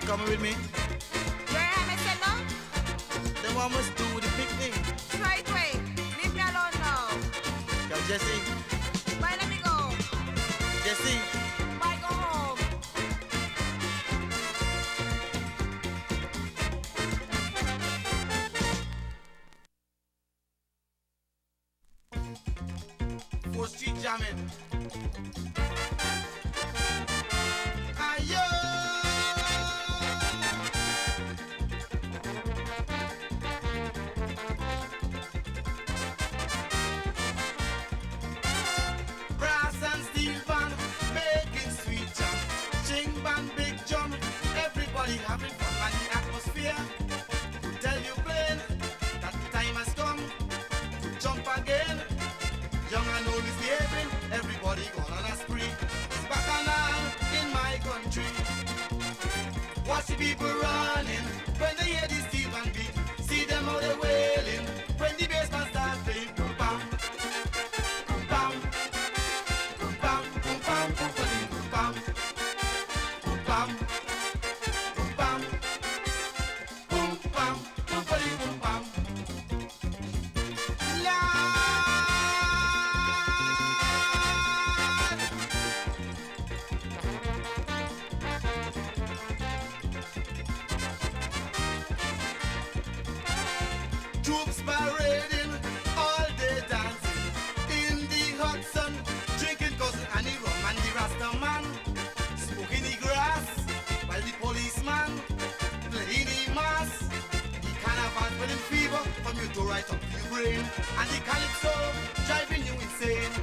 coming with me? Where am I said no? Then what must do with the picnic? Right way. Leave me alone now. Yo, Jesse. Bye, let me go. Jesse. Bye, go home. Fourth Street jamming. Ayo! Brass and steel band making sweet jam. Ching band, big jump. Everybody having fun and the atmosphere. To tell you plain that the time has come to jump again. Young and old is behaving, everybody gone on a spree. It's bacchanal in my country. Watch the people running when they hear the steel band beat. See them how they wailing when the bass band start playing. Boom bam, boom bam, boom bam, boom bam, boom bam, boom bam, boom bam, boom bam, boom bam, boom bam. Troops parading, all day dancing in the hot sun, drinking cousin and the rum and the Rasta man, smoking the grass while the policeman playing the mass. The carnival spreading fever from your toe right up to your brain, and the calypso driving you insane.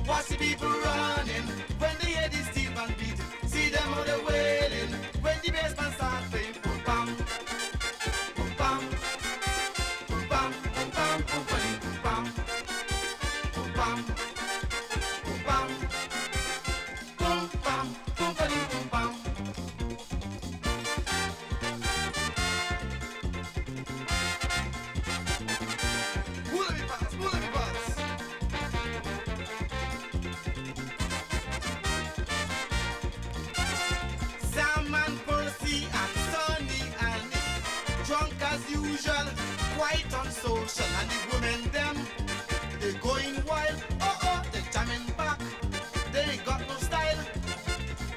Watch the people running when they hear the steel band beating. See them how they wailing when the bass band start playing. Boom bam, boom bam. Boom bam, boom bam, boom bam, boom bam, boom bam, boom bam, boom bam, boom bam. Pull me pass, pull me pass. Sam and Percy and Sonny and Nick, drunk as usual, quite unsocial, and the women them, they going wild. Oh, they jamming back, they ain't got no style.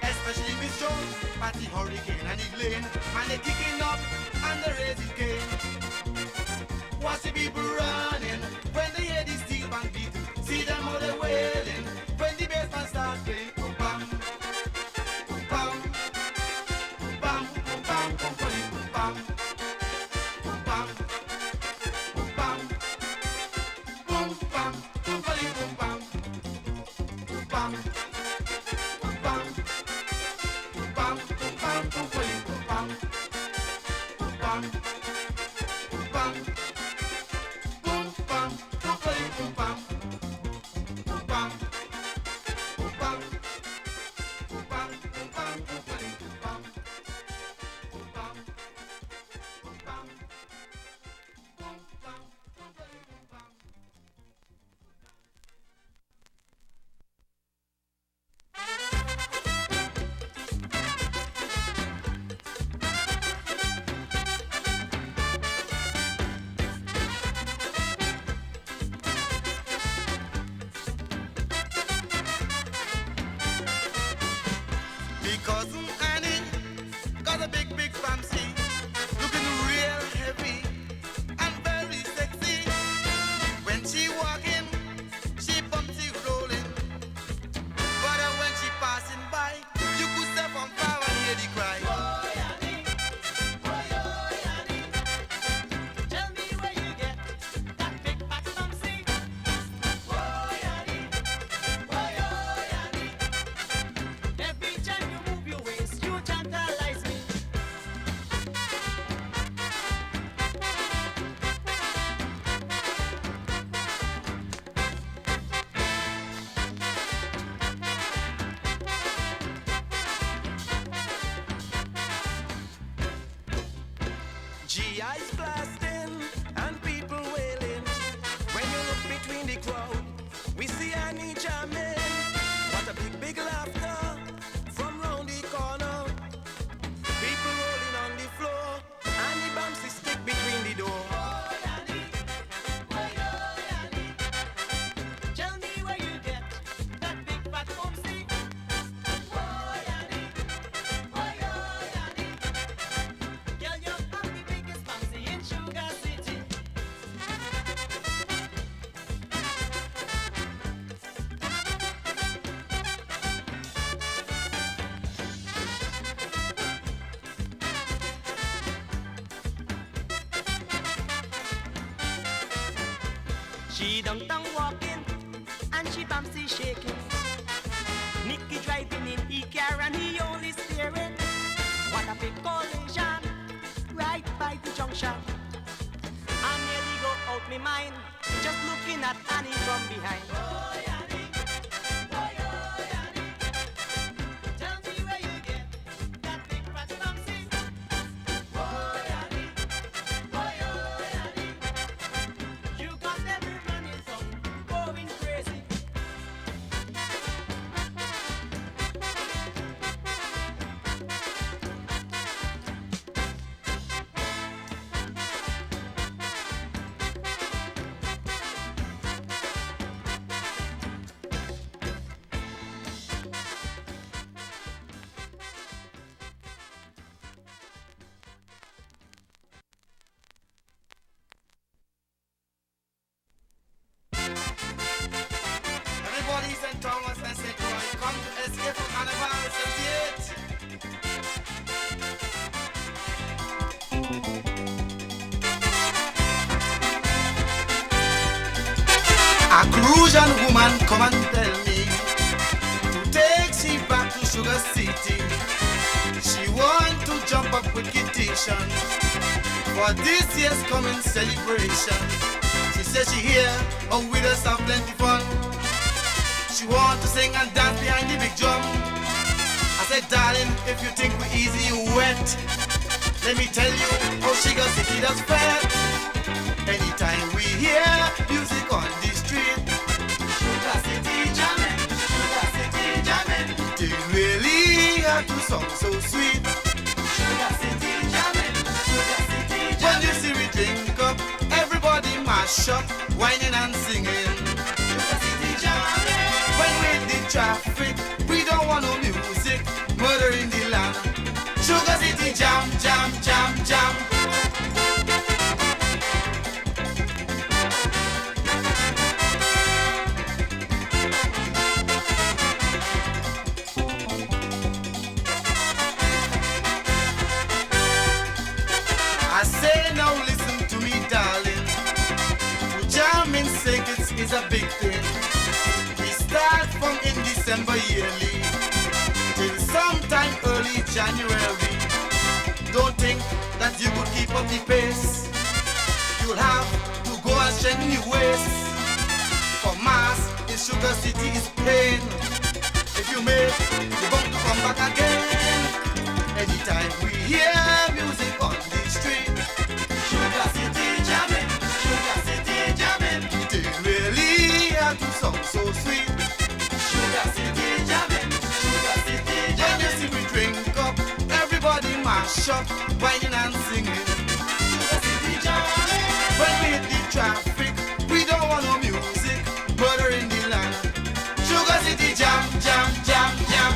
Especially Miss Jones, Patty Hurricane and Elaine, and they kicking up and they raising Cain. Watch the people running when they hear the steel band beating. See them how they wailing when the bass band start playing. Boom bam, boom bam, boom bam, boom bam, boom bam, boom bam, boom bam, boom bam, boom bam, boom bam, boom bam, boom bam, boom bam, boom bam, boom bam, boom bam, boom bam. She downtown walking and she bumpsy shaking. Nicky driving in he car and he only staring. What a big collision right by the junction. I nearly go out me mind just looking at Annie from behind. Oh, Annie, oh, Annie, tell me where you get that big fat bumpsy. Oh, Annie, oh, Annie, you got every man in town going crazy. Everybody St. Thomas and St. Croix come to escape from Carnival 78. A Crucian woman come and tell me to take she back to Sugar City. She want to jump up with Kittation for this year's coming celebration. She says she here, with us have plenty fun. She want to sing and dance behind the big drum. I said, darling, if you think we're easy, you wet. Let me tell you how Sugar City does fare. Anytime we hear music on the street, Sugar City jamming, Sugar City jamming. They really have to sound so sweet. Sugar City jamming, Sugar City jamming. When you see we drink up, everybody mash up, whining and singing. Sugar City jamming. When we're in the traffic, we don't want no music, murder in the land. Sugar City jam, jam, jam, jam. I say now listen to me, darling. To jam in circuits is a big thing. We start from in December yearly till sometime early January. Don't think that you could keep up the pace. You'll have to go and strengthen your waist. For mass in Sugar City is pain. If you make, you're going to come back again. Anytime we hear music on the street, Sugar City jamming, Sugar City jamming. They really have to sound so sweet. Sugar City jamming, Sugar City jamming. When you see we drink up, everybody mash up, whining and singing. Sugar City jamming. When we hit the traffic, we don't want no music, murder in the land. Sugar City jam, jam, jam, jam.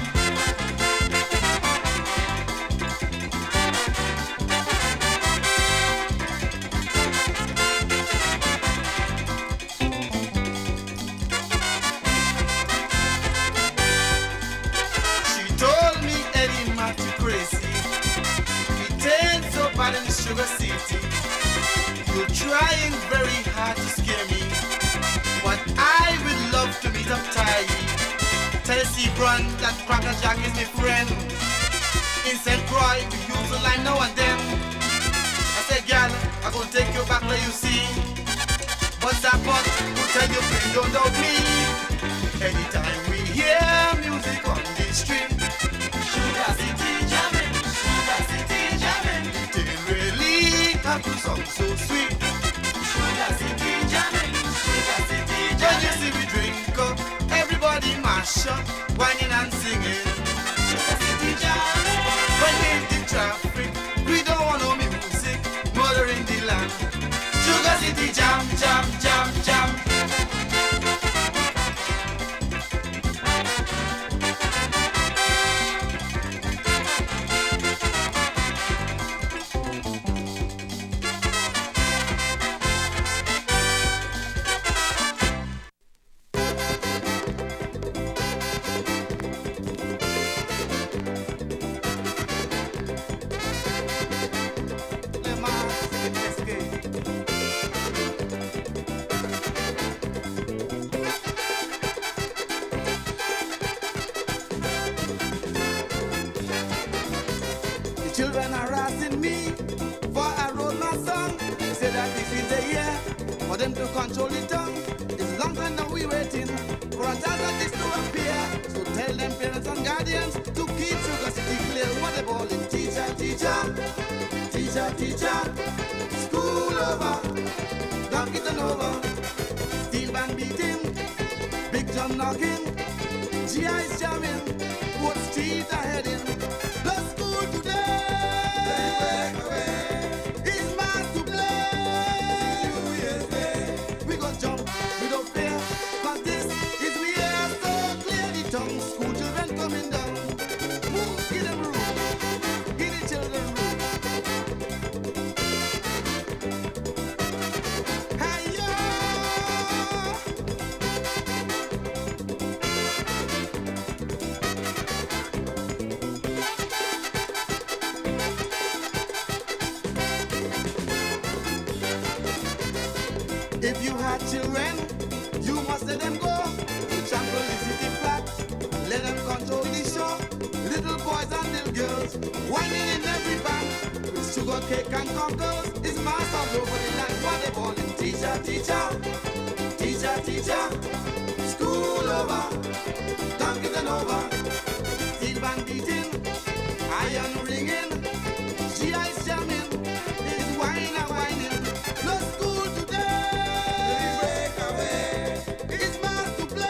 She told me Eddie Matthew crazy. It ain't so bad in Sugar City. You're trying very hard to scare me, but I would love to meet up Ty. Tell C-Brun that Cracker Jack is my friend. In St. Croix, we use the line now and then. I said, girl, I'm gonna take you back where you see. But that part will tell you, please don't doubt me. Anytime we hear music on the street, Sugar City jamming, Sugar City jamming. They really have to sound so sweet. Sugar City jamming, Sugar City jamming. When you see we drink up, everybody mash up, whining and singing. Sugar City jamming. When we in the traffic, we don't want no music, murder in the land. Sugar City jam, jam, jam, jam. control the tongue. It's long time now we waiting for a child like this to appear. So tell them parents and guardians to keep Sugar City clear. What they calling teacher, teacher, teacher, teacher. School over, don't get an over. Steel band beating, big drum knocking, GI's jamming, what street are heading. The school today is mass to play. We go jump, we don't fear, cause this is we air so clear. The tongue, school children coming down. Move, give them room, give the children room. Hey yo! If you had children, you must let them go to trample the city flat. Let them control the show. Little boys and little girls whining in every band with sugar cake and cockles. It's mass all over the land. What they calling teacher, teacher, teacher, teacher. School over, don't get an over. Steel band beating, iron ringing, GI's jamming, it's whining and whining. No school today. It's mass to play.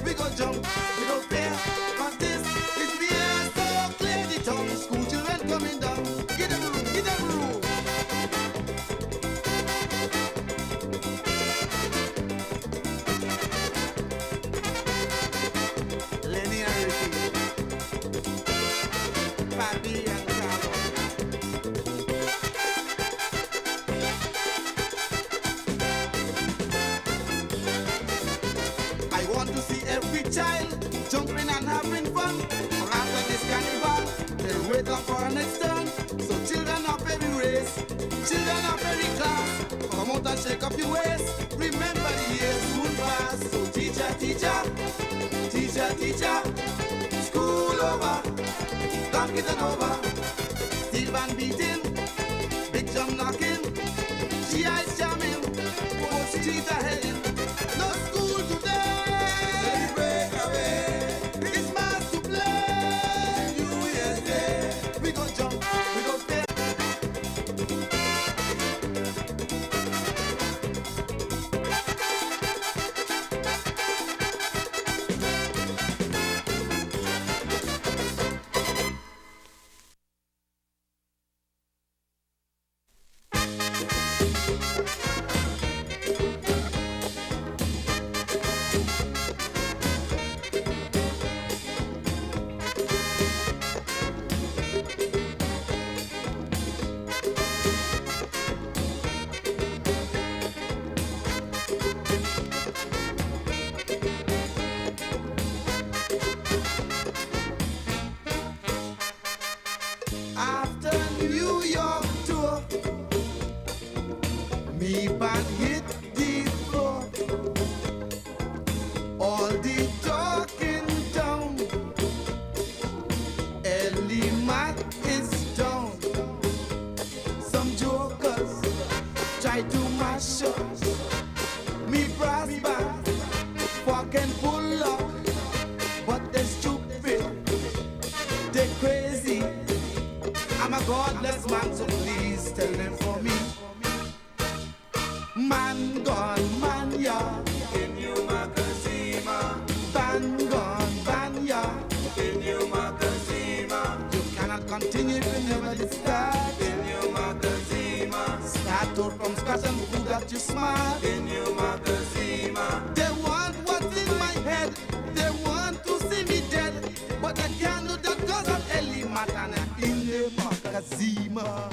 We go jump, we go fair. Cause this is the air so clear. The tongue, school children coming down. Give them room, give them room. Lenny and Ricky, Papi and Carlo. I want to see every child jumping and having fun. After this carnival, they'll wait up for our next turn. So children of every race, children of every class, come out and shake up your waist. Remember the years soon pass. So teacher, teacher, teacher, teacher, school over, don't get an over. Steel band beating, big drum knocking, GI's jamming, both streets are heading. No school today. It's mass to play. We go jump, we go fair. After New York tour, me band hit the floor. All the talking down, Ellie Mac is down. Some jokers try to mash up me brass band, fucking pull up, but they're stupid, they're crazy. I'm a godless man, so please tell them for me. Man gone, man ya, in you Makazima. Ban gone, ban ya, in you Makazima. You cannot continue if you never did start. In you Makazima. Start out from scratch and prove that you're smart. In you Makazima. They want what's in my head. They want to see me dead, but I can't do that cause of Ellie Matana in the Makazima.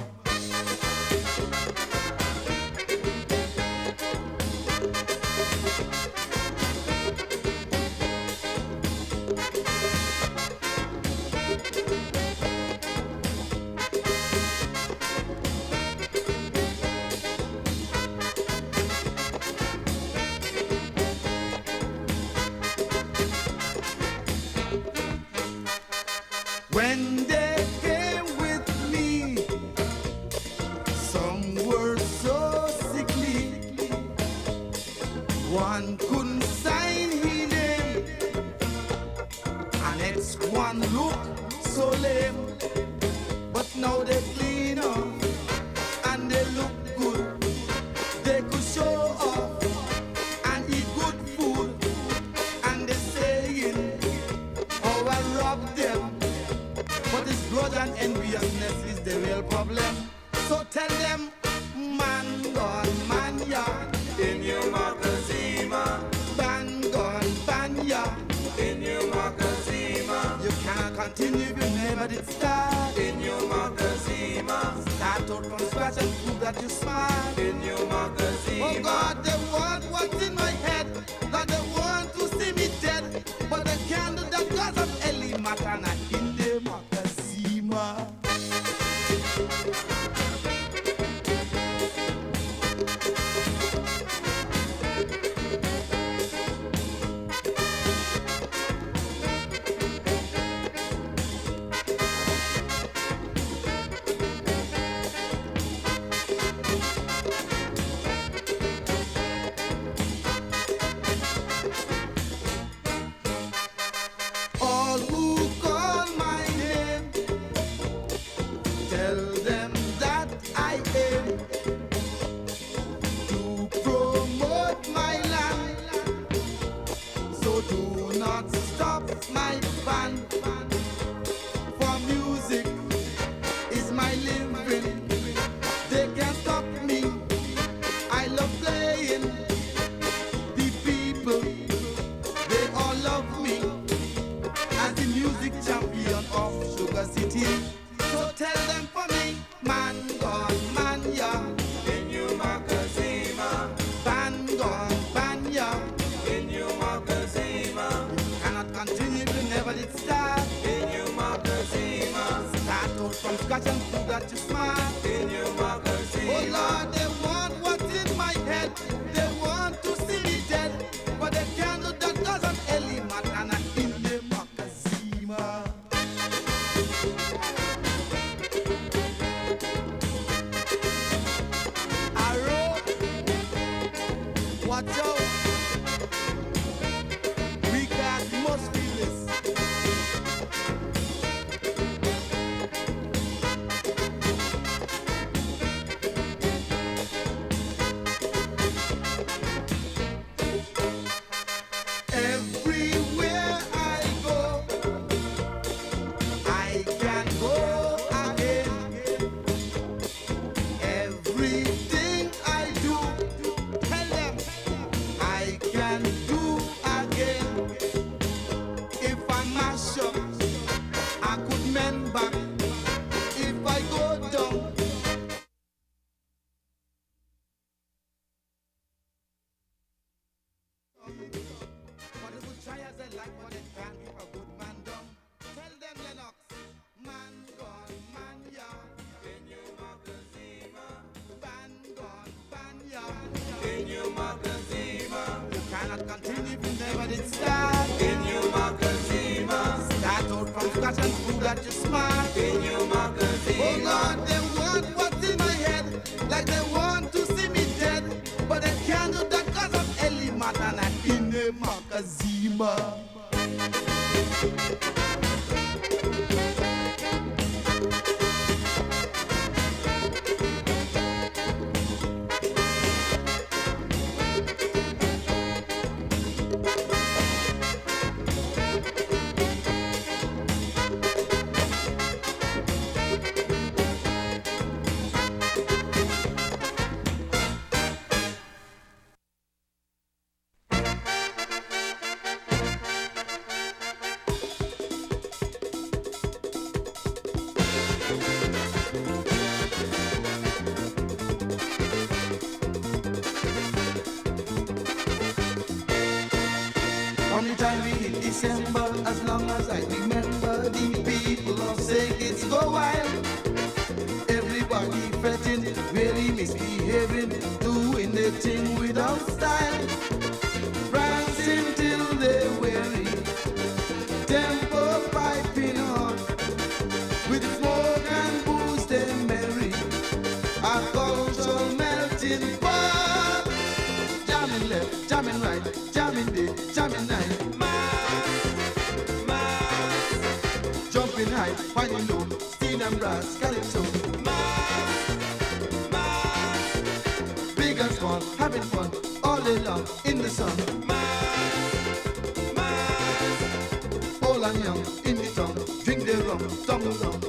When they came with me, some were so man look so lame, but now they clean up and they look good. They could show off and eat good food, and they saying, oh, I robbed them. But this grudge and enviousness is the real problem. So tell them, man gone, man ya, in your Makazima. Ban gone, ban ya, in your Makazima. You cannot continue if you never did start. In your Makazima. Start out from scratch and prove that you're smart. In your Makazima. Oh God, they want what's in my head. That they want to see me dead. But they can't do that because of Eli Matana in the Makazima. All who call my name, tell them that I aim to promote my land. So do not stop my band, for music is my living. They can't stop me. I love playing. The people, they all love me as the music champion of Sugar City. So tell them for me, man gone, man ya, in you Makazima. Ban gone, ban ya, in you Makazima. You cannot continue if you never did start. In you Makazima. Start out from scratch and prove that you're smart. In you Makazima. Oh Lord, they want what's in my head. They want to see me dead, but they can't do that because of Eli Matana in the Makazima. Arrow, watch out. We got the most feel this. Everywhere I go, I can go again. Everything I do, tell them I can do again. If I mash up, I could mend back. If I go down, but they would try as they like, but they can't keep a good man down. Tell them Lennox, man gone, man ya, in you Makazima. Ban gone, ban ya, in you Makazima. You cannot continue if you never did start. In you Makazima. Start out from scratch and prove that you're smart. In you Makazima. Oh God, they want what's in my head, like they want to see me dead, but they can't do that because of Eli Matana in the Makazima. From the time we hit December, as long as I remember, the people of St. go wild. Everybody fretting, really misbehaving, doing their thing without style. Prancing till they're weary, tempo piping on, with smoke and booze they're merry. A cultural melting pot, jamming left, jamming right, jamming day, jamming night. whining low, steel and brass, calypso. Big and small, having fun all day long in the sun. Old and young in the town, drink their rum, tumble down.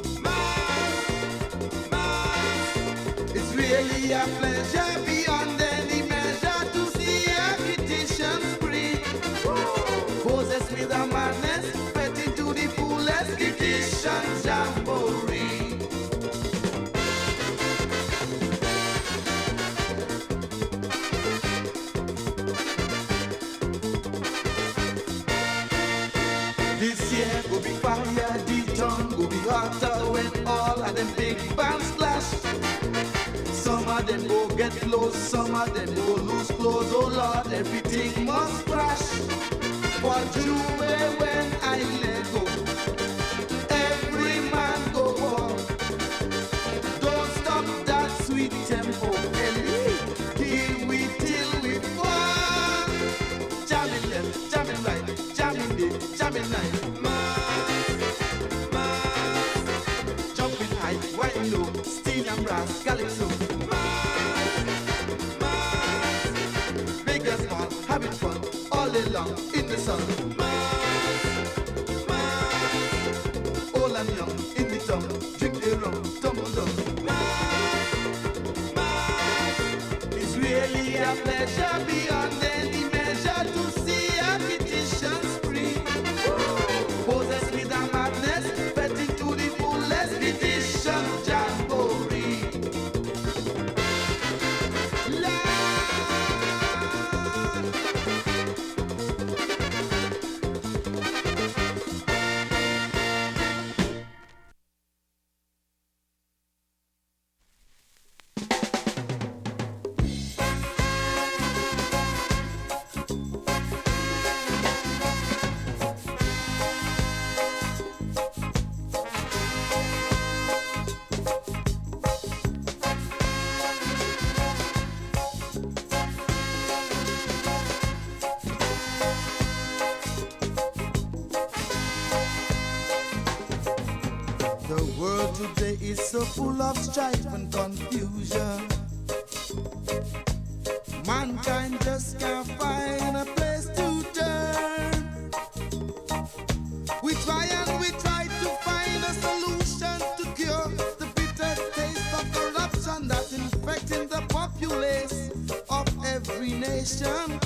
It's really a pleasure beyond any measure to see a beautician spree. Possessed with a madness, fed into the fullest beautician jamboree. This year go be fire, the town go be hotter when all of them big bands clash. Some of them go get close, some of them go lose clothes. Oh Lord, everything must crash. But you way when I let go, every man go walk. Don't stop that sweet tempo, and here we till we fall. Jamming left, jamming right, jamming day, jamming night. Jumping high, white low, steel and brass, calypso. Big and small, having fun all day long in the sun. Old and young in the town, drink their rum, tumble down. It's really a pleasure beyond any measure to see a beautician spree. Possessed with a madness, fed into the fullest beautician jamboree. The world today is so full of strife and confusion. Mankind just can't find a place to turn. We try to find a solution to cure the bitter taste of corruption that's infecting the populace of every nation.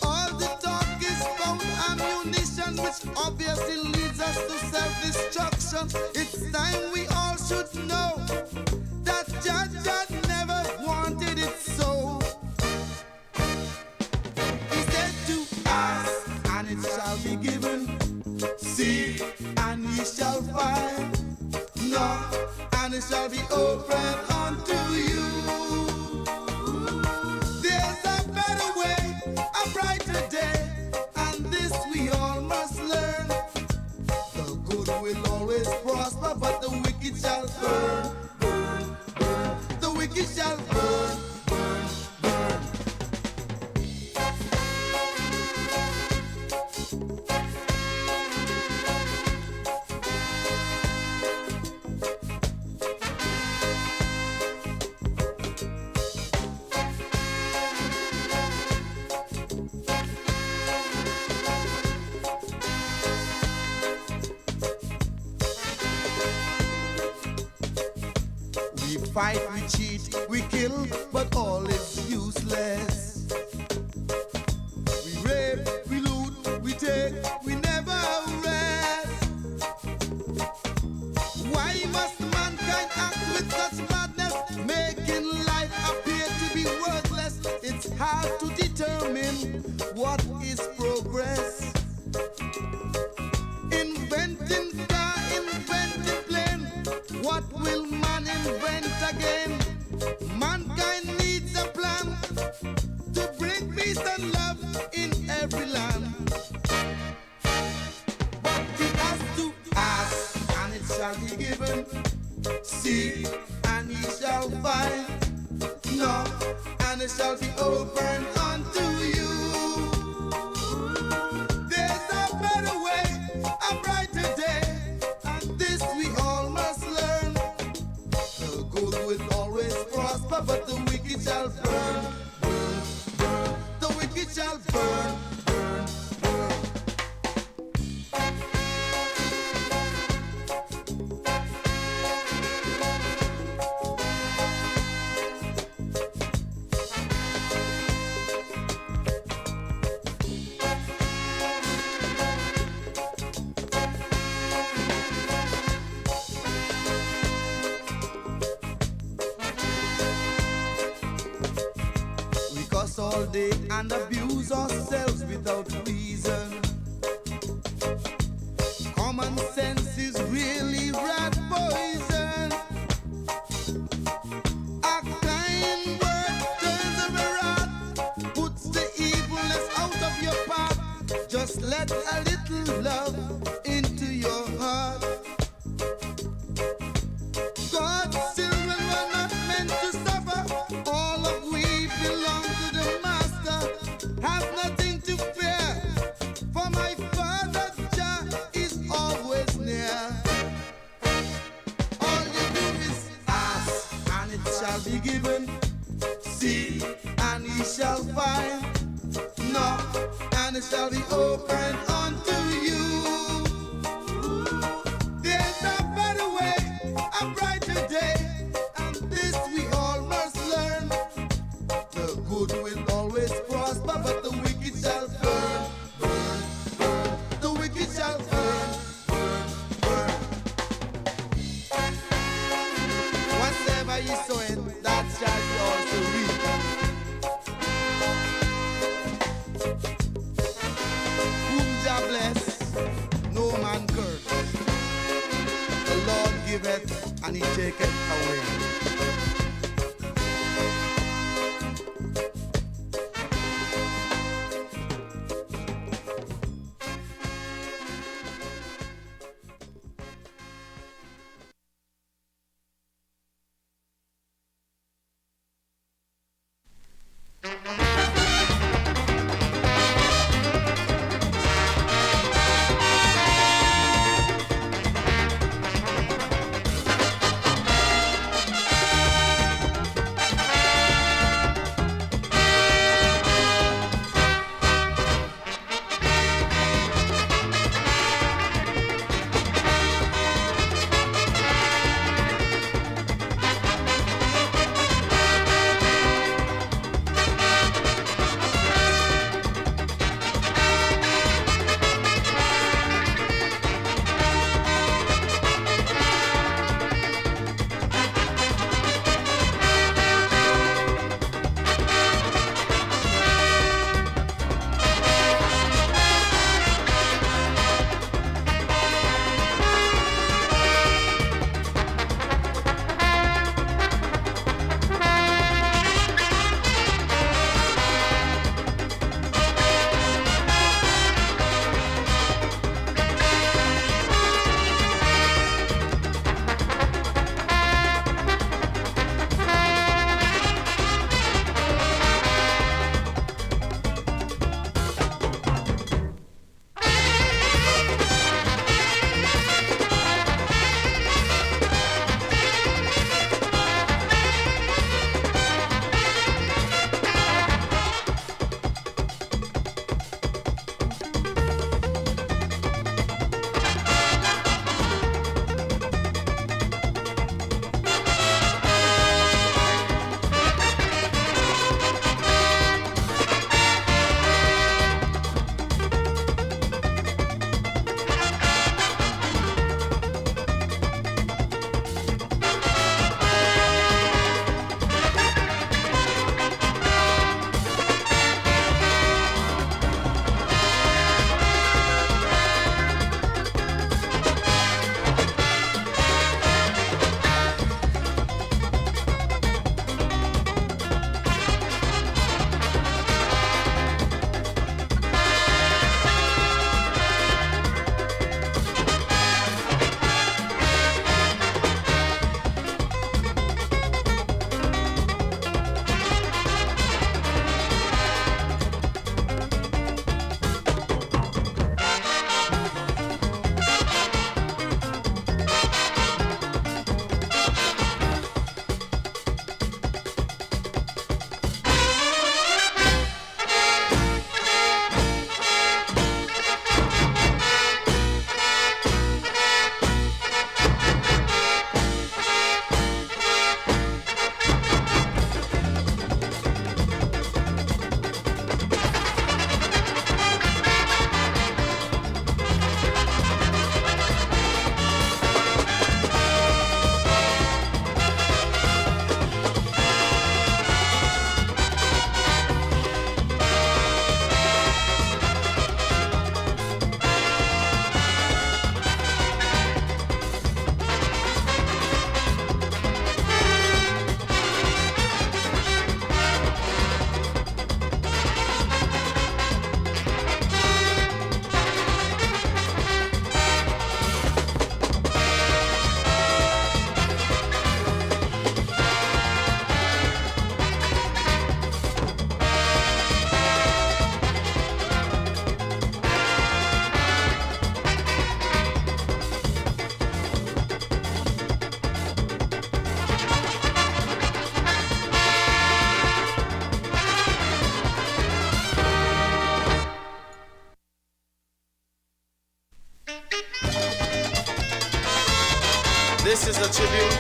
All the talk is about ammunition, which obviously leads us to self-destruction. It's time we all should know that Jah never wanted it so. He said to ask, and it shall be given. Seek, and ye shall find. Knock, and it shall be open unto you. There's a better way, a brighter day, and this we all must learn. The good will always prosper, but the wicked shall burn, burn, burn. The wicked shall burn, burn, burn. We fight, we cheat, we kill, but all is useless. We rape, we loot, we take, we never rest. Why must mankind act with such madness, making life appear to be worthless? It's hard to determine what is progress. Inventing car, inventing plane, what will man invent again? Mankind needs a plan to bring peace and love in every land. But he has to ask, and it shall be given. Seek, and he shall find. Knock, and it shall be opened unto you. There's a better way, a brighter day, play and abuse ourselves without reason. Common sense is really rat poison. A kind word turns away wrath, puts the evilness out of your path. Just let a little love into your heart. God's children were not meant to suffer. All of we belong to the Master. Have nothing to fear, for my Father Jah is always near. All you do is ask, and it shall be given. Seek, and ye shall find. Knock, and it shall be opened unto you. There's a better way, a brighter day, and this we all must learn. The good will always prosper, but the wicked shall burn, burn, burn. The wicked shall burn, burn, burn. Whatever you sowing, that shall you also reap. Whom Jah bless, no man curse. The Lord giveth, and he taketh away. This is a tribute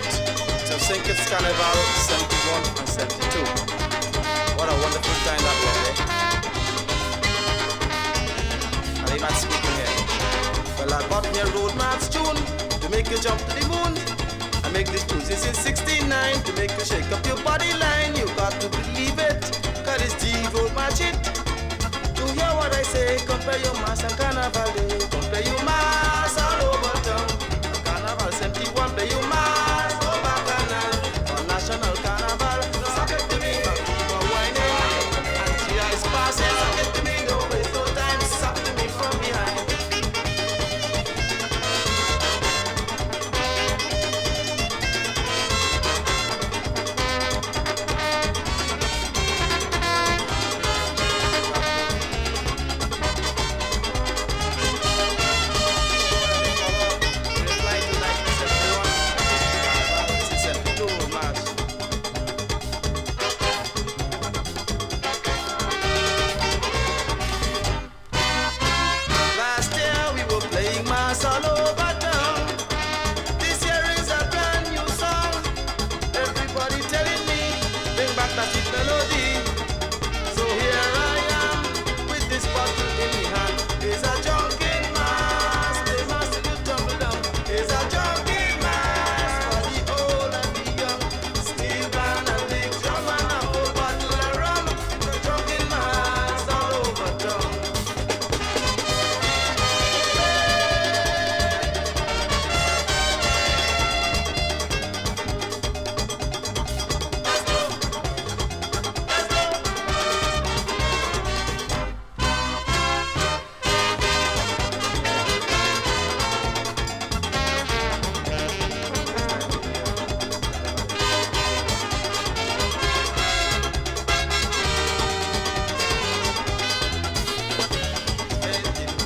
to St. Kitts Carnival 71 and 72. What a wonderful time that was, eh? And I'm not speaking here. Well, I bought me a road march tune to make you jump to the moon. I make this tune since 69 to make you shake up your body line. You got to believe it, cause it's the road march it. To hear what I say, compare your mass and carnival day. Compare your mass all over town. Carnival 71, play your mass over canal. For national carnival, suck it to me, keep on whining. And she is passing, suck it to me, no waste no time, suck to me from behind.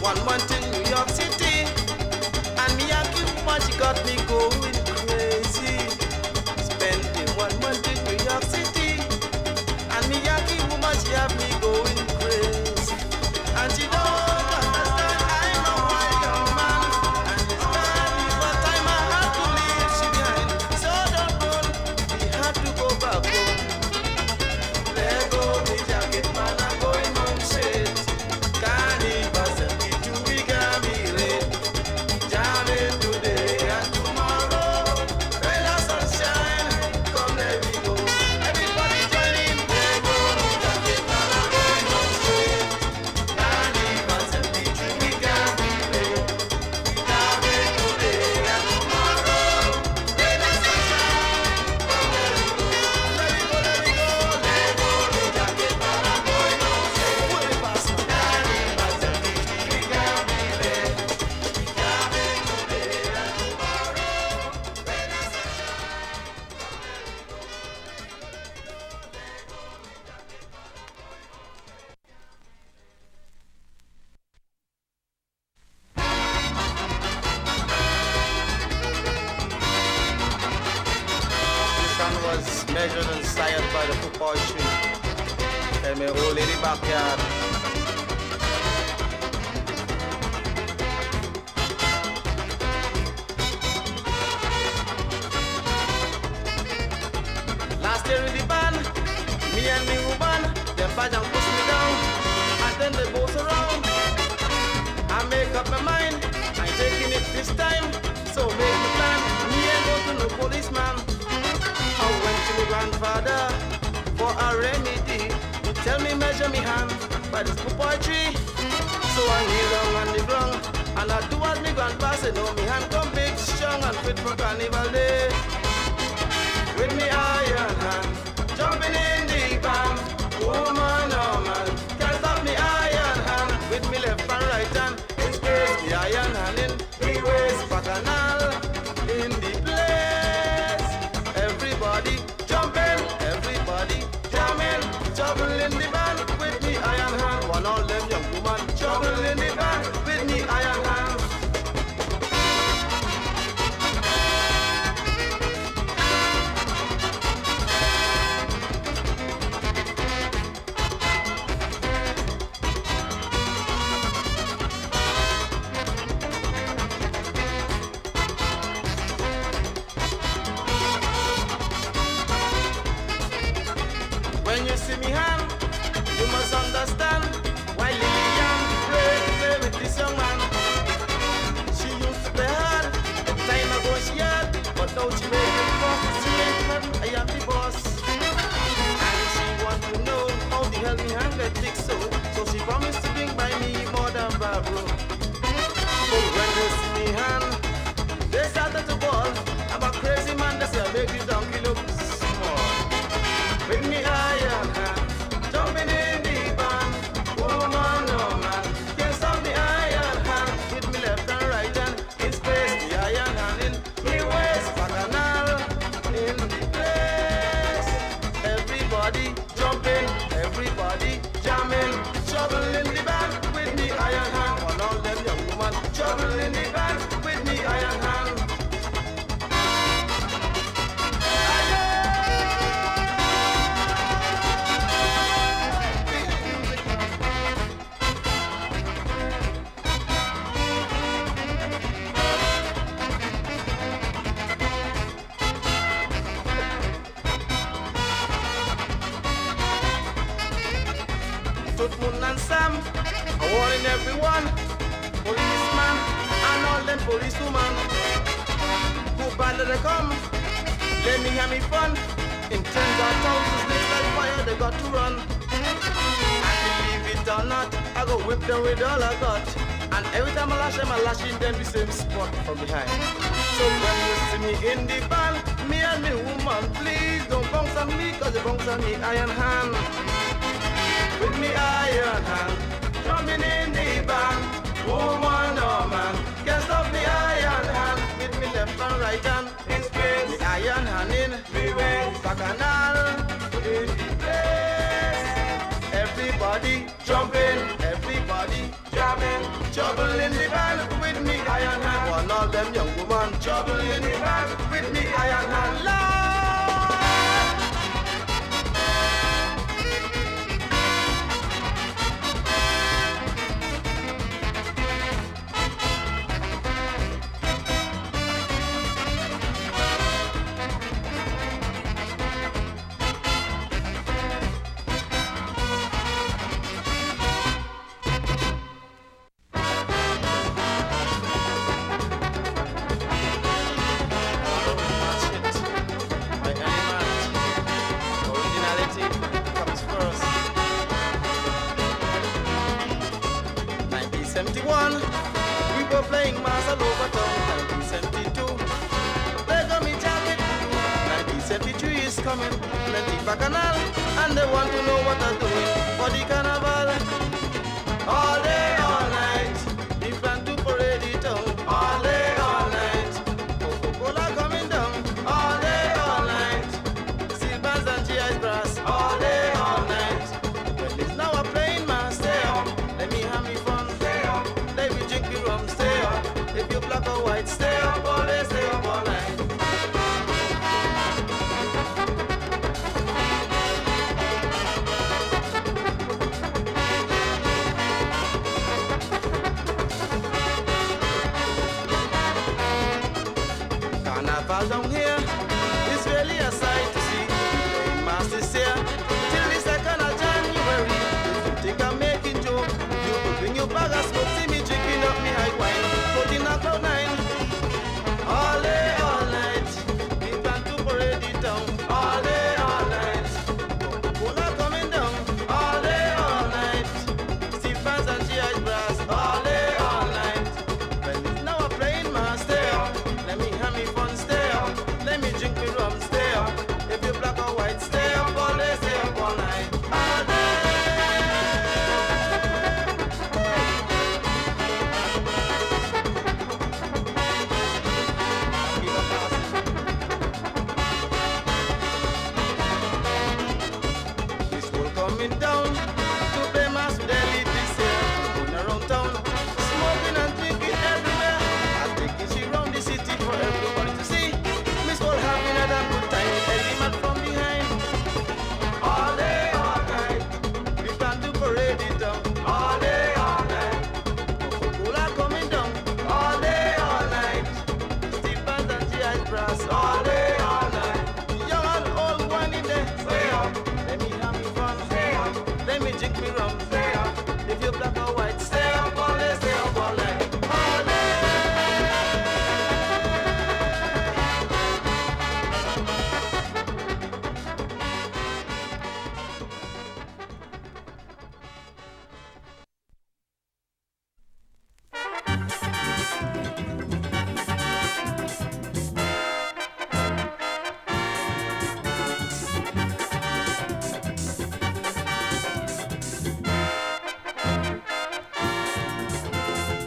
One month in New York City, and me a keep what she got me going crazy. Spending 1 month in New York City, and me a keep woman she have me going crazy. And she don't understand I'm a white young man, and it's barely what time I have to leave she behind. So don't run, we have to go back home. Let go me jacket man, I'm going home straight. Carnival 72, we got me late. Jamming today and tomorrow. Rain or sunshine, come let me go. Everybody join in, let go me jacket man, I'm going home straight. Carnival 72, we got me late. Jamming today and tomorrow. Rain or sunshine, come let me go. Let me go, let me go, let go me jacket man, I'm going home straight. Put it past me. Carnival 72, we got me late. Jamming today and tomorrow. Rain or sunshine. This sun was measured and sired by the football tree in my old lady backyard. Last year in the band, me and me woman, them badge and push me down, and then they both around. I make up my mind, I ain't taking it this time, so make me plan. Me ain't go to no policeman. I went to my grandfather for a remedy. He tell me measure me hand by this purple tree. So I kneel down on the ground, and I do what me grandpa say. No, me hand come big, strong, and fit for carnival day. With me iron hand, jumping in the band. Woman, oh man, can't stop me iron hand. With me left and right hand, in space, the iron hand in the waist, bacchanal, in the place. Everybody jumping, everybody jamming, trouble in the band. With me iron hand, one all them young woman, trouble in the band. With me iron hand. athletic soul. So she promised to bring by me more than Barbaro. But when they see me hand, they started to ball. I'm a crazy man, they say I make this donkey look small. With me iron hand, jumping in the band. Woman, oh man, can't stop the iron hand. With me left and right hand, in space, the iron hand in me waist. Bacchanal in the place. Everybody jumping, everybody jamming. Trouble in the band with me iron hand. On all them young woman, trouble in the band with me iron hand. Tutmun and Sam, I'm warning everyone, policeman and all them policewoman. Who bad they come, let me have me fun. In tens of thousands, they like fire, they got to run. And believe it or not, I go whip them with all I got. And every time I lash in them the same spot from behind. So when you see me in the band, me and me woman, please don't bounce on me, cause you bounce on me iron hand. With me iron hand, drumming in the band. Woman, oh man, can't stop the iron hand. With me left and right hand, in space. The iron hand in me waist. Bacchanal in the place. Everybody jumping, everybody jamming. Trouble in the band with me iron hand. One all them young woman, trouble in the band with me iron hand. Lord! Playing mass all over town, 1972. They got me jacket, 1973 is coming. Plenty bacchanal, and they want to know what I'm doing for the carnival. All day, all night, we plan to parade the town. All day, all night, Coca-Cola coming down. All day, all night, silvers and GI brass. All day, all night, well it's now a playing mass. Stay up, let me have me fun. Stay up, let me drink the rum. Stay up. If you black or white, stay up all day, stay up all night. Carnival down here is really a sight to see. Playing mass this year till the 2nd of January. If you think I'm making joke, you will bring your bag of smoke. See me drinking up me high wine. In a cloud nine, all day, all night, we plan to parade the town. All day, all night, Coca-Cola coming down. All day, all night, Steve fans and GI brass. All day, all night, well it's now a playing mass. Stay up, let me have me fun. Stay up,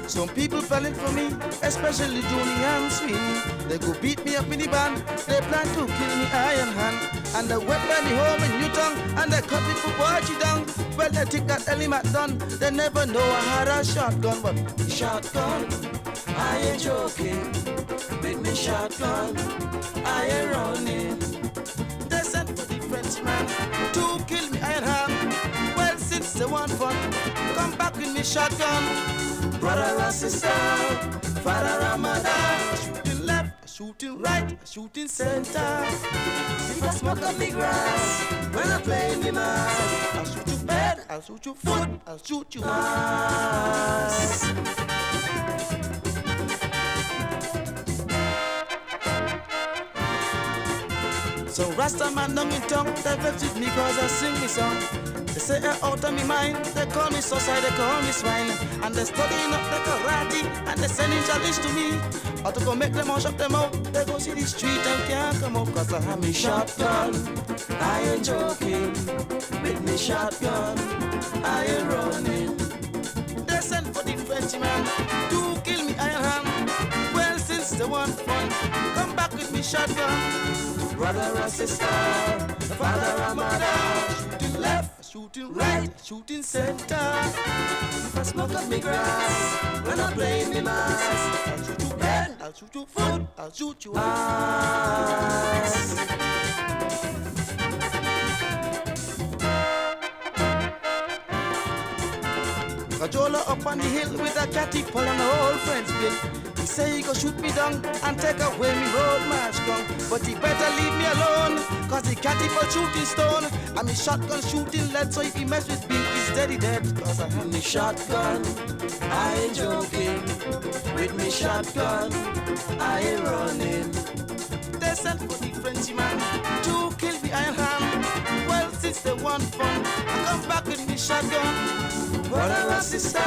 Some people planning for me, especially Johnny and Sweeney. They go beat me up in the band, they plan to kill me iron hand. And they wet me home in Newton, and they cut me for watch you down. Well, they think that element done, they never know I had a shotgun. But shotgun, I ain't joking. With me shotgun, I ain't running. They sent for the Frenchman to kill me iron hand. Well, since they want fun, come back with me shotgun. Brother or sister, father or mother, shooting left, shooting right, shooting center. If I smoke up me grass, when I play me mass, I'll shoot your head, I'll shoot your foot, I'll shoot your ass. So Rasta man down in tongue, they vex with me cause I sing me song. They say I'm out of me mind, they call me suicide, they call me swine. And they studying up the karate, and they sending challenge to me. How to go make them all shut them out, they go see the street and can't come up. Cause I have me shotgun, I ain't joking. With me shotgun, I ain't running. They sent for the Frenchman to kill me iron hand. Well, since they want fun, come back with me shotgun. Brother or sister, father or mother, shooting left, shooting right, shooting center. If I smoke up me grass, when I play me mass, I'll shoot your head, I'll shoot your foot, I'll shoot your ass. Cajola up on the hill with a catty pull on the old friend's bill. He say he go shoot me down and take away me road march gun. But he better leave me alone, cause the catty for shooting stone. And me shotgun shooting lead, so if he mess with me, he's dead, cause I have me shotgun, I ain't joking. With me shotgun, I ain't running. They sent for the Frenchman to kill the iron hand. Well, since they want fun, I come back with me shotgun. Brother or sister,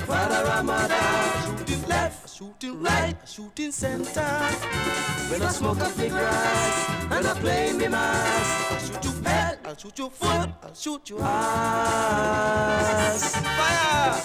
father or mother, shooting left, shooting right, shooting center. When I smoke up the grass, and I play me mass, I'll shoot your head, I'll shoot your foot, I'll shoot your ass. Fire!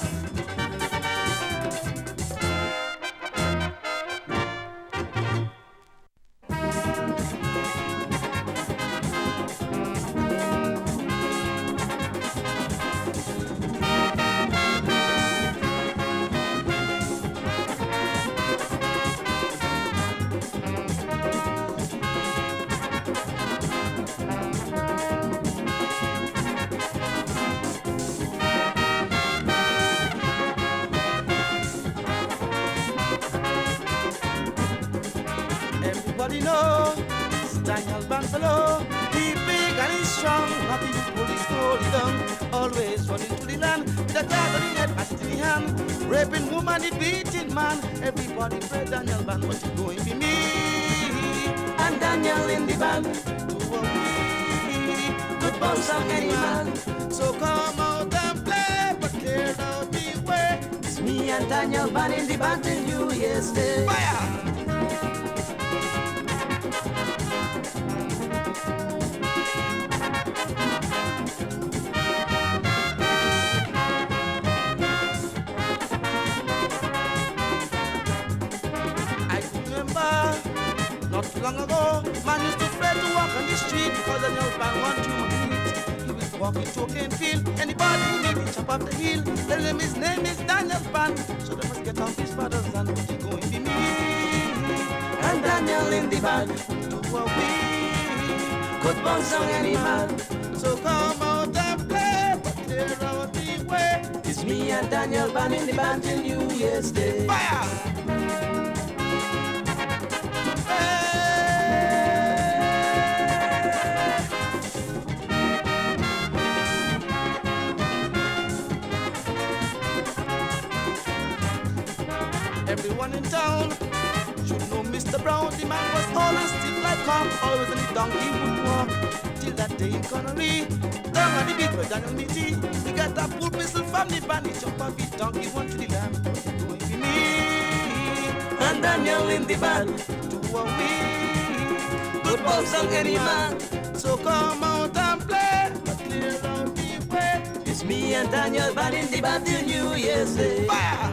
Everybody know it's Daniel Banfalo. He big and he's strong, not even police hold it down. Always running to the land with a dart on the head, axe in the hand. Raping woman, he beating man. Everybody pray Daniel Ban, but it's going to be me and Daniel in the band. To a we good bounce on any man. So come out and play, but clear out the way. It's me and Daniel Ban in the band till New Year's Day. Fire! Not too long ago, man used to afraid to walk on the street because the new band want to meet. He was walking to a cane field, anybody who need to chop off the heel. Tell him his name is Daniel Ban, so they must get off his father's land. But he going to be me and Daniel in the band. Do what we could bounce on any man. So come out and play, but clear out the way. It's me and Daniel Ban in the band till New Year's Day. Fire! Everyone in town should know Mr. Brown. The man was always stiff like corn, always in the donkey would walk. Till that day in Connery, down on the beat where Daniel meaty. We got that full pistol from the band. He jumped off his donkey, went to the land. But it's going to be me and Daniel in the band. Do what we good bounce on any man. So come out and play, but clear out the way. It's me and Daniel Ban in the band till New Year's Day. Fire!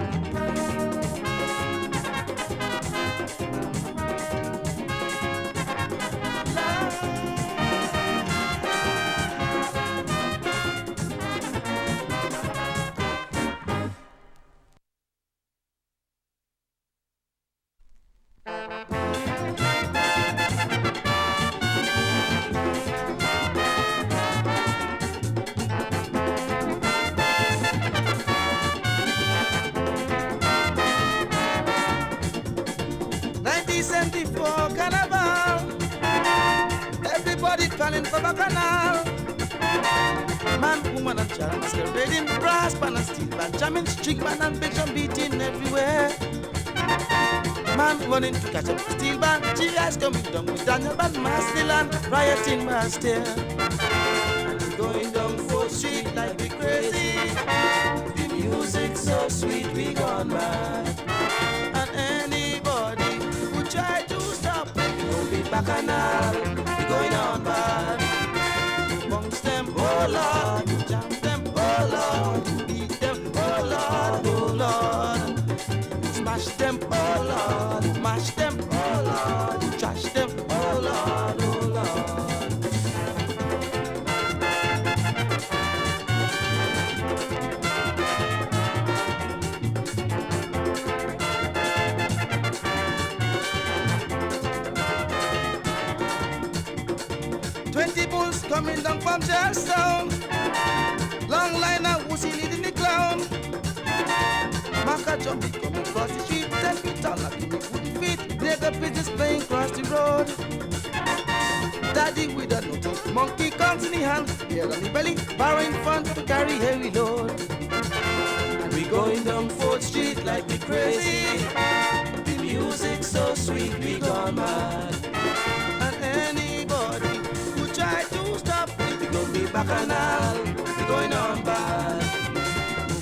Carnival, everybody calling for Bacchanal. Man, woman, and child masquerading, brass band and steel band, jamming, string band and big drum beating everywhere. Man running to catch up the steel band, G.I.'s coming down with Daniel Band, Mastiland, rioting Master. And we going down 4th Street like we crazy. The music so sweet, we gone mad. And anybody who try to stop, it won't be Bacchanal, we going on bad. Amongst them, oh Lord, jam them, oh Lord, beat them, oh Lord, oh Lord. Smash them, oh Lord, mash them, oh Lord, trash them, oh Lord, oh Lord. 20 bulls coming down from Charlestown. Long line of Woosie leading the clown. Maka jumping coming across the street. 10 feet tall, knocking me with the feet. Nigga pigeons playing across the road. Daddy with a nutty monkey comes in the hand. Beer on the belly, borrowing fun to carry heavy load. And we going down 4th Street like we crazy. The music so sweet, we gone mad. And anybody who try to stop it, we gon' be Bacchanal, we going on bad.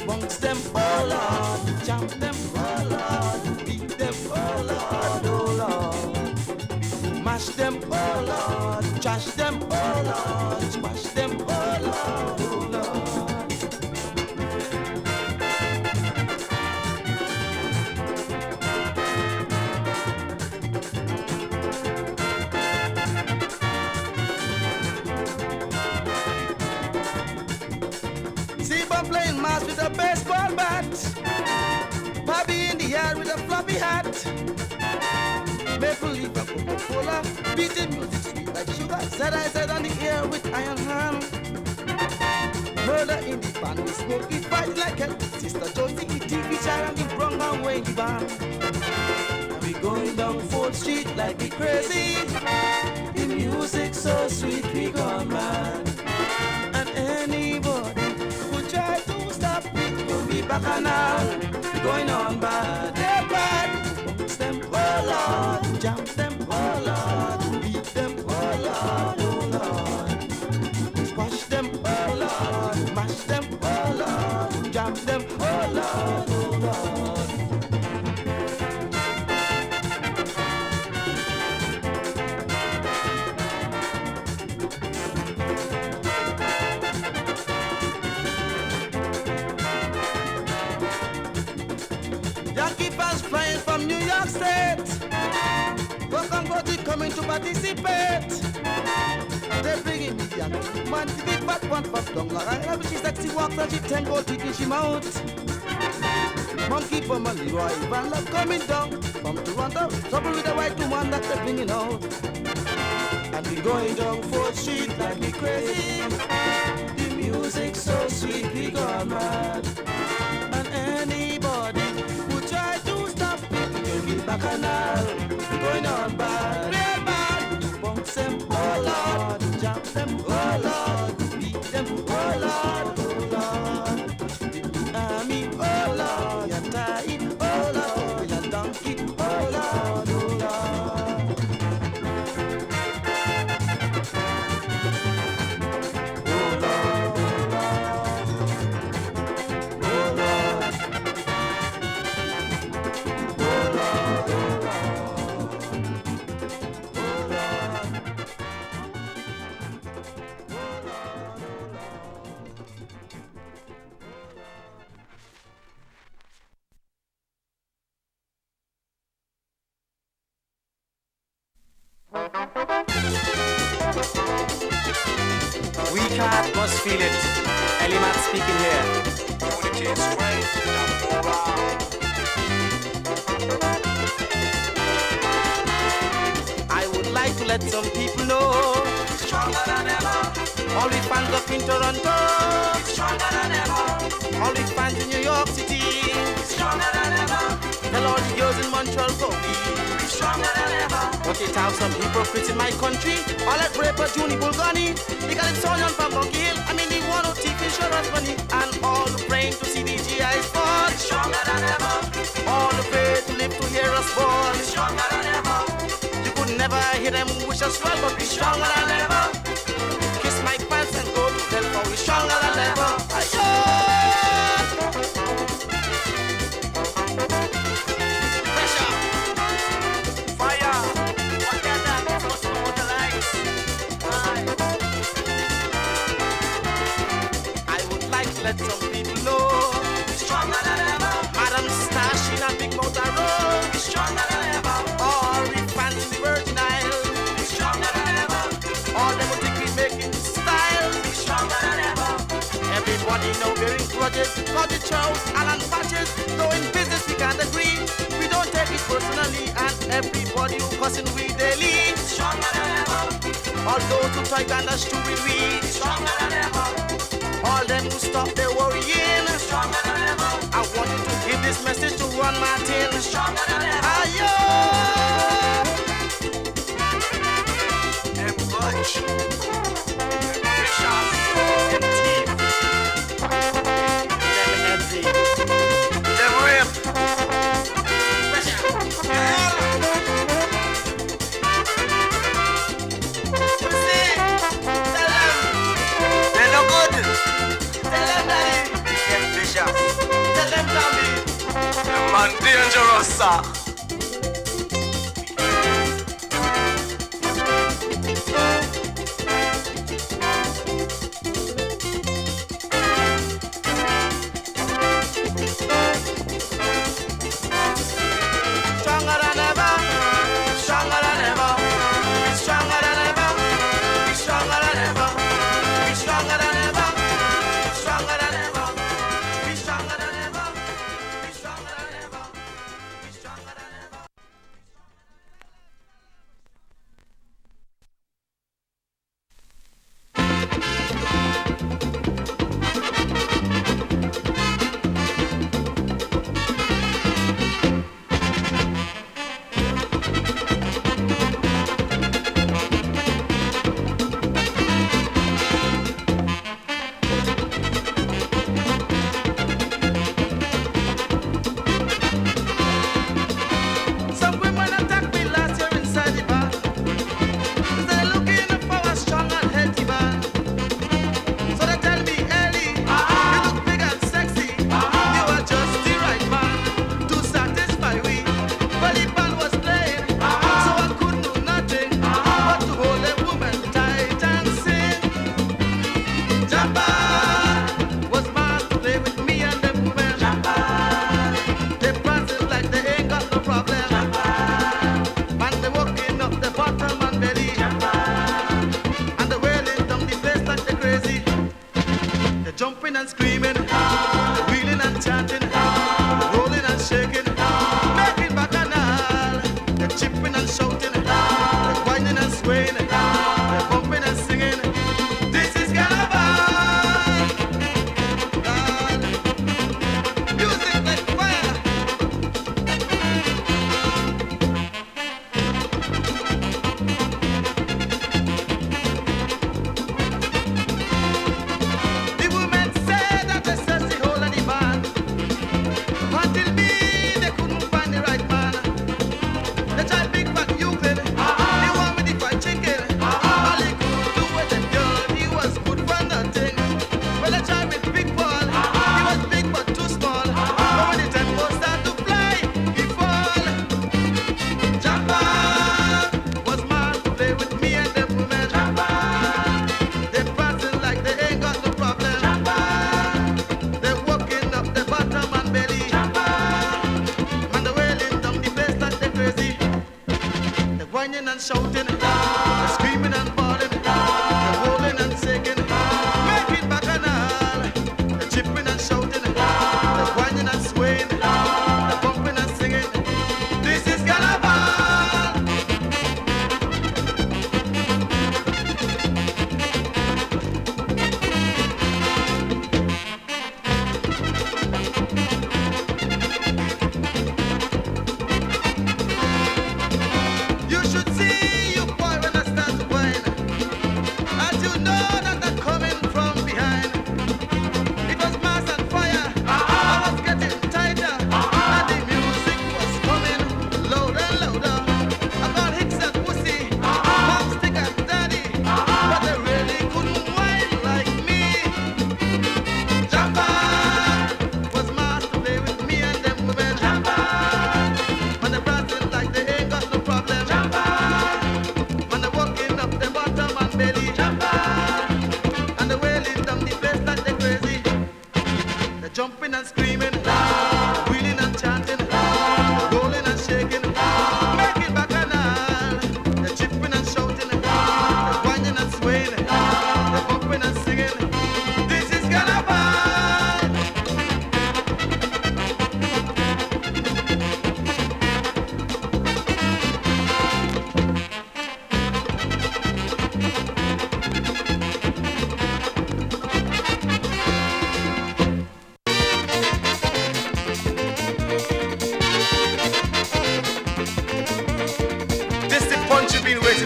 Amongst them, oh Lord, jump them, oh Lord, beat them, oh Lord, oh Lord. Mash them, oh Lord, trash them, oh Lord, smash them, oh Lord, oh Lord. Playing mass with a baseball bat, Bobby in the yard with a floppy hat, Maple leaf and Coca-Cola, beating music sweet like sugar, said on the air with iron hand. Murder in the band, we smoke it, fight like hell. Sister Josie, the TV child and the brung and Wayne the band. And we going down 4th Street like we crazy. The music so sweet, we gone mad. And anybody try to stop it, we'll be Bacchanal, going on bad, they're bad. Amongst them, oh Lord, jump them, oh Lord, beat them, oh Lord, oh Lord. Squash them, oh Lord, mash them, oh Lord, jump them, oh Lord, oh Lord. Flying from New York State, welcome body coming to participate. They're bringing me young man to the back one for down like I love. She sexy walks and she tango to she mount. Monkey from a Leroy Van Love coming down from Toronto, trouble with the white woman that they're bringing out. And we going down 4th Street like we crazy. The music so sweet, we gone mad. And anybody who try to stop it, we'll be Bacchanal, we going on bad, real bad. Bounce them, oh Lord, jump them, oh Lord, beat them, oh Lord, oh Lord. The army, oh Lord, you're tight, oh Lord, you're donkey, oh Lord, oh Lord. Weak heart must feel it. Elimat speaking here. Unity is strength, let some people know. Stronger than ever. All the fans up in Toronto. Stronger than ever. All the fans in New York City. Stronger than ever. Tell all the girls in Montreal go be stronger than ever. But it have some hypocrites in my country. All that raper Juni Bulgani. They got it Sonyan from Monkey Hill. I mean the one who thief insurance money. And all the praying to see the GIs fall. Stronger than ever. All the pray to live to hear us fall. Stronger than ever. You could never hear them wish us well, but we stronger than ever. Kiss my pants and go to hell, for we stronger than ever. Ayo! Pressure! Fire! What can that be? Must put the lights. I would like to let some people know. Stronger than ever. Madam Stash in a big motor road. Stronger than ever. All the fans in the Virgin Isles. Stronger than ever. All them who think we making style. Stronger than ever. Everybody know wearing grudges, cottage chows, Alan patches. Though in business we can't agree. We don't take it personally, and everybody who cussing we daily. Stronger than ever. All those who try to understand we. Stronger than ever. All them who stop their worrying. Stronger than ever. I want you to give this message to Ron Martin. Stronger than ever. Ayo! Them bunch. Vicious. Them teeth. Them heavy. Them rip. Pressure. You see? Tell them. They no good. Tell them daddy. Them vicious. Tell them Tommy. Them man dangerous, sir. Stronger than ever, stronger than ever, stronger than ever, stronger than ever, stronger than ever, stronger than ever, stronger than ever, stronger than ever, stronger than ever. Some women attacked me last year inside the bar. They're looking for a strong and healthy man. So they tell me, Ellie, you look big and sexy. You are just the right man to satisfy we. But the band was playing, so I could do nothing but to hold a woman tight and sing. Jabba was mad to play with me and them women. They prancing like they ain't got no problem. And they walking up the bottom and belly. And they wailing down the place like they crazy. They're jumping and screaming, they're wheeling and chanting, they're rolling and shaking, making bacchanal. They're chipping and shouting, they're whining and swaying, they're bumping and singing. This is Carnival. Music like fire. The women said that they searched the whole of the band. Until me, they couldn't find the right man. They tried big fat Euclid, the one with the fried chicken. All he could do with them girl, he was good for nothing. Well, they tried with Big Paul, he was big but too small. But when the tempo started to fly, he fall. Jabba was mad to play with me and them women. They prancing like they ain't got no problem. They walking up the bottom and belly. And they wailing down the place like they crazy. They're whining and shouting, they're screaming and bawling, they're rolling and shaking, making bacchanal. They're chipping and shouting, they're whining and swaying, they're bumping and singing. This is Carnival.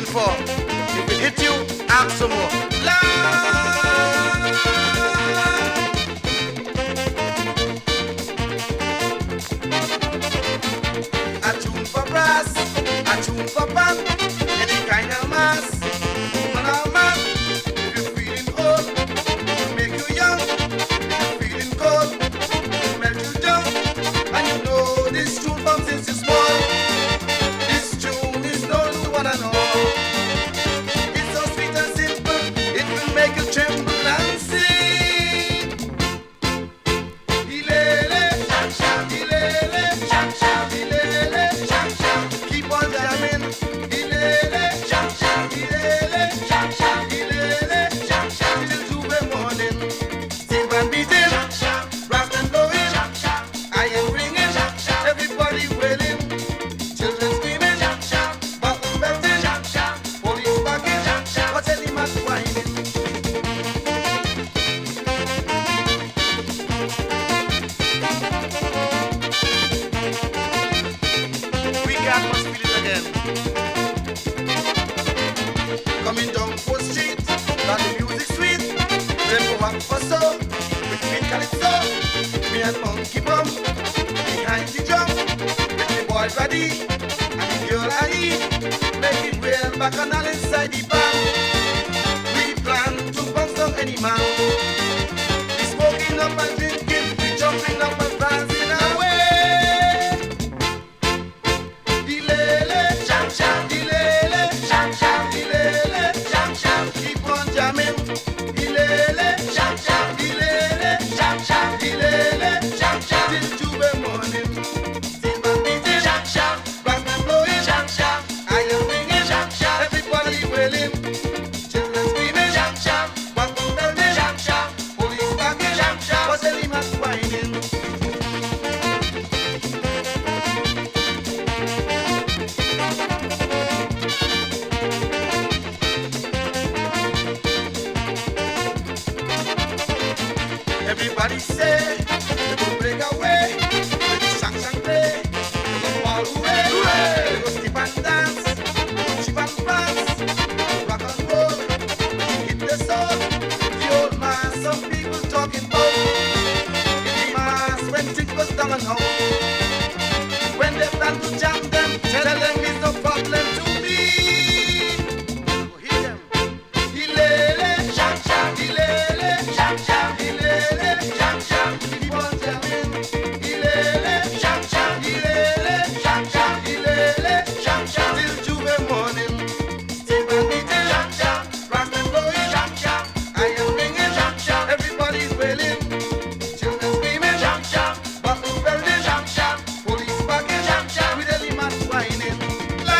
waiting for? If it hit you, ask some more. A tune for brass, a tune for band, any kind of mass, woman or man. If you're feeling old, it'll make you young. If you're feeling cold, it'll melt you down. And you know this tune from since you're small. This tune is known to one and all. It's so sweet and simple, it will make you tremble and sing. Ilele, sham sham, ilele, sham sham, ilele, sham sham. Keep on jamming. Ilele, sham sham, ilele, sham sham, ilele, sham sham. Till 2 the morning. Sing and beating, sham sham. Brass and blowing, sham sham. Iron ringing, sham sham. Everybody wailing. Children screaming, sham sham. Buttons belting, sham sham. Police barking, sham sham. What's any man whining? We got must feel it again. Coming down Fourth Street, got the music sweet. Then go back for so, with me calypso. Me and Monkey Bum, behind the drum. With the boy ready, and the girl I eat. Make it real back on all inside the band. We plan to bounce down any man. We smoking up and drinking, we jumping up and dancing away. Ilele, sham sham, ilele, sham sham, ilele, sham sham. Keep on jamming. Ilele, sham sham, ilele, sham sham, ilele, sham sham. Till 2 the morning. Sing and beating, sham sham. Brass and blowing, sham sham. Iron ringing, sham sham. Everybody wailing. Children screaming, sham sham. Buttons belting, sham sham. Police barking, sham sham. What's any man whining? Everybody say, we go break away. With the shang shang play. We go all away. We go skip and dance. Chip and prance. Rock and roll. Hit the soul. The old man, some people talking about. In the mass when things was down and out. When they plan to jam them, tell them it's no problem to me. Go hit them. Ilele, sham sham, ilele, sham sham, ilele, sham sham. Keep on jamming. Ilele, sham sham, ilele, sham sham, ilele, sham sham. Till 2 the morning. Sing and beating, sham sham. Rock and blowing, sham sham. Iron ringing, sham sham. Everybody's wailing. Children screaming, sham sham. Buttons belting, sham sham. Police barking, sham sham. With any man whining. La.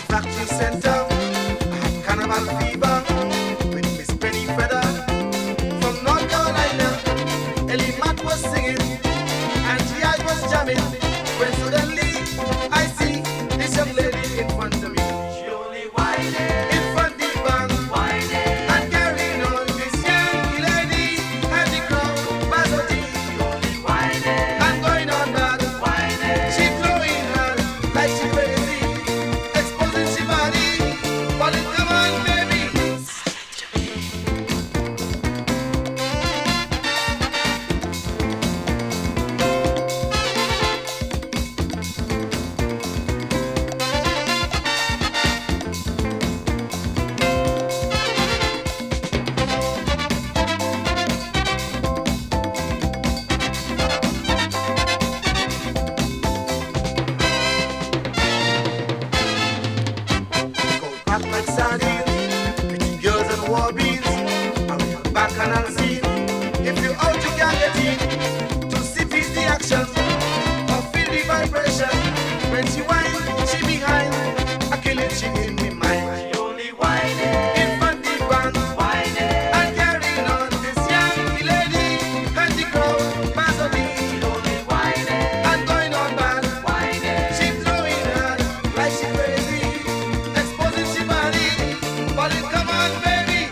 Factory center, carnival fever with Miss Penny Feather from North Carolina. Ellie Mack was singing and G.I. was jamming. When suddenly I see this young lady in front of me. She only whining in front the band, and carrying on this young lady and the crowd buzzing. She only whining and going on mad. She throwing her like she crazy, exposing she body. But it come on, baby. bacchanal scene. If you out, you can get in to see the action or feel the vibration. When she whine, she behind. I kill it, she in me mind. She only whining in front the band, whining and carrying on this young lady and the crowd pass on me. She only whining and going on bad, whining. She throwing her like she crazy, exposing she body. But it come on, baby.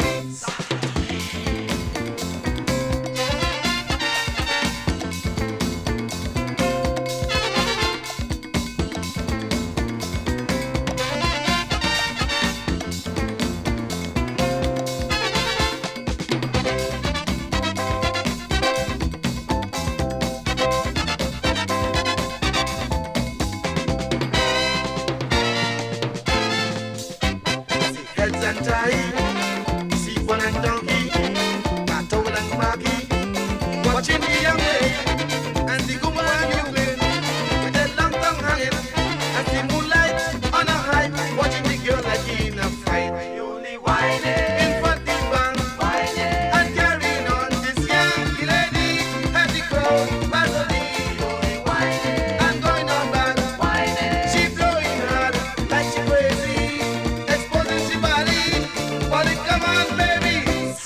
Heads and tie, seafoam and donkey, cattle and maggie. Watching the young lady and the good one you win with a long tongue hanging and the moonlight on a high. Watching the girl like in a fight. Only whining in front the band, whining and carrying on this young lady and the crowd battling. Only whining and going on bad, whining. She blowing hard like she crazy, exposing she body. But it come on, baby.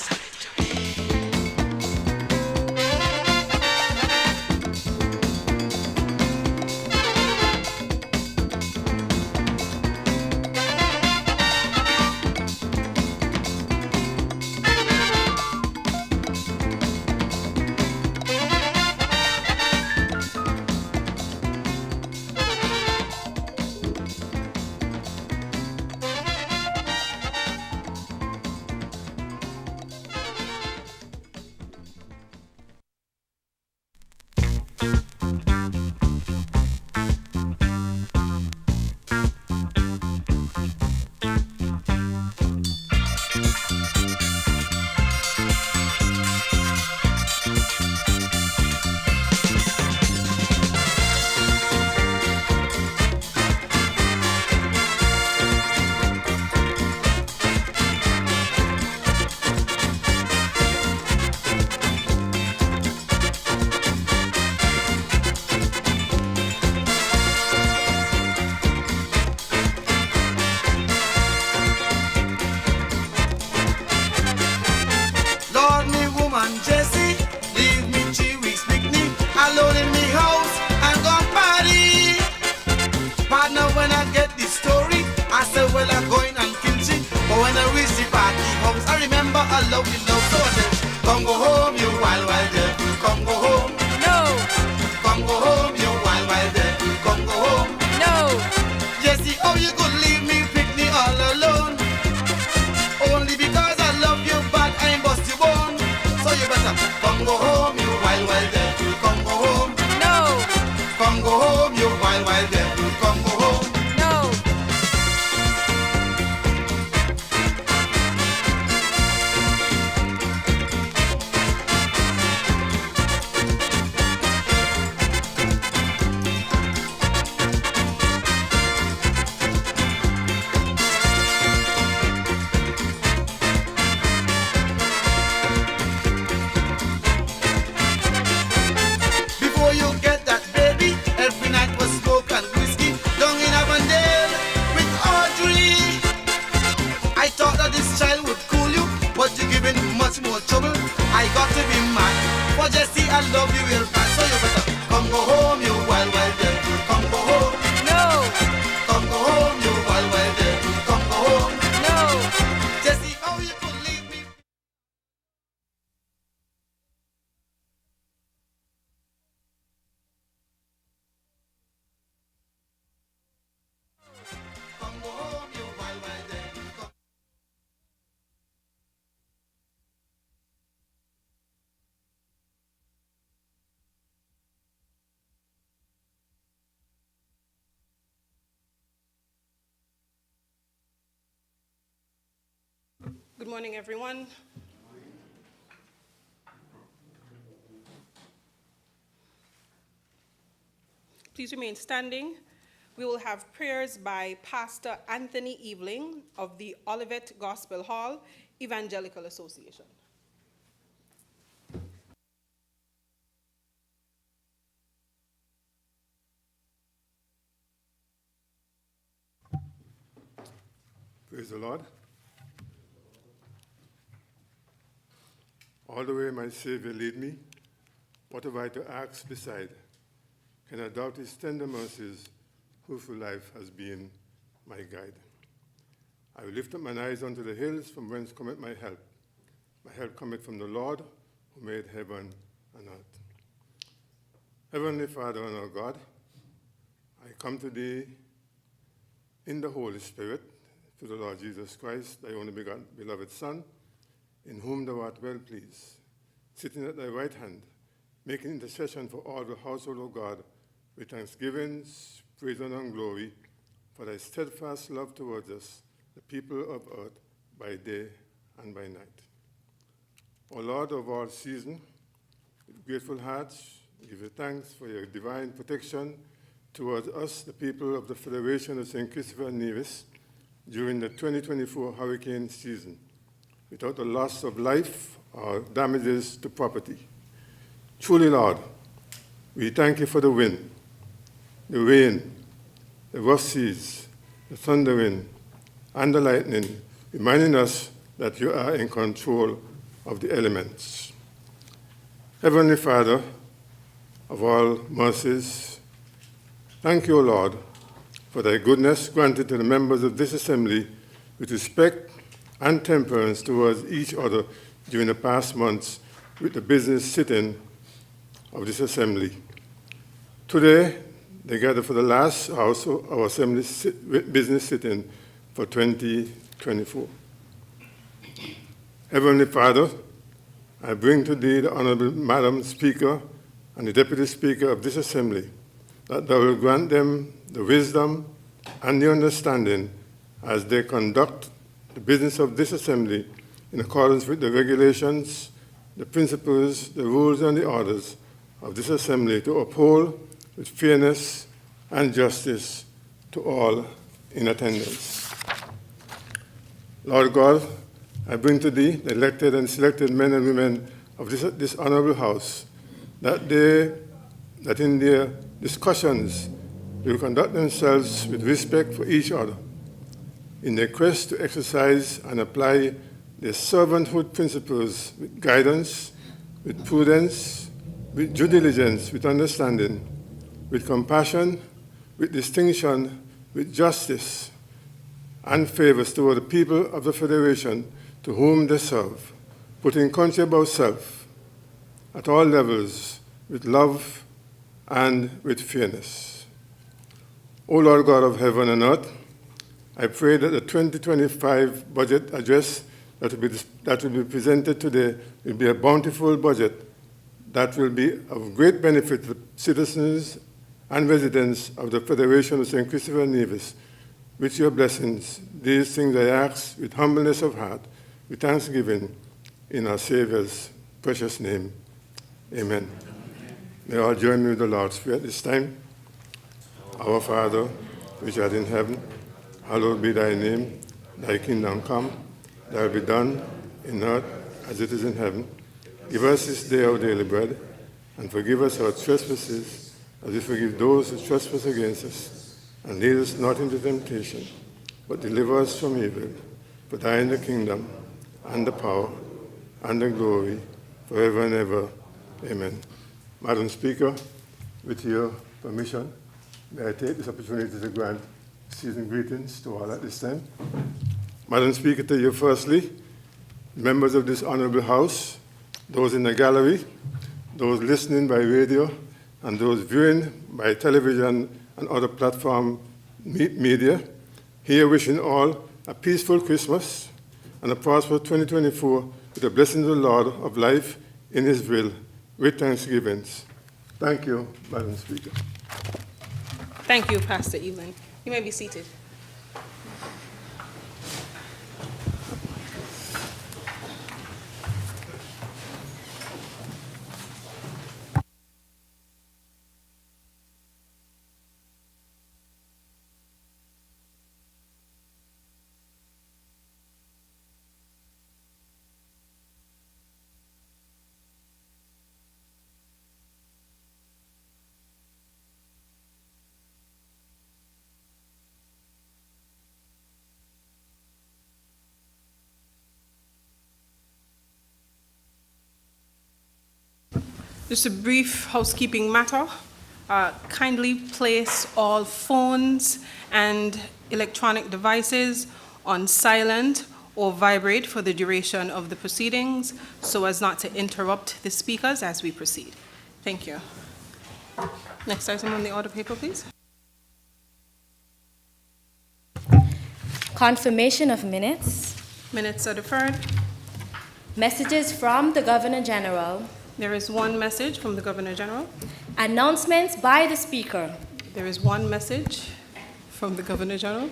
Lord, me woman Jessie, leave me 3 weeks picnic alone in me house and gone party. Partner, when I get the story, I say, well, I'm going and kill she. But when I reach the party house, I remember I love you love. So I said, come go home, you wild, wild devil. Come go home. No, Come go home, you wild, wild devil. Come go home. no. Jessie, how you could leave me picnic all alone? Only because I love you, but I ain't bust you bone. So you better come go home, you wild, wild devil. Come go home. No, Come go home, you wild, wild devil. Come go home. no. Before you get that baby, every night was smoke and whiskey. Down in Avondale with Audrey. I thought that this child would cool you, but you're giving much more trouble. I got to be mad. For Jessie, I love you real bad. So you better come go home, you wild, wild devil. Come go home. No, Come go home, you wild, wild devil. Come go home. no. Jessie, how you could leave me? Come go home, you wild, wild devil. Come Good morning, everyone. Please remain standing. We will have prayers by Pastor Anthony Eveling of the Olivet Gospel Hall Evangelical Association. Praise the Lord. All the way my Savior lead me, what have I to ask beside? Can I doubt his tender mercies, who through life has been my guide? I will lift up mine eyes unto the hills, from whence cometh my help. My help cometh from the Lord, who made heaven and earth. Heavenly Father and our God, I come to thee in the Holy Spirit, through the Lord Jesus Christ, thy only begotten beloved Son, in whom thou art well pleased, sitting at thy right hand, making intercession for all the household of God, with thanksgivings, praise, and glory, for thy steadfast love towards us, the people of earth, by day and by night. O Lord of all season, with grateful hearts, we give you thanks for your divine protection towards us, the people of the Federation of St. Christopher and Nevis, during the 2024 hurricane season, without the loss of life or damages to property. Truly, Lord, we thank you for the wind, the rain, the rough seas, the thundering, and the lightning, reminding us that you are in control of the elements. Heavenly Father of all mercies, thank you, O Lord, for thy goodness granted to the members of this assembly with respect and temperance towards each other during the past months with the business sitting of this assembly. Today, they gather for the last house of our assembly business sitting for 2024. Heavenly Father, I bring to thee the Honorable Madam Speaker and the Deputy Speaker of this assembly, that thou will grant them the wisdom and the understanding as they conduct the business of this assembly in accordance with the regulations, the principles, the rules, and the orders of this assembly, to uphold with fairness and justice to all in attendance. Lord God, I bring to thee the elected and selected men and women of this honorable house, that in their discussions they will conduct themselves with respect for each other, in their quest to exercise and apply their servanthood principles with guidance, with prudence, with due diligence, with understanding, with compassion, with distinction, with justice, and favors toward the people of the Federation to whom they serve, putting country above self at all levels, with love and with fairness. O Lord God of heaven and earth, I pray that the 2025 budget address that will be presented today will be a bountiful budget that will be of great benefit to citizens and residents of the Federation of St. Christopher and Nevis. With your blessings, these things I ask with humbleness of heart, with thanksgiving, in our Savior's precious name. Amen. May all join me with the Lord's Prayer at this time. Our Father, which art in heaven, hallowed be thy name. Thy kingdom come, thy will be done in earth as it is in heaven. Give us this day our daily bread, and forgive us our trespasses, as we forgive those who trespass against us. And lead us not into temptation, but deliver us from evil. For thine is the kingdom, and the power, and the glory, forever and ever. Amen. Madam Speaker, with your permission, may I take this opportunity to grant seasoned greetings to all at this time. Madam Speaker, to you firstly, members of this honorable House, those in the gallery, those listening by radio, and those viewing by television and other platform media, here wishing all a peaceful Christmas and a prosperous 2024 with the blessings of the Lord of life in his will, with thanksgivings. Thank you, Madam Speaker. Thank you, Pastor Evelyn. You may be seated. Just a brief housekeeping matter. Kindly place all phones and electronic devices on silent or vibrate for the duration of the proceedings so as not to interrupt the speakers as we proceed. Thank you. Next item on the order paper, please. Confirmation of minutes. Minutes are deferred. Messages from the Governor General. There is one message from the Governor General. Announcements by the Speaker. There is one message from the Governor General.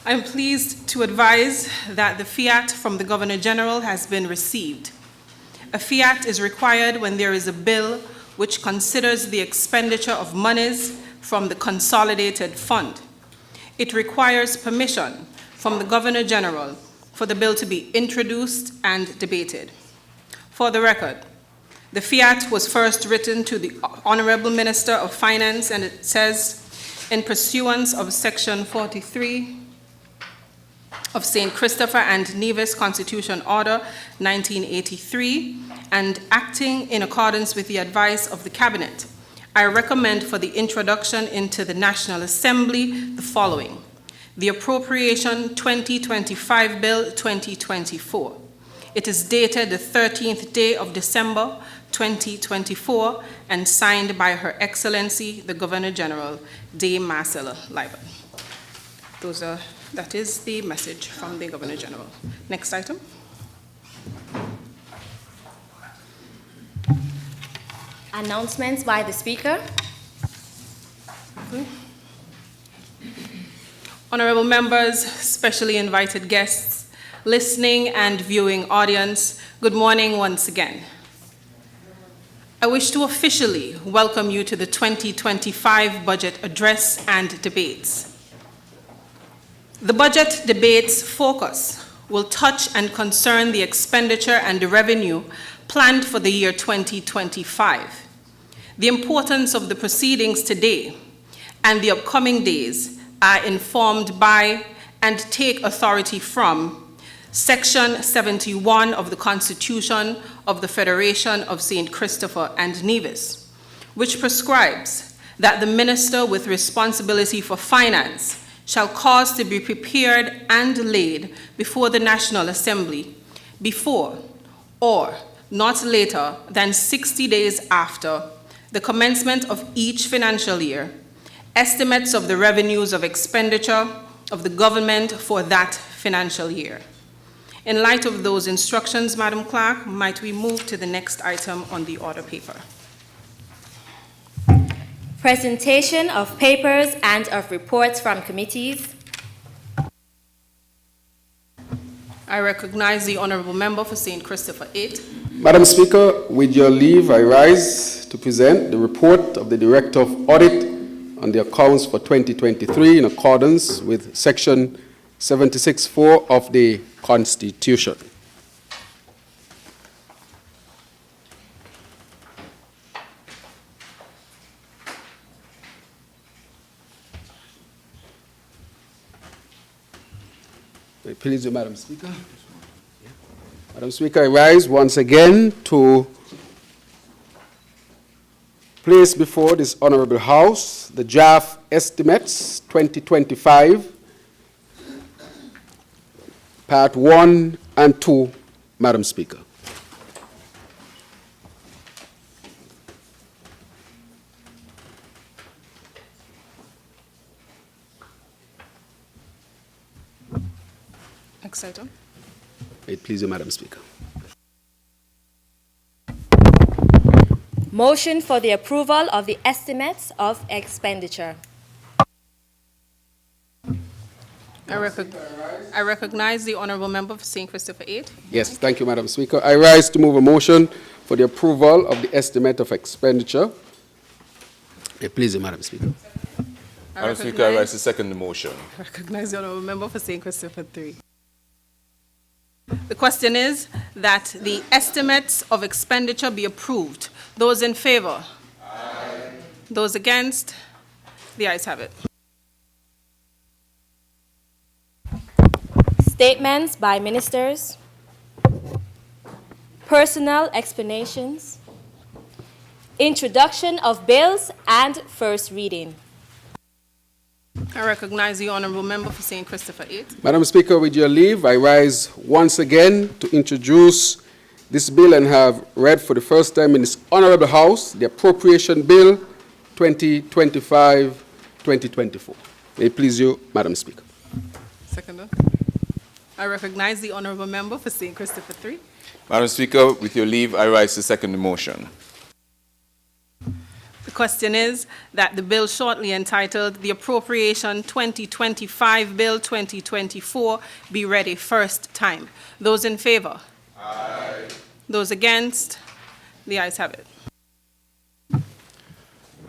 I'm pleased to advise that the fiat from the Governor General has been received. A fiat is required when there is a bill which considers the expenditure of monies from the Consolidated Fund. It requires permission from the Governor General for the bill to be introduced and debated. For the record, the fiat was first written to the Honorable Minister of Finance, and it says, in pursuance of Section 43 of St. Christopher and Nevis Constitution Order 1983, and acting in accordance with the advice of the Cabinet, I recommend for the introduction into the National Assembly the following: the Appropriation 2025 Bill 2024. It is dated the 13th day of December 2024 and signed by Her Excellency the Governor General, Dame Marcella Liban. That is the message from the Governor General. Next item. Announcements by the Speaker. Okay. Honorable members, specially invited guests, listening and viewing audience, good morning once again. I wish to officially welcome you to the 2025 budget address and debates. The budget debates focus will touch and concern the expenditure and the revenue planned for the year 2025. The importance of the proceedings today and the upcoming days are informed by and take authority from Section 71 of the Constitution of the Federation of St. Christopher and Nevis, which prescribes that the minister with responsibility for finance shall cause to be prepared and laid before the National Assembly before or not later than 60 days after the commencement of each financial year, estimates of the revenues of expenditure of the government for that financial year. In light of those instructions, Madam Clerk, might we move to the next item on the order paper? Presentation of papers and of reports from committees. I recognize the Honorable Member for St. Christopher 8. Madam Speaker, with your leave, I rise to present the report of the Director of Audit on the accounts for 2023 in accordance with Section 76(4) of the Constitution. Please, Madam Speaker. Madam Speaker, I rise once again to place before this Honorable House the draft estimates 2025, Part 1 and 2, Madam Speaker. Next item. May it please you, Madam Speaker. Motion for the approval of the estimates of expenditure. I recognize the Honorable Member for St. Christopher 8. Yes, thank you, Madam Speaker. I rise to move a motion for the approval of the estimate of expenditure. May it please you, Madam Speaker. Madam Speaker, I rise to second the motion. I recognize the Honorable Member for St. Christopher 3. The question is that the estimates of expenditure be approved. Those in favor? Aye. Those against? The ayes have it. statements by ministers, personal explanations, introduction of bills, and first reading. I recognize the honourable member for St. Christopher 8. Madam Speaker, with your leave, I rise once again to introduce this bill and have read for the first time in this honourable House the Appropriation Bill 2025-2024. May it please you, Madam Speaker. Seconder. I recognize the honourable member for St. Christopher 3. Madam Speaker, with your leave, I rise to second the motion. The question is that the bill shortly entitled the Appropriation 2025 Bill 2024 be read a first time. Those in favour? Aye. Those against? The ayes have it.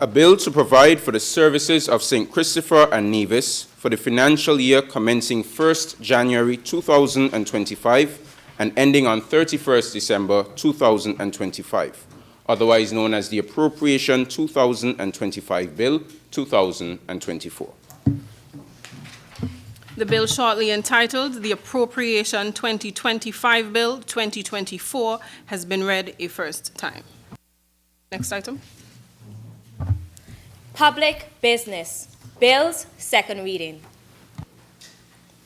A bill to provide for the services of St. Christopher and Nevis for the financial year commencing 1st January 2025 and ending on 31st December 2025, otherwise known as the Appropriation 2025 Bill 2024. The bill shortly entitled the Appropriation 2025 Bill 2024 has been read a first time. Next item. Public business. Bills, second reading.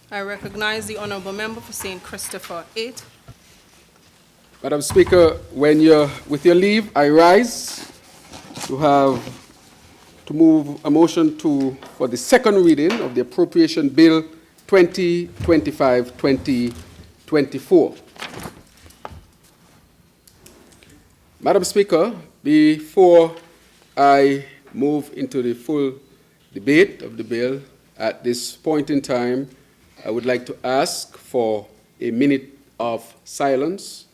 I recognize the honourable member for St. Christopher 8. Madam Speaker, with your leave, I rise to move a motion for the second reading of the Appropriation Bill 2025-2024. Madam Speaker, before I move into the full debate of the bill, at this point in time, I would like to ask for a minute of silence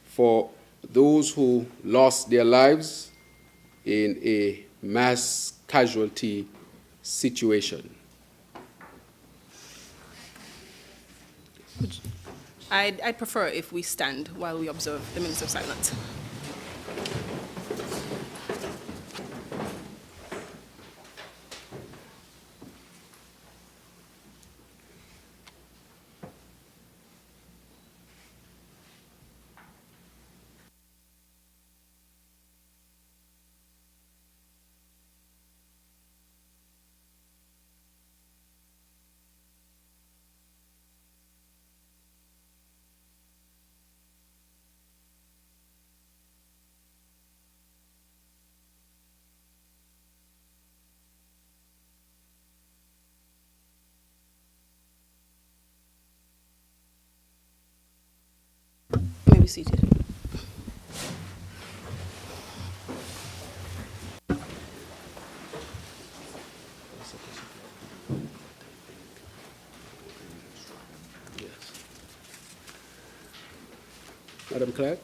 for those who lost their lives in a mass casualty situation. I'd prefer if we stand while we observe the minutes of silence. Be seated. Madam Clerk?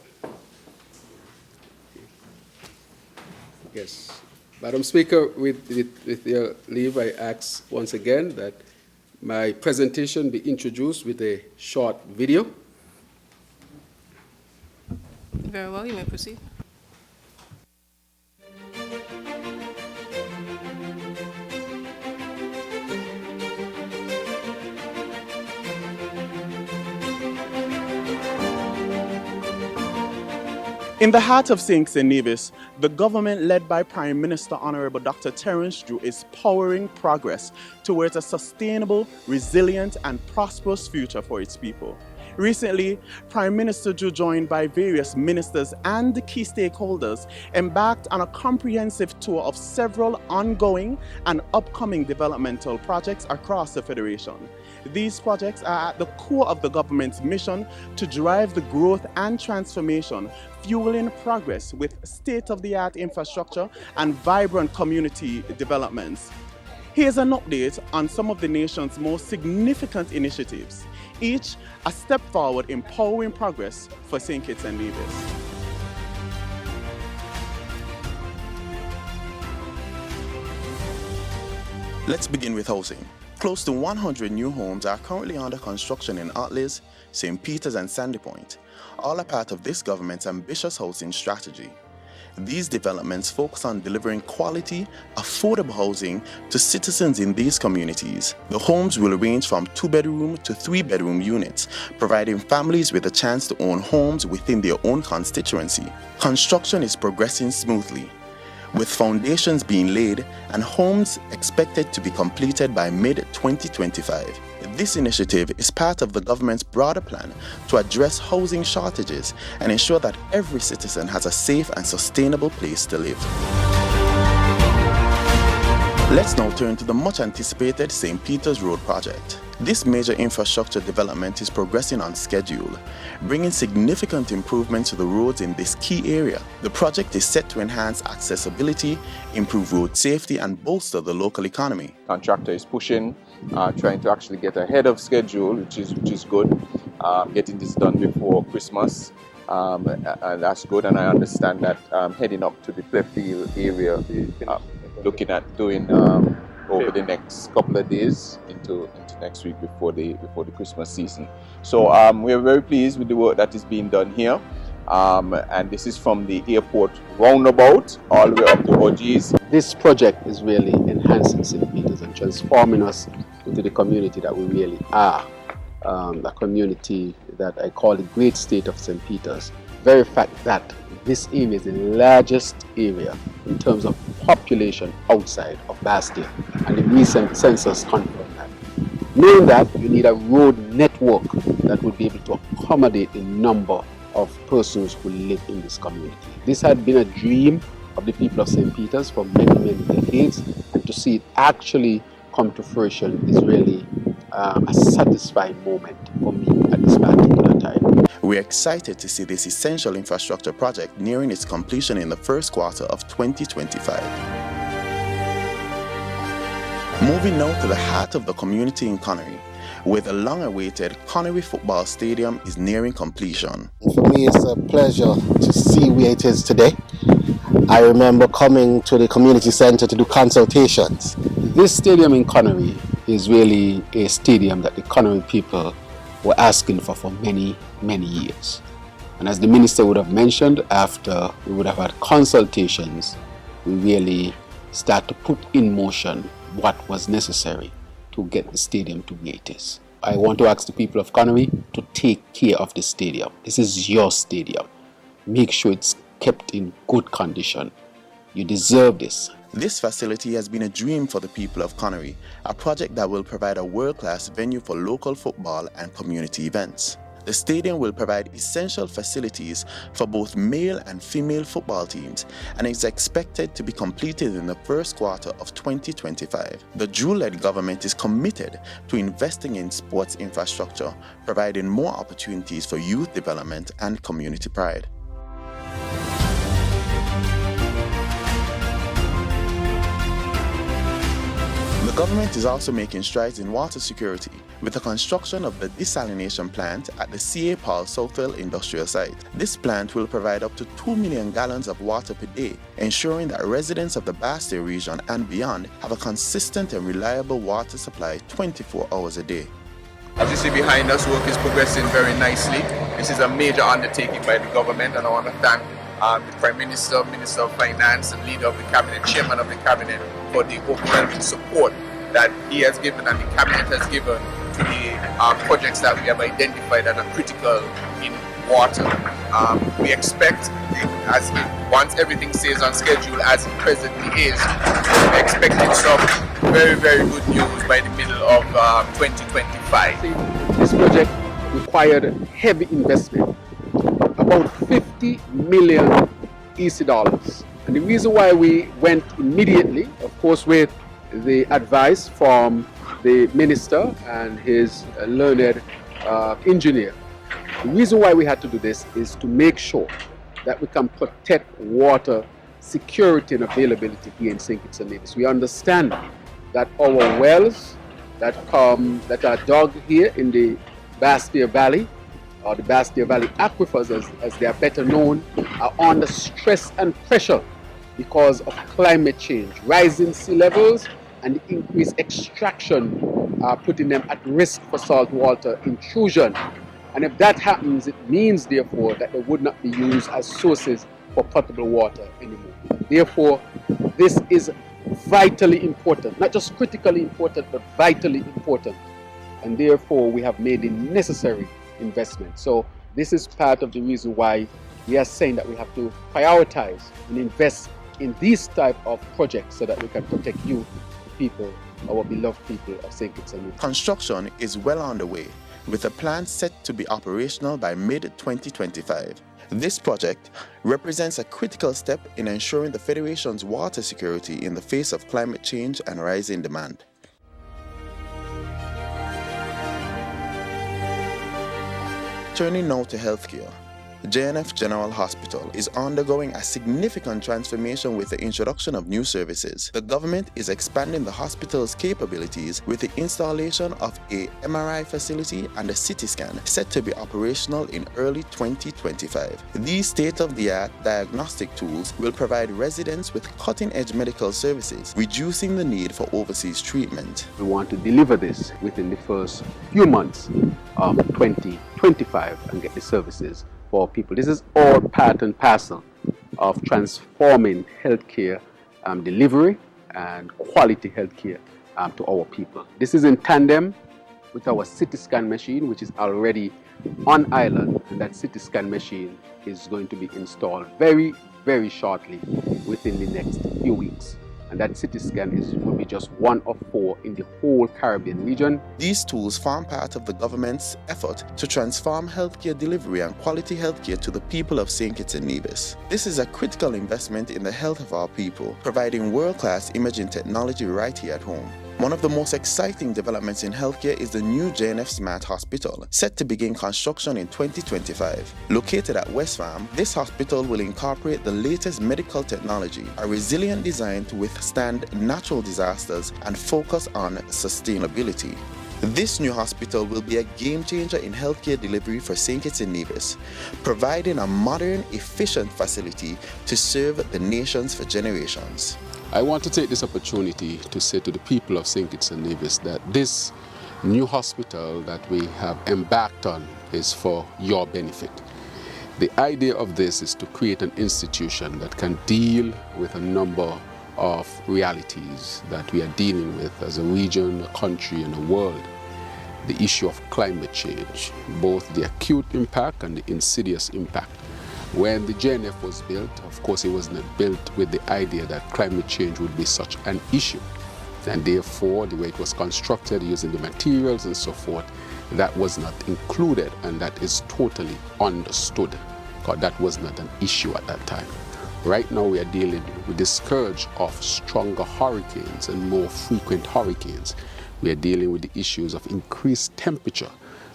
Yes. Madam Speaker, with your leave, I ask once again that my presentation be introduced with a short video. Very well, you may proceed. In the heart of St. Nevis, the government led by Prime Minister Honorable Dr. Terence Drew is powering progress towards a sustainable, resilient, and prosperous future for its people. Recently, Prime Minister Drew, joined by various ministers and key stakeholders, embarked on a comprehensive tour of several ongoing and upcoming developmental projects across the Federation. These projects are at the core of the government's mission to drive the growth and transformation, fueling progress with state-of-the-art infrastructure and vibrant community developments. Here's an update on some of the nation's most significant initiatives, each a step forward in powering progress for St. Kitts and Nevis. Let's begin with housing. Close to 100 new homes are currently under construction in Atlas, St. Peter's and Sandy Point, all a part of this government's ambitious housing strategy. These developments focus on delivering quality, affordable housing to citizens in these communities. The homes will range from 2-bedroom to 3-bedroom units, providing families with a chance to own homes within their own constituency. Construction is progressing smoothly, with foundations being laid and homes expected to be completed by mid-2025. This initiative is part of the government's broader plan to address housing shortages and ensure that every citizen has a safe and sustainable place to live. Let's now turn to the much-anticipated St. Peter's Road project. This major infrastructure development is progressing on schedule, bringing significant improvements to the roads in this key area. The project is set to enhance accessibility, improve road safety, and bolster the local economy. Contractor is pushing, trying to actually get ahead of schedule, which is good. Getting this done before Christmas, and that's good. And I understand that heading up to the Cleffield area, looking at doing over the next couple of days into next week before the Christmas season. So we're very pleased with the work that is being done here. And this is from the airport roundabout all the way up to OGs. This project is really enhancing St. Peter's and transforming us into the community that we really are. A community that I call the great state of St. Peter's. Very fact that this area is the largest area in terms of population outside of Bastia, and the recent census confirmed that. Knowing that, you need a road network that would be able to accommodate the number of persons who live in this community. This had been a dream of the people of St. Peter's for many, many decades, and to see it actually come to fruition is really a satisfying moment for me at this particular time. We're excited to see this essential infrastructure project nearing its completion in the first quarter of 2025. Moving now to the heart of the community in Connery, where the long-awaited Connery Football Stadium is nearing completion. For me, it's a pleasure to see where it is today. I remember coming to the community center to do consultations. This stadium in Connery is really a stadium that the Connery people were asking for many, many years. And as the minister would have mentioned, after we would have had consultations, we really start to put in motion what was necessary to get the stadium to where it is. I want to ask the people of Connery to take care of the stadium. This is your stadium. Make sure it's kept in good condition. You deserve this. This facility has been a dream for the people of Connery, a project that will provide a world-class venue for local football and community events. The stadium will provide essential facilities for both male and female football teams and is expected to be completed in the first quarter of 2025. The Drew-led government is committed to investing in sports infrastructure, providing more opportunities for youth development and community pride. The government is also making strides in water security with the construction of the desalination plant at the C.A. Paul Southwell industrial site. This plant will provide up to 2 million gallons of water per day, ensuring that residents of the Bastia region and beyond have a consistent and reliable water supply 24 hours a day. As you see behind us, work is progressing very nicely. This is a major undertaking by the government, and I want to thank the Prime Minister, Minister of Finance, and Leader of the Cabinet, Chairman of the Cabinet, for the overwhelming support that he has given and the Cabinet has given to the projects that we have identified that are critical in water. We expect, once everything stays on schedule as it presently is, we're expecting some very, very good news by the middle of 2025. This project required heavy investment, about 50 million EC dollars. And the reason why we went immediately, of course, with the advice from the minister and his learned engineer, the reason why we had to do this is to make sure that we can protect water security and availability here in St. Kitts and Nevis. We understand that our wells that are dug here in the Bastia Valley, or the Bastia Valley aquifers as they are better known, are under stress and pressure because of climate change. Rising sea levels and the increased extraction are putting them at risk for saltwater intrusion. And if that happens, it means, therefore, that they would not be used as sources for potable water anymore. Therefore, this is vitally important, not just critically important, but vitally important. And therefore, we have made the necessary investment. So this is part of the reason why we are saying that we have to prioritize and invest in these type of projects so that we can protect you, the people, our beloved people of St. Kitts and Nevis. Construction is well underway, with a plan set to be operational by mid-2025. This project represents a critical step in ensuring the Federation's water security in the face of climate change and rising demand. Turning now to healthcare. JNF General Hospital is undergoing a significant transformation with the introduction of new services. The government is expanding the hospital's capabilities with the installation of a MRI facility and a CT scan set to be operational in early 2025. These state-of-the-art diagnostic tools will provide residents with cutting-edge medical services, reducing the need for overseas treatment. We want to deliver this within the first few months of 2025 and get the services for people. This is all part and parcel of transforming healthcare delivery and quality healthcare to our people. This is in tandem with our CT scan machine, which is already on island, and that CT scan machine is going to be installed very, very shortly within the next few weeks. And that CT scan will be just one of 4 in the whole Caribbean region. These tools form part of the government's effort to transform healthcare delivery and quality healthcare to the people of St. Kitts and Nevis. This is a critical investment in the health of our people, providing world-class imaging technology right here at home. One of the most exciting developments in healthcare is the new JNF Smart Hospital, set to begin construction in 2025. Located at West Farm, this hospital will incorporate the latest medical technology, a resilient design to withstand natural disasters and focus on sustainability. This new hospital will be a game changer in healthcare delivery for St. Kitts and Nevis, providing a modern, efficient facility to serve the nations for generations. I want to take this opportunity to say to the people of St. Kitts and Nevis that this new hospital that we have embarked on is for your benefit. The idea of this is to create an institution that can deal with a number of realities that we are dealing with as a region, a country, and a world. The issue of climate change, both the acute impact and the insidious impact. When the JNF was built, of course, it was not built with the idea that climate change would be such an issue. And therefore, the way it was constructed, using the materials and so forth, that was not included, and that is totally understood, because that was not an issue at that time. Right now, we are dealing with the scourge of stronger hurricanes and more frequent hurricanes. We are dealing with the issues of increased temperature,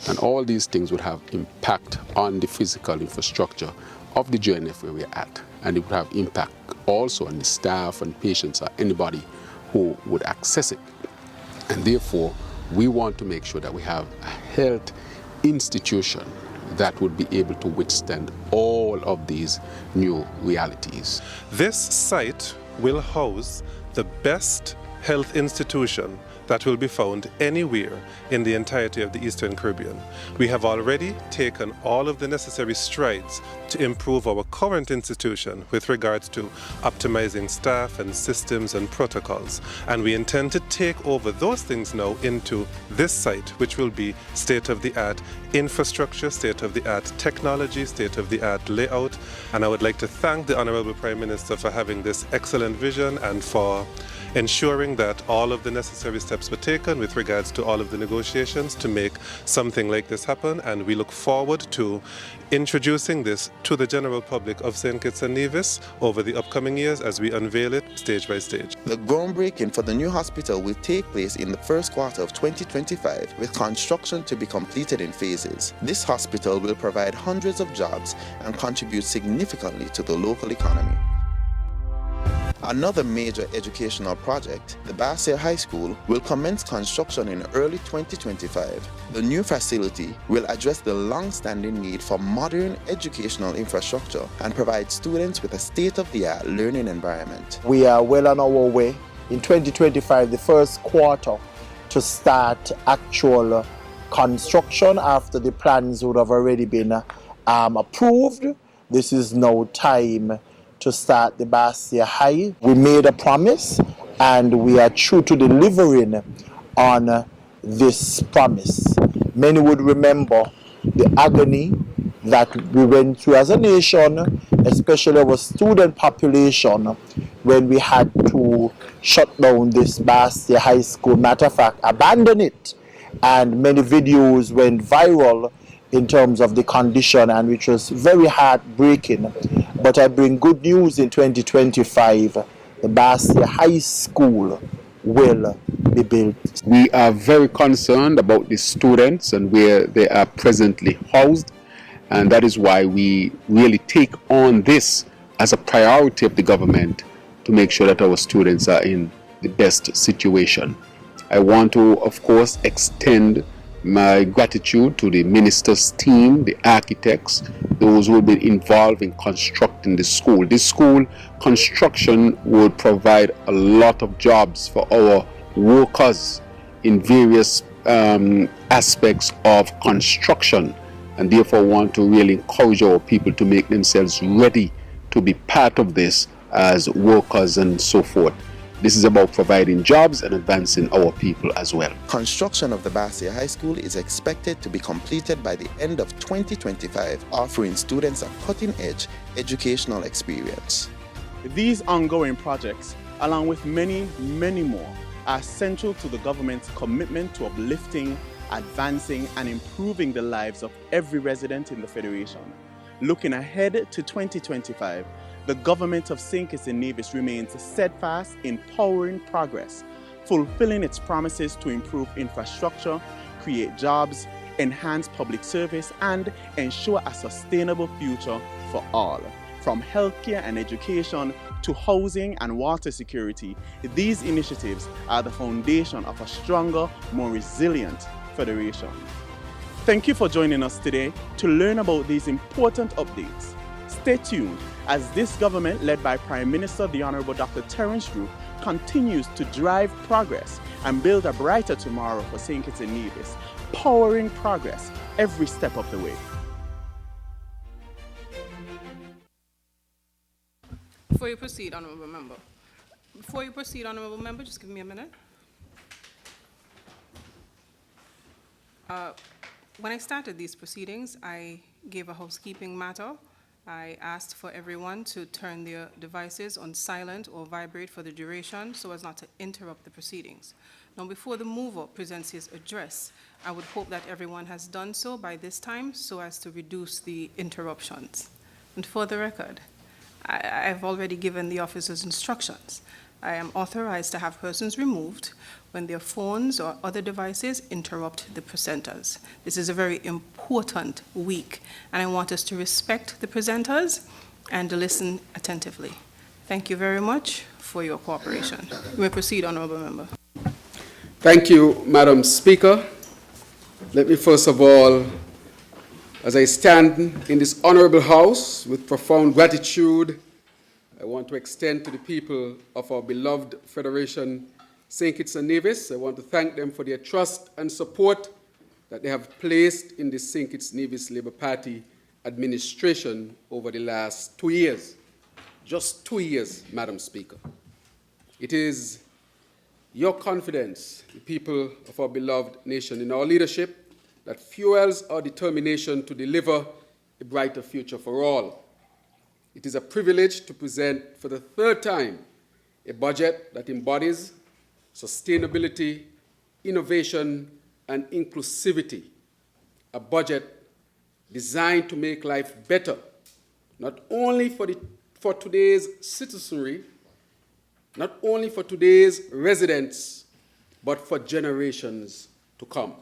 and all these things would have impact on the physical infrastructure of the JNF where we're at, and it would have impact also on the staff and patients or anybody who would access it. And therefore, we want to make sure that we have a health institution that would be able to withstand all of these new realities. This site will house the best health institution that will be found anywhere in the entirety of the Eastern Caribbean. We have already taken all of the necessary strides to improve our current institution with regards to optimizing staff and systems and protocols. And we intend to take over those things now into this site, which will be state-of-the-art infrastructure, state-of-the-art technology, state-of-the-art layout. And I would like to thank the Honorable Prime Minister for having this excellent vision and for ensuring that all of the necessary steps were taken with regards to all of the negotiations to make something like this happen. And we look forward to introducing this to the general public of St. Kitts and Nevis over the upcoming years as we unveil it stage by stage. The groundbreaking for the new hospital will take place in the first quarter of 2025, with construction to be completed in phases. This hospital will provide hundreds of jobs and contribute significantly to the local economy. Another major educational project, the Basseterre High School, will commence construction in early 2025. The new facility will address the long-standing need for modern educational infrastructure and provide students with a state-of-the-art learning environment. We are well on our way in 2025, the first quarter, to start actual construction after the plans would have already been approved this is now time to start the Bastia High. We made a promise and we are true to delivering on this promise. Many would remember the agony that we went through as a nation, especially our student population, when we had to shut down this Bastia High School. Matter of fact, abandon it. And many videos went viral in terms of the condition, and which was very heartbreaking. But I bring good news in 2025. The Bastia High School will be built. We are very concerned about the students and where they are presently housed, and that is why we really take on this as a priority of the government to make sure that our students are in the best situation. I want to, of course, extend my gratitude to the minister's team, the architects, those who have been involved in constructing the school. This school construction would provide a lot of jobs for our workers in various aspects of construction, and therefore want to really encourage our people to make themselves ready to be part of this as workers and so forth. This is about providing jobs and advancing our people as well. Construction of the Bastia High School is expected to be completed by the end of 2025, offering students a cutting-edge educational experience. These ongoing projects, along with many, many more, are central to the government's commitment to uplifting, advancing, and improving the lives of every resident in the Federation. Looking ahead to 2025, the government of St. Kitts and Nevis remains steadfast in powering progress, fulfilling its promises to improve infrastructure, create jobs, enhance public service, and ensure a sustainable future for all. From healthcare and education to housing and water security, these initiatives are the foundation of a stronger, more resilient Federation. Thank you for joining us today to learn about these important updates. Stay tuned as this government, led by Prime Minister the Honorable Dr. Terence Drew, continues to drive progress and build a brighter tomorrow for St. Kitts and Nevis, powering progress every step of the way. Before you proceed, Honorable Member, just give me a minute. When I started these proceedings, I gave a housekeeping matter. I asked for everyone to turn their devices on silent or vibrate for the duration so as not to interrupt the proceedings. Now, before the mover presents his address, I would hope that everyone has done so by this time so as to reduce the interruptions. And for the record, I've already given the officers instructions. I am authorized to have persons removed when their phones or other devices interrupt the presenters. This is a very important week, and I want us to respect the presenters and to listen attentively. Thank you very much for your cooperation. You may proceed, Honorable Member. Thank you, Madam Speaker. Let me first of all, as I stand in this honorable house with profound gratitude, I want to extend to the people of our beloved Federation, St. Kitts and Nevis. I want to thank them for their trust and support that they have placed in the St. Kitts Nevis Labour Party administration over the last 2 years. Just 2 years, Madam Speaker. It is your confidence, the people of our beloved nation, in our leadership that fuels our determination to deliver a brighter future for all. It is a privilege to present for the third time a budget that embodies sustainability, innovation, and inclusivity. A budget designed to make life better, not only for today's citizenry, not only for today's residents, but for generations to come.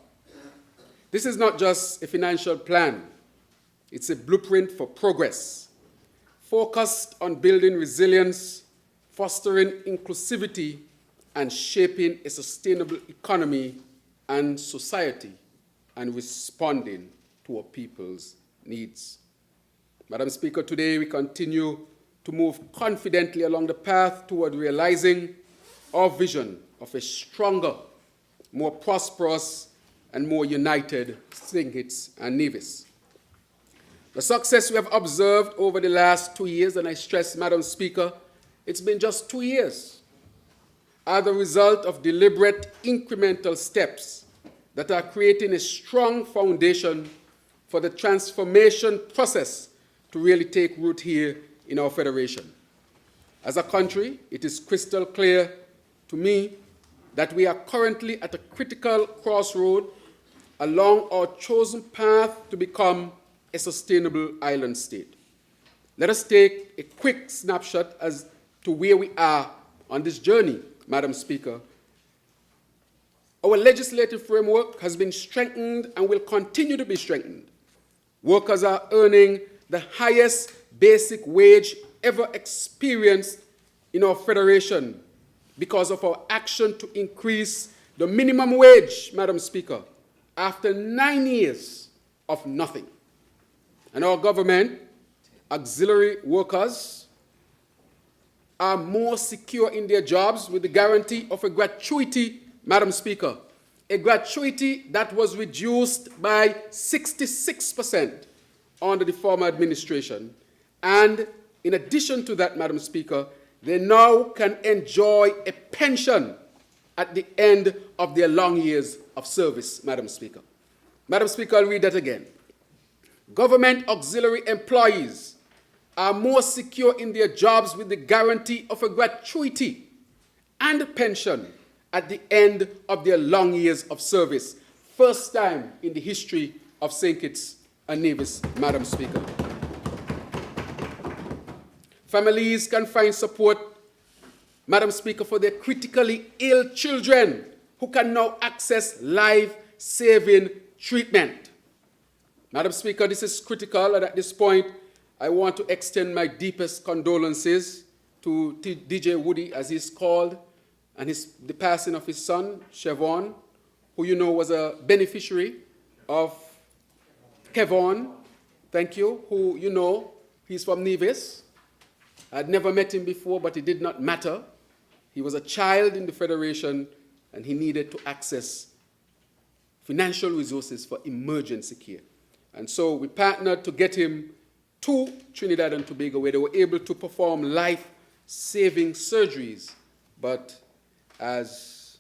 This is not just a financial plan. It's a blueprint for progress, focused on building resilience, fostering inclusivity, and shaping a sustainable economy and society, and responding to our people's needs. Madam Speaker, today we continue to move confidently along the path toward realizing our vision of a stronger, more prosperous, and more united St. Kitts and Nevis. The success we have observed over the last 2 years, and I stress, Madam Speaker, it's been just 2 years, are the result of deliberate incremental steps that are creating a strong foundation for the transformation process to really take root here in our federation. As a country, it is crystal clear to me that we are currently at a critical crossroad along our chosen path to become a sustainable island state. Let us take a quick snapshot as to where we are on this journey, Madam Speaker. Our legislative framework has been strengthened and will continue to be strengthened. Workers are earning the highest basic wage ever experienced in our federation because of our action to increase the minimum wage, Madam Speaker, after 9 years of nothing. And our government, auxiliary workers, are more secure in their jobs with the guarantee of a gratuity, Madam Speaker, a gratuity that was reduced by 66% under the former administration. And in addition to that, Madam Speaker, they now can enjoy a pension at the end of their long years of service, Madam Speaker. Madam Speaker, I'll read that again. Government auxiliary employees are more secure in their jobs with the guarantee of a gratuity and a pension at the end of their long years of service. First time in the history of St. Kitts and Nevis, Madam Speaker. Families can find support, Madam Speaker, for their critically ill children who can now access life-saving treatment. Madam Speaker, this is critical, and at this point, I want to extend my deepest condolences to DJ Woody, as he's called, and the passing of his son, Chevon, who you know was a beneficiary of Kevon, thank you, who you know, he's from Nevis. I'd never met him before, but it did not matter. He was a child in the Federation, and he needed to access financial resources for emergency care. And so we partnered to get him to Trinidad and Tobago, where they were able to perform life-saving surgeries. But as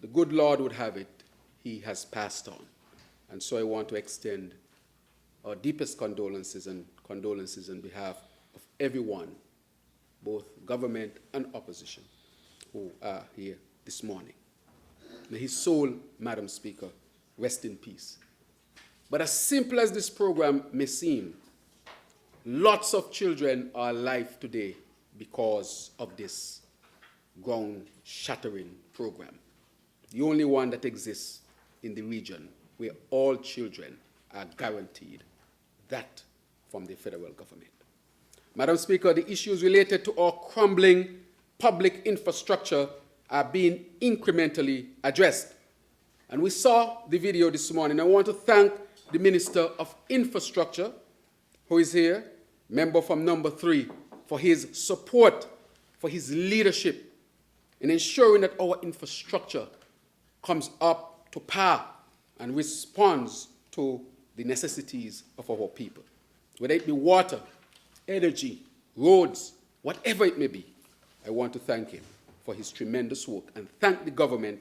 the good Lord would have it, he has passed on. And so I want to extend our deepest condolences on behalf of everyone, both government and opposition, who are here this morning. May his soul, Madam Speaker, rest in peace. But as simple as this program may seem, lots of children are alive today because of this ground-shattering program, the only one that exists in the region where all children are guaranteed that from the federal government. Madam Speaker, the issues related to our crumbling public infrastructure are being incrementally addressed. And we saw the video this morning. I want to thank the Minister of Infrastructure, who is here, member from number 3, for his support, for his leadership in ensuring that our infrastructure comes up to par and responds to the necessities of our people. Whether it be water, energy, roads, whatever it may be, I want to thank him for his tremendous work and thank the government,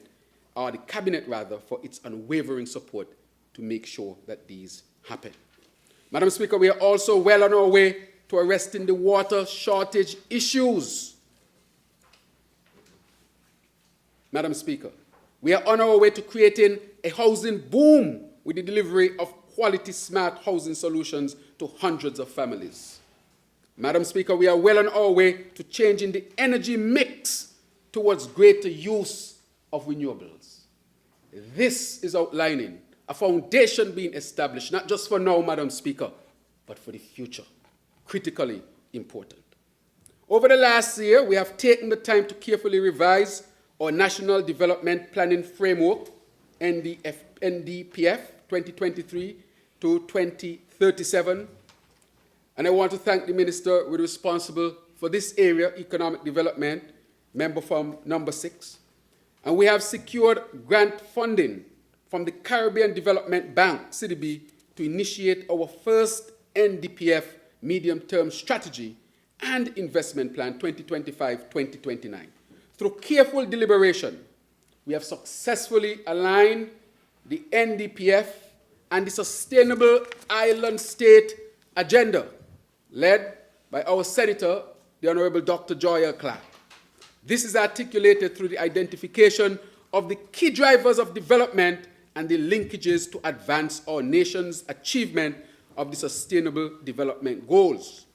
or the cabinet rather, for its unwavering support to make sure that these happen. Madam Speaker, we are also well on our way to arresting the water shortage issues. Madam Speaker, we are on our way to creating a housing boom with the delivery of quality smart housing solutions to hundreds of families. Madam Speaker, we are well on our way to changing the energy mix towards greater use of renewables. This is outlining a foundation being established, not just for now, Madam Speaker, but for the future, critically important. Over the last year, we have taken the time to carefully revise our National Development Planning Framework, NDPF 2023 to 2037. And I want to thank the Minister responsible for this area, economic development, member from number 6. And we have secured grant funding from the Caribbean Development Bank, CDB, to initiate our first NDPF Medium-Term Strategy and Investment Plan 2025-2029. Through careful deliberation, we have successfully aligned the NDPF and the Sustainable Island State Agenda, led by our Senator, the Honorable Dr. Joya Clark. This is articulated through the identification of the key drivers of development and the linkages to advance our nation's achievement of the Sustainable Development Goals.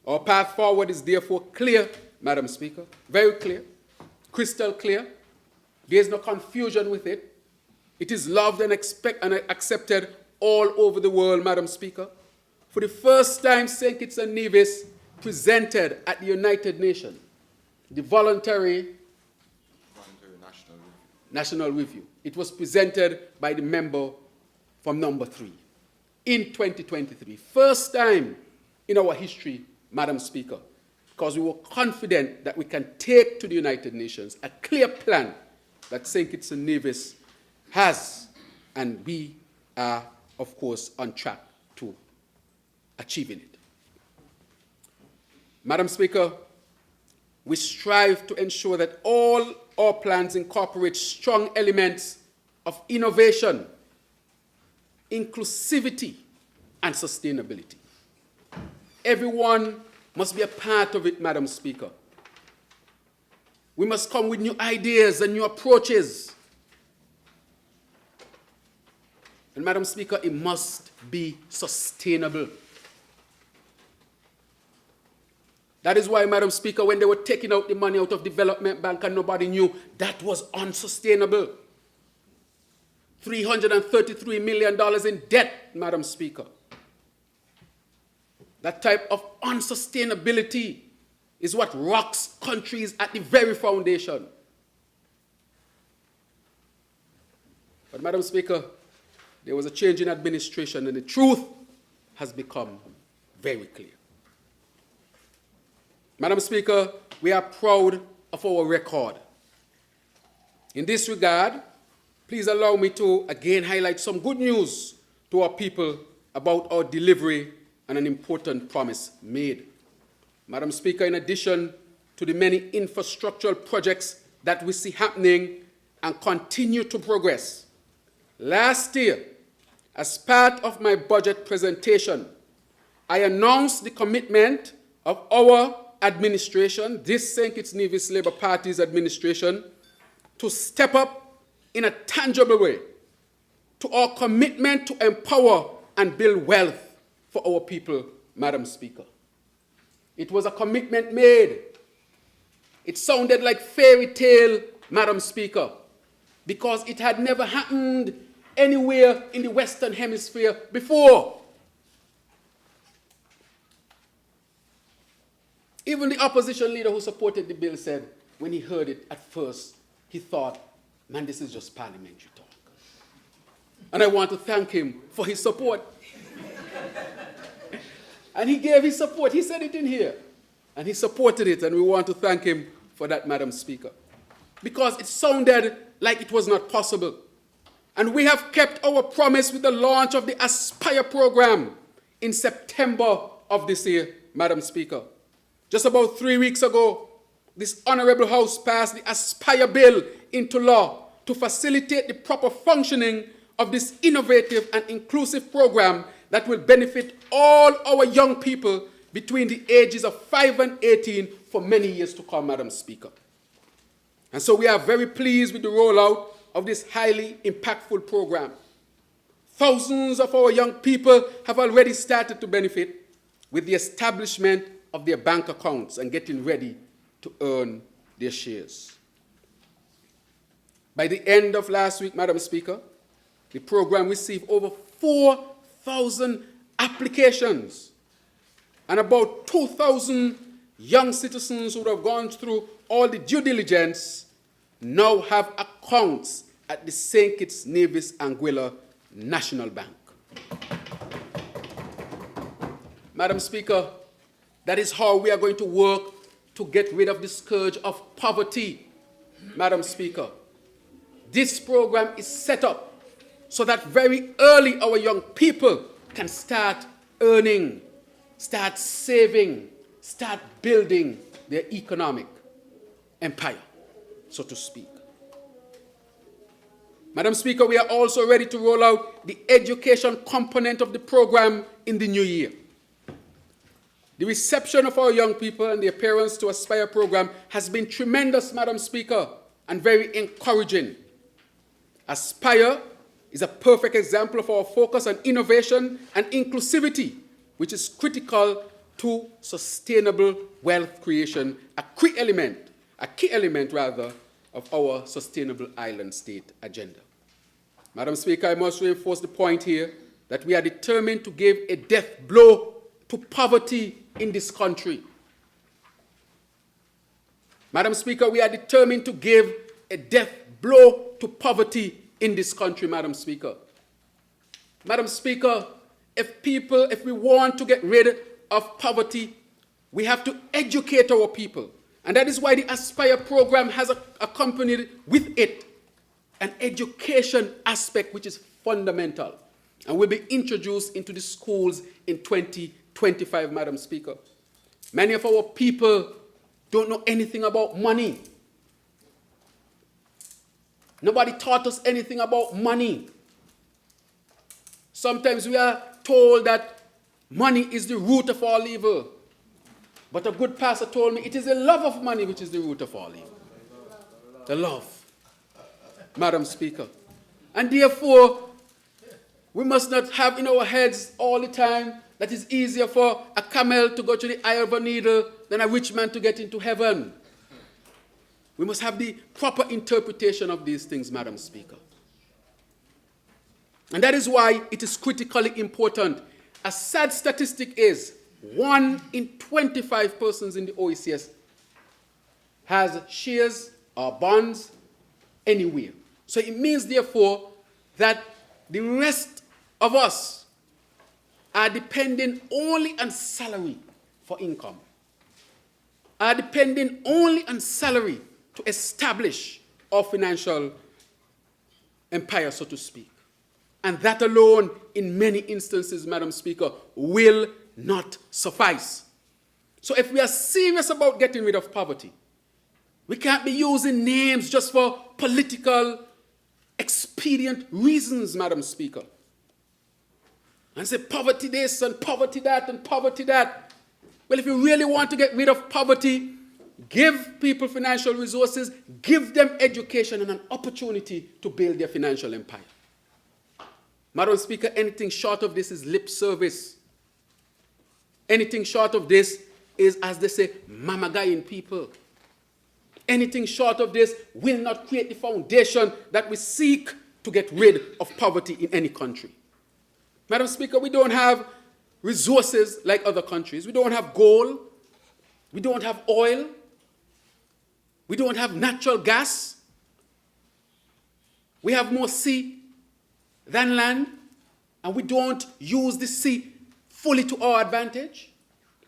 Our path forward is therefore clear, Madam Speaker, very clear, crystal clear. There is no confusion with it. It is loved and accepted all over the world, Madam Speaker. For the first time, St. Kitts and Nevis presented at the United Nations the voluntary National Review. It was presented by the member from number 3 in 2023. First time in our history, Madam Speaker, because we were confident that we can take to the United Nations a clear plan that St. Kitts and Nevis has, and we are, of course, on track to achieving it. Madam Speaker, we strive to ensure that all our plans incorporate strong elements of innovation, inclusivity, and sustainability. Everyone must be a part of it, Madam Speaker. We must come with new ideas and new approaches. And Madam Speaker, it must be sustainable. That is why, Madam Speaker, when they were taking out the money out of Development Bank and nobody knew, that was unsustainable. $333 million in debt, Madam Speaker. That type of unsustainability is what rocks countries at the very foundation. But, Madam Speaker, there was a change in administration and the truth has become very clear. Madam Speaker, we are proud of our record. In this regard, please allow me to again highlight some good news to our people about our delivery and an important promise made. Madam Speaker, in addition to the many infrastructural projects that we see happening and continue to progress, last year, as part of my budget presentation, I announced the commitment of our administration, this St. Kitts Nevis Labour Party's administration, to step up in a tangible way to our commitment to empower and build wealth for our people, Madam Speaker. It was a commitment made. It sounded like fairy tale, Madam Speaker, because it had never happened anywhere in the Western Hemisphere before. Even the opposition leader who supported the bill said, when he heard it at first, he thought, man, this is just parliamentary talk. And I want to thank him for his support. And he gave his support. He said it in here. And he supported it, and we want to thank him for that, Madam Speaker. Because it sounded like it was not possible. And we have kept our promise with the launch of the Aspire program in September of this year, Madam Speaker. Just about 3 weeks ago, this Honorable House passed the Aspire Bill into law to facilitate the proper functioning of this innovative and inclusive program that will benefit all our young people between the ages of 5 and 18 for many years to come, Madam Speaker. And so we are very pleased with the rollout of this highly impactful program. Thousands of our young people have already started to benefit with the establishment of their bank accounts and getting ready to earn their shares. By the end of last week, Madam Speaker, the program received over 4,000 applications, and about 2,000 young citizens who have gone through all the due diligence now have accounts at the St. Kitts Nevis Anguilla National Bank. Madam Speaker, that is how we are going to work to get rid of the scourge of poverty, Madam Speaker. This program is set up so that very early our young people can start earning, start saving, start building their economic empire, so to speak. Madam Speaker, we are also ready to roll out the education component of the program in the new year. The reception of our young people and their parents to Aspire program has been tremendous, Madam Speaker, and very encouraging. Aspire is a perfect example of our focus on innovation and inclusivity, which is critical to sustainable wealth creation, a key element of our sustainable island state agenda. Madam Speaker, I must reinforce the point here that we are determined to give a death blow to poverty in this country. Madam Speaker, we are determined to give a death blow to poverty in this country, Madam Speaker. Madam Speaker, if we want to get rid of poverty, we have to educate our people. And that is why the Aspire program has accompanied with it an education aspect which is fundamental and will be introduced into the schools in 2025, Madam Speaker. Many of our people don't know anything about money. Nobody taught us anything about money. Sometimes we are told that money is the root of all evil. But a good pastor told me it is the love of money which is the root of all evil. The love, Madam Speaker. And therefore, we must not have in our heads all the time that it's easier for a camel to go to the eye of a needle than a rich man to get into heaven. We must have the proper interpretation of these things, Madam Speaker. And that is why it is critically important. A sad statistic is 1 in 25 persons in the OECS has shares or bonds anywhere. So it means, therefore, that the rest of us are depending only on salary for income, are depending only on salary to establish our financial empire, so to speak. And that alone, in many instances, Madam Speaker, will not suffice. So if we are serious about getting rid of poverty, we can't be using names just for political, expedient reasons, Madam Speaker. And say poverty this and poverty that and poverty that. Well, if you really want to get rid of poverty, give people financial resources, give them education and an opportunity to build their financial empire. Madam Speaker, anything short of this is lip service. Anything short of this is, as they say, mamagayin people. Anything short of this will not create the foundation that we seek to get rid of poverty in any country. Madam Speaker, we don't have resources like other countries. We don't have gold. We don't have oil. We don't have natural gas. We have more sea than land, and we don't use the sea fully to our advantage.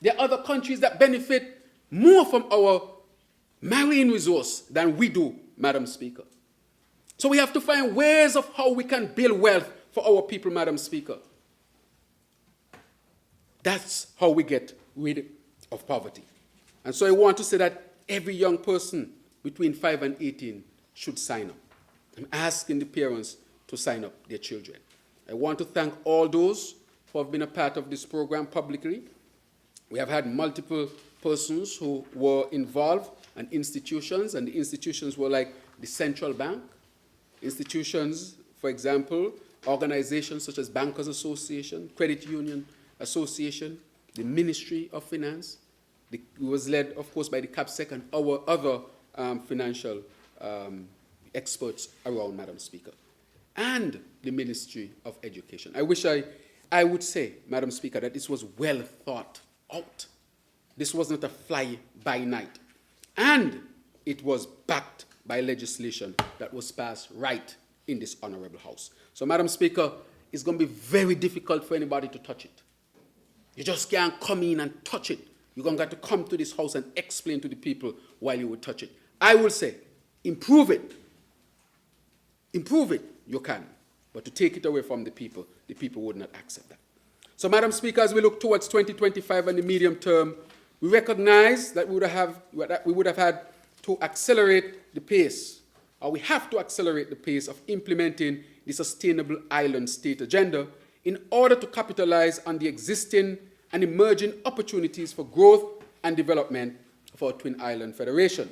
There are other countries that benefit more from our marine resource than we do, Madam Speaker. So we have to find ways of how we can build wealth for our people, Madam Speaker. That's how we get rid of poverty. And so I want to say that every young person between 5 and 18 should sign up. I'm asking the parents to sign up their children. I want to thank all those who have been a part of this program publicly. We have had multiple persons who were involved and institutions, and the institutions were like the central bank, institutions, for example, organizations such as Bankers Association, Credit Union Association, the Ministry of Finance. It was led, of course, by the CAPSEC and our other financial experts around, Madam Speaker, and the Ministry of Education. I wish I would say, Madam Speaker, that this was well thought out. This was not a fly-by-night. And it was backed by legislation that was passed right in this honorable House. So, Madam Speaker, it's going to be very difficult for anybody to touch it. You just can't come in and touch it. You're going to have to come to this House and explain to the people why you would touch it. I will say, improve it. Improve it, you can. But to take it away from the people would not accept that. So, Madam Speaker, as we look towards 2025 and the medium term, we recognize that we would have had to accelerate the pace, or we have to accelerate the pace of implementing the Sustainable Island State Agenda in order to capitalize on the existing and emerging opportunities for growth and development of our Twin Island Federation.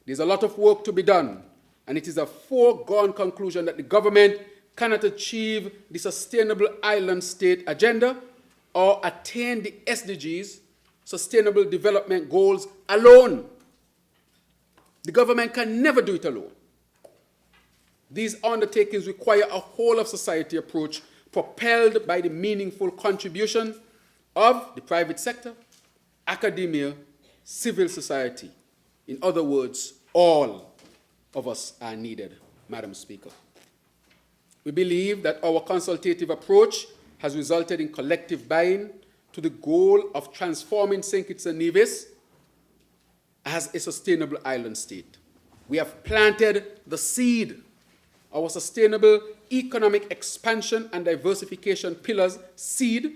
There's a lot of work to be done, and it is a foregone conclusion that the government cannot achieve the Sustainable Island State Agenda or attain the SDGs, Sustainable Development Goals, alone. The government can never do it alone. These undertakings require a whole-of-society approach propelled by the meaningful contribution of the private sector, academia, civil society. In other words, all of us are needed, Madam Speaker. We believe that our consultative approach has resulted in collective buy-in to the goal of transforming St. Kitts and Nevis as a sustainable island state. We have planted the seed. Our sustainable economic expansion and diversification pillars seed,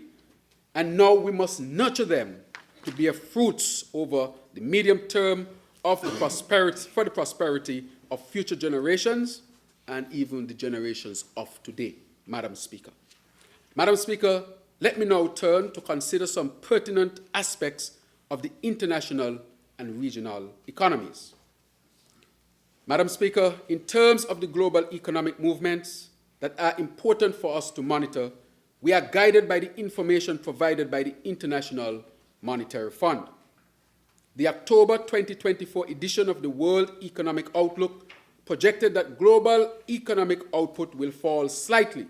and now we must nurture them to bear fruits over the medium term of the prosperity of future generations and even the generations of today, Madam Speaker. Madam Speaker, let me now turn to consider some pertinent aspects of the international and regional economies. Madam Speaker, in terms of the global economic movements that are important for us to monitor, we are guided by the information provided by the International Monetary Fund. The October 2024 edition of the World Economic Outlook projected that global economic output will fall slightly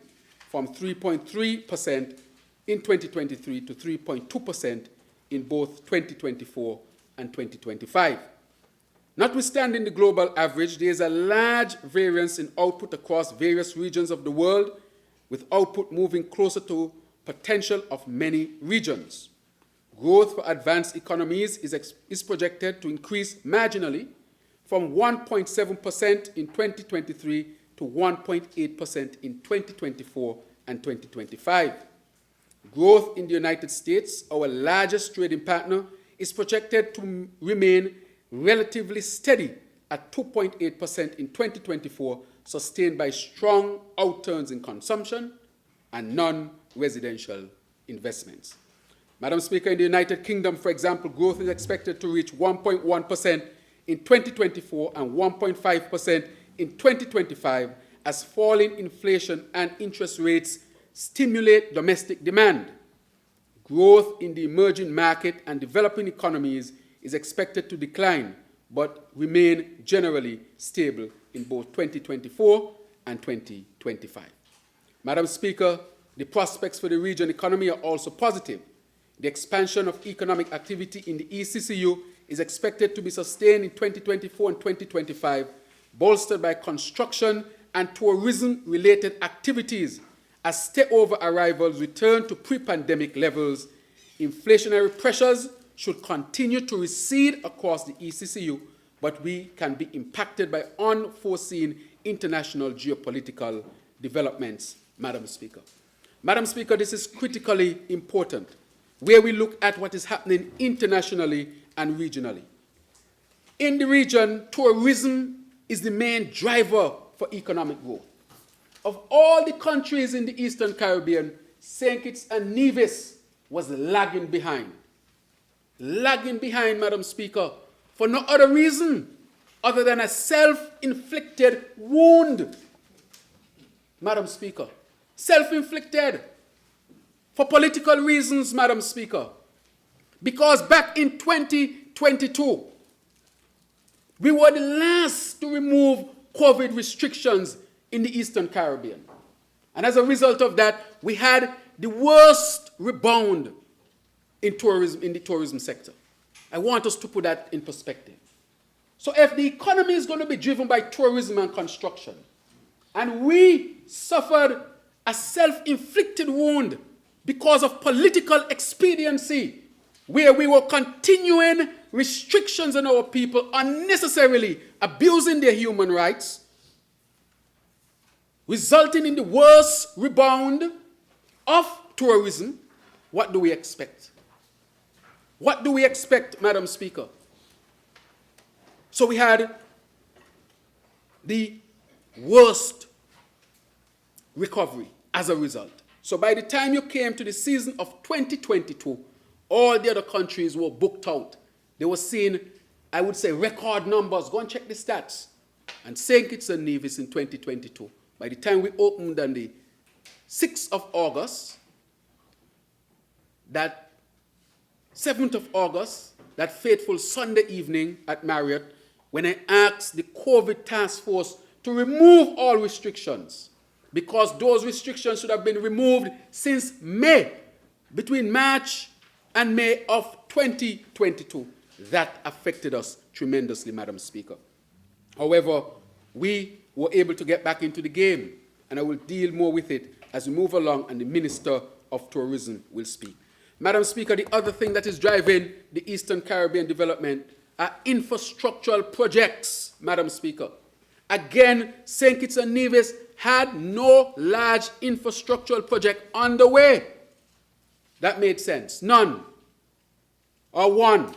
from 3.3% in 2023 to 3.2% in both 2024 and 2025. Notwithstanding the global average, there is a large variance in output across various regions of the world, with output moving closer to potential of many regions. Growth for advanced economies is projected to increase marginally from 1.7% in 2023 to 1.8% in 2024 and 2025. Growth in the United States, our largest trading partner, is projected to remain relatively steady at 2.8% in 2024, sustained by strong outturns in consumption and non-residential investments. Madam Speaker, in the United Kingdom, for example, growth is expected to reach 1.1% in 2024 and 1.5% in 2025 as falling inflation and interest rates stimulate domestic demand. Growth in the emerging market and developing economies is expected to decline, but remain generally stable in both 2024 and 2025. Madam Speaker, the prospects for the region economy are also positive. The expansion of economic activity in the ECCU is expected to be sustained in 2024 and 2025, bolstered by construction and tourism-related activities. As stayover arrivals return to pre-pandemic levels, inflationary pressures should continue to recede across the ECCU, but we can be impacted by unforeseen international geopolitical developments, Madam Speaker. Madam Speaker, this is critically important, where we look at what is happening internationally and regionally. In the region, tourism is the main driver for economic growth. Of all the countries in the Eastern Caribbean, St. Kitts and Nevis was lagging behind. Lagging behind, Madam Speaker, for no other reason other than a self-inflicted wound. Madam Speaker, self-inflicted for political reasons, Madam Speaker. Because back in 2022, we were the last to remove COVID restrictions in the Eastern Caribbean. And as a result of that, we had the worst rebound in tourism, in the tourism sector. I want us to put that in perspective. So if the economy is going to be driven by tourism and construction, and we suffered a self-inflicted wound because of political expediency, where we were continuing restrictions on our people, unnecessarily abusing their human rights, resulting in the worst rebound of tourism, what do we expect? What do we expect, Madam Speaker? So we had the worst recovery as a result. So by the time you came to the season of 2022, all the other countries were booked out. They were seeing, I would say, record numbers. Go and check the stats. And St. Kitts and Nevis in 2022, by the time we opened on the 6th of August, that 7th of August, that fateful Sunday evening at Marriott, when I asked the COVID task force to remove all restrictions, because those restrictions should have been removed since May, between March and May of 2022. That affected us tremendously, Madam Speaker. However, we were able to get back into the game, and I will deal more with it as we move along, and the Minister of Tourism will speak. Madam Speaker, the other thing that is driving the Eastern Caribbean development are infrastructural projects, Madam Speaker. Again, St. Kitts and Nevis had no large infrastructural project on the way. That made sense. None. Or one.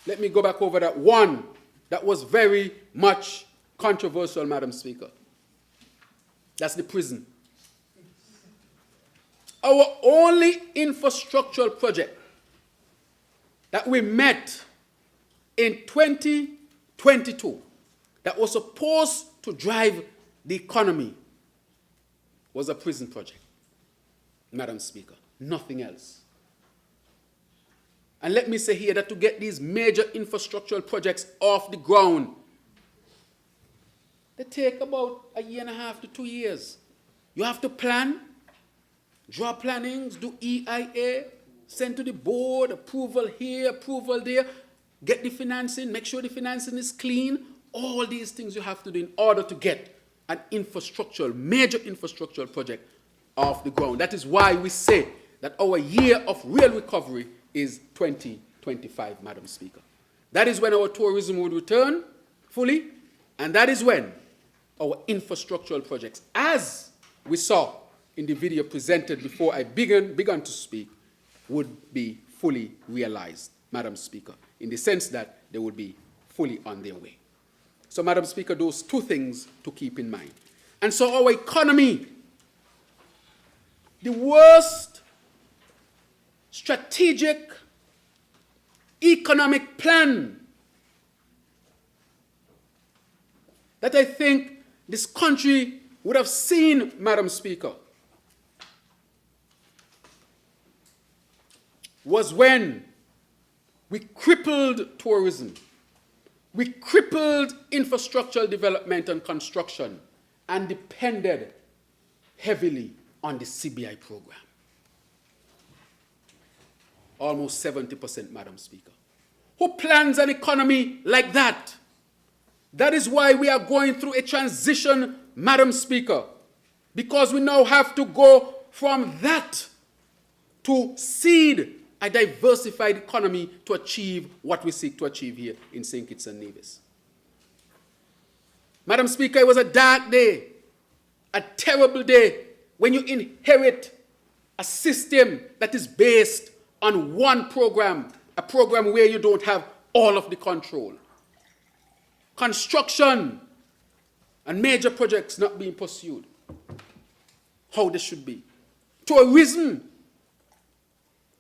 Let me go back over that. One that was very much controversial, Madam Speaker. That's the prison. Our only infrastructural project that we met in 2022 that was supposed to drive the economy was a prison project, Madam Speaker. Nothing else. And let me say here that to get these major infrastructural projects off the ground, they take about 1.5 to 2 years. You have to plan, draw plannings, do EIA, send to the board, approval here, approval there, get the financing, make sure the financing is clean. All these things you have to do in order to get an infrastructural, major infrastructural project off the ground. That is why we say that our year of real recovery is 2025, Madam Speaker. That is when our tourism would return fully, and that is when our infrastructural projects, as we saw in the video presented before I began to speak, would be fully realized, Madam Speaker, in the sense that they would be fully on their way. So, Madam Speaker, those two things to keep in mind. And so our economy, the worst strategic economic plan that I think this country would have seen, Madam Speaker, was when we crippled tourism, we crippled infrastructural development and construction, and depended heavily on the CBI program. Almost 70%, Madam Speaker. Who plans an economy like that? That is why we are going through a transition, Madam Speaker, because we now have to go from that to seed a diversified economy to achieve what we seek to achieve here in St. Kitts and Nevis. Madam Speaker, it was a dark day, a terrible day, when you inherit a system that is based on one program, a program where you don't have all of the control. Construction and major projects not being pursued how they should be. Tourism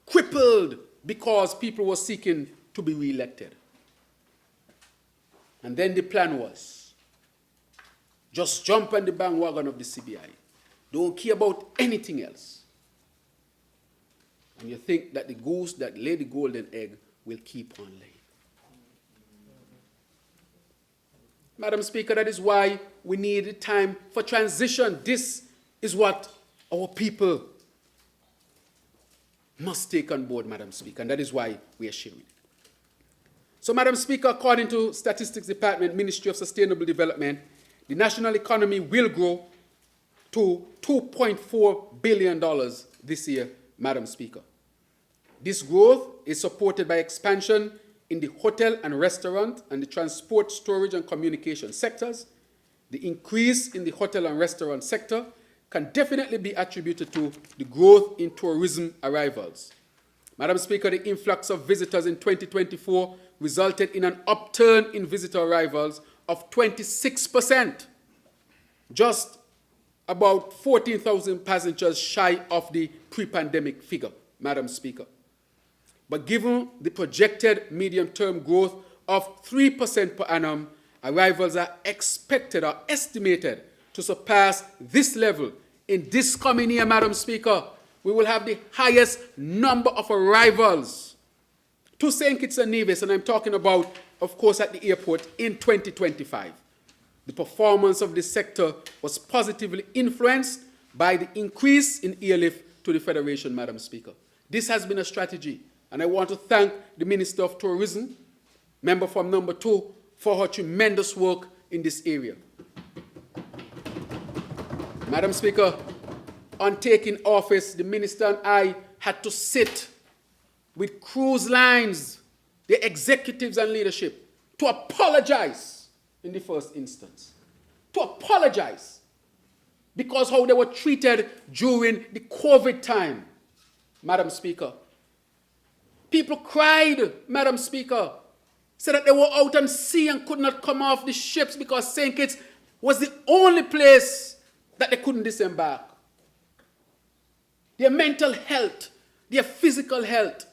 crippled because people were seeking to be re-elected. And then the plan was, just jump on the bandwagon of the CBI. Don't care about anything else. And you think that the goose that laid the golden egg will keep on laying. Madam Speaker, that is why we need time for transition. This is what our people must take on board, Madam Speaker, and that is why we are sharing it. So, Madam Speaker, according to Statistics Department, Ministry of Sustainable Development, the national economy will grow to $2.4 billion this year, Madam Speaker. This growth is supported by expansion in the hotel and restaurant and the transport, storage, and communication sectors. The increase in the hotel and restaurant sector can definitely be attributed to the growth in tourism arrivals. Madam Speaker, the influx of visitors in 2024 resulted in an upturn in visitor arrivals of 26%, just about 14,000 passengers shy of the pre-pandemic figure, Madam Speaker. But given the projected medium-term growth of 3% per annum, arrivals are expected or estimated to surpass this level in this coming year, Madam Speaker. We will have the highest number of arrivals to St. Kitts and Nevis, and I'm talking about, of course, at the airport in 2025. The performance of this sector was positively influenced by the increase in airlift to the Federation, Madam Speaker. This has been a strategy, and I want to thank the Minister of Tourism, member from number 2, for her tremendous work in this area. Madam Speaker, on taking office, the Minister and I had to sit with cruise lines, the executives and leadership, to apologize in the first instance. To apologize because how they were treated during the COVID time, Madam Speaker. People cried, Madam Speaker, said that they were out on sea and could not come off the ships because St. Kitts was the only place that they couldn't disembark. Their mental health, their physical health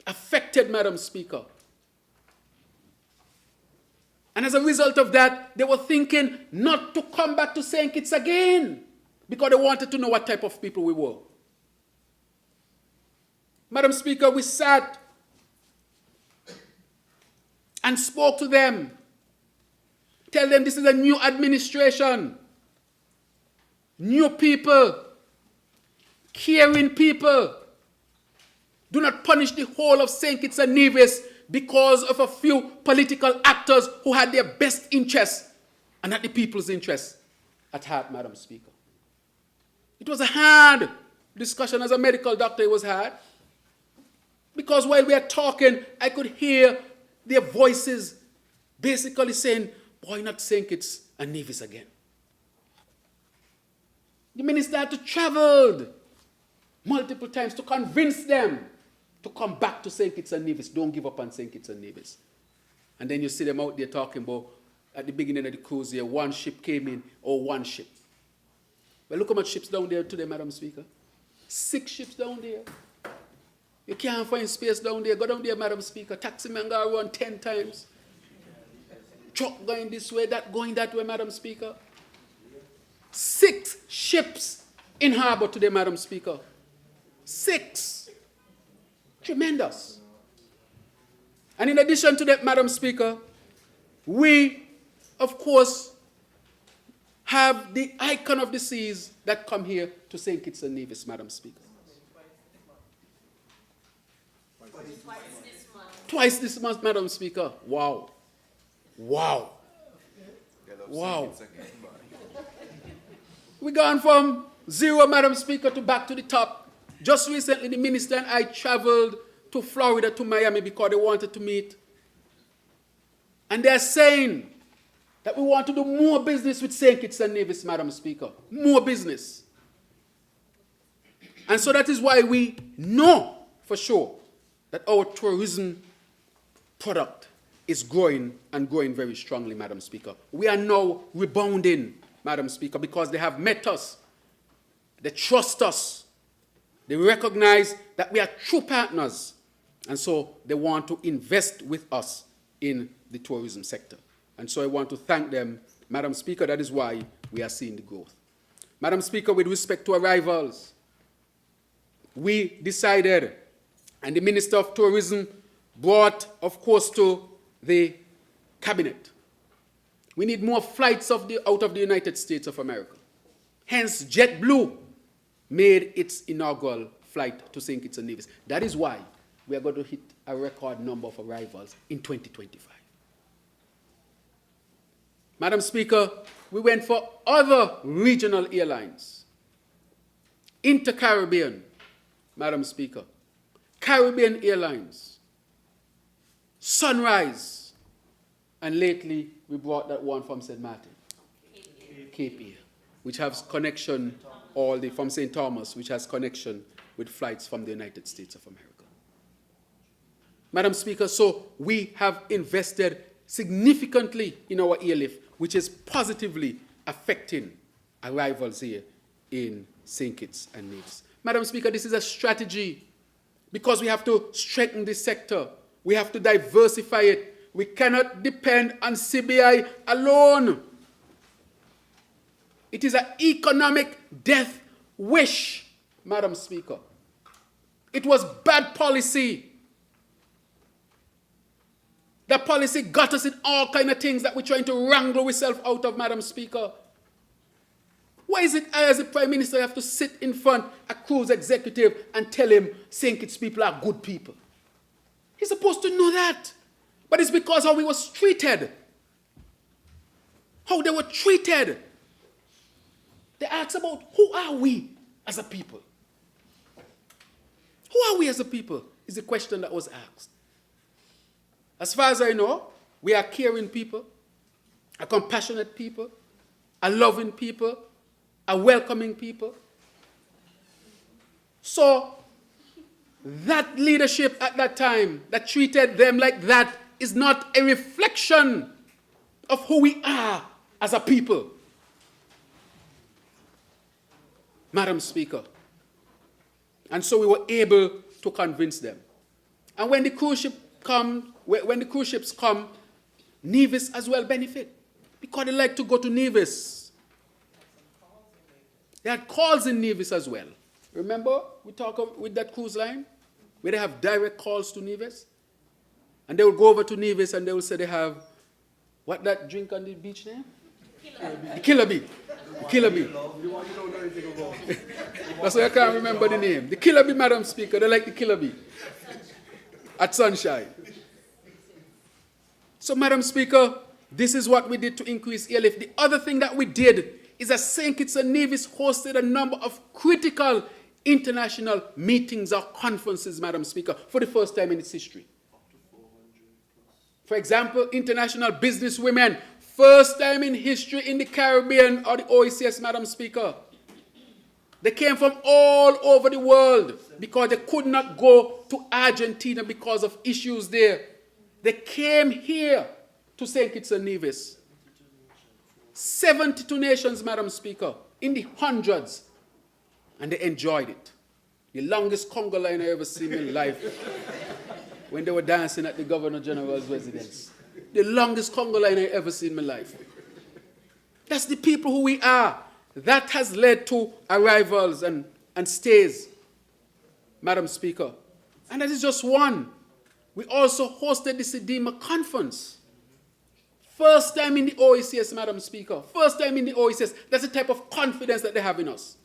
affected, Madam Speaker. And as a result of that, they were thinking not to come back to St. Kitts again because they wanted to know what type of people we were. Madam Speaker, we sat and spoke to them. Tell them this is a new administration, new people, caring people. Do not punish the whole of St. Kitts and Nevis because of a few political actors who had their best interests and not the people's interests at heart, Madam Speaker. It was a hard discussion. As a medical doctor, it was hard. Because while we are talking, I could hear their voices basically saying, boy, not St. Kitts and Nevis again. The minister had to travel multiple times to convince them to come back to St. Kitts and Nevis. Don't give up on St. Kitts and Nevis. And then you see them out there talking about, at the beginning of the cruise here, one ship came in, or one ship. Well, look how much ships down there today, Madam Speaker. 6 ships down there. You can't find space down there. Go down there, Madam Speaker. Taxi man go around 10 times. Truck going this way, that going that way, Madam Speaker. 6 ships in harbor today, Madam Speaker. 6. Tremendous. And in addition to that, Madam Speaker, we, of course, have the icon of the seas that come here to St. Kitts and Nevis, Madam Speaker. Twice this month, Madam Speaker. Wow. Wow. Wow. We've gone from 0, Madam Speaker, to back to the top. Just recently, the minister and I traveled to Florida, to Miami, because they wanted to meet. And they're saying that we want to do more business with St. Kitts and Nevis, Madam Speaker. More business. And so that is why we know for sure that our tourism product is growing and growing very strongly, Madam Speaker. We are now rebounding, Madam Speaker, because they have met us. They trust us. They recognize that we are true partners. And so they want to invest with us in the tourism sector. And so I want to thank them, Madam Speaker. That is why we are seeing the growth. Madam Speaker, with respect to arrivals, we decided, and the Minister of Tourism brought, of course, to the cabinet, we need more flights out of the United States of America. Hence, JetBlue made its inaugural flight to St. Kitts and Nevis. That is why we are going to hit a record number of arrivals in 2025. Madam Speaker, we went for other regional airlines. Inter-Caribbean, Madam Speaker. Caribbean Airlines. Sunrise. And lately, we brought that one from St. Martin. Cape Air, which has connection, from St. Thomas, which has connection with flights from the United States of America. Madam Speaker, so we have invested significantly in our airlift, which is positively affecting arrivals here in St. Kitts and Nevis. Madam Speaker, this is a strategy because we have to strengthen this sector. We have to diversify it. We cannot depend on CBI alone. It is an economic death wish, Madam Speaker. It was bad policy. That policy got us in all kinds of things that we're trying to wrangle ourselves out of, Madam Speaker. Why is it I, as a Prime Minister, have to sit in front of a cruise executive and tell him St. Kitts people are good people? He's supposed to know that. But it's because how he was treated. How they were treated. They asked about who are we as a people? Who are we as a people is the question that was asked. As far as I know, we are caring people, a compassionate people, a loving people, a welcoming people. So that leadership at that time that treated them like that is not a reflection of who we are as a people. Madam Speaker. And so we were able to convince them. And when the cruise ship when the cruise ships come, Nevis as well benefit. Because they like to go to Nevis. They had calls in Nevis as well. Remember, we talked with that cruise line, where they have direct calls to Nevis? And they will go over to Nevis and they will say they have, what that drink on the beach name? The Killer Bee. The Killer Bee. That's why I can't remember the name. The Killer Bee, Madam Speaker. They like the Killer Bee. At Sunshine. So, Madam Speaker, this is what we did to increase airlift. The other thing that we did is that St. Kitts and Nevis hosted a number of critical international meetings or conferences, Madam Speaker, for the first time in its history. For example, international business women, first time in history in the Caribbean or the OECS, Madam Speaker. They came from all over the world because they could not go to Argentina because of issues there. They came here to St. Kitts and Nevis. 72 nations, Madam Speaker, in the hundreds. And they enjoyed it. The longest Congo line I ever seen in life when they were dancing at the Governor General's residence. The longest Congo line I ever seen in my life. That's the people who we are. That has led to arrivals and stays, Madam Speaker. And that is just one. We also hosted the Sedema conference. First time in the OECS, Madam Speaker. First time in the OECS. That's the type of confidence that they have in us.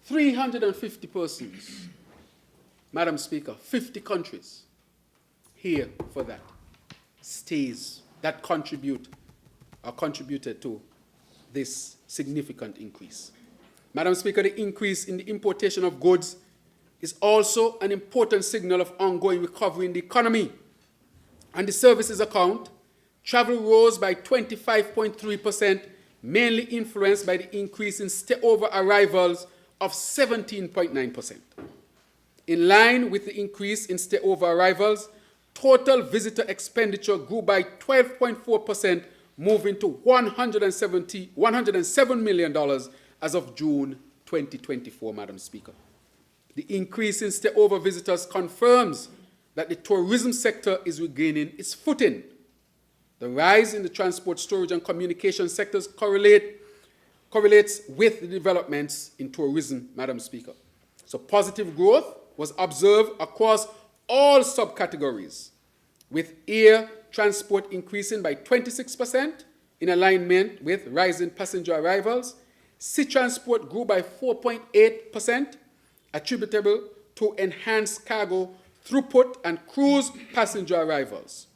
350 persons, Madam Speaker, 50 countries here for that. Stays that contributed to this significant increase. Madam Speaker, the increase in the importation of goods is also an important signal of ongoing recovery in the economy. On the services account, travel rose by 25.3%, mainly influenced by the increase in stay-over arrivals of 17.9%. In line with the increase in stay-over arrivals, total visitor expenditure grew by 12.4%, moving to $107 million as of June 2024, Madam Speaker. The increase in stay-over visitors confirms that the tourism sector is regaining its footing. The rise in the transport, storage, and communication sectors correlates with the developments in tourism, Madam Speaker. So positive growth was observed across all subcategories, with air transport increasing by 26% in alignment with rising passenger arrivals. Sea transport grew by 4.8%, attributable to enhanced cargo throughput and cruise passenger arrivals,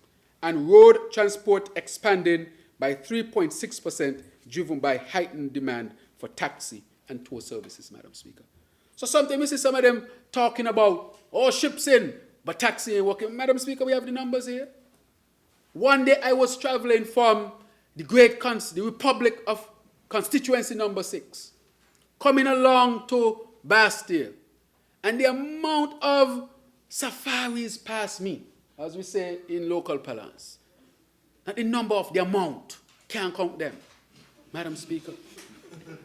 and road transport expanding by 3.6%, driven by heightened demand for taxi and tour services, Madam Speaker. So sometimes you see some of them talking about, oh, ships in, but taxi ain't working. Madam Speaker, we have the numbers here. One day I was traveling from the the Republic of Constituency number 6, coming along to Bastille, and the amount of safaris past me, as we say in local parlance. And the number of the amount, can't count them. Madam Speaker,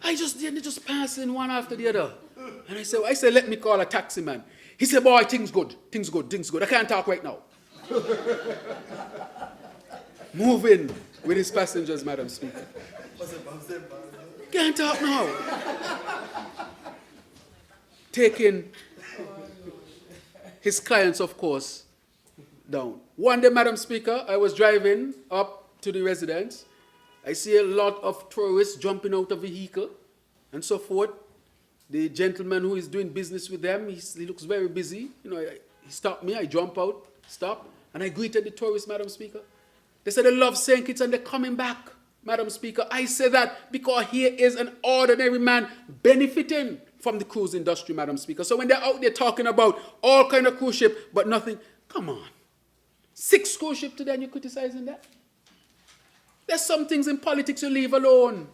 they just passing one after the other. And I said, let me call a taxi man. He said, boy, things good. I can't talk right now. Moving with his passengers, Madam Speaker. Can't talk now. Taking his clients, of course, down. One day, Madam Speaker, I was driving up to the residence. I see a lot of tourists jumping out of vehicle and so forth. The gentleman who is doing business with them, he looks very busy. He stopped me, I jump out, stop, and I greeted the tourists, Madam Speaker. They said they love St. Kitts and they're coming back, Madam Speaker. I say that because here is an ordinary man benefiting from the cruise industry, Madam Speaker. So when they're out there talking about all kind of cruise ship, but nothing, come on. 6 cruise ships today and you're criticizing that? There's some things in politics you leave alone.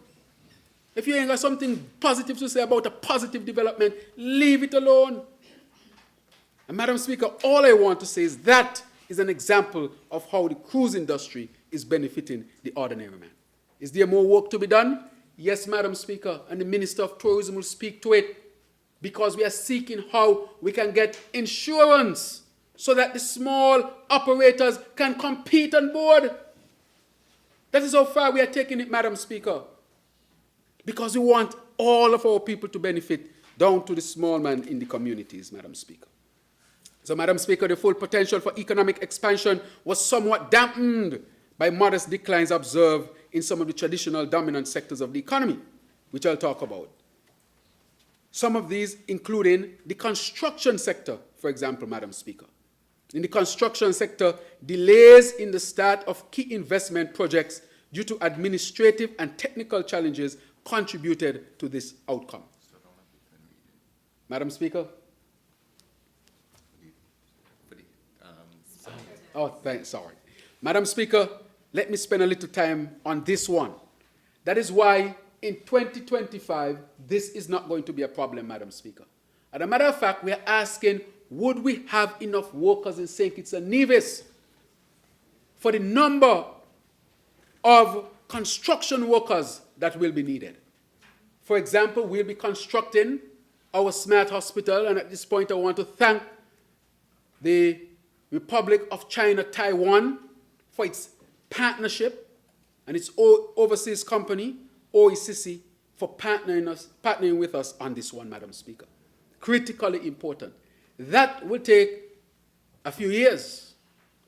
If you ain't got something positive to say about a positive development, leave it alone. And Madam Speaker, all I want to say is that is an example of how the cruise industry is benefiting the ordinary man. Is there more work to be done? Yes, Madam Speaker, and the Minister of Tourism will speak to it because we are seeking how we can get insurance so that the small operators can compete on board. That is how far we are taking it, Madam Speaker. Because we want all of our people to benefit down to the small man in the communities, Madam Speaker. So, Madam Speaker, the full potential for economic expansion was somewhat dampened by modest declines observed in some of the traditional dominant sectors of the economy, which I'll talk about. Some of these including the construction sector, for example, Madam Speaker. In the construction sector, delays in the start of key investment projects due to administrative and technical challenges contributed to this outcome. Madam Speaker? Sorry. Madam Speaker, let me spend a little time on this one. That is why in 2025, this is not going to be a problem, Madam Speaker. As a matter of fact, we are asking, would we have enough workers in St. Kitts and Nevis for the number of construction workers that will be needed? For example, we'll be constructing our smart hospital, and at this point I want to thank the Republic of China, Taiwan, for its partnership and its overseas company, OECC, for partnering with us on this one, Madam Speaker. Critically important. That will take a few years,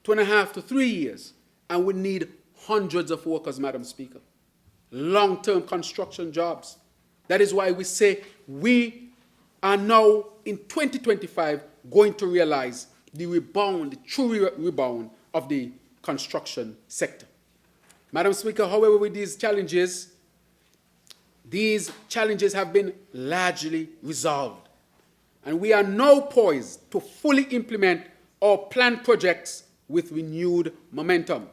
2.5 to 3 years, and we need hundreds of workers, Madam Speaker. Long-term construction jobs. That is why we say we are now, in 2025, going to realize the rebound, the true rebound of the construction sector. Madam Speaker, however, with these challenges have been largely resolved. And we are now poised to fully implement our planned projects with renewed momentum.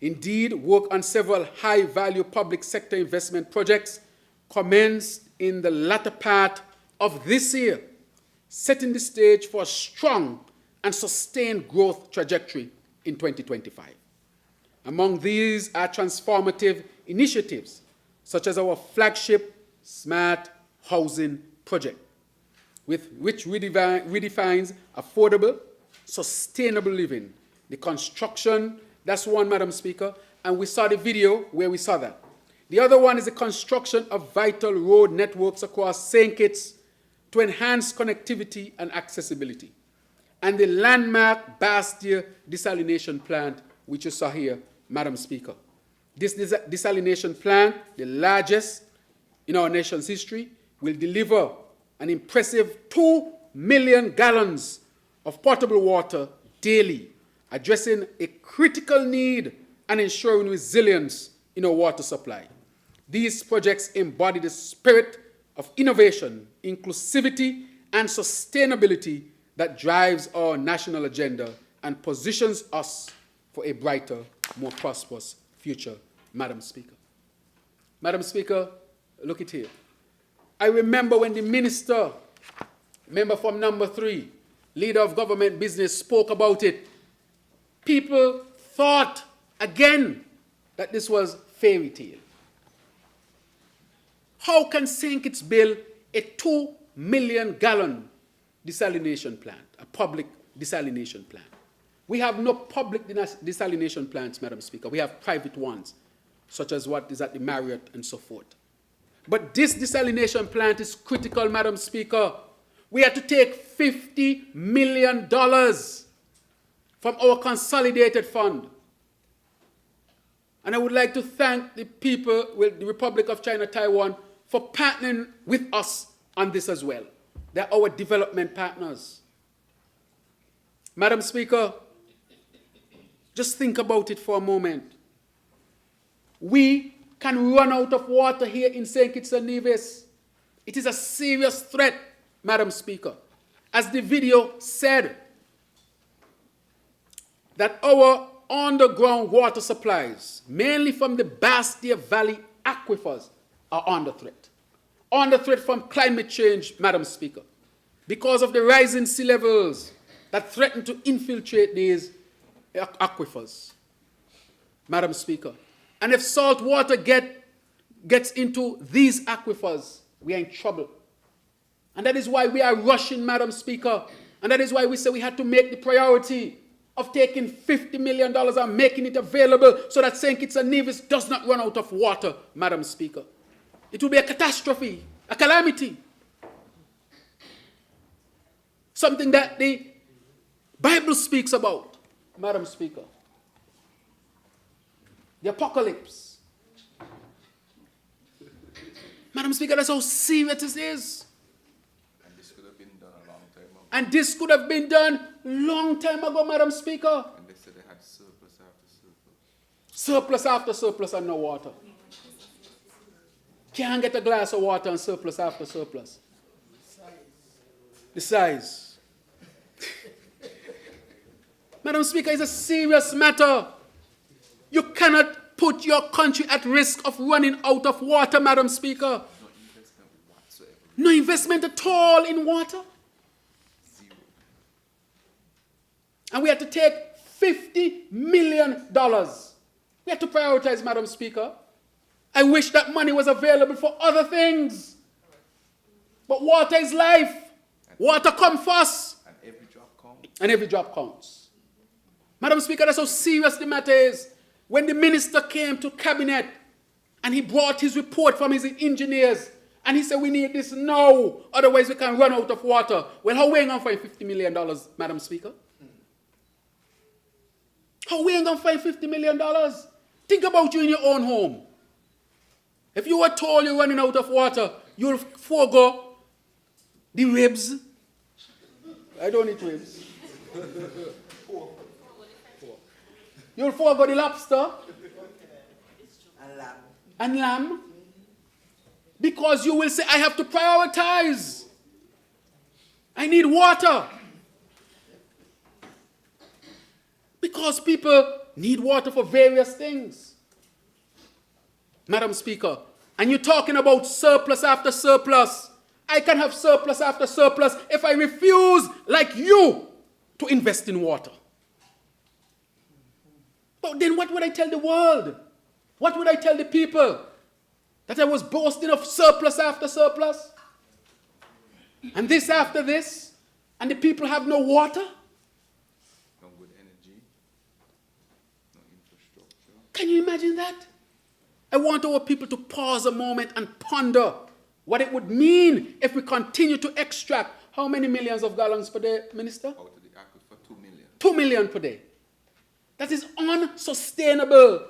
Indeed, work on several high-value public sector investment projects commenced in the latter part of this year, setting the stage for a strong and sustained growth trajectory in 2025. Among these are transformative initiatives, such as our flagship Smart Housing Project, which redefines affordable, sustainable living. The construction, that's one, Madam Speaker, and we saw the video where we saw that. The other one is the construction of vital road networks across St. Kitts to enhance connectivity and accessibility. And the landmark Bastia desalination plant, which you saw here, Madam Speaker. This desalination plant, the largest in our nation's history, will deliver an impressive 2 million gallons of potable water daily, addressing a critical need and ensuring resilience in our water supply. These projects embody the spirit of innovation, inclusivity, and sustainability that drives our national agenda and positions us for a brighter, more prosperous future, Madam Speaker. Madam Speaker, look at here. I remember when the minister, member from number 3, leader of government business, spoke about it, people thought again that this was fairy tale. How can St. Kitts build a 2 million gallon desalination plant, a public desalination plant? We have no public desalination plants, Madam Speaker. We have private ones, such as what is at the Marriott and so forth. But this desalination plant is critical, Madam Speaker. We had to take $50 million from our consolidated fund. And I would like to thank the people with the Republic of China, Taiwan, for partnering with us on this as well. They're our development partners. Madam Speaker, just think about it for a moment. We can run out of water here in St. Kitts and Nevis. It is a serious threat, Madam Speaker. As the video said, that our underground water supplies, mainly from the Bastia Valley aquifers, are under threat. Under threat from climate change, Madam Speaker, because of the rising sea levels that threaten to infiltrate these aquifers, Madam Speaker. And if salt water gets into these aquifers, we are in trouble. And that is why we are rushing, Madam Speaker. And that is why we say we had to make the priority of taking $50 million and making it available so that St. Kitts and Nevis does not run out of water, Madam Speaker. It will be a catastrophe, a calamity. Something that the Bible speaks about, Madam Speaker. The apocalypse. Madam Speaker, that's how serious it is. And this could have been done a long time ago. And this could have been done long time ago, Madam Speaker. And they said they had surplus after surplus. Surplus after surplus and no water. Can't get a glass of water and surplus after surplus. The size. Madam Speaker, it's a serious matter. You cannot put your country at risk of running out of water, Madam Speaker. No investment whatsoever. No investment at all in water. Zero. And we had to take $50 million. We had to prioritize, Madam Speaker. I wish that money was available for other things. But water is life. Water comes first. And every drop counts. And every drop counts. Madam Speaker, that's how serious the matter is. When the minister came to cabinet and he brought his report from his engineers and he said, we need this now, otherwise we can run out of water. Well, how are we going to find $50 million, Madam Speaker? How are we going to find $50 million? Think about you in your own home. If you were told you're running out of water, you'll forego the ribs. I don't eat ribs. You'll forego the lobster and lamb because you will say, I have to prioritize. I need water. Because people need water for various things. Madam Speaker, and you're talking about surplus after surplus. I can have surplus after surplus if I refuse, like you, to invest in water. But then what would I tell the world? What would I tell the people? That I was boasting of surplus after surplus? And this after this? And the people have no water? No good energy. No infrastructure. Can you imagine that? I want our people to pause a moment and ponder what it would mean if we continue to extract how many millions of gallons per day, Minister? Out of the aquifer, 2 million. 2 million per day. That is unsustainable.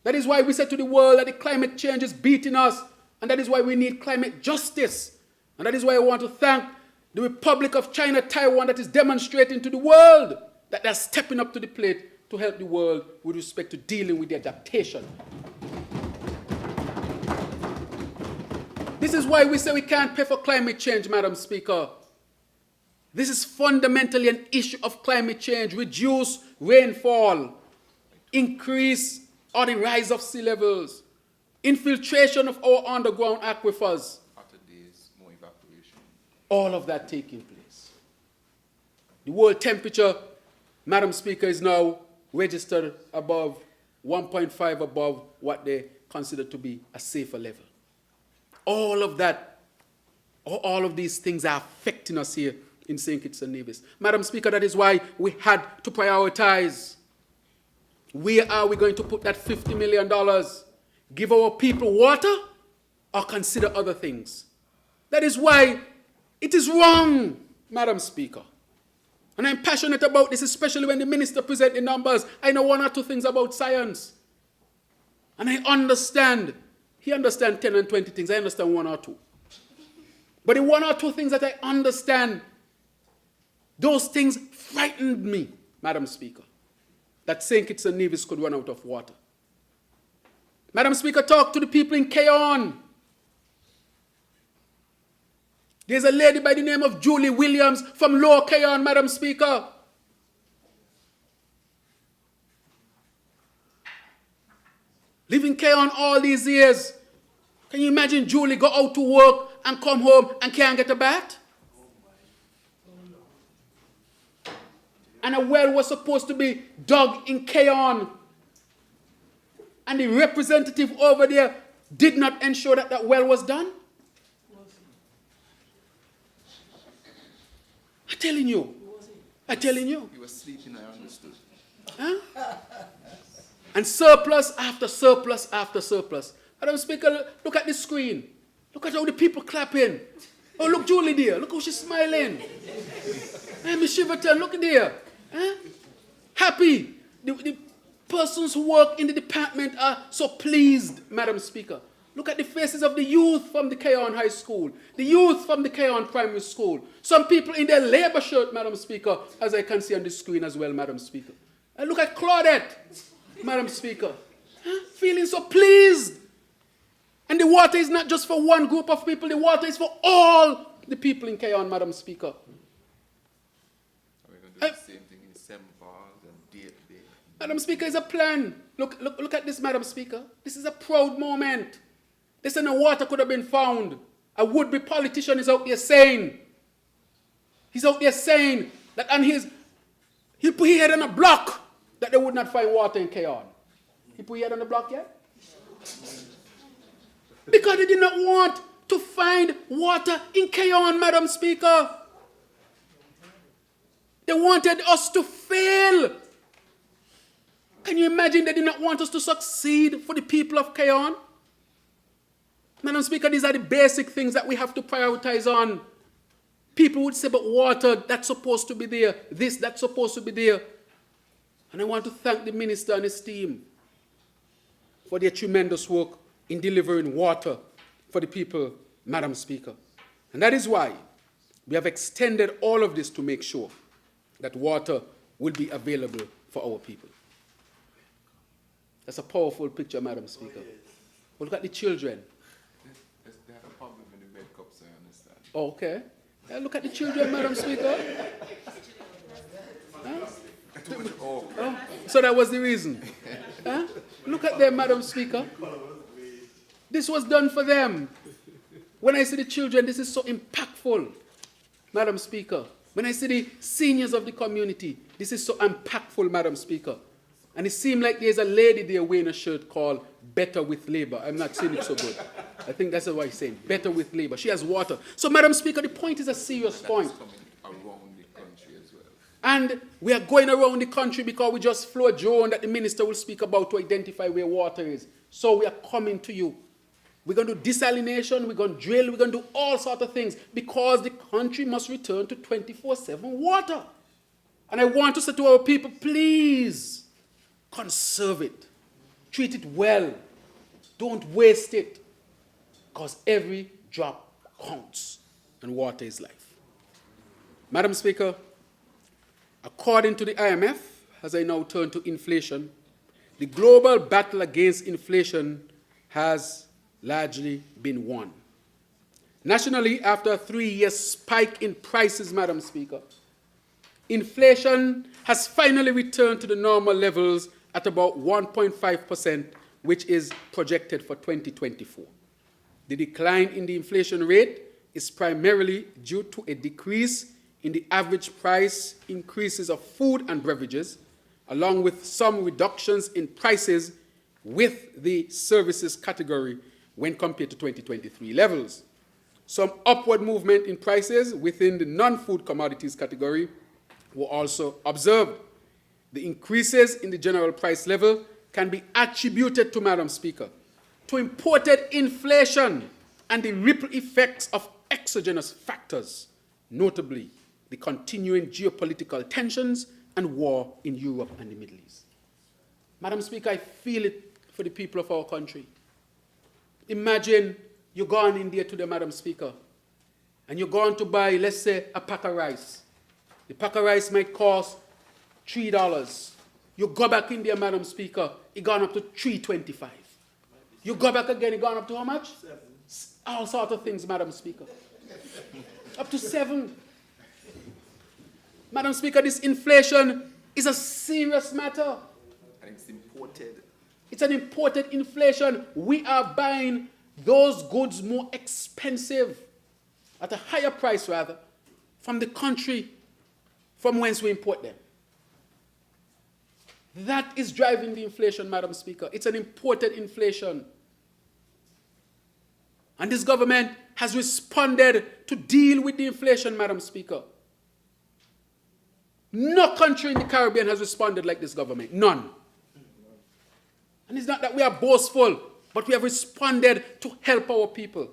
That is why we said to the world that the climate change is beating us, and that is why we need climate justice. And that is why I want to thank the Republic of China, Taiwan, that is demonstrating to the world that they're stepping up to the plate to help the world with respect to dealing with the adaptation. This is why we say we can't pay for climate change, Madam Speaker. This is fundamentally an issue of climate change. Reduce rainfall, increase or the rise of sea levels, infiltration of our underground aquifers. Hotter days, more evaporation. All of that taking place. The world temperature, Madam Speaker, is now registered above 1.5 above what they consider to be a safer level. All of that, all of these things are affecting us here in St. Kitts and Nevis. Madam Speaker, that is why we had to prioritize. Where are we going to put that $50 million? Give our people water or consider other things? That is why it is wrong, Madam Speaker. And I'm passionate about this, especially when the minister presents the numbers. I know one or two things about science. And I understand. He understands 10 and 20 things. I understand one or two. But the one or two things that I understand, those things frightened me, Madam Speaker, that St. Kitts and Nevis could run out of water. Madam Speaker, talk to the people in Keon. There's a lady by the name of Julie Williams from Lower Keon, Madam Speaker. Living in Keon all these years. Can you imagine Julie go out to work and come home and can't get a bath? And a well was supposed to be dug in Keon. And the representative over there did not ensure that that well was done. I'm telling you. I'm telling you. You were sleeping, I understood. Huh? And surplus after surplus after surplus. Madam Speaker, look at the screen. Look at how the people clapping. Oh, look, Julie there. Look how she's smiling. Hey, Miss Shiverton, look there. Huh? Happy. The persons who work in the department are so pleased, Madam Speaker. Look at the faces of the youth from the Keon High School, the youth from the Keon Primary School. Some people in their labor shirt, Madam Speaker, as I can see on the screen as well, Madam Speaker. And look at Claudette, Madam Speaker, feeling so pleased. And the water is not just for one group of people, the water is for all the people in Keon, Madam Speaker. Are we going to do the same thing in St. Paul's and Date Bay? Madam Speaker, it's a plan. Look at this, Madam Speaker. This is a proud moment. They said no water could have been found. A would-be politician is out there saying, he's out there saying that on he put his head on a block that they would not find water in Keon. He put his head on the block yet? Because they did not want to find water in Keon, Madam Speaker. They wanted us to fail. Can you imagine they did not want us to succeed for the people of Keon? Madam Speaker, these are the basic things that we have to prioritize on. People would say, but water, that's supposed to be there. This, that's supposed to be there. And I want to thank the minister and his team for their tremendous work in delivering water for the people, Madam Speaker. And that is why we have extended all of this to make sure that water will be available for our people. That's a powerful picture, Madam Speaker. But look at the children. They have a problem in the red cups, I understand. Oh, okay. Yeah, look at the children, Madam Speaker. Huh? Oh, so that was the reason. Huh? Look at them, Madam Speaker. This was done for them. When I see the children, this is so impactful, Madam Speaker. When I see the seniors of the community, this is so impactful, Madam Speaker. And it seemed like there's a lady there wearing a shirt called Better with Labor. I'm not saying it so good. I think that's what he's saying, Better with Labor. She has water. So, Madam Speaker, the point is a serious point. Around the country as well. And we are going around the country because we just flew a drone that the minister will speak about to identify where water is. So we are coming to you. We're going to do desalination, we're going to drill, we're going to do all sorts of things because the country must return to 24/7 water. And I want to say to our people, please, conserve it. Treat it well. Don't waste it. Because every drop counts. And water is life. Madam Speaker, according to the IMF, as I now turn to inflation, the global battle against inflation has largely been won. Nationally, after a 3-year spike in prices, Madam Speaker, inflation has finally returned to the normal levels at about 1.5%, which is projected for 2024. The decline in the inflation rate is primarily due to a decrease in the average price increases of food and beverages, along with some reductions in prices with the services category when compared to 2023 levels. Some upward movement in prices within the non-food commodities category were also observed. The increases in the general price level can be attributed to, Madam Speaker, to imported inflation and the ripple effects of exogenous factors, notably the continuing geopolitical tensions and war in Europe and the Middle East. Madam Speaker, I feel it for the people of our country. Imagine you're going in there today, Madam Speaker, and you're going to buy, let's say, a pack of rice. The pack of rice might cost $3. You go back in there, Madam Speaker, it gone up to $3.25. You go back again, it gone up to how much? 7. All sorts of things, Madam Speaker. Up to 7. Madam Speaker, this inflation is a serious matter. And it's imported. It's an imported inflation. We are buying those goods more expensive, at a higher price rather, from the country from whence we import them. That is driving the inflation, Madam Speaker. It's an imported inflation. And this government has responded to deal with the inflation, Madam Speaker. No country in the Caribbean has responded like this government. None. And it's not that we are boastful, but we have responded to help our people.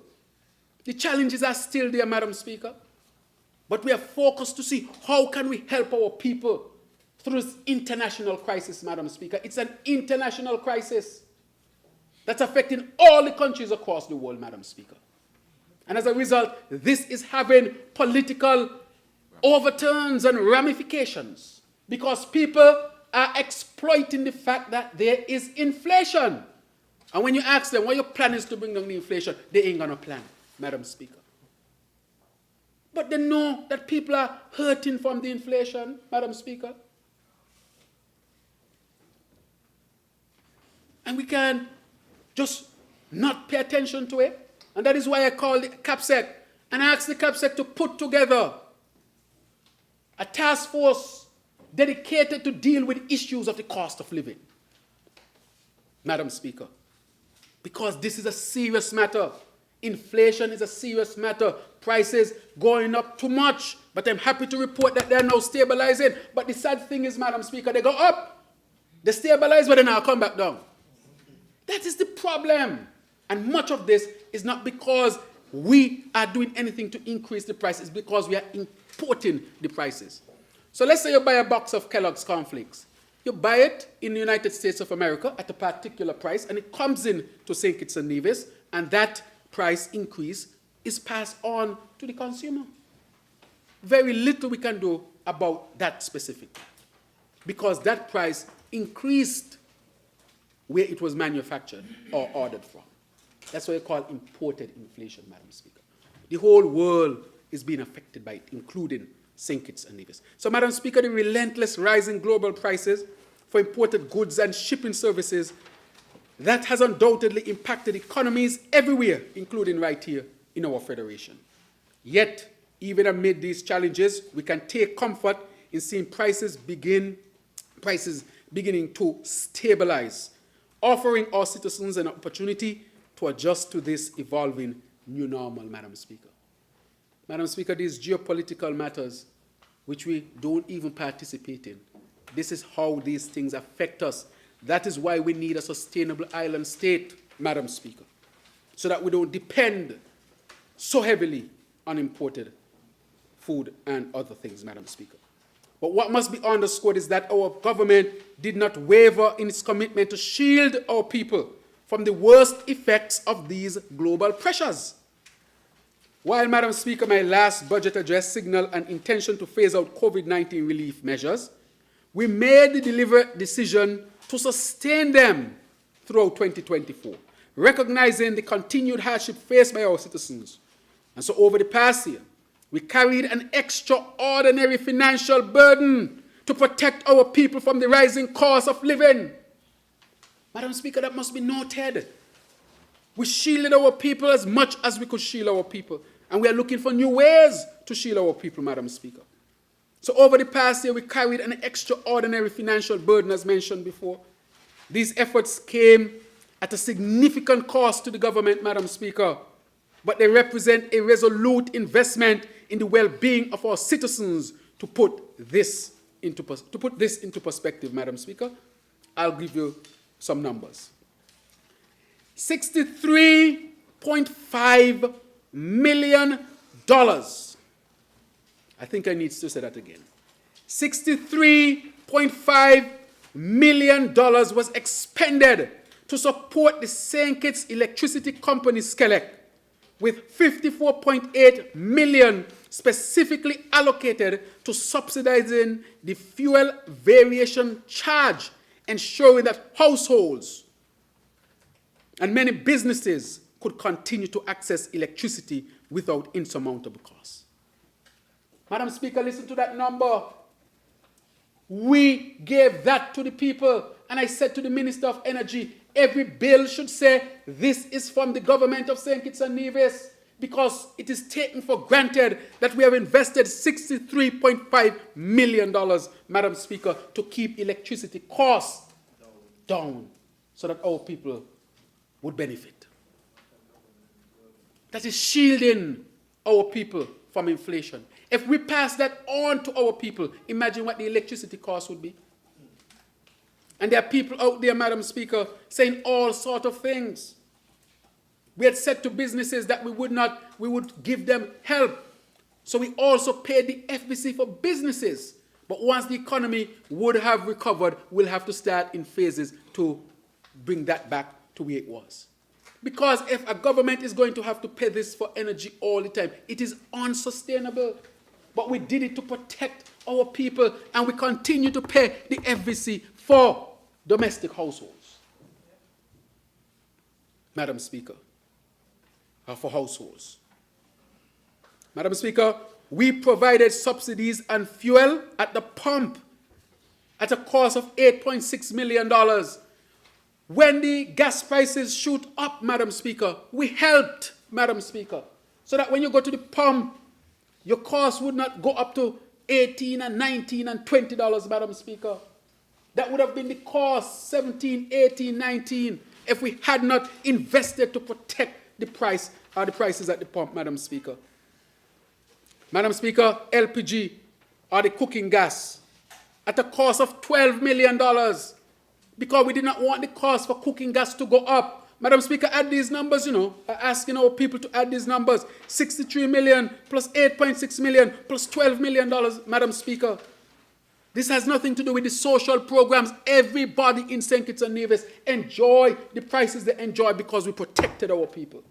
The challenges are still there, Madam Speaker. But we are focused to see how can we help our people through this international crisis, Madam Speaker. It's an international crisis that's affecting all the countries across the world, Madam Speaker. And as a result, this is having political overturns and ramifications because people are exploiting the fact that there is inflation. And when you ask them what your plan is to bring down the inflation, they ain't gonna plan, Madam Speaker. But they know that people are hurting from the inflation, Madam Speaker. And we can just not pay attention to it. And that is why I called the CAPSEC and I asked the CAPSEC to put together a task force dedicated to deal with issues of the cost of living, Madam Speaker. Because this is a serious matter. Inflation is a serious matter. Prices going up too much. But I'm happy to report that they're now stabilizing. But the sad thing is, Madam Speaker, they go up. They stabilize, but then now come back down. That is the problem. And much of this is not because we are doing anything to increase the price. It's because we are importing the prices. So let's say you buy a box of Kellogg's cornflakes. You buy it in the United States of America at a particular price, and it comes in to St. Kitts and Nevis, and that price increase is passed on to the consumer. Very little we can do about that specific, because that price increased where it was manufactured or ordered from. That's what we call imported inflation, Madam Speaker. The whole world is being affected by it, including St. Kitts and Nevis. So, Madam Speaker, the relentless rising global prices for imported goods and shipping services, that has undoubtedly impacted economies everywhere, including right here in our federation. Yet, even amid these challenges, we can take comfort in seeing prices beginning to stabilize, offering our citizens an opportunity to adjust to this evolving new normal, Madam Speaker. Madam Speaker, these geopolitical matters, which we don't even participate in, this is how these things affect us. That is why we need a sustainable island state, Madam Speaker, so that we don't depend so heavily on imported food and other things, Madam Speaker. But what must be underscored is that our government did not waver in its commitment to shield our people from the worst effects of these global pressures. While, Madam Speaker, my last budget address signaled an intention to phase out COVID-19 relief measures, we made the deliberate decision to sustain them throughout 2024, recognizing the continued hardship faced by our citizens. And so over the past year, we carried an extraordinary financial burden to protect our people from the rising cost of living. Madam Speaker, that must be noted. We shielded our people as much as we could shield our people. And we are looking for new ways to shield our people, Madam Speaker. So over the past year, we carried an extraordinary financial burden, as mentioned before. These efforts came at a significant cost to the government, Madam Speaker, but they represent a resolute investment in the well-being of our citizens. To put this into perspective, Madam Speaker, I'll give you some numbers. $63.5 million. I think I need to say that again. $63.5 million was expended to support the St. Kitts Electricity Company, SCELEC, with $54.8 million specifically allocated to subsidizing the fuel variation charge, ensuring that households and many businesses could continue to access electricity without insurmountable costs. Madam Speaker, listen to that number. We gave that to the people, and I said to the Minister of Energy, every bill should say, this is from the government of St. Kitts and Nevis, because it is taken for granted that we have invested $63.5 million, Madam Speaker, to keep electricity costs down so that our people would benefit. That is shielding our people from inflation. If we pass that on to our people, imagine what the electricity cost would be. And there are people out there, Madam Speaker, saying all sorts of things. We had said to businesses that we would give them help. So we also paid the FBC for businesses. But once the economy would have recovered, we'll have to start in phases to bring that back to where it was. Because if a government is going to have to pay this for energy all the time, it is unsustainable. But we did it to protect our people, and we continue to pay the FBC for domestic households. Madam Speaker, for households. Madam Speaker, we provided subsidies and fuel at the pump at a cost of $8.6 million. When the gas prices shoot up, Madam Speaker, we helped, Madam Speaker, so that when you go to the pump, your cost would not go up to $18 and $19 and $20, Madam Speaker. That would have been the cost, 17, 18, 19, if we had not invested to protect the price or the prices at the pump, Madam Speaker. Madam Speaker, LPG, or the cooking gas, at a cost of $12 million, because we did not want the cost for cooking gas to go up. Madam Speaker, add these numbers, asking our people to add these numbers. 63 million plus 8.6 million plus $12 million, Madam Speaker. This has nothing to do with the social programs. Everybody in St. Kitts and Nevis enjoy the prices they enjoy because we protected our people.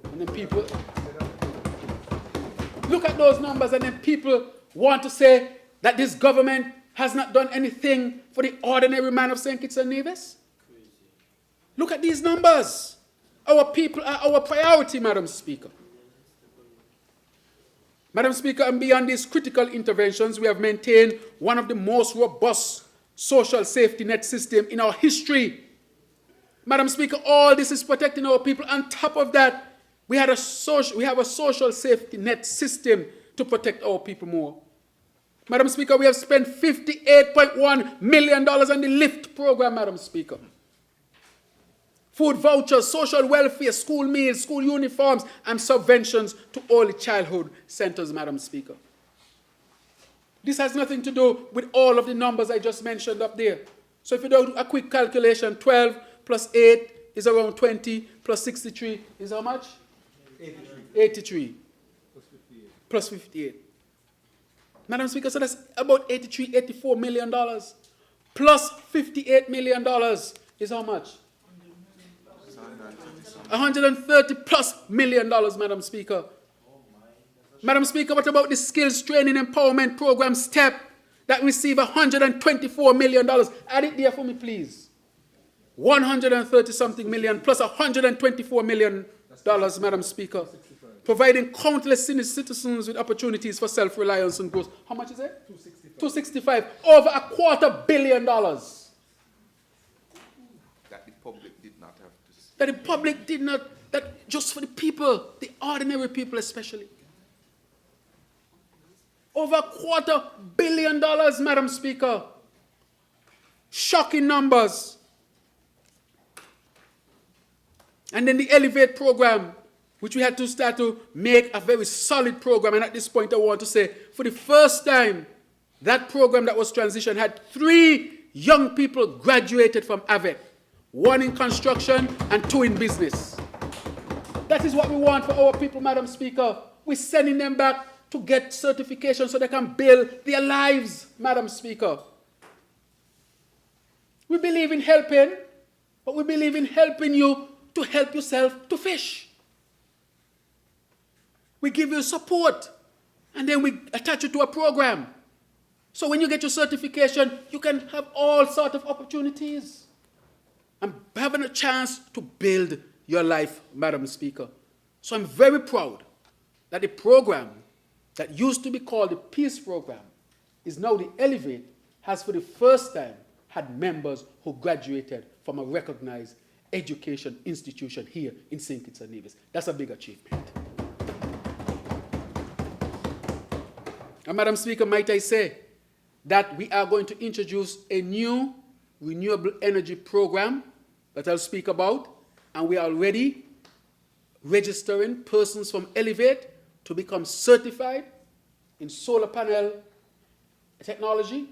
And then people look at those numbers, and then people want to say that this government has not done anything for the ordinary man of St. Kitts and Nevis. Look at these numbers. Our people are our priority, Madam Speaker. Madam Speaker, and beyond these critical interventions, we have maintained one of the most robust social safety net system in our history. Madam Speaker, all this is protecting our people. On top of that, we have a social safety net system to protect our people more. Madam Speaker, we have spent $58.1 million on the LIFT program, Madam Speaker. Food vouchers, social welfare, school meals, school uniforms, and subventions to early childhood centers, Madam Speaker. This has nothing to do with all of the numbers I just mentioned up there. So if you do a quick calculation, 12 plus 8 is around 20, plus 63 is how much? 83. Plus 58. Madam Speaker, so that's about $84 million. Plus $58 million is how much? $130 plus million, Madam Speaker. Madam Speaker, what about the skills training empowerment program STEP that receive $124 million? Add it there for me, please. 130-something million plus $124 million, Madam Speaker. Providing countless citizens with opportunities for self-reliance and growth. How much is it? 265. Over $250 million. That the public did not have to. That the public did not, that just for the people, the ordinary people especially. Over $250 million, Madam Speaker. Shocking numbers. And then the Elevate program, which we had to start to make a very solid program. And at this point, I want to say, for the first time, that program that was transitioned had 3 young people graduated from AVET. 1 in construction and 2 in business. That is what we want for our people, Madam Speaker. We're sending them back to get certification so they can build their lives, Madam Speaker. We believe in helping, but we believe in helping you to help yourself to fish. We give you support, and then we attach you to a program. So when you get your certification, you can have all sorts of opportunities and having a chance to build your life, Madam Speaker. So I'm very proud that the program that used to be called the Peace Program is now the Elevate, has for the first time had members who graduated from a recognized education institution here in St. Kitts and Nevis. That's a big achievement. And Madam Speaker, might I say that we are going to introduce a new renewable energy program that I'll speak about, and we are already registering persons from Elevate to become certified in solar panel technology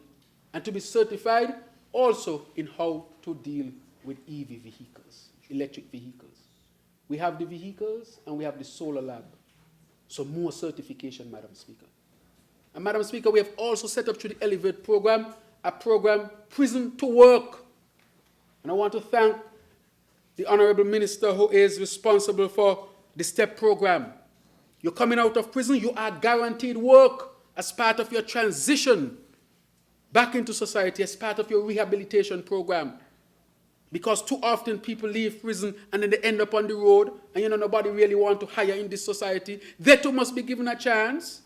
and to be certified also in how to deal with EV vehicles, electric vehicles. We have the vehicles and we have the solar lab. So more certification, Madam Speaker. And Madam Speaker, we have also set up through the Elevate program, a program, Prison to Work. And I want to thank the Honorable Minister who is responsible for the STEP program. You're coming out of prison, you are guaranteed work as part of your transition back into society, as part of your rehabilitation program. Because too often people leave prison and then they end up on the road and nobody really wants to hire in this society. They too must be given a chance.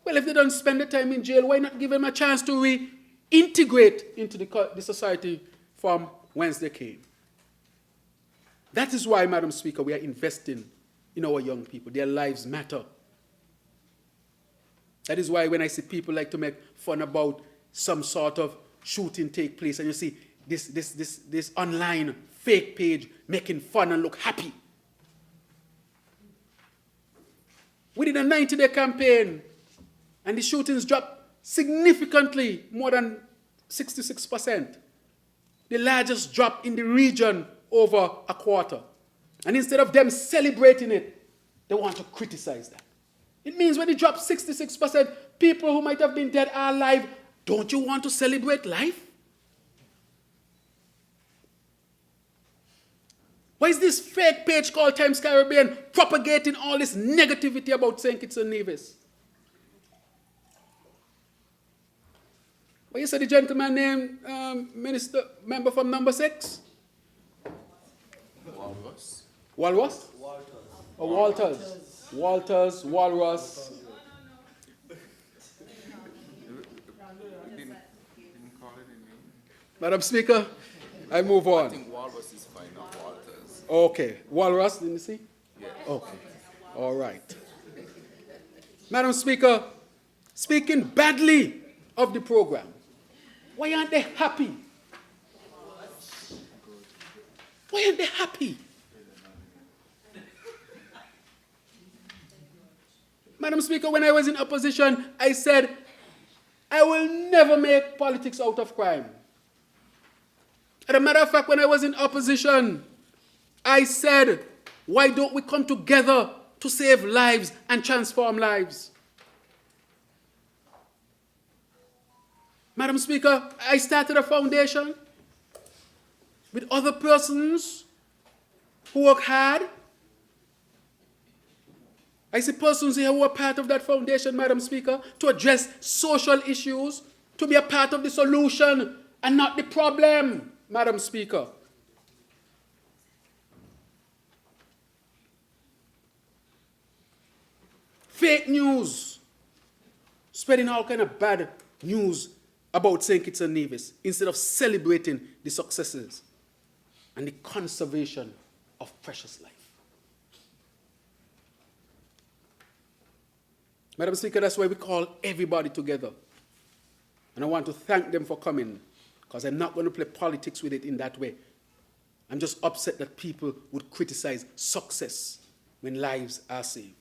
Well, if they don't spend the time in jail, why not give them a chance to reintegrate into the society from whence they came? That is why, Madam Speaker, we are investing in our young people. Their lives matter. That is why when I see people like to make fun about some sort of shooting take place, and you see this online fake page making fun and look happy. We did a 90-day campaign, and the shootings dropped significantly, more than 66%. The largest drop in the region over a quarter. And instead of them celebrating it, they want to criticize that. It means when it drops 66%, people who might have been dead are alive. Don't you want to celebrate life? Why is this fake page called Times Caribbean propagating all this negativity about St. Kitts and Nevis? What you said the gentleman named member from number 6? Walrus. Walrus? Or Walters? Walters, Walrus. Madam Speaker, I move on. I think Walrus is fine, not Walters. Okay. Walrus, didn't you see? Yeah. Okay. All right. Madam Speaker, speaking badly of the program, why aren't they happy? Why aren't they happy? Madam Speaker, when I was in opposition, I said, I will never make politics out of crime. As a matter of fact, when I was in opposition, I said, why don't we come together to save lives and transform lives? Madam Speaker, I started a foundation with other persons who work hard. I see persons here who are part of that foundation, Madam Speaker, to address social issues, to be a part of the solution and not the problem, Madam Speaker. Fake news, spreading all kind of bad news about St. Kitts and Nevis instead of celebrating the successes and the conservation of precious life. Madam Speaker, that's why we call everybody together. And I want to thank them for coming, because I'm not going to play politics with it in that way. I'm just upset that people would criticize success when lives are saved.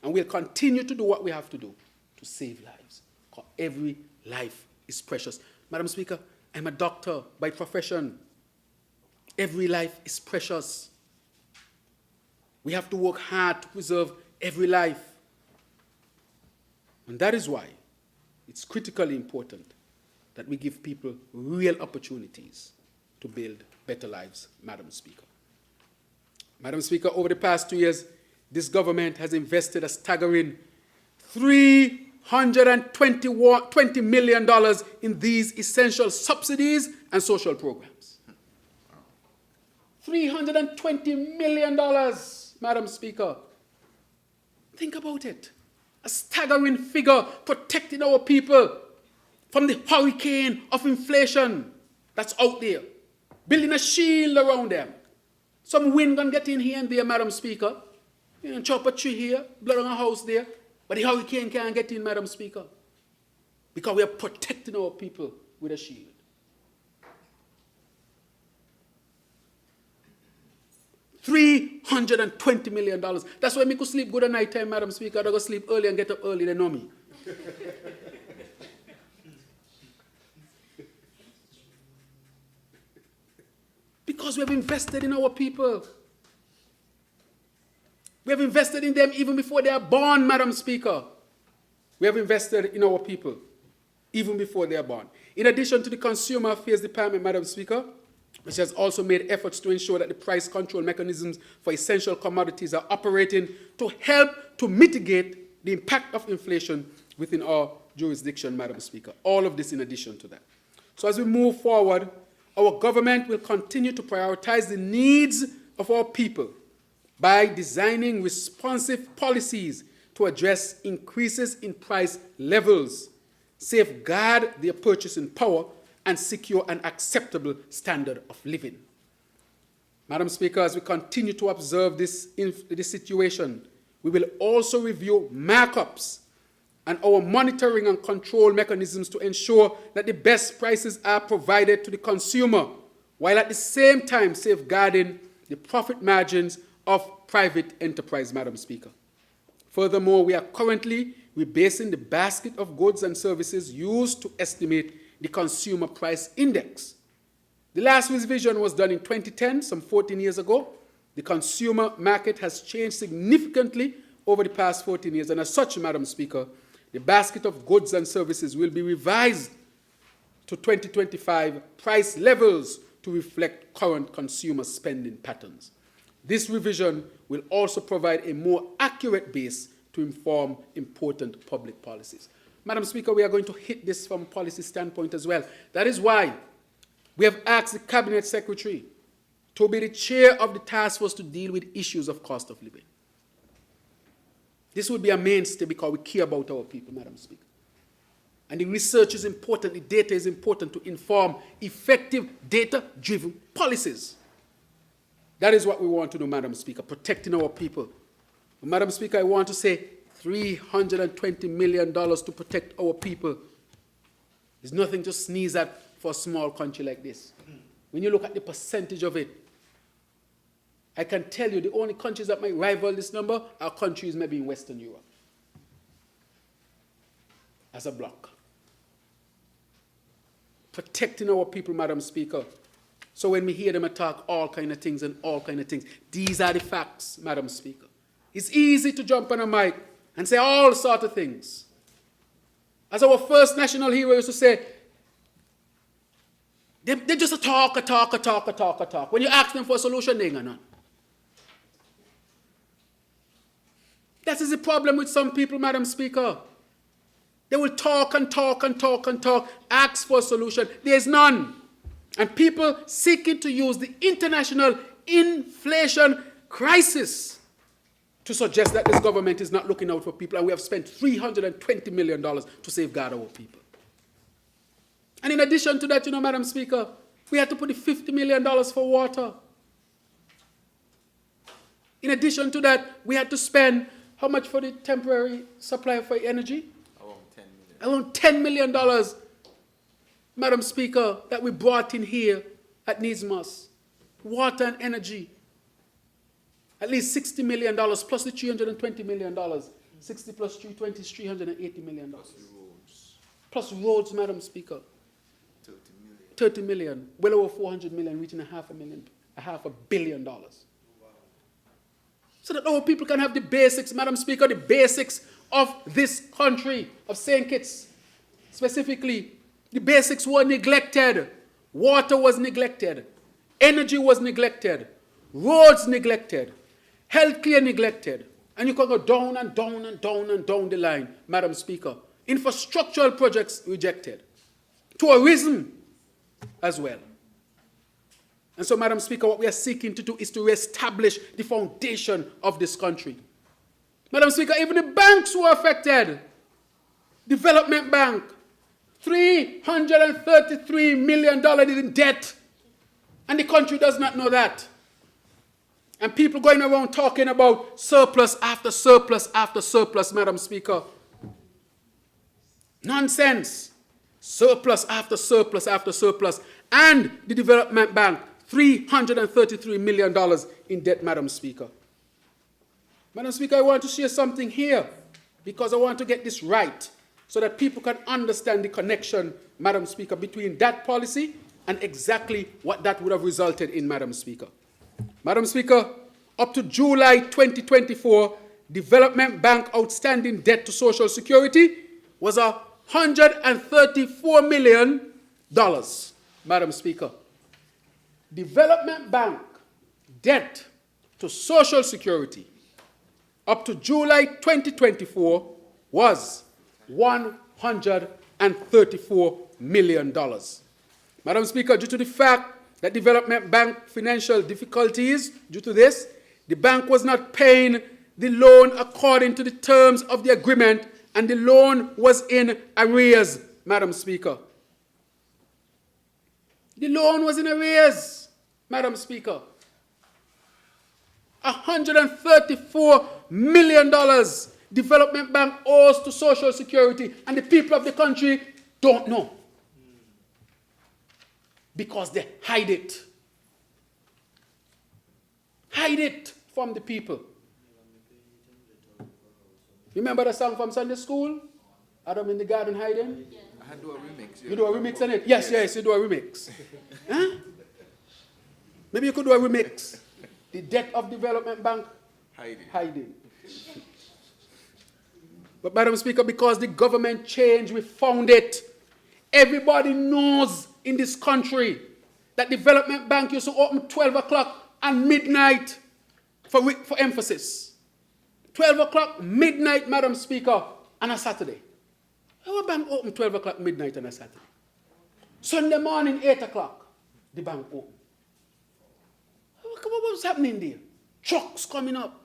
And we'll continue to do what we have to do to save lives, because every life is precious. Madam Speaker, I'm a doctor by profession. Every life is precious. We have to work hard to preserve every life. And that is why it's critically important that we give people real opportunities to build better lives, Madam Speaker. Madam Speaker, over the past 2 years, this government has invested a staggering $320 million in these essential subsidies and social programs. $320 million, Madam Speaker. Think about it. A staggering figure protecting our people from the hurricane of inflation that's out there, building a shield around them. Some wind gonna get in here and there, Madam Speaker. You know, chop a tree here, blow down a house there, but the hurricane can't get in, Madam Speaker, because we are protecting our people with a shield. $320 million. That's why me could sleep good at night time, Madam Speaker. I go sleep early and get up early, they know me. Because we have invested in our people. We have invested in them even before they are born, Madam Speaker. We have invested in our people even before they are born. In addition to the Consumer Affairs Department, Madam Speaker, which has also made efforts to ensure that the price control mechanisms for essential commodities are operating to help to mitigate the impact of inflation within our jurisdiction, Madam Speaker. All of this in addition to that. So as we move forward, our government will continue to prioritize the needs of our people by designing responsive policies to address increases in price levels, safeguard their purchasing power, and secure an acceptable standard of living. Madam Speaker, as we continue to observe this situation, we will also review markups and our monitoring and control mechanisms to ensure that the best prices are provided to the consumer, while at the same time safeguarding the profit margins of private enterprise, Madam Speaker. Furthermore, we are currently rebasing the basket of goods and services used to estimate the consumer price index. The last revision was done in 2010, some 14 years ago. The consumer market has changed significantly over the past 14 years, and as such, Madam Speaker, the basket of goods and services will be revised to 2025 price levels to reflect current consumer spending patterns. This revision will also provide a more accurate base to inform important public policies. Madam Speaker, we are going to hit this from a policy standpoint as well. That is why we have asked the Cabinet Secretary to be the chair of the task force to deal with issues of cost of living. This would be a mainstay because we care about our people, Madam Speaker. And the research is important, the data is important to inform effective data-driven policies. That is what we want to do, Madam Speaker, protecting our people. But Madam Speaker, I want to say $320 million to protect our people is nothing to sneeze at for a small country like this. When you look at the percentage of it, I can tell you the only countries that might rival this number are countries maybe in Western Europe as a bloc. Protecting our people, Madam Speaker. So when we hear them talk all kind of things and all kind of things, these are the facts, Madam Speaker. It's easy to jump on a mic and say all sorts of things. As our first national hero used to say, they just talk. When you ask them for a solution, they ain't got none. That is the problem with some people, Madam Speaker. They will talk, ask for a solution. There is none. And people seeking to use the international inflation crisis to suggest that this government is not looking out for people, and we have spent $320 million to safeguard our people. And in addition to that, Madam Speaker, we had to put the $50 million for water. In addition to that, we had to spend How much for the temporary supply for energy? Around $10 million, Madam Speaker, that we brought in here at Nismas. Water and energy. At least $60 million plus the $320 million. 60 plus 320 is $380 million. Plus roads, Madam Speaker. 30 million. Well over 400 million, reaching $500 million. So that our people can have the basics, Madam Speaker, the basics of this country, of St. Kitts. Specifically, the basics were neglected. Water was neglected. Energy was neglected. Roads neglected. Healthcare neglected. And you can go down and down and down and down the line, Madam Speaker. Infrastructural projects rejected. Tourism as well. And so, Madam Speaker, what we are seeking to do is to reestablish the foundation of this country. Madam Speaker, even the banks were affected. Development Bank, $333 million in debt. And the country does not know that. And people going around talking about surplus after surplus after surplus, Madam Speaker. Nonsense. Surplus after surplus after surplus. And the Development Bank, $333 million in debt, Madam Speaker. Madam Speaker, I want to share something here because I want to get this right so that people can understand the connection, Madam Speaker, between that policy and exactly what that would have resulted in, Madam Speaker. Madam Speaker, up to July 2024, Development Bank outstanding debt to Social Security was $134 million, Madam Speaker. Development Bank debt to Social Security up to July 2024 was $134 million. Madam Speaker, due to the fact that Development Bank financial difficulties, due to this, the bank was not paying the loan according to the terms of the agreement, and the loan was in arrears, Madam Speaker. The loan was in arrears, Madam Speaker. $134 million Development Bank owes to Social Security, and the people of the country don't know. Because they hide it. Hide it from the people. Remember the song from Sunday school? Adam in the garden hiding? Yeah. I do a remix. You do a remix on it? Yes, you do a remix. Huh? Maybe you could do a remix. The debt of Development Bank hiding. But Madam Speaker, because the government changed, we found it. Everybody knows in this country that Development Bank used to open 12 o'clock and midnight for emphasis. 12 o'clock, midnight, Madam Speaker, on a Saturday. Our bank open 12 o'clock, midnight on a Saturday. Sunday morning, 8 o'clock, the bank open. What was happening there? Trucks coming up.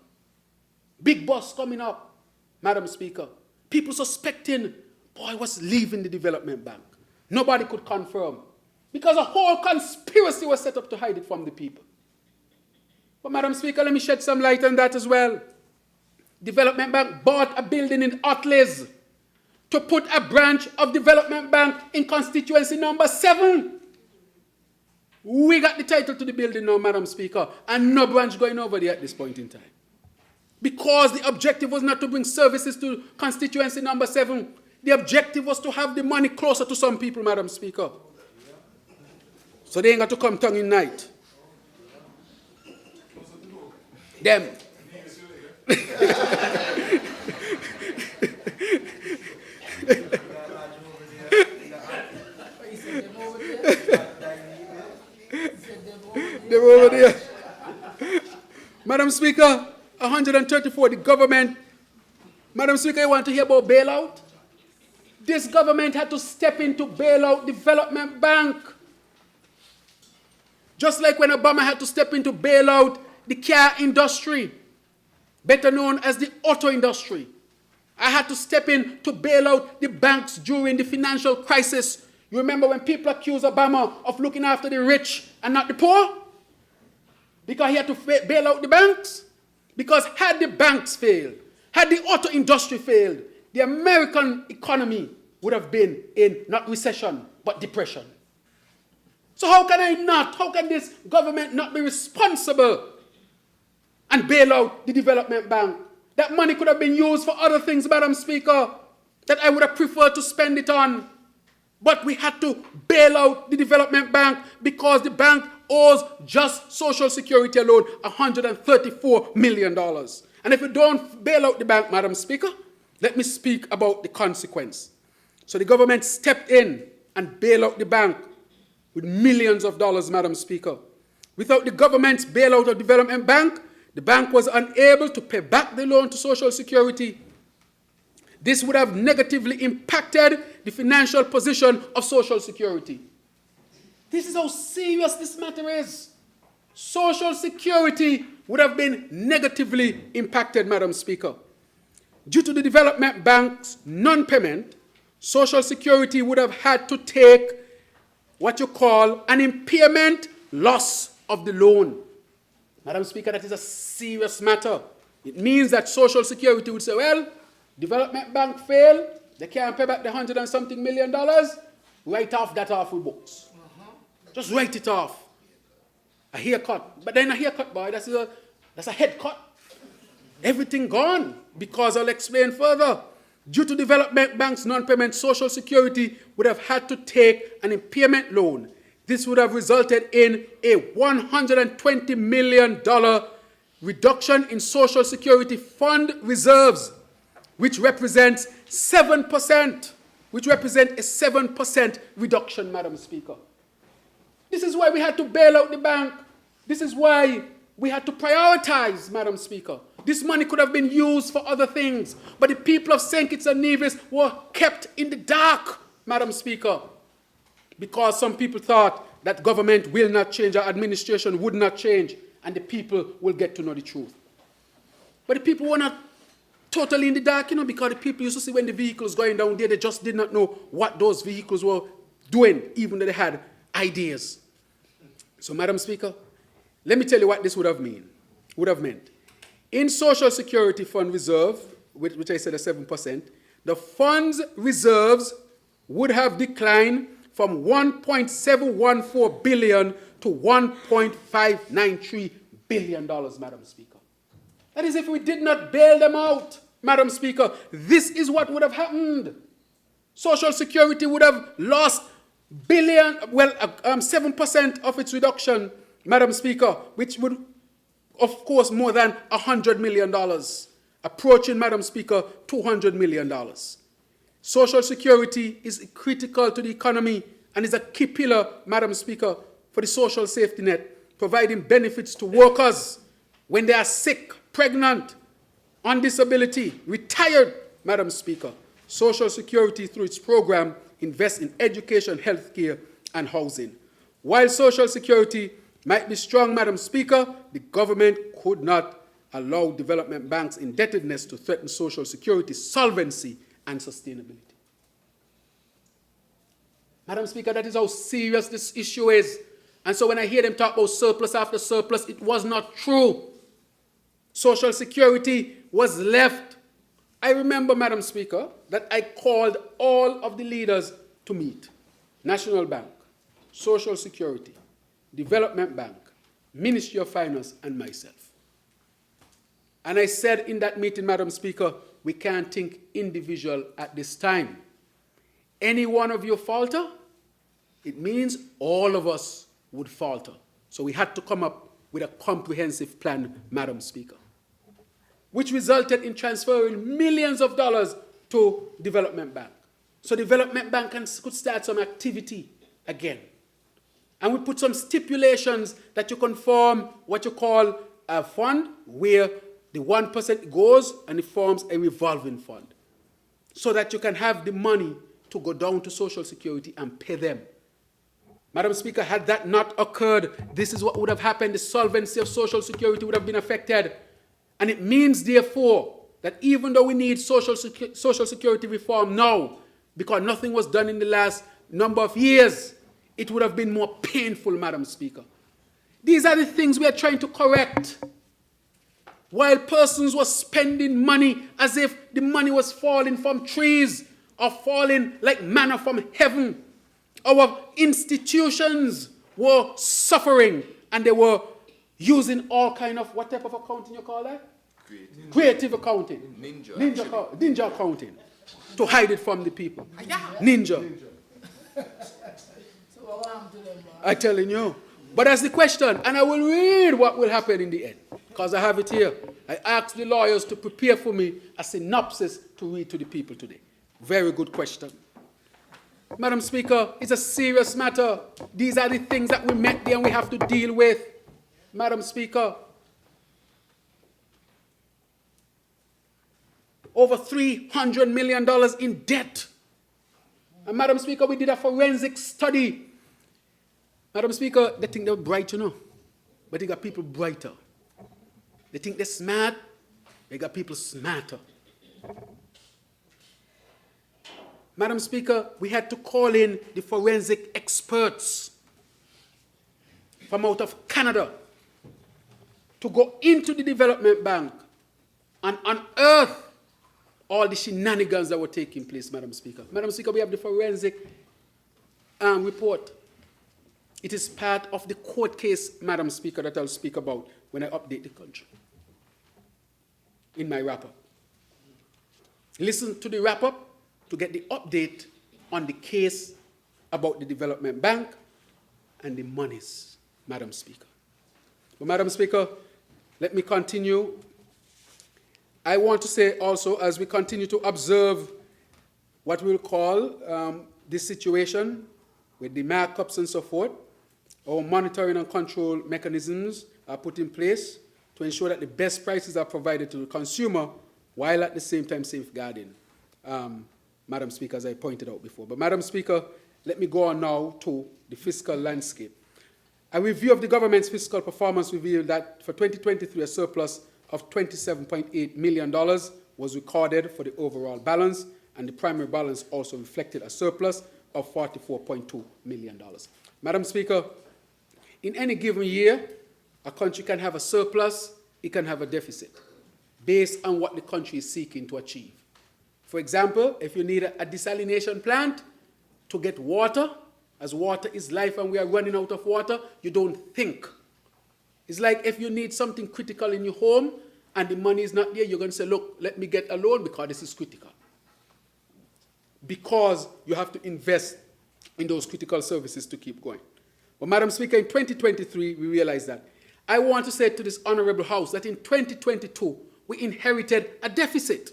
Big bus coming up, Madam Speaker. People suspecting, boy, what's leaving the Development Bank? Nobody could confirm. Because a whole conspiracy was set up to hide it from the people. But Madam Speaker, let me shed some light on that as well. Development Bank bought a building in Otleys to put a branch of Development Bank in constituency number 7. We got the title to the building now, Madam Speaker, and no branch going over there at this point in time. Because the objective was not to bring services to constituency number 7. The objective was to have the money closer to some people, Madam Speaker. So they ain't got to come tongue in night. Them. They were over there. Madam Speaker, 134, the government. Madam Speaker, you want to hear about bailout? This government had to step in to bail out Development Bank. Just like when Obama had to step in to bail out the car industry, better known as the auto industry. I had to step in to bail out the banks during the financial crisis. You remember when people accused Obama of looking after the rich and not the poor? Because he had to bail out the banks? Because had the banks failed, Had the auto industry failed, the American economy would have been in not recession, but depression. So how can this government not be responsible and bail out the development bank? That money could have been used for other things, Madam Speaker, that I would have preferred to spend it on. But we had to bail out the development bank because the bank owes just Social Security alone $134 million. And if you don't bail out the bank, Madam Speaker, let me speak about the consequence. So the government stepped in and bailed out the bank with millions of dollars, Madam Speaker. Without the government's bailout of Development Bank, the bank was unable to pay back the loan to Social Security. This would have negatively impacted the financial position of Social Security. This is how serious this matter is. Social Security would have been negatively impacted, Madam Speaker. Due to the Development Bank's non-payment, Social Security would have had to take what you call an impairment loss of the loan. Madam Speaker, that is a serious matter. It means that Social Security would say, well, Development Bank failed, they can't pay back the $100 and something million, write off that off with books. Just write it off. A haircut. But then a haircut, boy, that's a head cut. Everything gone, because I'll explain further. Due to Development Bank's non-payment, Social Security would have had to take an impairment loan. This would have resulted in a $120 million reduction in Social Security fund reserves, which represents 7%, which represent a 7% reduction, Madam Speaker. This is why we had to bail out the bank. This is why we had to prioritize, Madam Speaker. This money could have been used for other things, but the people of St. Kitts and Nevis were kept in the dark, Madam Speaker, because some people thought that government will not change, our administration would not change, and the people will get to know the truth. But the people were not totally in the dark, because the people used to see when the vehicles going down there, they just did not know what those vehicles were doing, even though they had ideas. So, Madam Speaker, let me tell you what this would have meant. In Social Security Fund Reserve, which I said is 7%, the fund's reserves would have declined from $1.714 billion to $1.593 billion, Madam Speaker. That is if we did not bail them out, Madam Speaker. This is what would have happened. Social Security would have lost 7% of its reduction, Madam Speaker, which would, of course, more than $100 million, approaching, Madam Speaker, $200 million. Social Security is critical to the economy and is a key pillar, Madam Speaker, for the social safety net, providing benefits to workers when they are sick, pregnant, on disability, retired, Madam Speaker. Social Security, through its program, invests in education, healthcare, and housing. While Social Security might be strong, Madam Speaker, the government could not allow development banks' indebtedness to threaten Social Security's solvency and sustainability. Madam Speaker, that is how serious this issue is. And so when I hear them talk about surplus after surplus, it was not true. Social Security was left. I remember, Madam Speaker, that I called all of the leaders to meet. National Bank, Social Security, Development Bank, Ministry of Finance, and myself. And I said in that meeting, Madam Speaker, we can't think individual at this time. Any one of you falter, it means all of us would falter. So we had to come up with a comprehensive plan, Madam Speaker, which resulted in transferring millions of dollars to Development Bank. So Development Bank could start some activity again. And we put some stipulations that you can form what you call a fund where the 1% goes and it forms a revolving fund so that you can have the money to go down to Social Security and pay them. Madam Speaker, had that not occurred, this is what would have happened. The solvency of Social Security would have been affected. And it means, therefore, that even though we need Social Security reform now, because nothing was done in the last number of years, it would have been more painful, Madam Speaker. These are the things we are trying to correct. while persons were spending money as if the money was falling from trees or falling like manna from heaven. Our institutions were suffering, and they were using all kind of, what type of accounting you call that? Creative accounting. Ninja accounting. To hide it from the people. Ninja. I'm telling you. But that's the question, and I will read what will happen in the end, because I have it here. I asked the lawyers to prepare for me a synopsis to read to the people today. Very good question. Madam Speaker, it's a serious matter. These are the things that we met there and we have to deal with. Madam Speaker, over $300 million in debt. And Madam Speaker, we did a forensic study. Madam Speaker, they think they're bright, you know, but they got people brighter. They think they're smart, they got people smarter. Madam Speaker, we had to call in the forensic experts from out of Canada to go into the development bank and unearth all the shenanigans that were taking place, Madam Speaker. Madam Speaker, we have the forensic report. It is part of the court case, Madam Speaker, that I'll speak about when I update the country in my wrap-up. Listen to the wrap-up to get the update on the case about the development bank and the monies, Madam Speaker. But Madam Speaker, let me continue. I want to say also, as we continue to observe what we'll call this situation with the markups and so forth, our monitoring and control mechanisms are put in place to ensure that the best prices are provided to the consumer while at the same time safeguarding, Madam Speaker, as I pointed out before. But Madam Speaker, let me go on now to the fiscal landscape. A review of the government's fiscal performance revealed that for 2023, a surplus of $27.8 million was recorded for the overall balance, and the primary balance also reflected a surplus of $44.2 million. Madam Speaker, in any given year, a country can have a surplus, it can have a deficit, based on what the country is seeking to achieve. For example, if you need a desalination plant to get water, as water is life and we are running out of water, you don't think. It's like if you need something critical in your home and the money is not there, you're going to say, look, let me get a loan because this is critical. Because you have to invest in those critical services to keep going. But Madam Speaker, in 2023, we realized that. I want to say to this honorable House that in 2022, we inherited a deficit.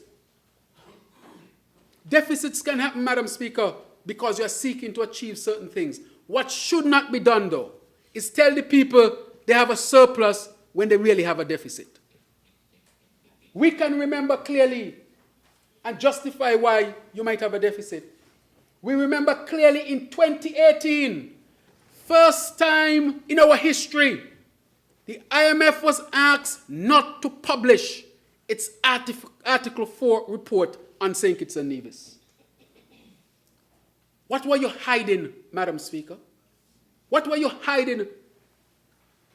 Deficits can happen, Madam Speaker, because you are seeking to achieve certain things. What should not be done, though, is tell the people they have a surplus when they really have a deficit. We can remember clearly and justify why you might have a deficit. We remember clearly in 2018, first time in our history, the IMF was asked not to publish its Article 4 report on St. Kitts and Nevis. What were you hiding, Madam Speaker? What were you hiding?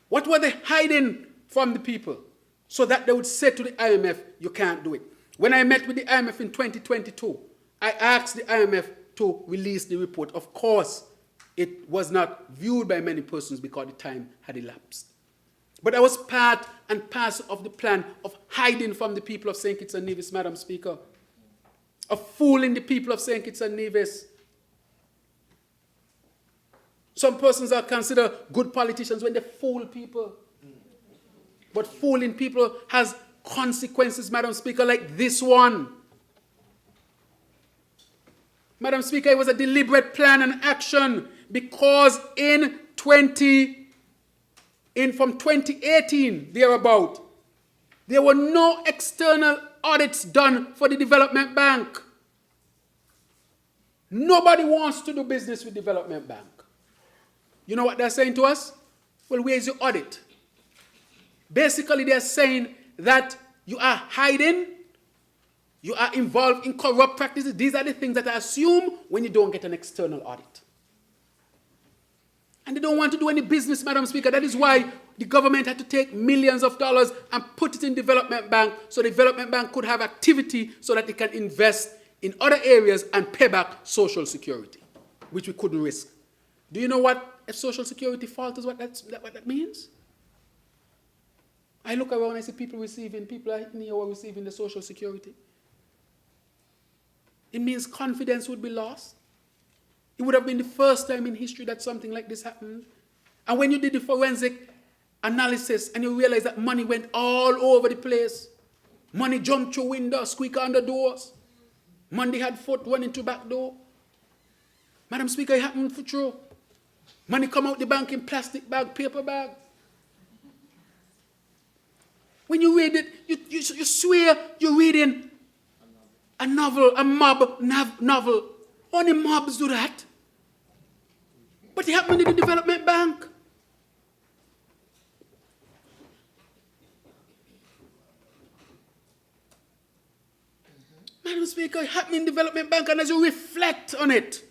What were they hiding from the people so that they would say to the IMF, you can't do it? When I met with the IMF in 2022, I asked the IMF to release the report. Of course, it was not viewed by many persons because the time had elapsed. But I was part and parcel of the plan of hiding from the people of St. Kitts and Nevis, Madam Speaker, of fooling the people of St. Kitts and Nevis. Some persons are considered good politicians when they fool people. But fooling people has consequences, Madam Speaker, like this one. Madam Speaker, it was a deliberate plan and action because from 2018, thereabout, there were no external audits done for the development bank. Nobody wants to do business with development bank. You know what they're saying to us? Well, where's your audit? Basically, they're saying that you are hiding, you are involved in corrupt practices. These are the things that I assume when you don't get an external audit. And they don't want to do any business, Madam Speaker. That is why the government had to take millions of dollars and put it in development bank so the development bank could have activity so that it can invest in other areas and pay back social security, which we couldn't risk. Do you know what a social security fault is, what that means? I look around and I see people in here are receiving the social security. It means confidence would be lost. It would have been the first time in history that something like this happened. And when you did the forensic analysis and you realize that money went all over the place, money jumped through windows, squeak under doors, money had foot running to back door. Madam Speaker, it happened for true. Money come out the bank in plastic bag, paper bag. When you read it, you swear you're reading a novel, a mob novel. Only mobs do that. But it happened in the development bank. Madam Speaker, it happened in the development bank, and as you reflect on it,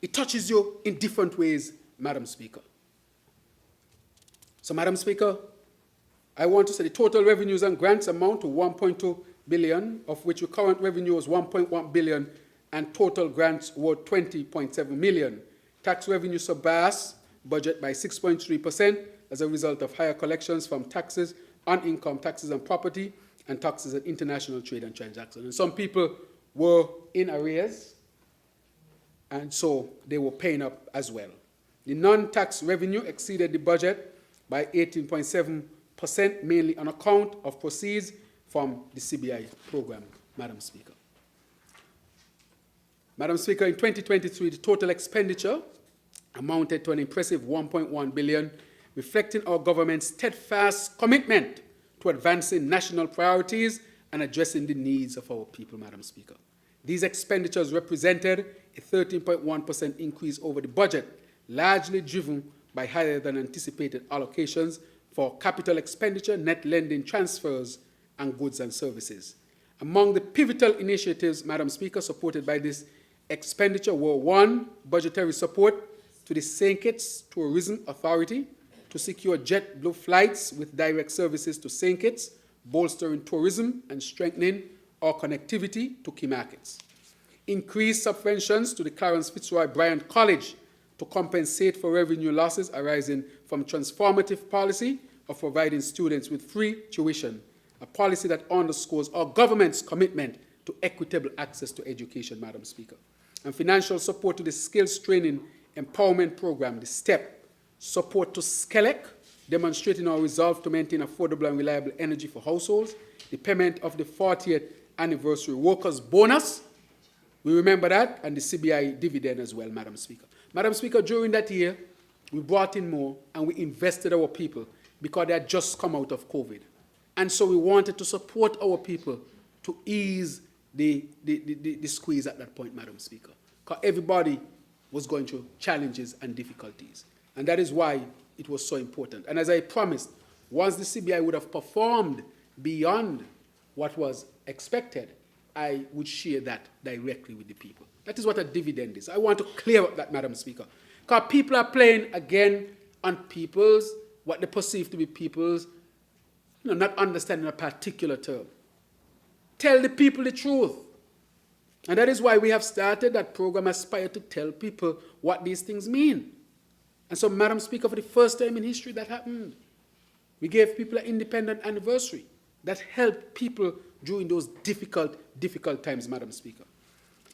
it touches you in different ways, Madam Speaker. So, Madam Speaker, I want to say the total revenues and grants amount to 1.2 billion, of which the current revenue was 1.1 billion, and total grants were 20.7 million. Tax revenue surpassed budget by 6.3% as a result of higher collections from taxes on income, taxes on property, and taxes on international trade and transactions. And some people were in arrears, and so they were paying up as well. The non-tax revenue exceeded the budget by 18.7%, mainly on account of proceeds from the CBI program, Madam Speaker. Madam Speaker, in 2023, the total expenditure amounted to an impressive 1.1 billion, reflecting our government's steadfast commitment to advancing national priorities and addressing the needs of our people, Madam Speaker. These expenditures represented a 13.1% increase over the budget, largely driven by higher than anticipated allocations for capital expenditure, net lending transfers, and goods and services. Among the pivotal initiatives, Madam Speaker, supported by this expenditure were: 1, budgetary support to the St. Kitts Tourism Authority to secure JetBlue flights with direct services to St. Kitts, bolstering tourism and strengthening our connectivity to key markets. Increased subventions to the Clarence Fitzroy Bryant College to compensate for revenue losses arising from transformative policy of providing students with free tuition, a policy that underscores our government's commitment to equitable access to education, Madam Speaker. And financial support to the Skills Training Empowerment Program, the STEP, support to SKELEC, demonstrating our resolve to maintain affordable and reliable energy for households, the payment of the 40th anniversary workers' bonus, we remember that, and the CBI dividend as well, Madam Speaker. Madam Speaker, during that year, we brought in more and we invested our people because they had just come out of COVID. And so we wanted to support our people to ease the squeeze at that point, Madam Speaker, because everybody was going through challenges and difficulties. And that is why it was so important. And as I promised, once the CBI would have performed beyond what was expected, I would share that directly with the people. That is what a dividend is. I want to clear up that, Madam Speaker, because people are playing again on people's, what they perceive to be people's, not understanding a particular term. Tell the people the truth. And that is why we have started that program, Aspire, to tell people what these things mean. And so, Madam Speaker, for the first time in history that happened. We gave people an independent anniversary that helped people during those difficult times, Madam Speaker.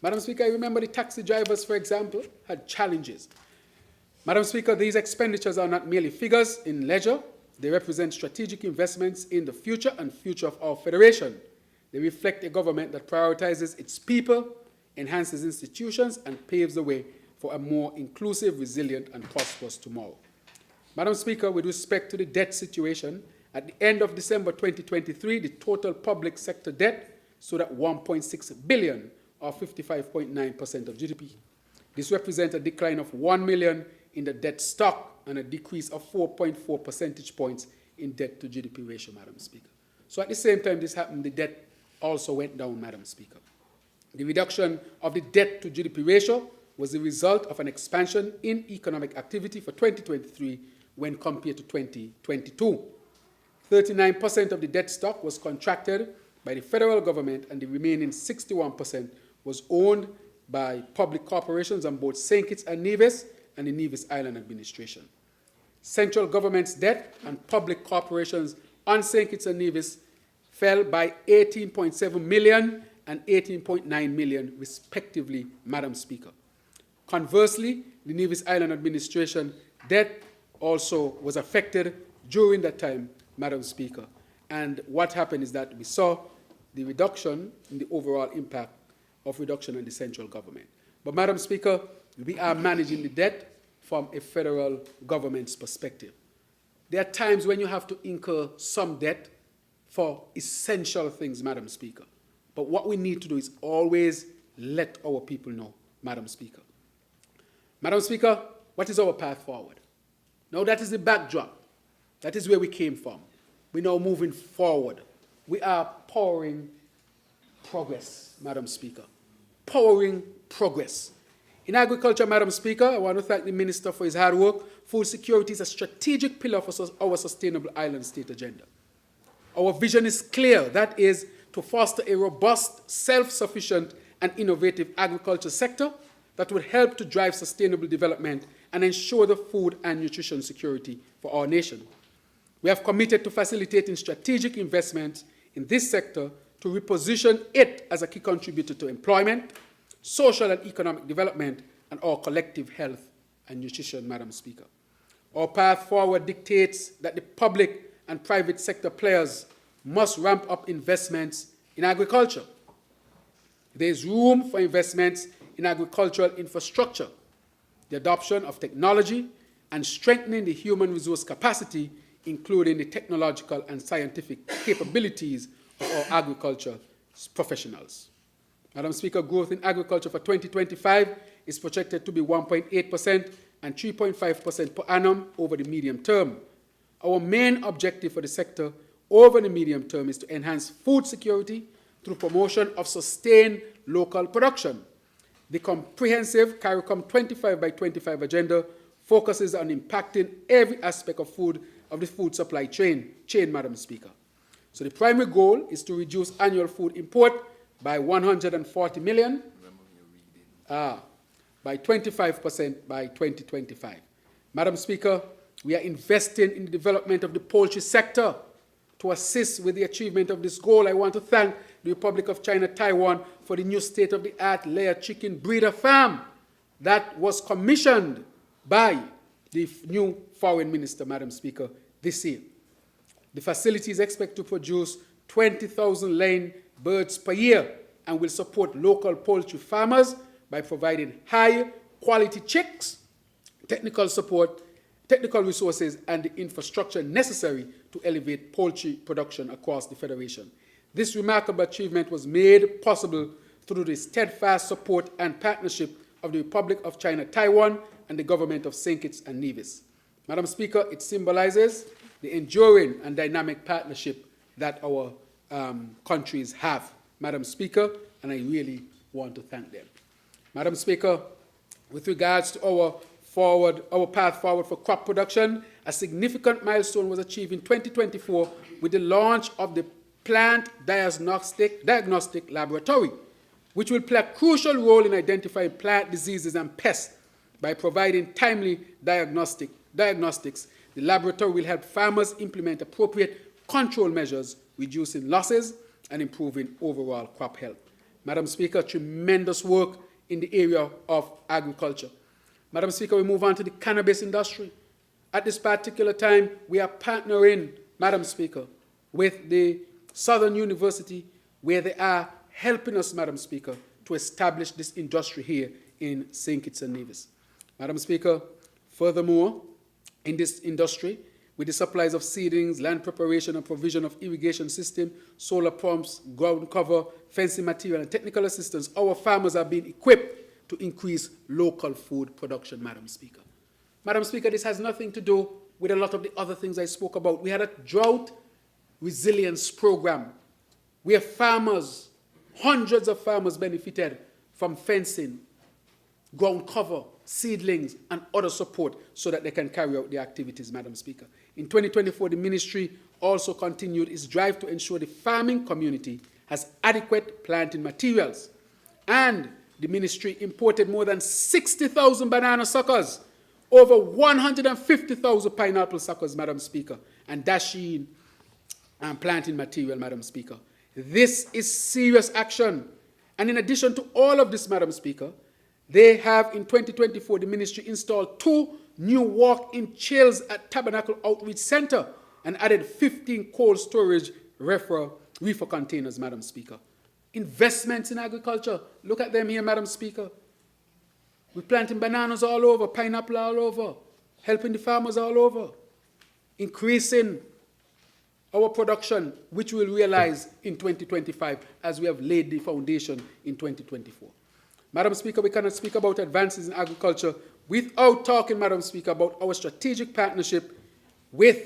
Madam Speaker, I remember the taxi drivers, for example, had challenges. Madam Speaker, these expenditures are not merely figures in ledger. They represent strategic investments in the future and future of our federation. They reflect a government that prioritizes its people, enhances institutions, and paves the way for a more inclusive, resilient, and prosperous tomorrow. Madam Speaker, with respect to the debt situation, at the end of December 2023, the total public sector debt stood at 1.6 billion, or 55.9% of GDP. This represents a decline of 1 million in the debt stock and a decrease of 4.4 percentage points in debt to GDP ratio, Madam Speaker. So at the same time this happened, the debt also went down, Madam Speaker. The reduction of the debt to GDP ratio was the result of an expansion in economic activity for 2023 when compared to 2022. 39% of the debt stock was contracted by the federal government, and the remaining 61% was owned by public corporations on both St. Kitts and Nevis and the Nevis Island Administration. Central government's debt and public corporations on St. Kitts and Nevis fell by 18.7 million and 18.9 million, respectively, Madam Speaker. Conversely, the Nevis Island Administration debt also was affected during that time, Madam Speaker. And what happened is that we saw the reduction in the overall impact of reduction in the central government. But, Madam Speaker, we are managing the debt from a federal government's perspective. There are times when you have to incur some debt for essential things, Madam Speaker. But what we need to do is always let our people know, Madam Speaker. Madam Speaker, what is our path forward? Now that is the backdrop. That is where we came from. We're now moving forward. We are powering progress, Madam Speaker. Powering progress. In agriculture, Madam Speaker, I want to thank the Minister for his hard work. Food security is a strategic pillar for our sustainable island state agenda. Our vision is clear. That is to foster a robust, self-sufficient, and innovative agriculture sector that will help to drive sustainable development and ensure the food and nutrition security for our nation. We have committed to facilitating strategic investments in this sector to reposition it as a key contributor to employment, social and economic development, and our collective health and nutrition, Madam Speaker. Our path forward dictates that the public and private sector players must ramp up investments in agriculture. There is room for investments in agricultural infrastructure, the adoption of technology, and strengthening the human resource capacity, including the technological and scientific capabilities of our agriculture professionals. Madam Speaker, growth in agriculture for 2025 is projected to be 1.8% and 3.5% per annum over the medium term. Our main objective for the sector over the medium term is to enhance food security through promotion of sustained local production. The comprehensive CARICOM 25 by 25 agenda focuses on impacting every aspect of the food supply chain, Madam Speaker. So the primary goal is to reduce annual food import by 140 million, by 25% by 2025. Madam Speaker, we are investing in the development of the poultry sector. To assist with the achievement of this goal, I want to thank the Republic of China Taiwan for the new state-of-the-art layer chicken breeder farm that was commissioned by the new foreign minister, Madam Speaker, this year. The facility is expected to produce 20,000 laying birds per year and will support local poultry farmers by providing high-quality chicks, technical support, technical resources, and the infrastructure necessary to elevate poultry production across the Federation. This remarkable achievement was made possible through the steadfast support and partnership of the Republic of China Taiwan and the government of St. Kitts and Nevis. Madam Speaker, it symbolizes the enduring and dynamic partnership that our countries have, Madam Speaker, and I really want to thank them. Madam Speaker, with regards to our path forward for crop production, a significant milestone was achieved in 2024 with the launch of the Plant Diagnostic Laboratory, which will play a crucial role in identifying plant diseases and pests. By providing timely diagnostics, the laboratory will help farmers implement appropriate control measures, reducing losses and improving overall crop health. Madam Speaker, tremendous work in the area of agriculture. Madam Speaker, we move on to the cannabis industry. At this particular time, we are partnering, Madam Speaker, with the Southern University, where they are helping us, Madam Speaker, to establish this industry here in St. Kitts and Nevis. Madam Speaker, furthermore, in this industry, with the supplies of seedlings, land preparation and provision of irrigation system, solar pumps, ground cover, fencing material, and technical assistance, our farmers are being equipped to increase local food production, Madam Speaker. Madam Speaker, this has nothing to do with a lot of the other things I spoke about. We had a drought resilience program where farmers, hundreds of farmers benefited from fencing, ground cover, seedlings, and other support so that they can carry out their activities, Madam Speaker. In 2024, the ministry also continued its drive to ensure the farming community has adequate planting materials. And the ministry imported more than 60,000 banana suckers, over 150,000 pineapple suckers, Madam Speaker, and dasheen and planting material, Madam Speaker. This is serious action. And in addition to all of this, Madam Speaker, they have, in 2024, the ministry installed 2 new walk-in chills at Tabernacle Outreach Center and added 15 cold storage reefer containers, Madam Speaker. Investments in agriculture, look at them here, Madam Speaker. We're planting bananas all over, pineapple all over, helping the farmers all over, increasing our production, which we'll realize in 2025 as we have laid the foundation in 2024. Madam Speaker, we cannot speak about advances in agriculture without talking, Madam Speaker, about our strategic partnership with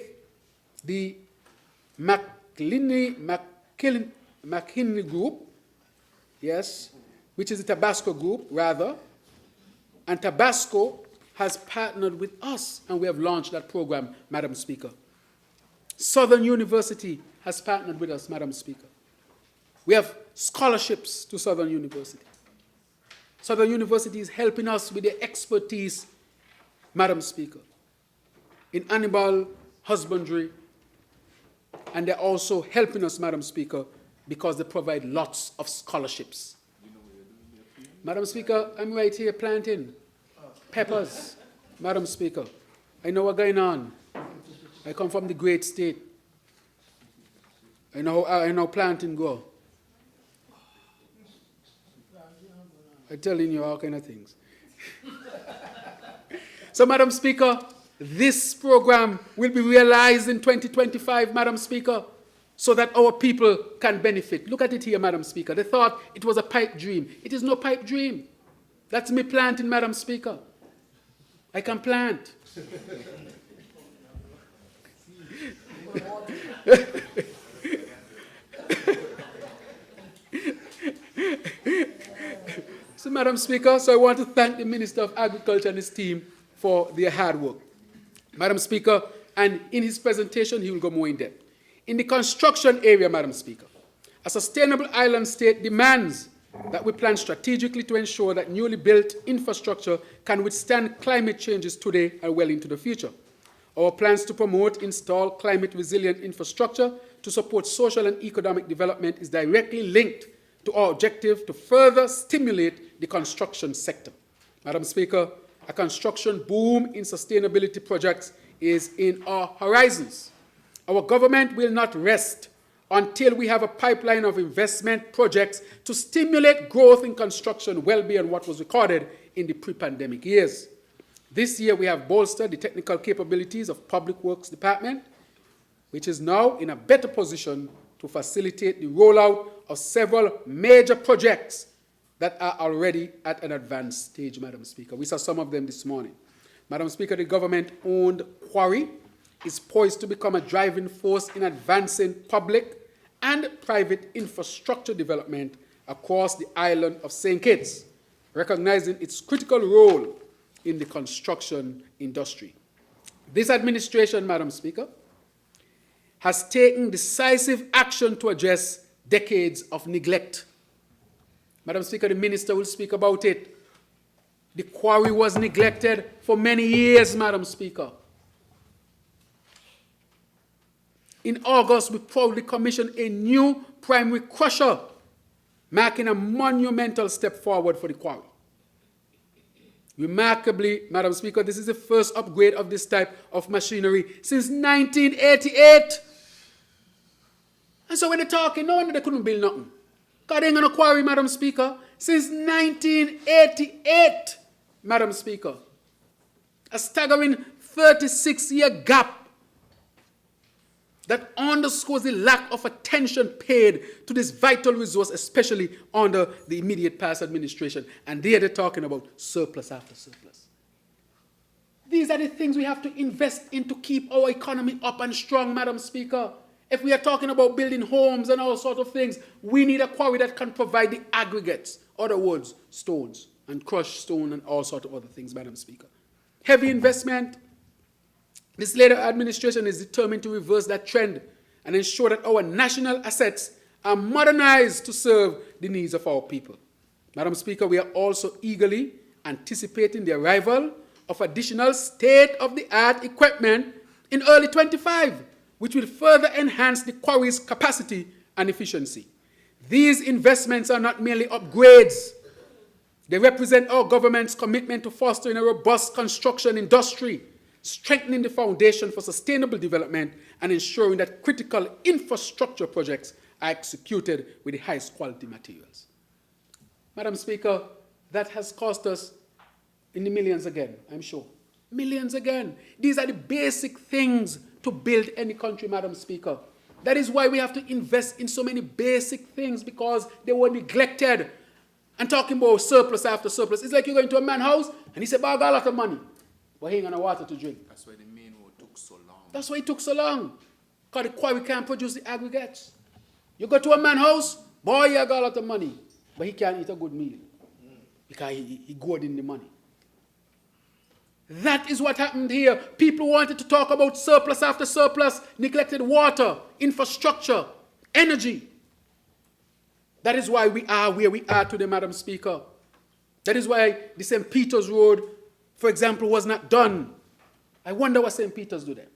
the McKinley Group, yes, which is the Tabasco Group, rather. And Tabasco has partnered with us, and we have launched that program, Madam Speaker. Southern University has partnered with us, Madam Speaker. We have scholarships to Southern University. Southern University is helping us with their expertise, Madam Speaker, in animal husbandry, and they're also helping us, Madam Speaker, because they provide lots of scholarships. Madam Speaker, I'm right here planting peppers, Madam Speaker. I know what's going on. I come from the great state. I know planting go. I'm telling you all kind of things. So, Madam Speaker, this program will be realized in 2025, Madam Speaker, so that our people can benefit. Look at it here, Madam Speaker. They thought it was a pipe dream. It is no pipe dream. That's me planting, Madam Speaker. I can plant. So, Madam Speaker, I want to thank the Minister of Agriculture and his team for their hard work. Madam Speaker, and in his presentation, he will go more in depth. In the construction area, Madam Speaker, a sustainable island state demands that we plan strategically to ensure that newly built infrastructure can withstand climate changes today and well into the future. Our plans to promote, install climate-resilient infrastructure to support social and economic development is directly linked to our objective to further stimulate the construction sector. Madam Speaker, a construction boom in sustainability projects is in our horizons. Our government will not rest until we have a pipeline of investment projects to stimulate growth in construction well beyond what was recorded in the pre-pandemic years. This year, we have bolstered the technical capabilities of Public Works Department, which is now in a better position to facilitate the rollout of several major projects that are already at an advanced stage, Madam Speaker. We saw some of them this morning. Madam Speaker, the government-owned quarry is poised to become a driving force in advancing public and private infrastructure development across the island of St. Kitts, recognizing its critical role in the construction industry. This administration, Madam Speaker, has taken decisive action to address decades of neglect. Madam Speaker, the minister will speak about it. The quarry was neglected for many years, Madam Speaker. In August, we proudly commissioned a new primary crusher, marking a monumental step forward for the quarry. Remarkably, Madam Speaker, this is the first upgrade of this type of machinery since 1988. And so when they're talking, no wonder they couldn't build nothing. Because they ain't going to quarry, Madam Speaker, since 1988, Madam Speaker. A staggering 36-year gap that underscores the lack of attention paid to this vital resource, especially under the immediate past administration. And there they're talking about surplus after surplus. These are the things we have to invest in to keep our economy up and strong, Madam Speaker. If we are talking about building homes and all sorts of things, we need a quarry that can provide the aggregates, other words, stones. and crushed stone and all sorts of other things, Madam Speaker. Heavy investment. This later administration is determined to reverse that trend and ensure that our national assets are modernized to serve the needs of our people. Madam Speaker, we are also eagerly anticipating the arrival of additional state-of-the-art equipment in early 25, which will further enhance the quarry's capacity and efficiency. These investments are not merely upgrades. They represent our government's commitment to fostering a robust construction industry, strengthening the foundation for sustainable development, and ensuring that critical infrastructure projects are executed with the highest quality materials. Madam Speaker, that has cost us in the millions again, I'm sure. Millions again. These are the basic things to build any country, Madam Speaker. That is why we have to invest in so many basic things, because they were neglected. And talking about surplus after surplus, it's like you're going to a man's house and he said, "I got a lot of money, but he ain't got no water to drink." That's why the main road took so long. That's why it took so long. Because the quarry can't produce the aggregates. You go to a man's house, boy, he got a lot of money, but he can't eat a good meal because he gored in the money. That is what happened here. People wanted to talk about surplus after surplus, neglected water, infrastructure, energy. That is why we are where we are today, Madam Speaker. That is why the St. Peter's Road, for example, was not done. I wonder what St. Peter's do there.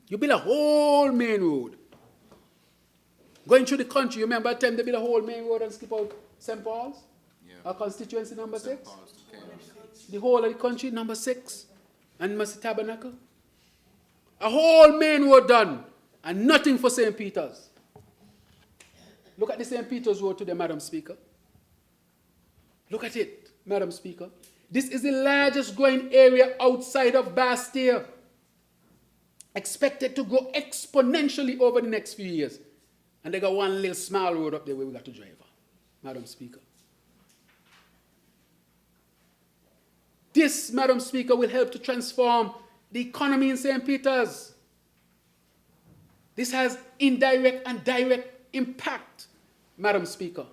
You build a whole main road. Going through the country, you remember the time they built a whole main road and skip out St. Paul's? Yeah. Our constituency number 6? The whole of the country, number 6. And Mercy Tabernacle. A whole main road done. And nothing for St. Peter's. Look at the St. Peter's Road today, Madam Speaker. Look at it, Madam Speaker. This is the largest growing area outside of Bastille. Expected to grow exponentially over the next few years. And they got one little small road up there where we got to drive on, Madam Speaker. This, Madam Speaker, will help to transform the economy in St. Peter's. This has indirect and direct impact, Madam Speaker.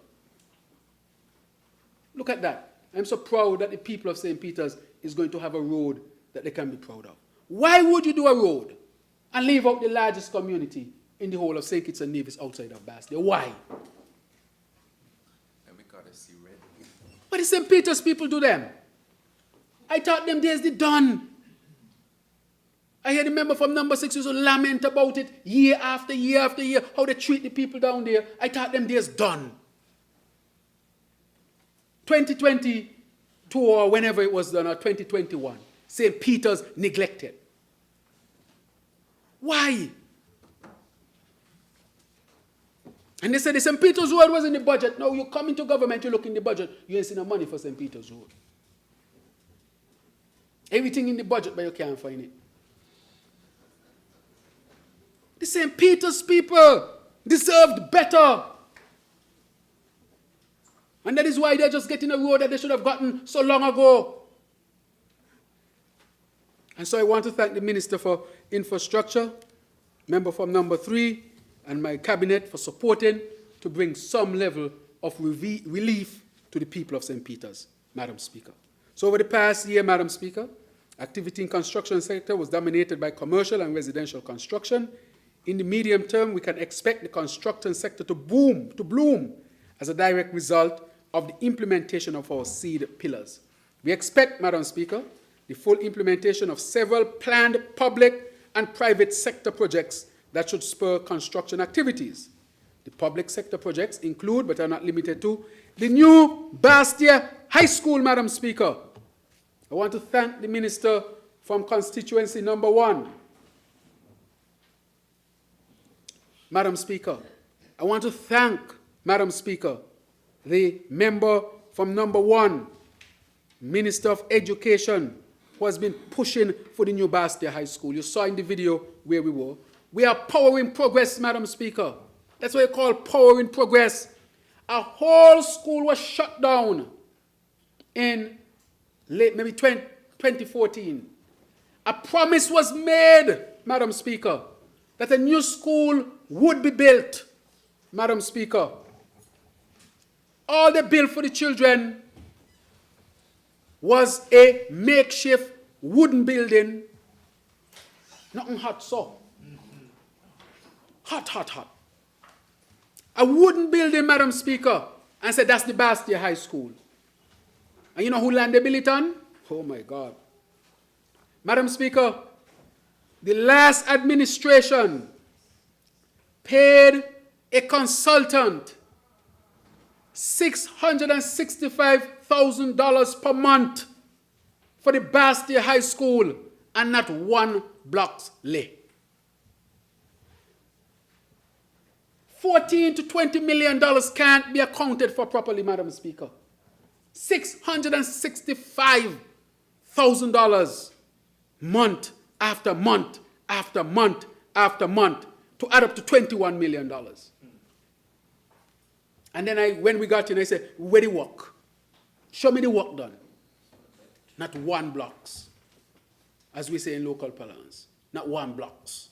Look at that. I'm so proud that the people of St. Peter's is going to have a road that they can be proud of. Why would you do a road and leave out the largest community in the whole of St. Kitts and Nevis outside of Bastille? Why? And we gotta see red. But the St. Peter's people do them. I thought them days they done. I hear the member from number 6 used to lament about it year after year after year, how they treat the people down there. I thought them days done. 2022 or whenever it was done, or 2021, St. Peter's neglected. Why? And they said the St. Peter's Road was in the budget. Now you come into government, you look in the budget, you ain't see no money for St. Peter's Road. Everything in the budget, but you can't find it. The St. Peter's people deserved better. And that is why they're just getting a road that they should have gotten so long ago. And so I want to thank the Minister for Infrastructure, member from number 3, and my cabinet for supporting to bring some level of relief to the people of St. Peter's, Madam Speaker. So over the past year, Madam Speaker, activity in construction sector was dominated by commercial and residential construction. In the medium term, we can expect the construction sector to bloom as a direct result of the implementation of our seed pillars. We expect, Madam Speaker, the full implementation of several planned public and private sector projects that should spur construction activities. The public sector projects include, but are not limited to, the new Bastille High School, Madam Speaker. I want to thank the Minister from constituency number 1. Madam Speaker, I want to thank, Madam Speaker, the member from number 1, Minister of Education, who has been pushing for the new Bastille High School. You saw in the video where we were. We are powering progress, Madam Speaker. That's what you call powering progress. A whole school was shut down in maybe 2014. A promise was made, Madam Speaker, that a new school would be built, Madam Speaker. All they built for the children was a makeshift wooden building. Nothing hot so. Hot, hot, hot. A wooden building, Madam Speaker, and said that's the Bastia High School. And you know who land the bill it on? Oh my God. Madam Speaker, the last administration paid a consultant $665,000 per month for the Bastia High School, and not one block's lay. $14 to $20 million can't be accounted for properly, Madam Speaker. $665,000 month after month after month after month to add up to $21 million. And then when we got in, I said, where the work? Show me the work done. Not one blocks, as we say in local parlance. Not one blocks.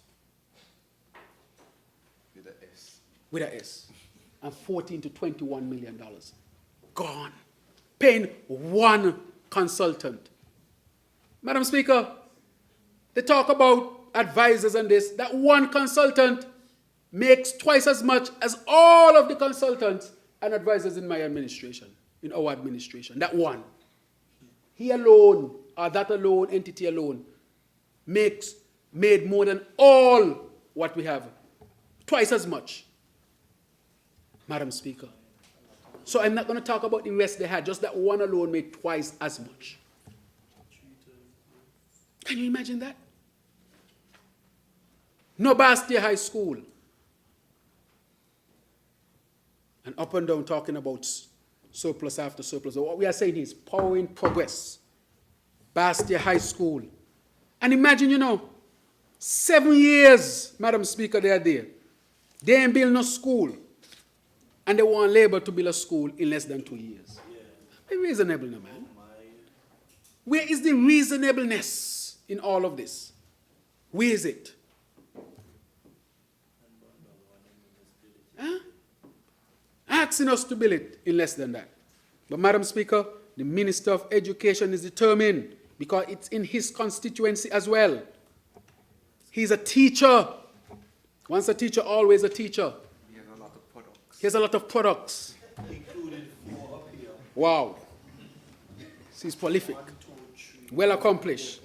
With a S. With a S. And $14 to $21 million. Gone. Paying one consultant. Madam Speaker, they talk about advisors and this. That one consultant makes twice as much as all of the consultants and advisors in my administration, in our administration. That one. He alone, or that alone, entity alone, made more than all what we have. Twice as much. Madam Speaker. So I'm not going to talk about the rest they had. Just that one alone made twice as much. Can you imagine that? No Bastia High School. And up and down talking about surplus after surplus. What we are saying is power in progress. Bastia High School. And imagine, 7 years, Madam Speaker, they are there. They ain't build no school. And they want Labour to build a school in less than 2 years. Be reasonable, no, man. Where is the reasonableness in all of this? Where is it? Huh? Asking us to build it in less than that. But, Madam Speaker, the Minister of Education is determined because it's in his constituency as well. He's a teacher. Once a teacher, always a teacher. He has a lot of products. He has a lot of products. Including 4 up here. Wow. He's prolific. Well accomplished.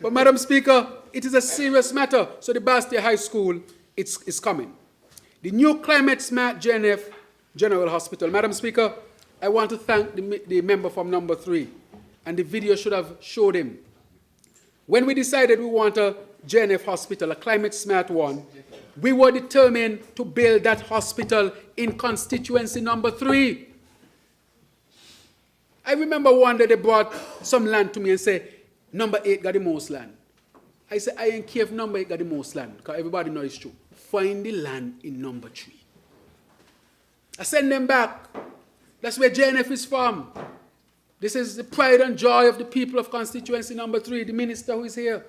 But, Madam Speaker, it is a serious matter. So the Bastia High School, it's coming. The new climate smart GNF General Hospital. Madam Speaker, I want to thank the member from number 3. And the video should have showed him. When we decided we want a GNF hospital, a climate smart one, we were determined to build that hospital in constituency number 3. I remember one day they brought some land to me and said, number 8 got the most land. I said, I ain't care if number 8 got the most land, because everybody knows it's true. Find the land in number 3. I send them back. That's where JNF is from. This is the pride and joy of the people of constituency number 3, the minister who is here.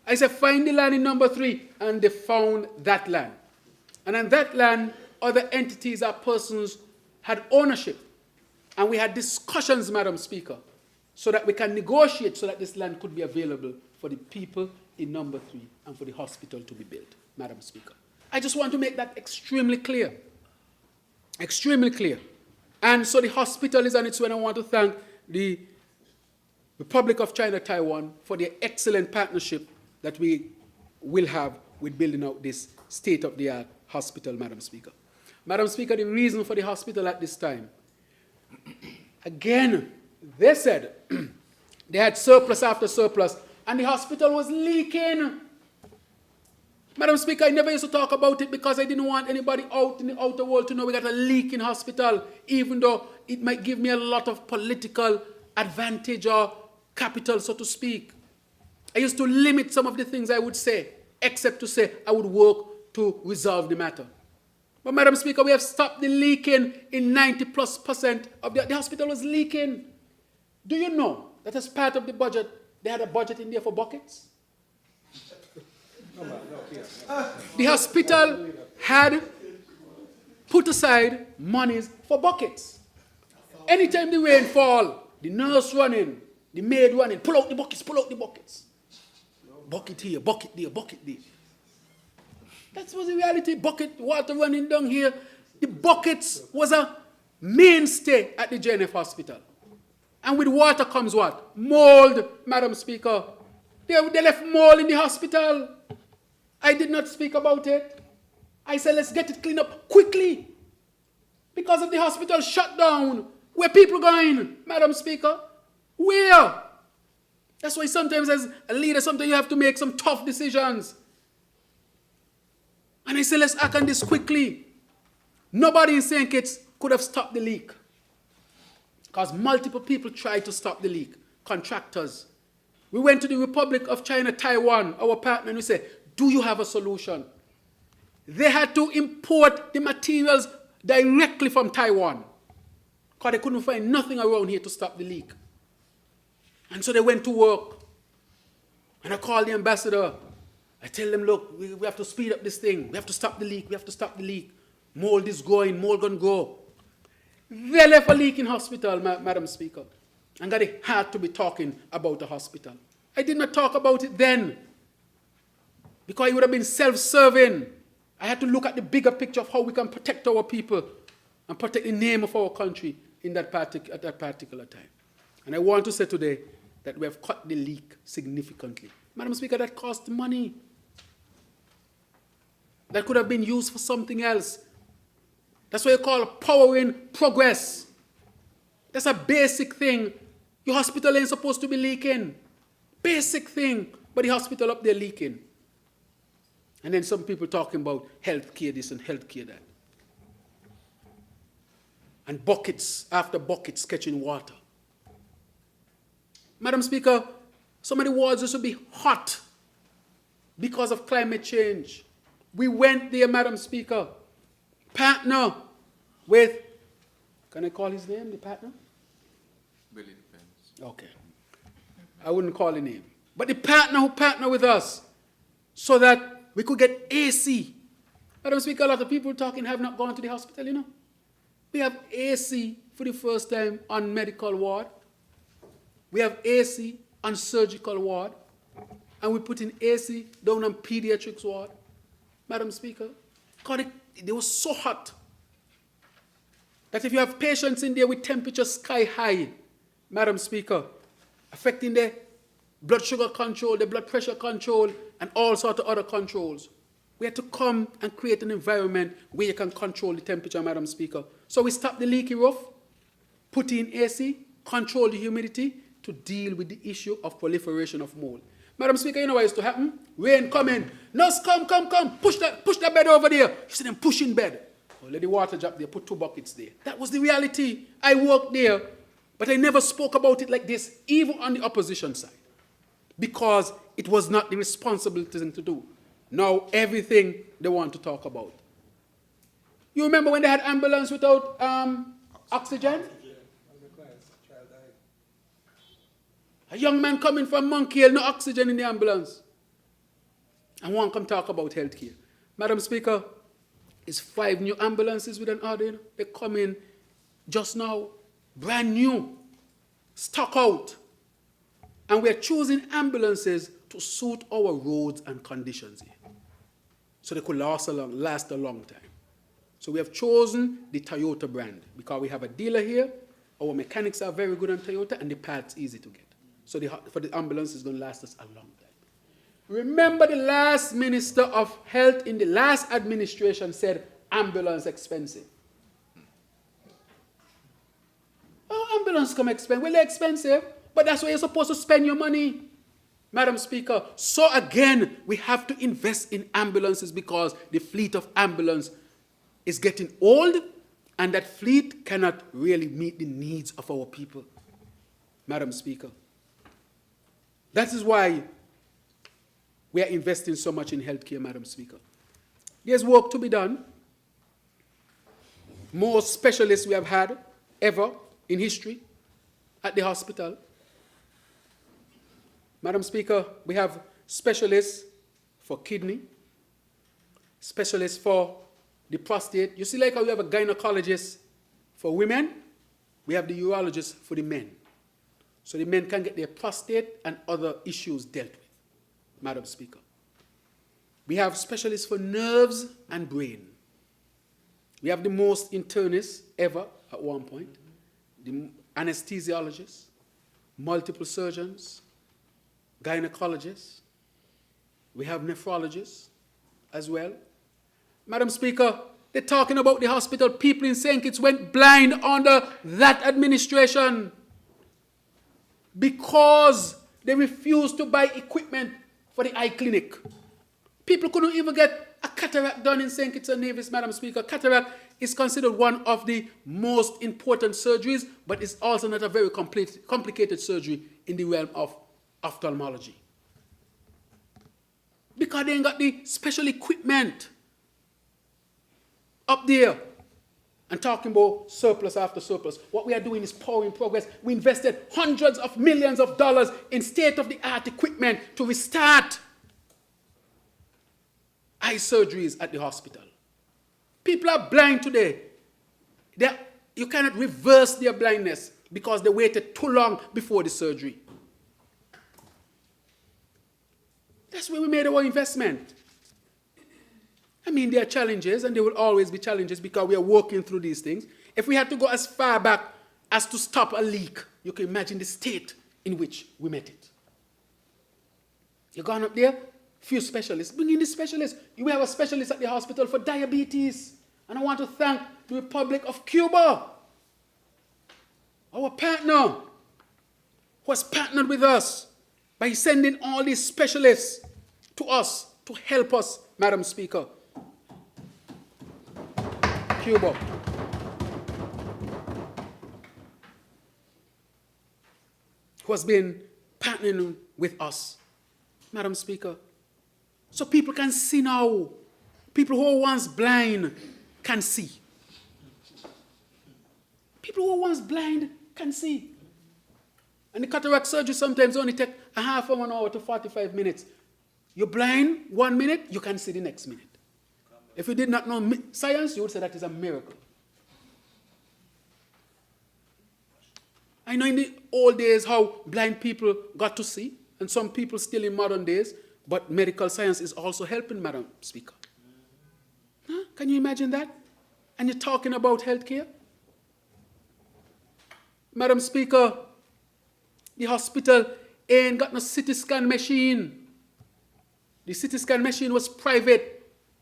I said, find the land in number 3, and they found that land. And on that land, other entities or persons had ownership. And we had discussions, Madam Speaker, so that we can negotiate so that this land could be available for the people in number 3 and for the hospital to be built, Madam Speaker. I just want to make that extremely clear. Extremely clear. And so the hospital is on its way, and I want to thank the Republic of China, Taiwan, for their excellent partnership that we will have with building out this state-of-the-art hospital, Madam Speaker. Madam Speaker, the reason for the hospital at this time, again, they said they had surplus after surplus, and the hospital was leaking. Madam Speaker, I never used to talk about it because I didn't want anybody out in the outer world to know we got a leaking hospital, even though it might give me a lot of political advantage or capital, so to speak. I used to limit some of the things I would say, except to say I would work to resolve the matter. But, Madam Speaker, we have stopped the leaking in 90+% of the hospital was leaking. Do you know that as part of the budget, they had a budget in there for buckets? The hospital had put aside monies for buckets. anytime the rain fall, the nurse running, the maid running, pull out the buckets, pull out the buckets. Bucket here, bucket there, bucket there. That was the reality. Bucket, water running down here. The buckets was a mainstay at the JNF hospital. And with water comes what? Mold, Madam Speaker. They left mold in the hospital. I did not speak about it. I said, let's get it cleaned up quickly. Because of the hospital shut down. Where people going, Madam Speaker? Where? That's why sometimes as a leader, sometimes you have to make some tough decisions. And I said, let's act on this quickly. Nobody in St. Kitts could have stopped the leak. Because multiple people tried to stop the leak. Contractors. We went to the Republic of China, Taiwan, our partner, and we said, do you have a solution? They had to import the materials directly from Taiwan. Because they couldn't find nothing around here to stop the leak. And so they went to work. And I called the ambassador. I tell them, look, we have to speed up this thing. We have to stop the leak. We have to stop the leak. Mold is growing. Mold gonna grow. They left a leak in hospital, Madam Speaker. And got it hard to be talking about the hospital. I did not talk about it then. Because it would have been self-serving. I had to look at the bigger picture of how we can protect our people and protect the name of our country at that particular time. And I want to say today that we have cut the leak significantly. Madam Speaker, that cost money. That could have been used for something else. That's what you call powering progress. That's a basic thing. Your hospital ain't supposed to be leaking. Basic thing. But the hospital up there leaking. And then some people talking about healthcare this and healthcare that. And buckets after buckets catching water. Madam Speaker, some of the wards used to be hot because of climate change. We went there, Madam Speaker, partner with, can I call his name, the partner? Really depends. Okay. I wouldn't call the name. But the partner who partnered with us so that we could get AC. Madam Speaker, a lot of people talking have not gone to the hospital, you know. We have AC for the first time on medical ward. We have AC on surgical ward. And we put in AC down on pediatrics ward. Madam Speaker, God, it was so hot that if you have patients in there with temperature sky high, Madam Speaker, affecting their blood sugar control, their blood pressure control, and all sorts of other controls, we had to come and create an environment where you can control the temperature, Madam Speaker. So we stopped the leaky roof, put in AC, control the humidity to deal with the issue of proliferation of mold. Madam Speaker, you know what used to happen? Rain coming. Nurse, come. Push that bed over there. You see them pushing bed. Oh, let the water drop there. Put 2 buckets there. That was the reality. I worked there, but I never spoke about it like this, even on the opposition side, because it was not the responsible thing to do. Now, everything they want to talk about. You remember when they had ambulance without oxygen? A young man coming from Monkey Hill, no oxygen in the ambulance. And one come talk about healthcare. Madam Speaker, it's 5 new ambulances with an order. You know? They come in just now, brand new, stock out. And we're choosing ambulances to suit our roads and conditions here. So they could last a long time. So we have chosen the Toyota brand because we have a dealer here. Our mechanics are very good on Toyota and the parts easy to get. So for the ambulance is going to last us a long time. Remember the last Minister of Health in the last administration said ambulance expensive. Oh, ambulance come expensive. Well, they're expensive, but that's where you're supposed to spend your money, Madam Speaker. So again, we have to invest in ambulances because the fleet of ambulance is getting old and that fleet cannot really meet the needs of our people, Madam Speaker. That is why we are investing so much in healthcare, Madam Speaker. There's work to be done. More specialists we have had ever in history at the hospital. Madam Speaker, we have specialists for kidney, specialists for the prostate. You see like how we have a gynecologist for women? we have the urologist for the men. So the men can get their prostate and other issues dealt with, Madam Speaker. We have specialists for nerves and brain. We have the most internists ever at one point, the anesthesiologists, multiple surgeons, gynecologists. We have nephrologists as well. Madam Speaker, they're talking about the hospital. People in St. Kitts went blind under that administration because they refused to buy equipment for the eye clinic. People couldn't even get a cataract done in St. Kitts and Nevis, Madam Speaker. Cataract is considered one of the most important surgeries, but it's also not a very complicated surgery in the realm of ophthalmology. Because they ain't got the special equipment up there. And talking about surplus after surplus. What we are doing is powering progress. We invested hundreds of millions of dollars in state-of-the-art equipment to restart eye surgeries at the hospital. People are blind today. You cannot reverse their blindness because they waited too long before the surgery. That's where we made our investment. I mean, there are challenges, and there will always be challenges because we are working through these things. If we had to go as far back as to stop a leak, you can imagine the state in which we met it. You've gone up there, few specialists. Bring in the specialists. You have a specialist at the hospital for diabetes. And I want to thank the Republic of Cuba, our partner, who has partnered with us by sending all these specialists to us to help us, Madam Speaker. Cuba. Who has been partnering with us, Madam Speaker. So people can see now. People who were once blind can see. People who were once blind can see. And the cataract surgery sometimes only take a half of an hour to 45 minutes. You're blind 1 minute, you can see the next minute. If you did not know science, you would say that is a miracle. I know in the old days how blind people got to see, and some people still in modern days, but medical science is also helping, Madam Speaker. Huh? Can you imagine that? And you're talking about healthcare? Madam Speaker, the hospital ain't got no CT scan machine. The CT scan machine was private,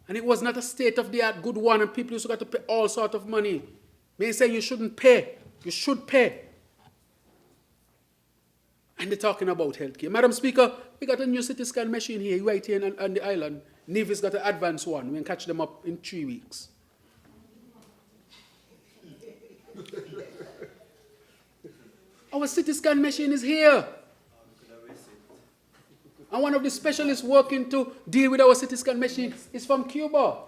and it was not a state-of-the-art good one, and people used to have to pay all sorts of money. They say you shouldn't pay. You should pay. And they're talking about healthcare. Madam Speaker, we got a new CT scan machine here, right here on the island. Nevis got an advanced one. We can catch them up in 3 weeks. Our CT scan machine is here. And one of the specialists working to deal with our CT scan machine is from Cuba.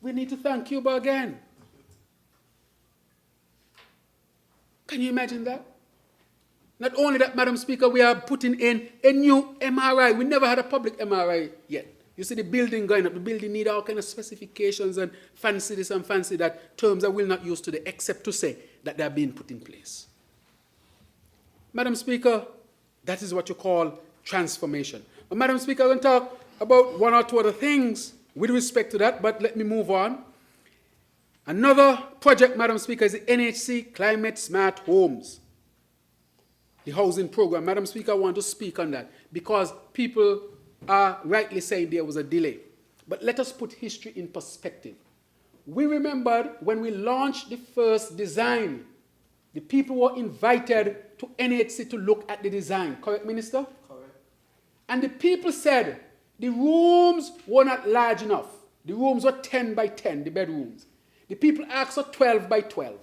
We need to thank Cuba again. Can you imagine that? Not only that, Madam Speaker, we are putting in a new MRI. We never had a public MRI yet. You see the building going up. The building need all kind of specifications and fancy this and fancy that, terms I will not use today, except to say that they are being put in place. Madam Speaker, that is what you call transformation. But Madam Speaker, I'm going to talk about one or two other things with respect to that, but let me move on. Another project, Madam Speaker, is the NHC Climate Smart Homes, the housing program. Madam Speaker, I want to speak on that because people are rightly saying there was a delay. But let us put history in perspective. We remembered when we launched the first design, the people were invited to NHC to look at the design. Correct, Minister? Correct. And the people said the rooms were not large enough. The rooms were 10 by 10, the bedrooms. The people asked for 12 by 12.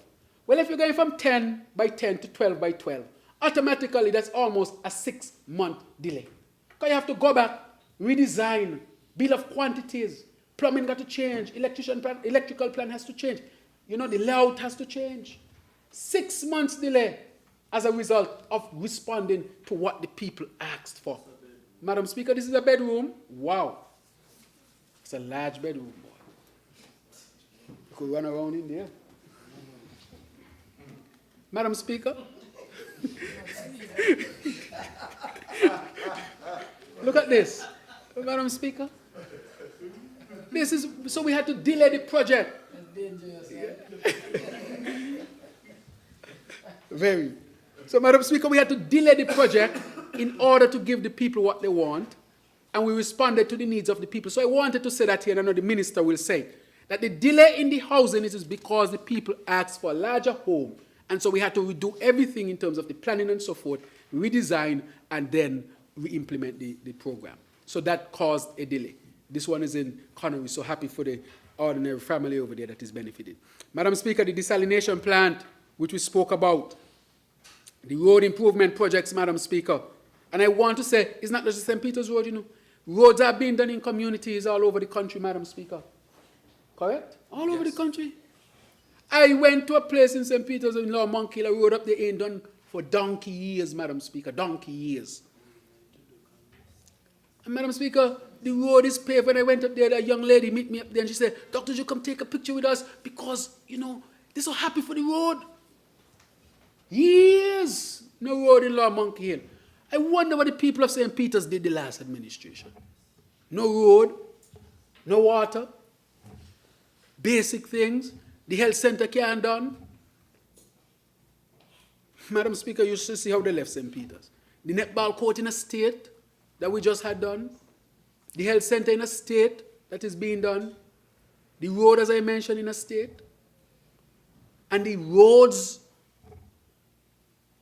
Well, if you're going from 10 by 10 to 12 by 12, automatically that's almost a 6-month delay. Because you have to go back, redesign, bill of quantities, plumbing got to change, electrical plan has to change. You know, the layout has to change. 6 months delay as a result of responding to what the people asked for. Madam Speaker, this is a bedroom. Wow. It's a large bedroom, boy. You could run around in there. Madam Speaker. Look at this, Madam Speaker. This is, so we had to delay the project. Very. So, Madam Speaker, we had to delay the project in order to give the people what they want, and we responded to the needs of the people. So I wanted to say that here, and I know the minister will say, that the delay in the housing is because the people asked for a larger home, and so we had to redo everything in terms of the planning and so forth, redesign, and then re-implement the program. So that caused a delay. This one is in Connery, so happy for the ordinary family over there that is benefited. Madam Speaker, the desalination plant, which we spoke about, the road improvement projects, Madam Speaker, and I want to say, it's not just the St. Peter's Road, you know. Roads are being done in communities all over the country, Madam Speaker. Correct? All over the country. I went to a place in St. Peter's in Lower Monkey Hill, a road up there ain't done for donkey years, Madam Speaker, donkey years. And Madam Speaker, the road is paved. When I went up there, a young lady met me up there and she said, Doctor, you come take a picture with us because, you know, they're so happy for the road. Years, no road in Lower Monkey Hill. I wonder what the people of St. Peter's did the last administration. No road, no water, basic things. The health center can't done. Madam Speaker, you should see how they left St. Peter's. The netball court in a state that we just had done. The health center in a state that is being done. The road, as I mentioned, in a state. And the roads,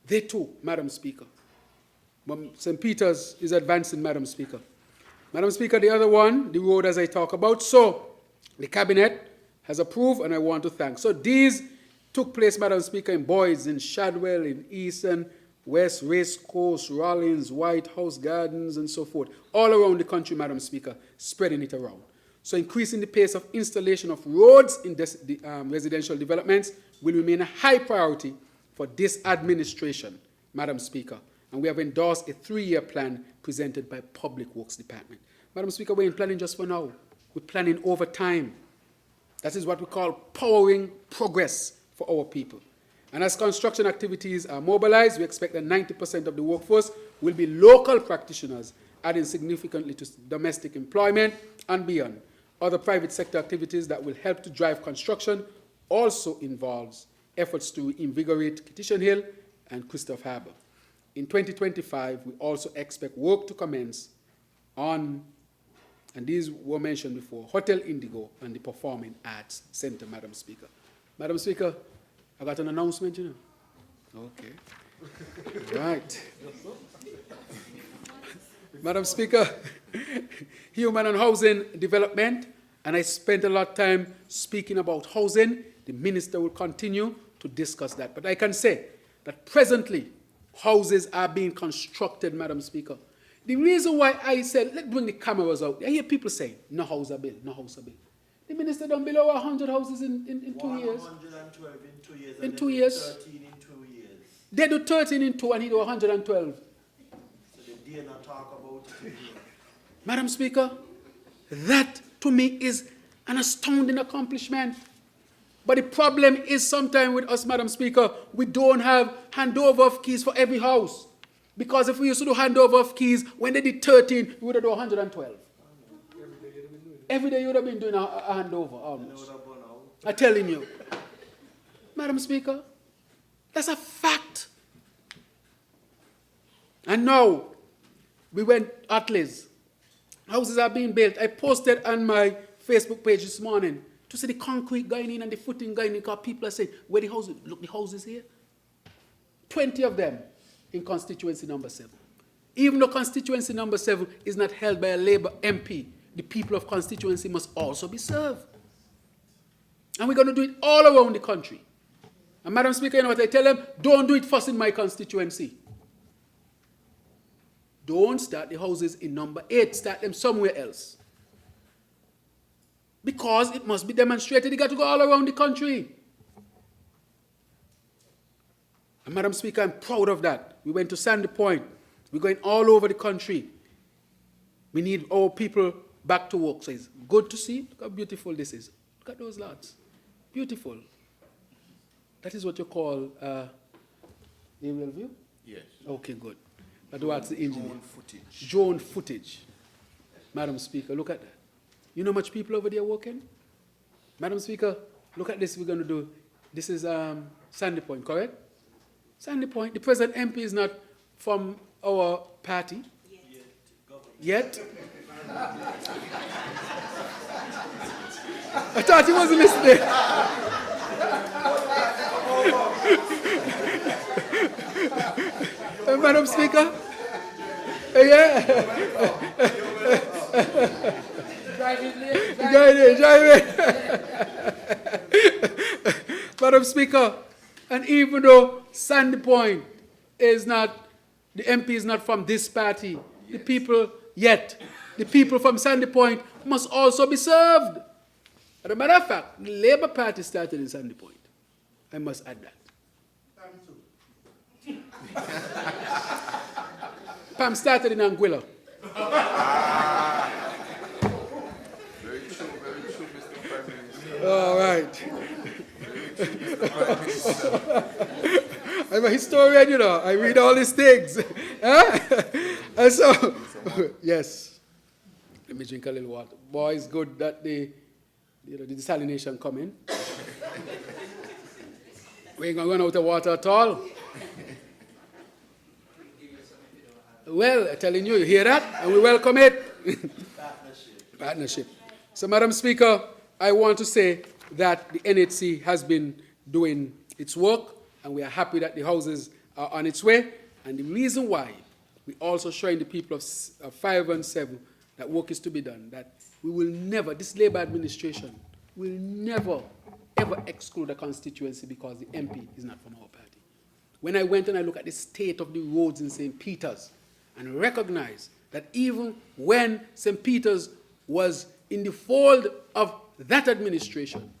they too, Madam Speaker. St. Peter's is advancing, Madam Speaker. Madam Speaker, the other one, the road as I talk about. So, the Cabinet has approved, and I want to thank. So these took place, Madam Speaker, in Boyds, in Shadwell, in Easton, West, Race Course, Rollins, White House Gardens, and so forth. All around the country, Madam Speaker, spreading it around. So increasing the pace of installation of roads in residential developments will remain a high priority for this administration, Madam Speaker. And we have endorsed a 3-year plan presented by Public Works Department. Madam Speaker, we're in planning just for now. We're planning over time. That is what we call powering progress for our people. And as construction activities are mobilized, we expect that 90% of the workforce will be local practitioners, adding significantly to domestic employment and beyond. Other private sector activities that will help to drive construction also involves efforts to invigorate Kitchen Hill and Christoph Harbour. In 2025, we also expect work to commence on, and these were mentioned before, Hotel Indigo and the Performing Arts Center, Madam Speaker. Madam Speaker, I got an announcement, you know. Okay. Right. Madam Speaker, human and housing development, and I spent a lot of time speaking about housing. The minister will continue to discuss that. But I can say that presently, houses are being constructed, Madam Speaker. The reason why I said, let's bring the cameras out. I hear people saying, no house are built, no house are built. The minister done build over 100 houses in 2 years. 112 in 2 years. In 2 years. 13 in 2 years. They do 13 in 2 and he do 112. So they dare not talk about it. Madam Speaker, that to me is an astounding accomplishment. But the problem is sometimes with us, Madam Speaker, we don't have handover of keys for every house. Because if we used to do handover of keys, when they did 13, we would have done 112. Every day you would have been doing a handover almost. I'm telling you. Madam Speaker, that's a fact. And now, we went Atlas. Houses are being built. I posted on my Facebook page this morning to see the concrete going in and the footing going in because people are saying, where the houses? Look, the houses here. 20 of them in constituency number 7. Even though constituency number 7 is not held by a Labour MP, the people of constituency must also be served. And we're going to do it all around the country. And Madam Speaker, you know what I tell them? Don't do it first in my constituency. Don't start the houses in number 8. Start them somewhere else. Because it must be demonstrated. You got to go all around the country. And Madam Speaker, I'm proud of that. We went to Sandy Point. We're going all over the country. We need our people back to work. So it's good to see. Look how beautiful this is. Look at those lads. Beautiful. That is what you call Aerial view? Yes. Okay, good. But what's the engineer? Drone footage. Drone footage. Madam Speaker, look at that. You know how much people over there working? Madam Speaker, look at this we're going to do. This is Sandy Point, correct? Sandy Point. The present MP is not from our party. Yet. I thought he wasn't listening. Madam Speaker? Yeah. Drive Madam Speaker, and even though Sandy Point is not, the MP is not from this party, the people from Sandy Point must also be served. As a matter of fact, the Labour Party started in Sandy Point. I must add that. Pam started in Anguilla. Very true, Mr. Prime Minister. All right. I'm a historian, you know. I read all these things. And so, yes. Let me drink a little water. Boy, it's good that the desalination coming. We ain't going to run out of water at all. Well, I'm telling you, you hear that? And we welcome it. Partnership. So, Madam Speaker, I want to say that the NHC has been doing its work, and we are happy that the houses are on its way. And the reason why we also showing the people of 5 and 7 that work is to be done, that we will never, this Labour administration will never, ever exclude a constituency because the MP is not from our party. When I went and I looked at the state of the roads in St. Peter's and recognized that even when St. Peter's was in the fold of that administration,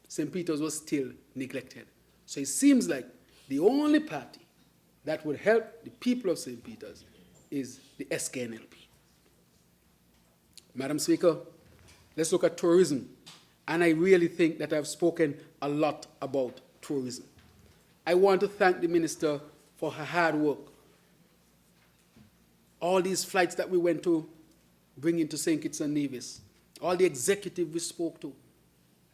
St. Peter's was still neglected. So it seems like the only party that would help the people of St. Peter's is the SKNLP. Madam Speaker, let's look at tourism. And I really think that I've spoken a lot about tourism. I want to thank the Minister for her hard work. All these flights that we went to bring into St. Kitts and Nevis, all the executive we spoke to,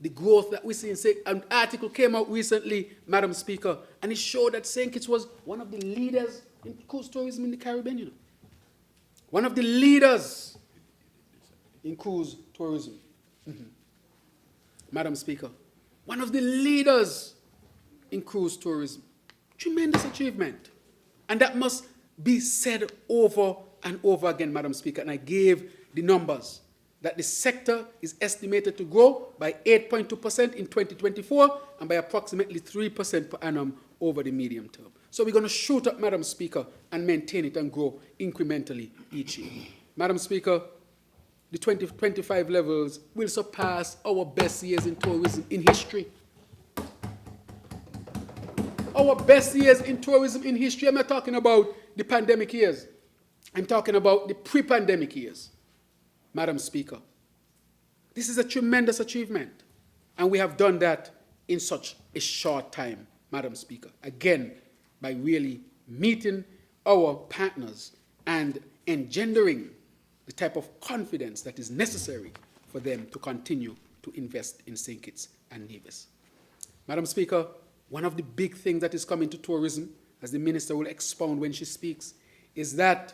the growth that we see in St. An article came out recently, Madam Speaker, and it showed that St. Kitts was one of the leaders in cruise tourism in the Caribbean, you know. One of the leaders in cruise tourism. Mm-hmm. Madam Speaker, one of the leaders in cruise tourism. Tremendous achievement. And that must be said over and over again, Madam Speaker. And I gave the numbers that the sector is estimated to grow by 8.2% in 2024 and by approximately 3% per annum over the medium term. So we're going to shoot up, Madam Speaker, and maintain it and grow incrementally each year. Madam Speaker, the 2025 levels will surpass our best years in tourism in history. Our best years in tourism in history. I'm not talking about the pandemic years. I'm talking about the pre-pandemic years. Madam Speaker, this is a tremendous achievement, and we have done that in such a short time, Madam Speaker. Again, by really meeting our partners and engendering the type of confidence that is necessary for them to continue to invest in St. Kitts and Nevis. Madam Speaker, one of the big things that is coming to tourism, as the Minister will expound when she speaks, is that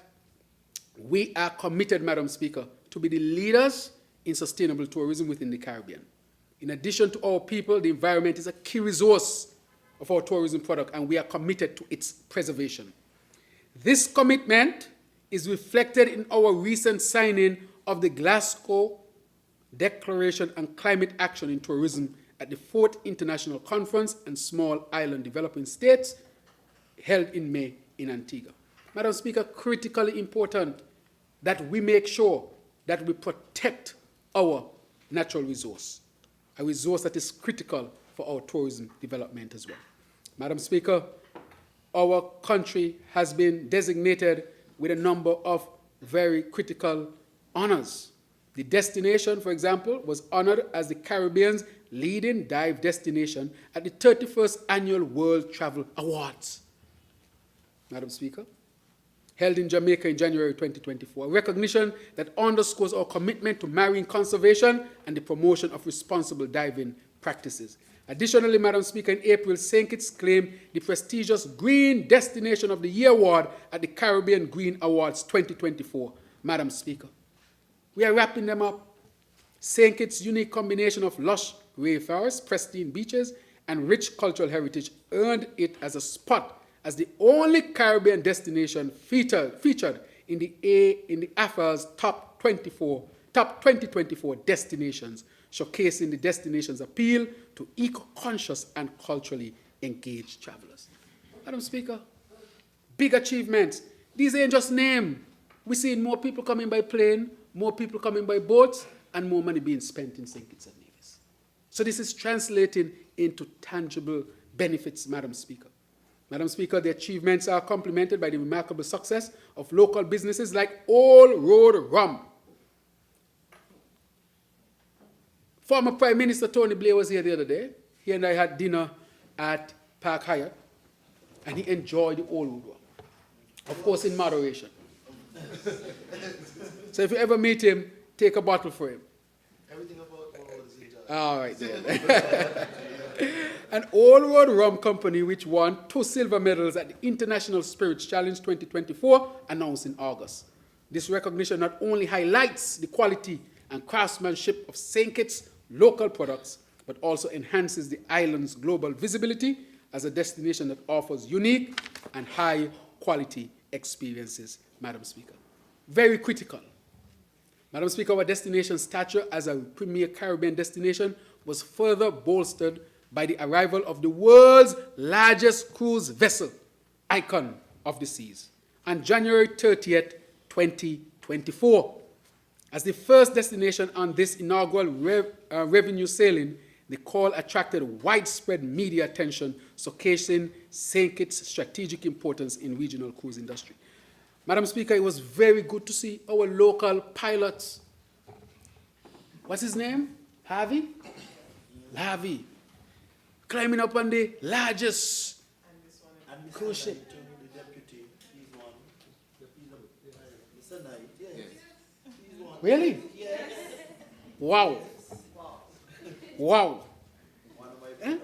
we are committed, Madam Speaker, to be the leaders in sustainable tourism within the Caribbean. In addition to our people, the environment is a key resource of our tourism product, and we are committed to its preservation. This commitment is reflected in our recent signing of the Glasgow Declaration on Climate Action in Tourism at the 4th International Conference on Small Island Developing States held in May in Antigua. Madam Speaker, critically important that we make sure that we protect our natural resource, a resource that is critical for our tourism development as well. Madam Speaker, our country has been designated with a number of very critical honors. The destination, for example, was honored as the Caribbean's leading dive destination at the 31st Annual World Travel Awards. Madam Speaker, held in Jamaica in January 2024, a recognition that underscores our commitment to marine conservation and the promotion of responsible diving practices. Additionally, Madam Speaker, in April, St. Kitts claimed the prestigious Green Destination of the Year Award at the Caribbean Green Awards 2024. Madam Speaker, we are wrapping them up. St. Kitts' unique combination of lush rainforests, pristine beaches, and rich cultural heritage earned it as a spot as the only Caribbean destination featured in the AFA's top 2024 destinations, showcasing the destination's appeal to eco-conscious and culturally engaged travelers. Madam Speaker, big achievements. These ain't just names. We're seeing more people coming by plane, more people coming by boats, and more money being spent in St. Kitts and Nevis. So this is translating into tangible benefits, Madam Speaker. Madam Speaker, the achievements are complemented by the remarkable success of local businesses like All Road Rum. Former Prime Minister Tony Blair was here the other day. He and I had dinner at Park Hyatt, and he enjoyed the All Road Rum. Of course, in moderation. So if you ever meet him, take a bottle for him. Everything about all is enjoyable. All right, then. An All Road Rum Company, which won 2 silver medals at the International Spirits Challenge 2024, announced in August. This recognition not only highlights the quality and craftsmanship of St. Kitts' local products, but also enhances the island's global visibility as a destination that offers unique and high-quality experiences, Madam Speaker. Very critical. Madam Speaker, our destination stature as a premier Caribbean destination was further bolstered by the arrival of the world's largest cruise vessel, Icon of the Seas, on January 30th, 2024. As the first destination on this inaugural revenue sailing, the call attracted widespread media attention, showcasing St. Kitts' strategic importance in regional cruise industry. Madam Speaker, it was very good to see our local pilots. What's his name? Harvey? Climbing up on the largest cruise ship. The deputy, he's one. Mr. Knight, yes. He's one. Really? Yes. Wow. One of my Eh?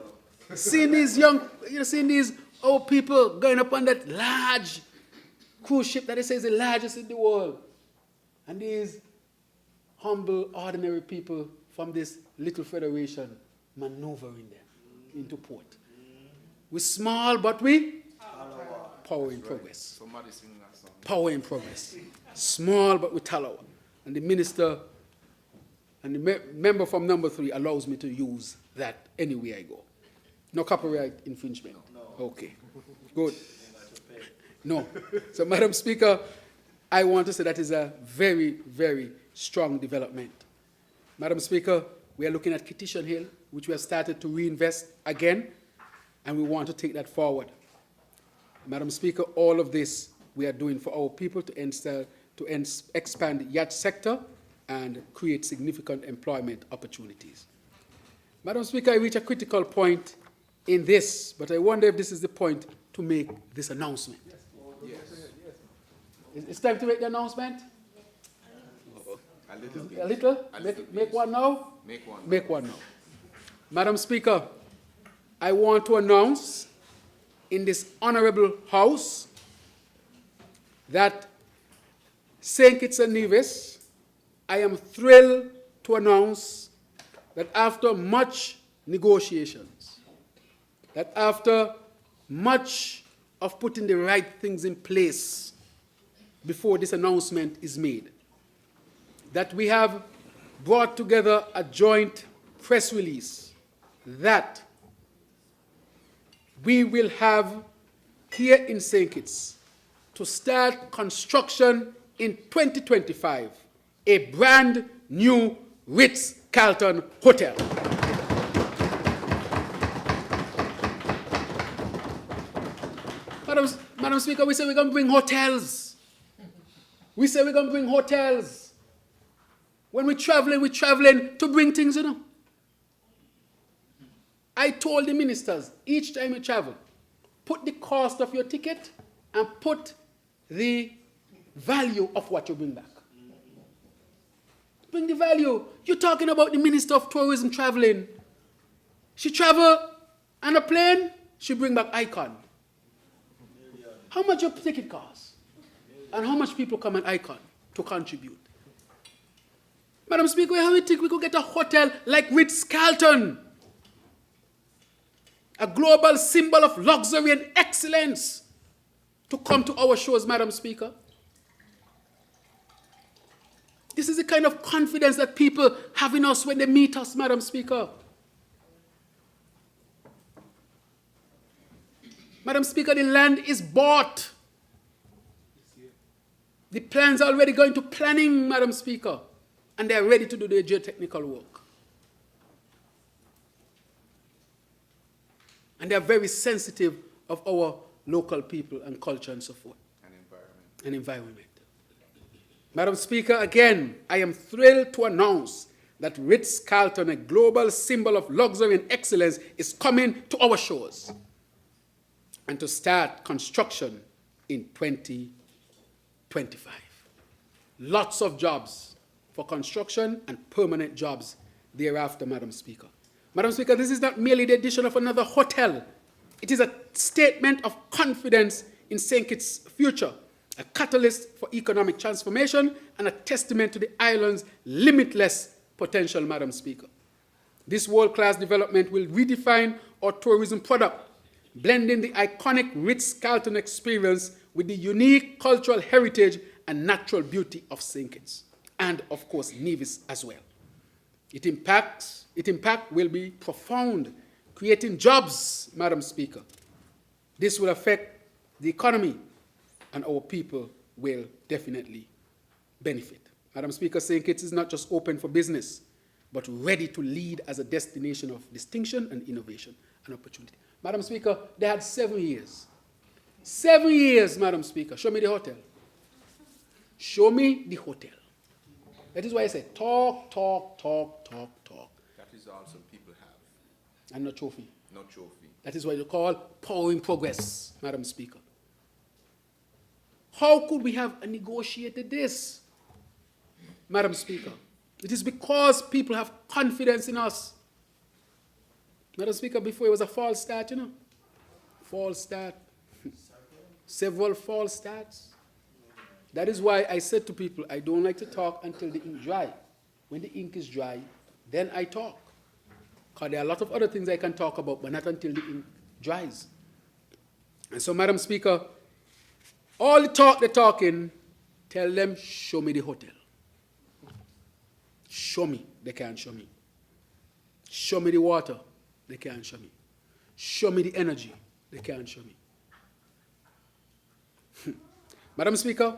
Seeing these old people going up on that large cruise ship that they say is the largest in the world. And these humble, ordinary people from this little federation maneuvering them into port. We're small, but we power in progress. Somebody singing that song. Power in progress. Small, but with talawa. And the minister and the member from number 3 allows me to use that anywhere I go. No copyright infringement. No. Okay. Good. No. So, Madam Speaker, I want to say that is a very, very strong development. Madam Speaker, we are looking at Kittition Hill, which we have started to reinvest again, and we want to take that forward. Madam Speaker, all of this we are doing for our people to expand the yacht sector and create significant employment opportunities. Madam Speaker, I reach a critical point in this, but I wonder if this is the point to make this announcement. Yes. It's time to make the announcement? A little bit. A little? Make one now? Make one. Make one now. Madam Speaker, I want to announce in this honorable house that St. Kitts and Nevis, I am thrilled to announce that after much negotiations, that after much of putting the right things in place before this announcement is made, that we have brought together a joint press release that we will have here in St. Kitts to start construction in 2025, a brand new Ritz-Carlton hotel. Madam Speaker, we say we're going to bring hotels. We say we're going to bring hotels. When we're traveling to bring things, you know. I told the ministers, each time you travel, put the cost of your ticket and put the value of what you bring back. Bring the value. You're talking about the Minister of Tourism traveling. She travel on a plane, she bring back Icon. How much your ticket costs? And how much people come on Icon to contribute? Madam Speaker, how do you think we could get a hotel like Ritz-Carlton? A global symbol of luxury and excellence to come to our shows, Madam Speaker. This is the kind of confidence that people have in us when they meet us, Madam Speaker. Madam Speaker, the land is bought. The plans are already going to planning, Madam Speaker, and they are ready to do their geotechnical work. And they are very sensitive of our local people and culture and so forth. And environment. Madam Speaker, again, I am thrilled to announce that Ritz-Carlton, a global symbol of luxury and excellence, is coming to our shores and to start construction in 2025. Lots of jobs for construction and permanent jobs thereafter, Madam Speaker. Madam Speaker, this is not merely the addition of another hotel. It is a statement of confidence in St. Kitts' future, a catalyst for economic transformation and a testament to the island's limitless potential, Madam Speaker. This world-class development will redefine our tourism product, blending the iconic Ritz-Carlton experience with the unique cultural heritage and natural beauty of St. Kitts, and of course Nevis as well. Its impact will be profound, creating jobs, Madam Speaker. This will affect the economy, and our people will definitely benefit. Madam Speaker, St. Kitts is not just open for business, but ready to lead as a destination of distinction and innovation and opportunity. Madam Speaker, they had 7 years. 7 years, Madam Speaker. Show me the hotel. Show me the hotel. That is why I said talk, talk, talk, talk, talk. That is all some people have. And no trophy. No trophy. That is what you call powering progress, Madam Speaker. How could we have negotiated this, Madam Speaker? It is because people have confidence in us. Madam Speaker, before it was a false start, you know. False start. Several false starts. That is why I said to people, I don't like to talk until the ink dry. When the ink is dry, then I talk. Because there are a lot of other things I can talk about, but not until the ink dries. And so, Madam Speaker, all the talk they're talking, tell them, show me the hotel. Show me. They can't show me. Show me the water. They can't show me. Show me the energy. They can't show me. Madam Speaker,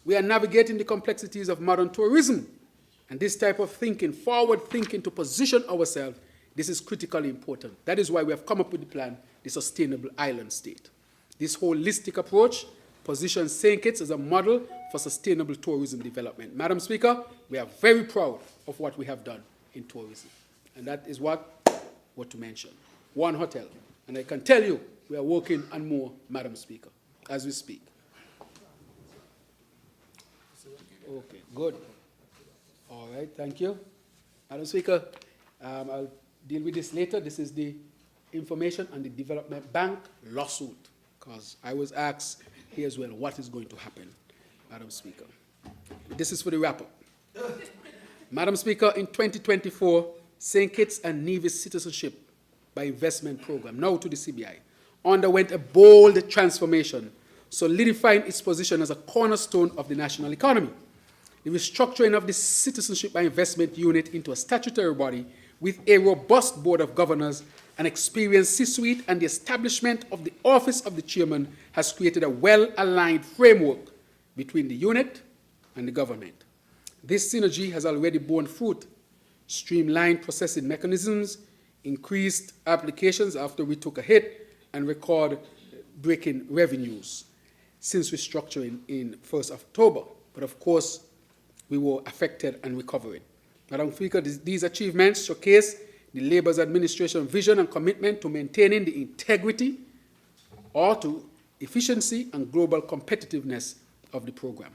we are navigating the complexities of modern tourism. And this type of thinking, forward thinking to position ourselves, this is critically important. That is why we have come up with the plan, the Sustainable Island State. This holistic approach positions St. Kitts as a model for sustainable tourism development. Madam Speaker, we are very proud of what we have done in tourism. And that is what to mention. One hotel. And I can tell you, we are working on more, Madam Speaker, as we speak. Okay, good. All right, thank you. Madam Speaker, I'll deal with this later. This is the information on the Development Bank lawsuit, because I was asked here as well what is going to happen, Madam Speaker. This is for the wrap-up. Madam Speaker, in 2024, St. Kitts and Nevis Citizenship by Investment Program, now to the CBI, underwent a bold transformation, solidifying its position as a cornerstone of the national economy. The restructuring of the Citizenship by Investment Unit into a statutory body with a robust board of governors, an experienced C-suite, and the establishment of the Office of the Chairman has created a well-aligned framework between the unit and the government. This synergy has already borne fruit: streamlined processing mechanisms, increased applications after we took a hit, and record-breaking revenues since restructuring in 1st October. But of course, we were affected and recovering. Madam Speaker, these achievements showcase the Labour's administration vision and commitment to maintaining the integrity or to efficiency and global competitiveness of the program.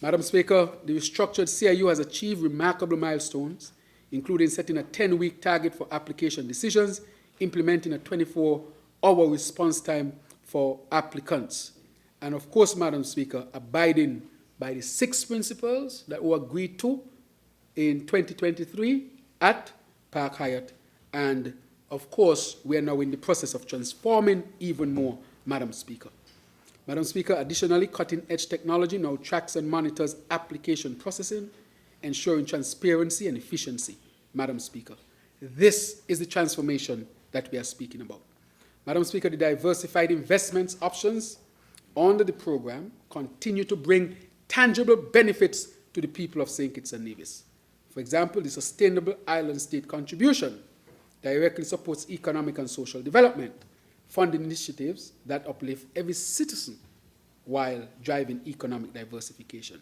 Madam Speaker, the restructured CIU has achieved remarkable milestones, including setting a 10-week target for application decisions, implementing a 24-hour response time for applicants, and of course, Madam Speaker, abiding by the 6 principles that were agreed to in 2023 at Park Hyatt. And of course, we are now in the process of transforming even more, Madam Speaker. Madam Speaker, additionally, cutting-edge technology now tracks and monitors application processing, ensuring transparency and efficiency, Madam Speaker. This is the transformation that we are speaking about. Madam Speaker, the diversified investments options under the program continue to bring tangible benefits to the people of St. Kitts and Nevis. For example, the Sustainable Island State Contribution directly supports economic and social development, funding initiatives that uplift every citizen while driving economic diversification.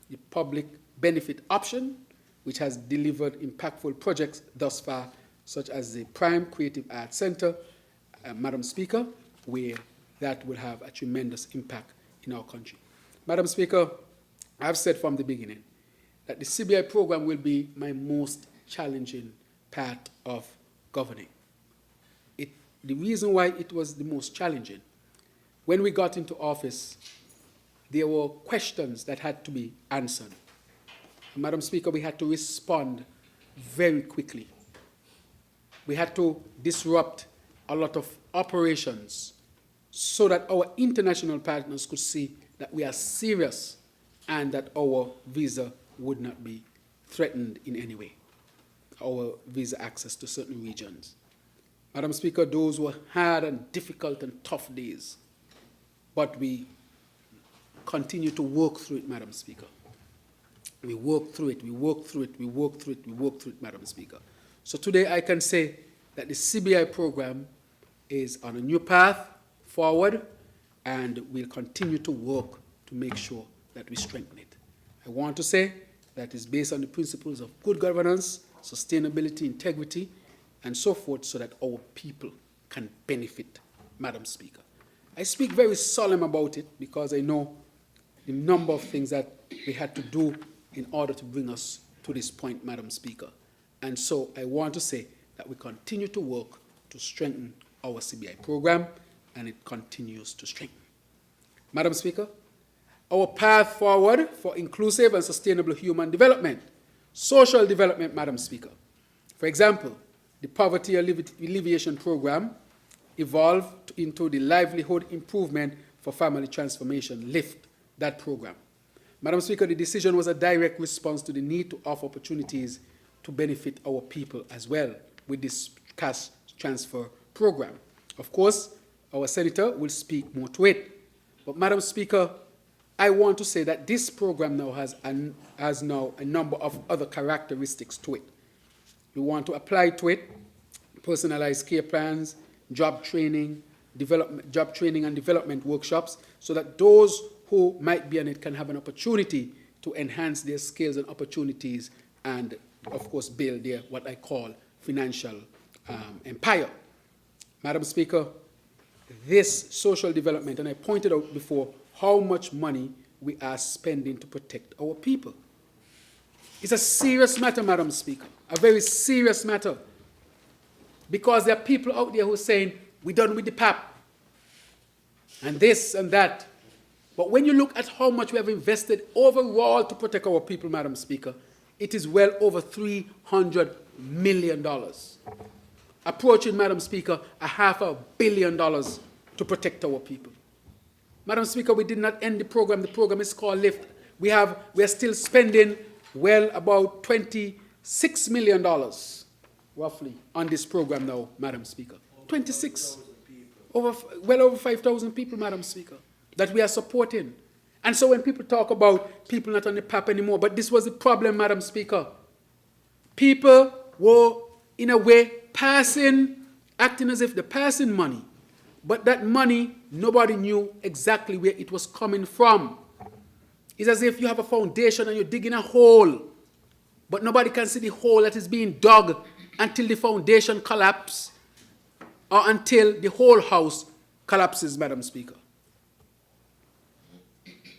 The public benefit option, which has delivered impactful projects thus far, such as the Prime Creative Arts Center, Madam Speaker, where that will have a tremendous impact in our country. Madam Speaker, I've said from the beginning that the CBI program will be my most challenging part of governing. The reason why it was the most challenging, when we got into office, there were questions that had to be answered. And Madam Speaker, we had to respond very quickly. We had to disrupt a lot of operations so that our international partners could see that we are serious and that our visa would not be threatened in any way, our visa access to certain regions. Madam Speaker, those were hard and difficult and tough days, but we continue to work through it, Madam Speaker. We work through it, we work through it, we work through it, we work through it, Madam Speaker. So today I can say that the CBI program is on a new path forward, and we'll continue to work to make sure that we strengthen it. I want to say that it's based on the principles of good governance, sustainability, integrity, and so forth, so that our people can benefit, Madam Speaker. I speak very solemn about it because I know the number of things that we had to do in order to bring us to this point, Madam Speaker. And so I want to say that we continue to work to strengthen our CBI program, and it continues to strengthen. Madam Speaker, our path forward for inclusive and sustainable human development, social development, Madam Speaker. For example, the Poverty Alleviation Program evolved into the Livelihood Improvement for Family Transformation, LIFT, that program. Madam Speaker, the decision was a direct response to the need to offer opportunities to benefit our people as well with this cash transfer program. Of course, our senator will speak more to it. But Madam Speaker, I want to say that this program now has now a number of other characteristics to it. We want to apply to it personalized care plans, job training and development workshops, so that those who might be on it can have an opportunity to enhance their skills and opportunities and, of course, build their, what I call, financial empire. Madam Speaker, this social development, and I pointed out before how much money we are spending to protect our people. It's a serious matter, Madam Speaker, a very serious matter, because there are people out there who are saying, we're done with the PAP, and this and that. But when you look at how much we have invested overall to protect our people, Madam Speaker, it is well over $300 million. Approaching, Madam Speaker, $500 million to protect our people. Madam Speaker, we did not end the program. The program is called LIFT. We are still spending well about $26 million, roughly, on this program now, Madam Speaker. 26, well over 5,000 people, Madam Speaker, that we are supporting. And so when people talk about people not on the PAP anymore, but this was the problem, Madam Speaker. People were, in a way, acting as if they're passing money. But that money, nobody knew exactly where it was coming from. It's as if you have a foundation and you're digging a hole, but nobody can see the hole that is being dug until the foundation collapses or until the whole house collapses, Madam Speaker.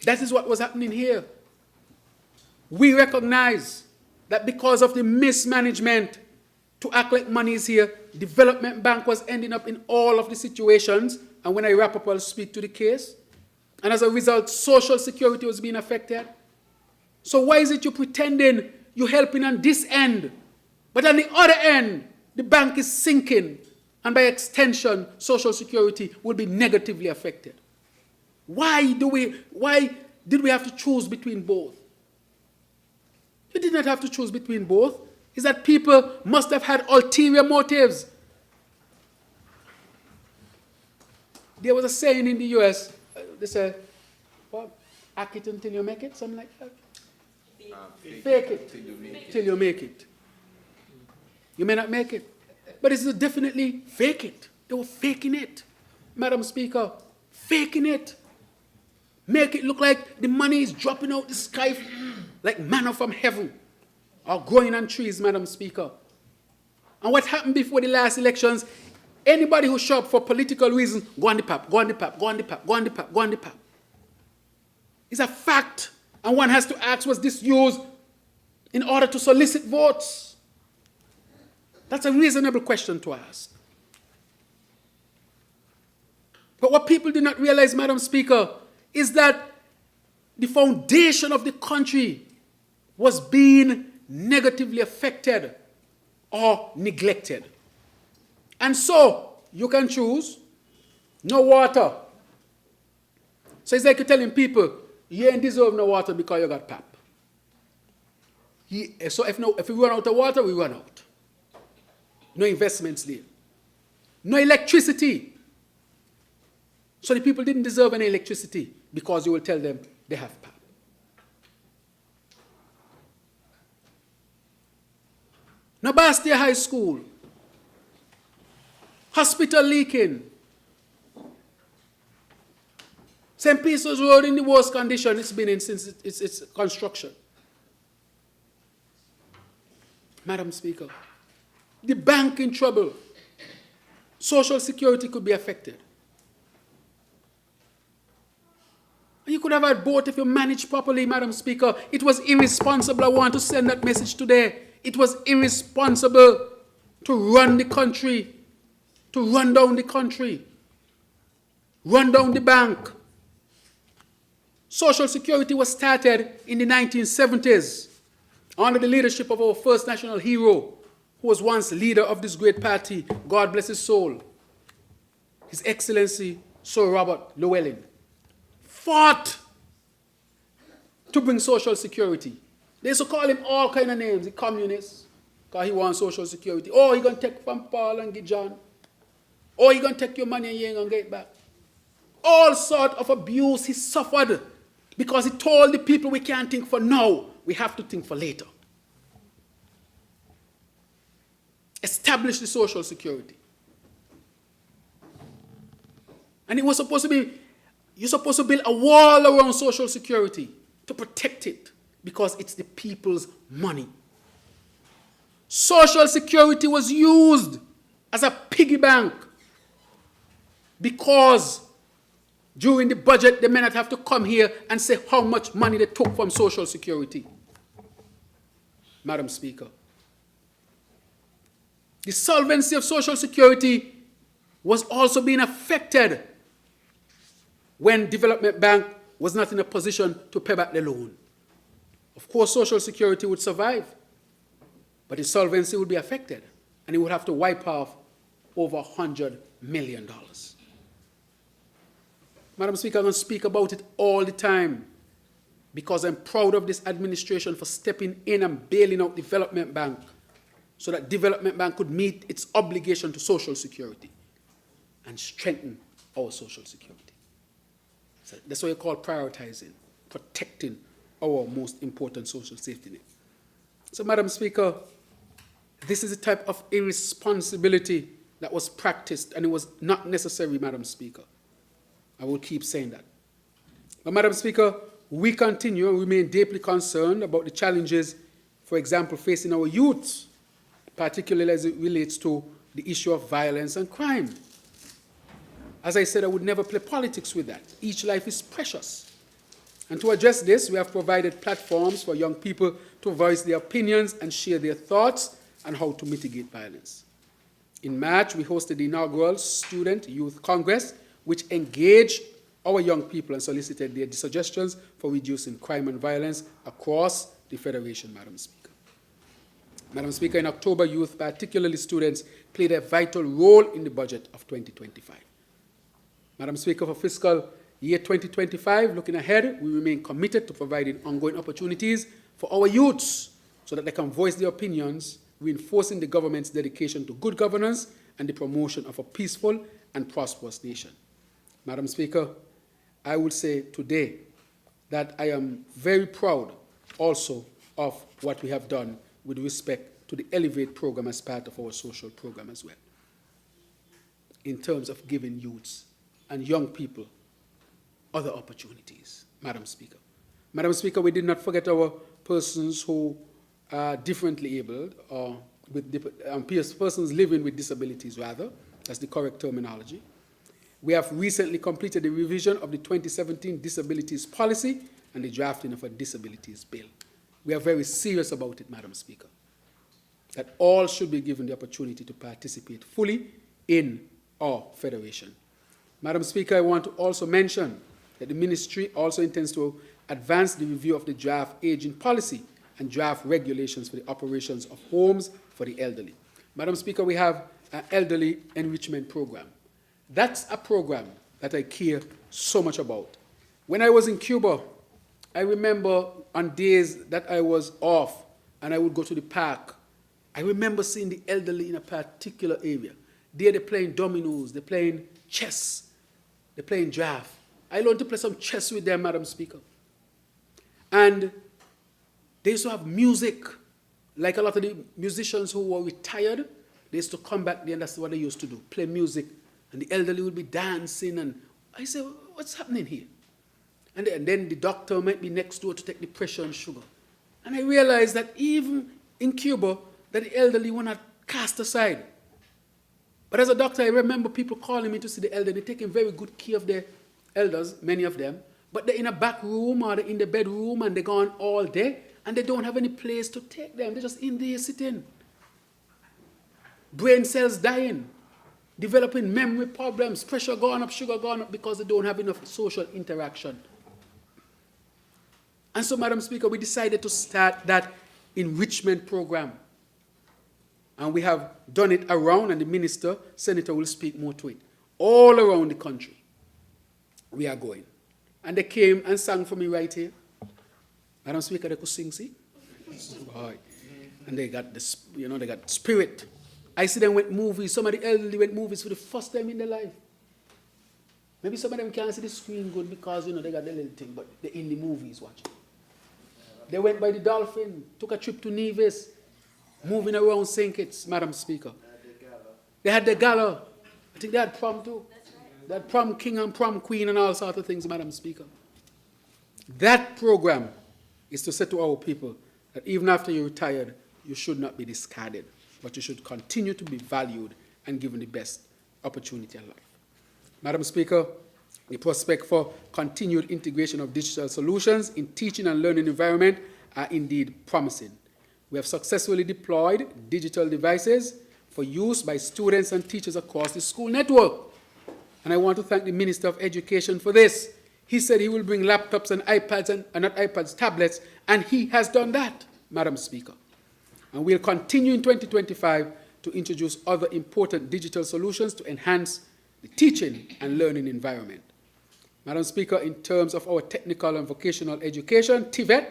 That is what was happening here. We recognize that because of the mismanagement to act like money is here, Development Bank was ending up in all of the situations, and when I wrap up, I'll speak to the case. And as a result, Social Security was being affected. So why is it you're pretending you're helping on this end, but on the other end, the bank is sinking, and by extension, Social Security will be negatively affected? Why did we have to choose between both? You did not have to choose between both. It's that people must have had ulterior motives. There was a saying in the US, they say, well, hack it until you make it, something like that. Fake it till you make it. You may not make it, but it's definitely fake it. They were faking it, Madam Speaker, faking it. Make it look like the money is dropping out the sky like manna from heaven, or growing on trees, Madam Speaker. And what happened before the last elections, anybody who showed up for political reasons, go on the pap, go on the pap, go on the pap, go on the pap, go on the pap. It's a fact. And one has to ask, was this used in order to solicit votes? That's a reasonable question to ask. But what people do not realize, Madam Speaker, is that the foundation of the country was being negatively affected or neglected. And so, you can choose no water. So it's like you're telling people, you ain't deserve no water because you got pap. So if we run out of water, we run out. No investments there. No electricity. So the people didn't deserve any electricity because you will tell them they have pap. Now, Bastia High School, hospital leaking. St. Peter's Road in the worst condition it's been in since its construction. Madam Speaker, the bank in trouble. Social Security could be affected. You could have had both if you managed properly, Madam Speaker. It was irresponsible. I want to send that message today. It was irresponsible to run the country, to run down the country, run down the bank. Social Security was started in the 1970s under the leadership of our first national hero, who was once leader of this great party, God bless his soul, His Excellency Sir Robert Llewellyn. Fought to bring Social Security. They used to call him all kind of names, the communist, because he wants Social Security. Oh, he going to take from Paul and give John. Oh, he going to take your money and you ain't going to get it back. All sort of abuse he suffered because he told the people we can't think for now, we have to think for later. Establish the Social Security. And it was supposed to be, you're supposed to build a wall around Social Security to protect it because it's the people's money. Social Security was used as a piggy bank because during the budget, they may not have to come here and say how much money they took from Social Security. Madam Speaker, the solvency of Social Security was also being affected when Development Bank was not in a position to pay back the loan. Of course, Social Security would survive, but its solvency would be affected, and it would have to wipe off over $100 million. Madam Speaker, I'm going to speak about it all the time because I'm proud of this administration for stepping in and bailing out Development Bank so that Development Bank could meet its obligation to Social Security and strengthen our Social Security. So that's what we call prioritizing, protecting our most important social safety net. So, Madam Speaker, this is the type of irresponsibility that was practiced, and it was not necessary, Madam Speaker. I will keep saying that. But, Madam Speaker, we continue and remain deeply concerned about the challenges, for example, facing our youth, particularly as it relates to the issue of violence and crime. As I said, I would never play politics with that. Each life is precious. And to address this, we have provided platforms for young people to voice their opinions and share their thoughts on how to mitigate violence. In March, we hosted the inaugural Student Youth Congress, which engaged our young people and solicited their suggestions for reducing crime and violence across the Federation, Madam Speaker. Madam Speaker, in October, youth, particularly students, played a vital role in the budget of 2025. Madam Speaker, for fiscal year 2025, looking ahead, we remain committed to providing ongoing opportunities for our youths so that they can voice their opinions, reinforcing the government's dedication to good governance and the promotion of a peaceful and prosperous nation. Madam Speaker, I would say today that I am very proud also of what we have done with respect to the Elevate program as part of our social program as well, in terms of giving youths and young people other opportunities, Madam Speaker. Madam Speaker, we did not forget our persons who are differently abled, or with persons living with disabilities, rather. That's the correct terminology. We have recently completed the revision of the 2017 Disabilities Policy and the drafting of a Disabilities Bill. We are very serious about it, Madam Speaker, that all should be given the opportunity to participate fully in our federation. Madam Speaker, I want to also mention that the ministry also intends to advance the review of the draft aging policy and draft regulations for the operations of homes for the elderly. Madam Speaker, we have an elderly enrichment program. That's a program that I care so much about. When I was in Cuba, I remember on days that I was off and I would go to the park, I remember seeing the elderly in a particular area. There they're playing dominoes, they're playing chess, they're playing draft. I learned to play some chess with them, Madam Speaker. And they used to have music, like a lot of the musicians who were retired, they used to come back there and that's what they used to do, play music. And the elderly would be dancing, and I said, what's happening here? And then the doctor might be next door to take the pressure and sugar. And I realized that even in Cuba, that the elderly were not cast aside. But as a doctor, I remember people calling me to see the elderly, taking very good care of their elders, many of them, but they're in a back room or they're in the bedroom and they're gone all day, and they don't have any place to take them. They're just in there sitting. Brain cells dying. Developing memory problems, pressure going up, sugar going up, because they don't have enough social interaction. And so, Madam Speaker, we decided to start that enrichment program. And we have done it around, and the senator will speak more to it. All around the country, we are going. And they came and sang for me right here. Madam Speaker, they could sing, see? And they got they got spirit. I see them with movies. Some of the elderly went movies for the first time in their life. Maybe some of them can't see the screen good because, they got the little thing, but they're in the movies watching. They went by the Dolphin, took a trip to Nevis, moving around St. Kitts, Madam Speaker. They had the gala. I think they had prom too. They had prom king and prom queen and all sorts of things, Madam Speaker. That program is to say to our people that even after you're retired, you should not be discarded, but you should continue to be valued and given the best opportunity in life. Madam Speaker, the prospect for continued integration of digital solutions in teaching and learning environment are indeed promising. We have successfully deployed digital devices for use by students and teachers across the school network. And I want to thank the Minister of Education for this. He said he will bring laptops and iPads, and not iPads, tablets, and he has done that, Madam Speaker. And we'll continue in 2025 to introduce other important digital solutions to enhance the teaching and learning environment. Madam Speaker, in terms of our technical and vocational education, TVET,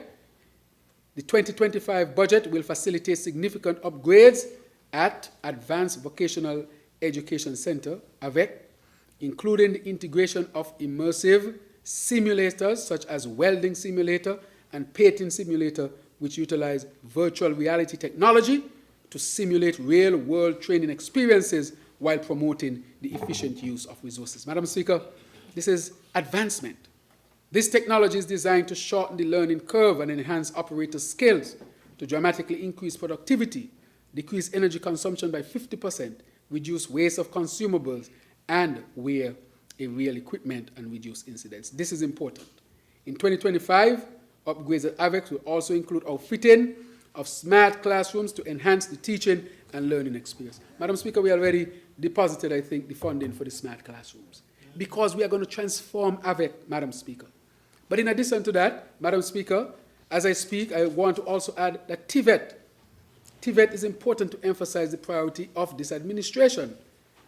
the 2025 budget will facilitate significant upgrades at Advanced Vocational Education Center, AVEC, including the integration of immersive simulators such as welding simulator and painting simulator, which utilize virtual reality technology to simulate real-world training experiences while promoting the efficient use of resources. Madam Speaker, this is advancement. This technology is designed to shorten the learning curve and enhance operator skills to dramatically increase productivity, decrease energy consumption by 50%, reduce waste of consumables, and wear a real equipment and reduce incidents. This is important. In 2025, upgrades at AVEX will also include outfitting of smart classrooms to enhance the teaching and learning experience. Madam Speaker, we already deposited, I think, the funding for the smart classrooms because we are going to transform AVEC, Madam Speaker. But in addition to that, Madam Speaker, as I speak, I want to also add that TVET is important to emphasize the priority of this administration.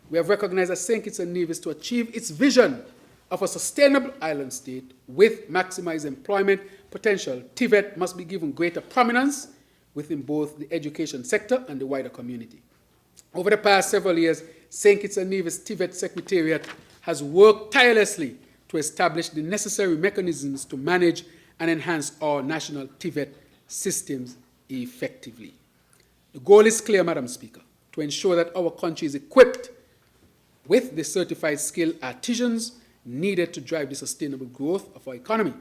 We have recognized that St. Kitts and Nevis to achieve its vision of a sustainable island state with maximized employment potential. TVET must be given greater prominence within both the education sector and the wider community. Over the past several years, St. Kitts and Nevis TVET Secretariat has worked tirelessly to establish the necessary mechanisms to manage and enhance our national TVET systems effectively. The goal is clear, Madam Speaker, to ensure that our country is equipped with the certified skilled artisans needed to drive the sustainable growth of our economy.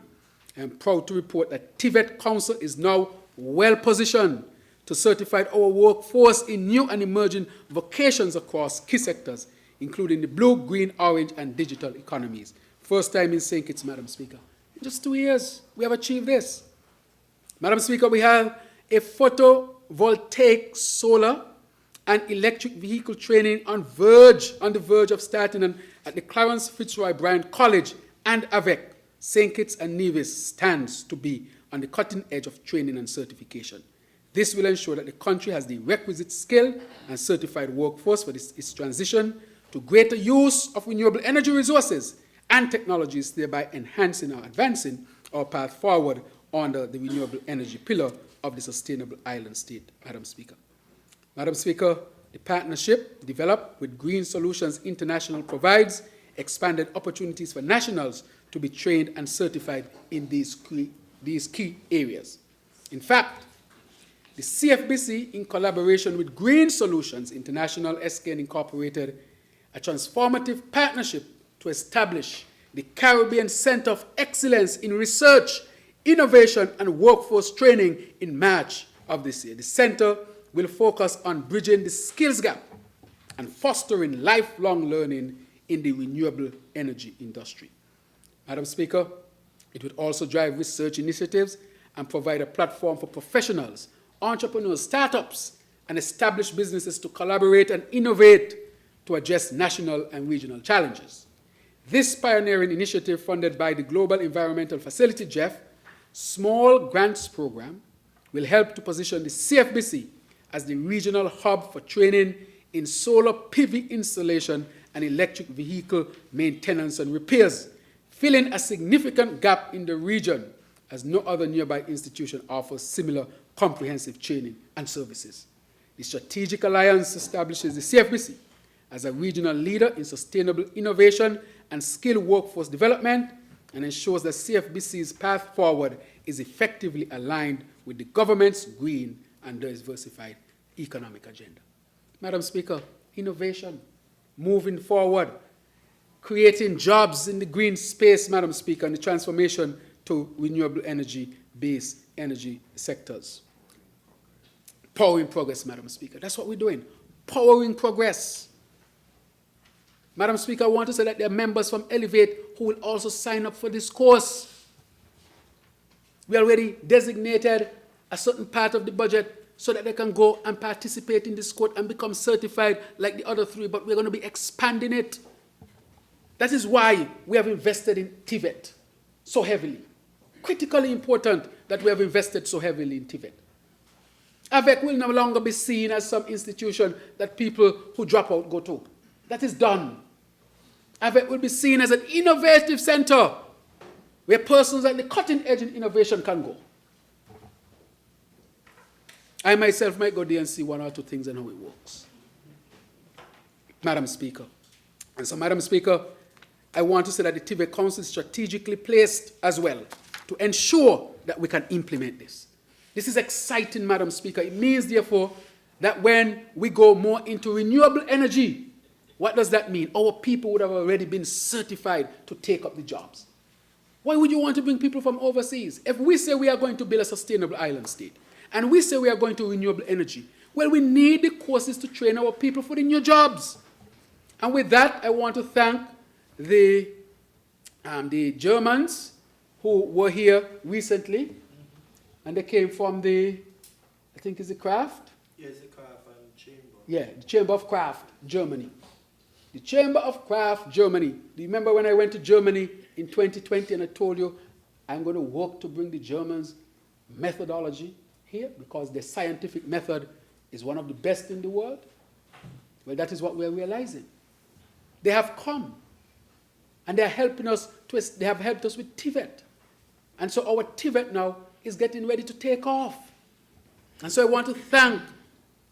I am proud to report that TVET Council is now well positioned to certify our workforce in new and emerging vocations across key sectors, including the blue, green, orange, and digital economies. First time in St. Kitts, Madam Speaker. In just 2 years, we have achieved this. Madam Speaker, we have a photovoltaic, solar, and electric vehicle training on the verge of starting at the Clarence Fitzroy Bryant College and AVEC. St. Kitts and Nevis stands to be on the cutting edge of training and certification. This will ensure that the country has the requisite skill and certified workforce for its transition to greater use of renewable energy resources and technologies, thereby advancing our path forward under the renewable energy pillar of the sustainable island state, Madam Speaker. Madam Speaker, the partnership developed with Green Solutions International provides expanded opportunities for nationals to be trained and certified in these key areas. In fact, the CFBC, in collaboration with Green Solutions International, SKN Incorporated, a transformative partnership to establish the Caribbean Center of Excellence in Research, Innovation, and Workforce Training in March of this year. The center will focus on bridging the skills gap and fostering lifelong learning in the renewable energy industry. Madam Speaker, it would also drive research initiatives and provide a platform for professionals, entrepreneurs, startups, and established businesses to collaborate and innovate to address national and regional challenges. This pioneering initiative, funded by the Global Environmental Facility, GEF, Small Grants Program, will help to position the CFBC as the regional hub for training in solar PV installation and electric vehicle maintenance and repairs, filling a significant gap in the region as no other nearby institution offers similar comprehensive training and services. The strategic alliance establishes the CFBC as a regional leader in sustainable innovation and skilled workforce development and ensures that CFBC's path forward is effectively aligned with the government's green and diversified economic agenda. Madam Speaker, innovation, moving forward, creating jobs in the green space, Madam Speaker, and the transformation to renewable energy-based energy sectors. Powering progress, Madam Speaker. That's what we're doing. Powering progress. Madam Speaker, I want to say that there are members from Elevate who will also sign up for this course. We already designated a certain part of the budget so that they can go and participate in this course and become certified like the other three, but we're going to be expanding it. That is why we have invested in TVET so heavily. Critically important that we have invested so heavily in TVET. AVEC will no longer be seen as some institution that people who drop out go to. That is done. AVEC will be seen as an innovative center where persons at the cutting edge in innovation can go. I myself might go there and see one or two things and how it works. Madam Speaker. And so, Madam Speaker, I want to say that the TVET Council is strategically placed as well to ensure that we can implement this. This is exciting, Madam Speaker. It means, therefore, that when we go more into renewable energy, what does that mean? Our people would have already been certified to take up the jobs. Why would you want to bring people from overseas? If we say we are going to build a sustainable island state, and we say we are going to renewable energy, well, we need the courses to train our people for the new jobs. And with that, I want to thank the Germans who were here recently, and they came from the, I think it's the Craft? Yes, the craft and chamber. Yeah, the Chamber of Craft, Germany. The Chamber of Craft, Germany. Do you remember when I went to Germany in 2020 and I told you I'm going to work to bring the Germans methodology here because the scientific method is one of the best in the world? Well, that is what we're realizing. They have come, and they're helping us. They have helped us with TVET. And so our TVET now is getting ready to take off. And so I want to thank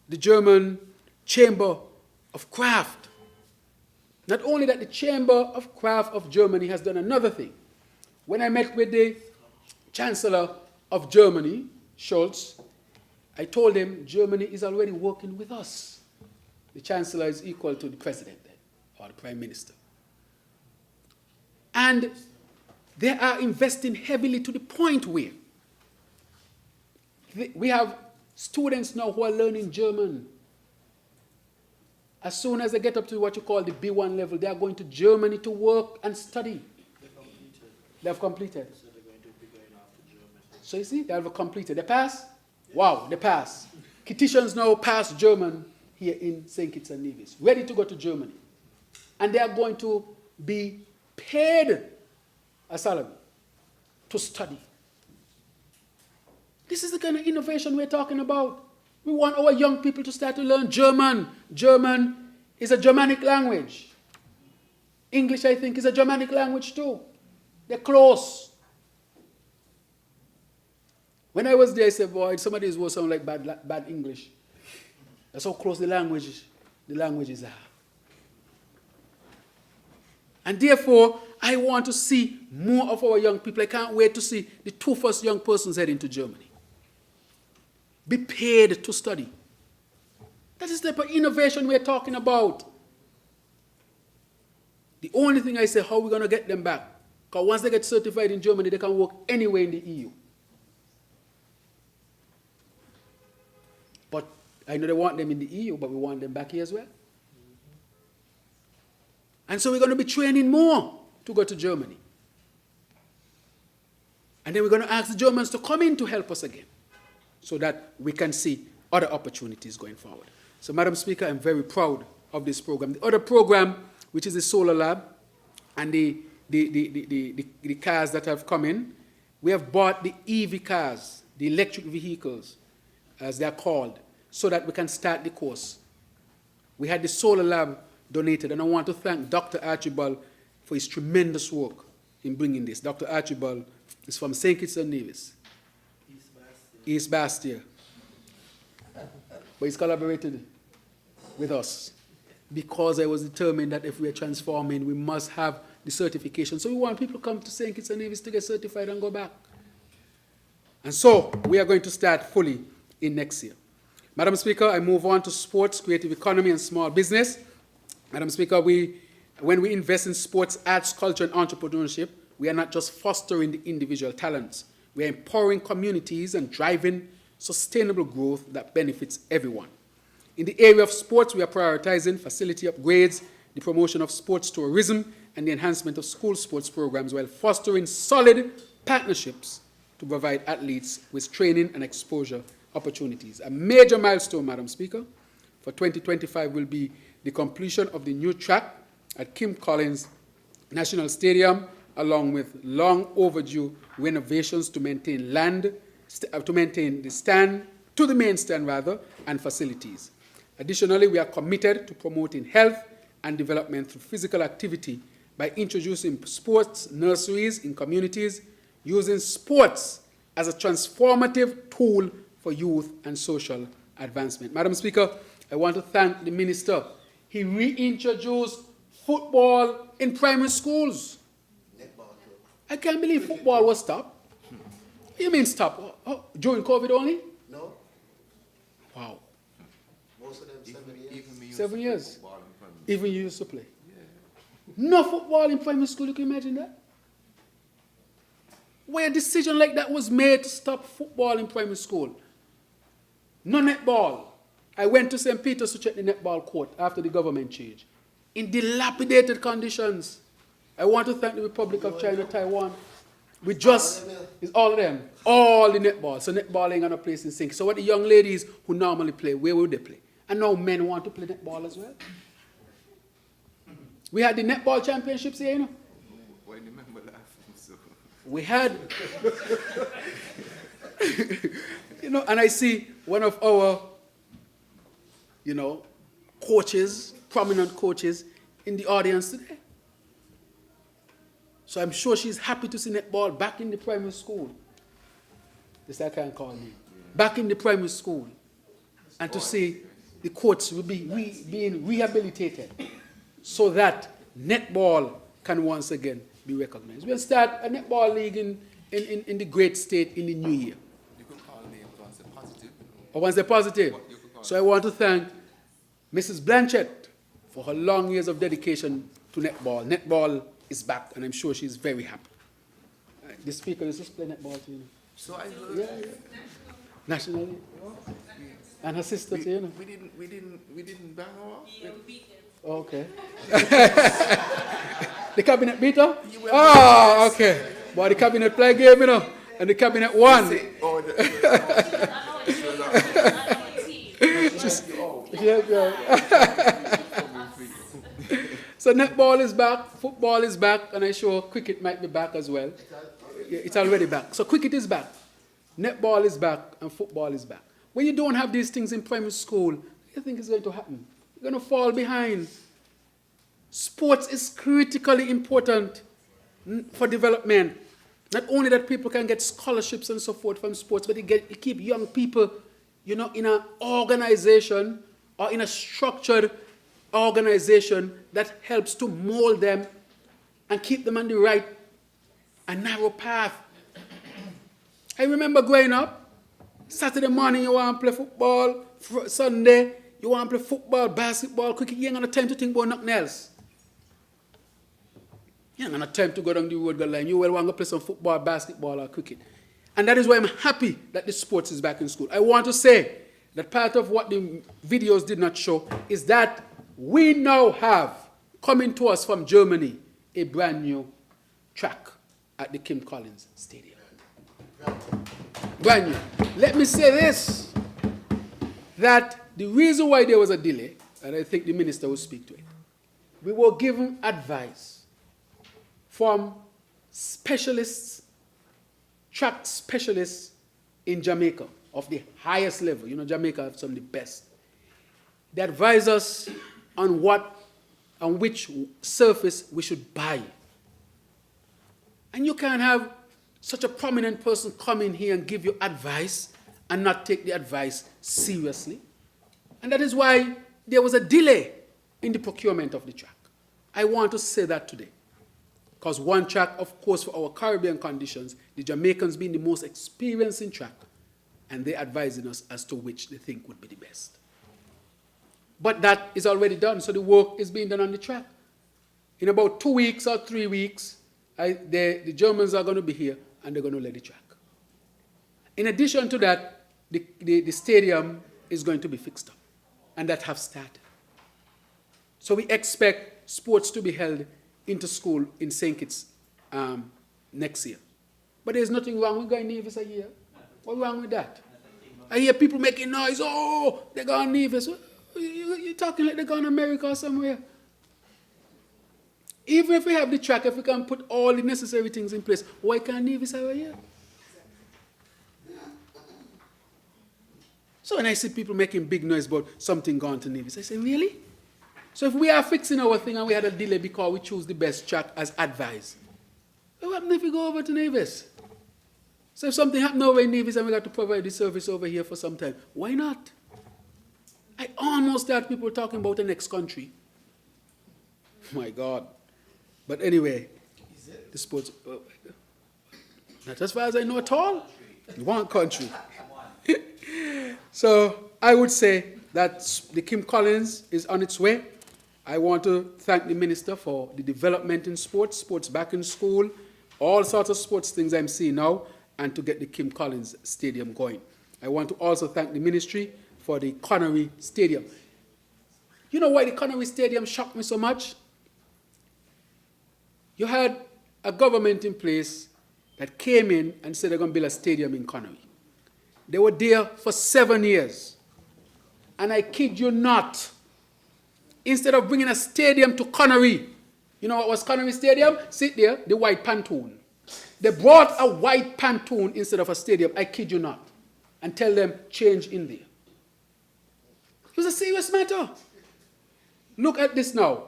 the German Chamber of Craft. Not only that, the Chamber of Craft of Germany has done another thing. When I met with the Chancellor of Germany, Scholz, I told him Germany is already working with us. The Chancellor is equal to the President then, or the Prime Minister. And they are investing heavily to the point where we have students now who are learning German. As soon as they get up to what you call the B1 level, they are going to Germany to work and study. They have completed. So they're going to be going after German. So you see, they have completed. They pass? Wow, they pass. Kittians now pass German here in St. Kitts and Nevis, ready to go to Germany. And they are going to be paid a salary to study. This is the kind of innovation we're talking about. We want our young people to start to learn German. German is a Germanic language. English, I think, is a Germanic language too. They're close. When I was there, I said, boy, somebody's will sound like bad English. That's how close the languages are. And therefore, I want to see more of our young people. I can't wait to see the two first young persons heading to Germany. Be paid to study. That is the type of innovation we're talking about. The only thing I say, how are we going to get them back? Because once they get certified in Germany, they can work anywhere in the EU. But I know they want them in the EU, but we want them back here as well. And so we're going to be training more to go to Germany. And then we're going to ask the Germans to come in to help us again, so that we can see other opportunities going forward. So, Madam Speaker, I'm very proud of this program. The other program, which is the Solar Lab, and the cars that have come in, we have bought the EV cars, the electric vehicles, as they're called, so that we can start the course. We had the Solar Lab donated, and I want to thank Dr. Archibald for his tremendous work in bringing this. Dr. Archibald is from St. Kitts and Nevis. East Bastia. But he's collaborated with us because I was determined that if we are transforming, we must have the certification. So we want people to come to St. Kitts and Nevis to get certified and go back. And so we are going to start fully in next year. Madam Speaker, I move on to sports, creative economy, and small business. Madam Speaker, when we invest in sports, arts, culture, and entrepreneurship, we are not just fostering the individual talents. We are empowering communities and driving sustainable growth that benefits everyone. In the area of sports, we are prioritizing facility upgrades, the promotion of sports tourism, and the enhancement of school sports programs while fostering solid partnerships to provide athletes with training and exposure opportunities. A major milestone, Madam Speaker, for 2025 will be the completion of the new track at Kim Collins National Stadium, along with long overdue renovations to maintain the main stand, and facilities. Additionally, we are committed to promoting health and development through physical activity by introducing sports nurseries in communities, using sports as a transformative tool for youth and social advancement. Madam Speaker, I want to thank the Minister. He reintroduced football in primary schools. I can't believe football was stopped. What do you mean stop? Oh, during COVID only? No. Wow. Most of them 7 years. 7 years. Even you used to play. Yeah. No football in primary school, you can imagine that? Where a decision like that was made to stop football in primary school. No netball. I went to St. Peter's to check the netball court after the government change. In dilapidated conditions. I want to thank the Republic of China, Taiwan, We just, it's all of them. All the netball. So netball ain't got no place in Sink. So what the young ladies who normally play, where would they play? And now men want to play netball as well. We had the netball championships here, you know. Why do you remember laughing so? We had, you know, and I see one of our, you know, coaches, prominent coaches in the audience today. So I'm sure she's happy to see netball back in the primary school. This I can't call me. Back in the primary school. And to see the courts will be being rehabilitated so that netball can once again be recognized. We'll start a netball league in the great state in the new year. You can call names once they're positive. Or once they're positive. So I want to thank Mrs. Blanchett for her long years of dedication to netball. Netball is back, and I'm sure she's very happy. The speaker used to play netball too, you know. So I heard. Yeah. Nationally. And her sister too, you know. We didn't bang her off. Yeah, we beat them. Okay. The cabinet beat her? Oh, okay. But the cabinet play game, you know, and the cabinet won. So netball is back, football is back, and I'm sure cricket might be back as well. Yeah, it's already back. So cricket is back, netball is back, and football is back. When you don't have these things in primary school, what do you think is going to happen? You're going to fall behind. Sports is critically important for development. Not only that people can get scholarships and so forth from sports, but it keep young people, you know, in an organization or in a structured organization that helps to mold them and keep them on the right and narrow path. I remember growing up, Saturday morning you want to play football, Sunday you want to play football, basketball, cricket, you ain't got time to think about nothing else. You ain't got time to go down the road, go line. You will want to play some football, basketball, or cricket. And that is why I'm happy that the sports is back in school. I want to say that part of what the videos did not show is that we now have, coming to us from Germany, a brand new track at the Kim Collins Stadium. Brand new. Let me say this, that the reason why there was a delay, and I think the minister will speak to it, we were given advice from specialists, track specialists in Jamaica of the highest level. You know, Jamaica have some of the best. They advise us on which surface we should buy. And you can't have such a prominent person come in here and give you advice and not take the advice seriously. And that is why there was a delay in the procurement of the track. I want to say that today. Because one track, of course, for our Caribbean conditions, the Jamaicans being the most experienced in track, and they're advising us as to which they think would be the best. But that is already done, so the work is being done on the track. In about 2 weeks or 3 weeks, the Germans are going to be here, and they're going to lay the track. In addition to that, the stadium is going to be fixed up, and that have started. So we expect sports to be held into school in St. Kitts next year. But there's nothing wrong with going Nevis a year. What's wrong with that? I hear people making noise, oh, they're going Nevis. You're talking like they're going to America or somewhere. Even if we have the track, if we can put all the necessary things in place, why can't Nevis have a year? So when I see people making big noise about something going to Nevis, I say, really? So if we are fixing our thing and we had a delay because we choose the best track as advised, what happens if we go over to Nevis? So if something happened over in Nevis and we got to provide the service over here for some time, why not? I almost heard people talking about the next country. My God. But anyway, the sports, not as far as I know at all, one country. So I would say that the Kim Collins is on its way. I want to thank the minister for the development in sports, sports back in school, all sorts of sports things I'm seeing now, and to get the Kim Collins Stadium going. I want to also thank the ministry for the Connery Stadium. You know why the Connery Stadium shocked me so much? You had a government in place that came in and said they're going to build a stadium in Connery. They were there for 7 years. And I kid you not, instead of bringing a stadium to Connery, you know what was Connery Stadium? Sit there, the white pontoon. They brought a white pontoon instead of a stadium, I kid you not, and tell them change in there. It was a serious matter. Look at this now.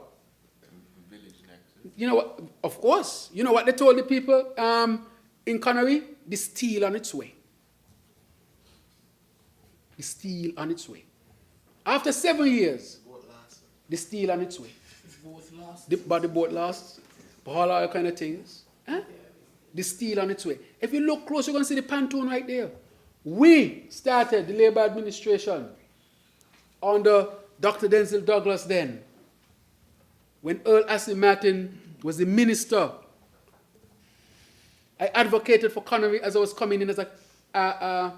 You know what? Of course. You know what they told the people in Connery? The steel on its way. The steel on its way. After 7 years, the steel on its way. But the boat lost. All other kind of things. Huh? The steel on its way. If you look close, you're going to see the pontoon right there. We started the Labour administration under Dr. Denzel Douglas then, when Earl Ashley Martin was the minister. I advocated for Connery as I was coming in as a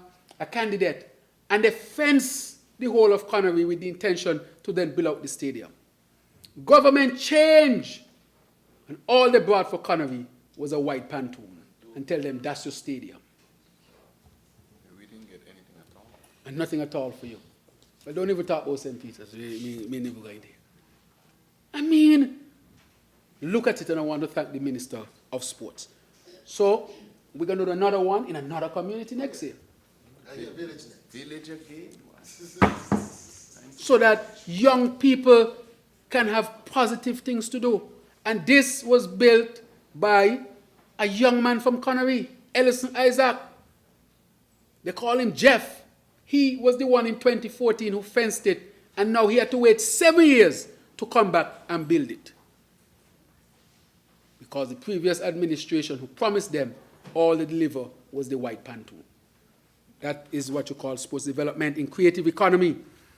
candidate. And they fenced the whole of Connery with the intention to then build out the stadium. Government change. And all they brought for Connery was a white pontoon. And tell them that's your stadium. We didn't get anything at all. And nothing at all for you. But don't even talk about St. Peter's. We never go in there. I mean, look at it, and I want to thank the Minister of Sports. So, we're going to do another one in another community next year. Village again. So that young people can have positive things to do. And this was built by a young man from Connery, Ellison Isaac. They call him Jeff. He was the one in 2014 who fenced it, and now he had to wait 7 years to come back and build it. Because the previous administration who promised them all they deliver was the white pontoon. That is what you call sports development in creative economy.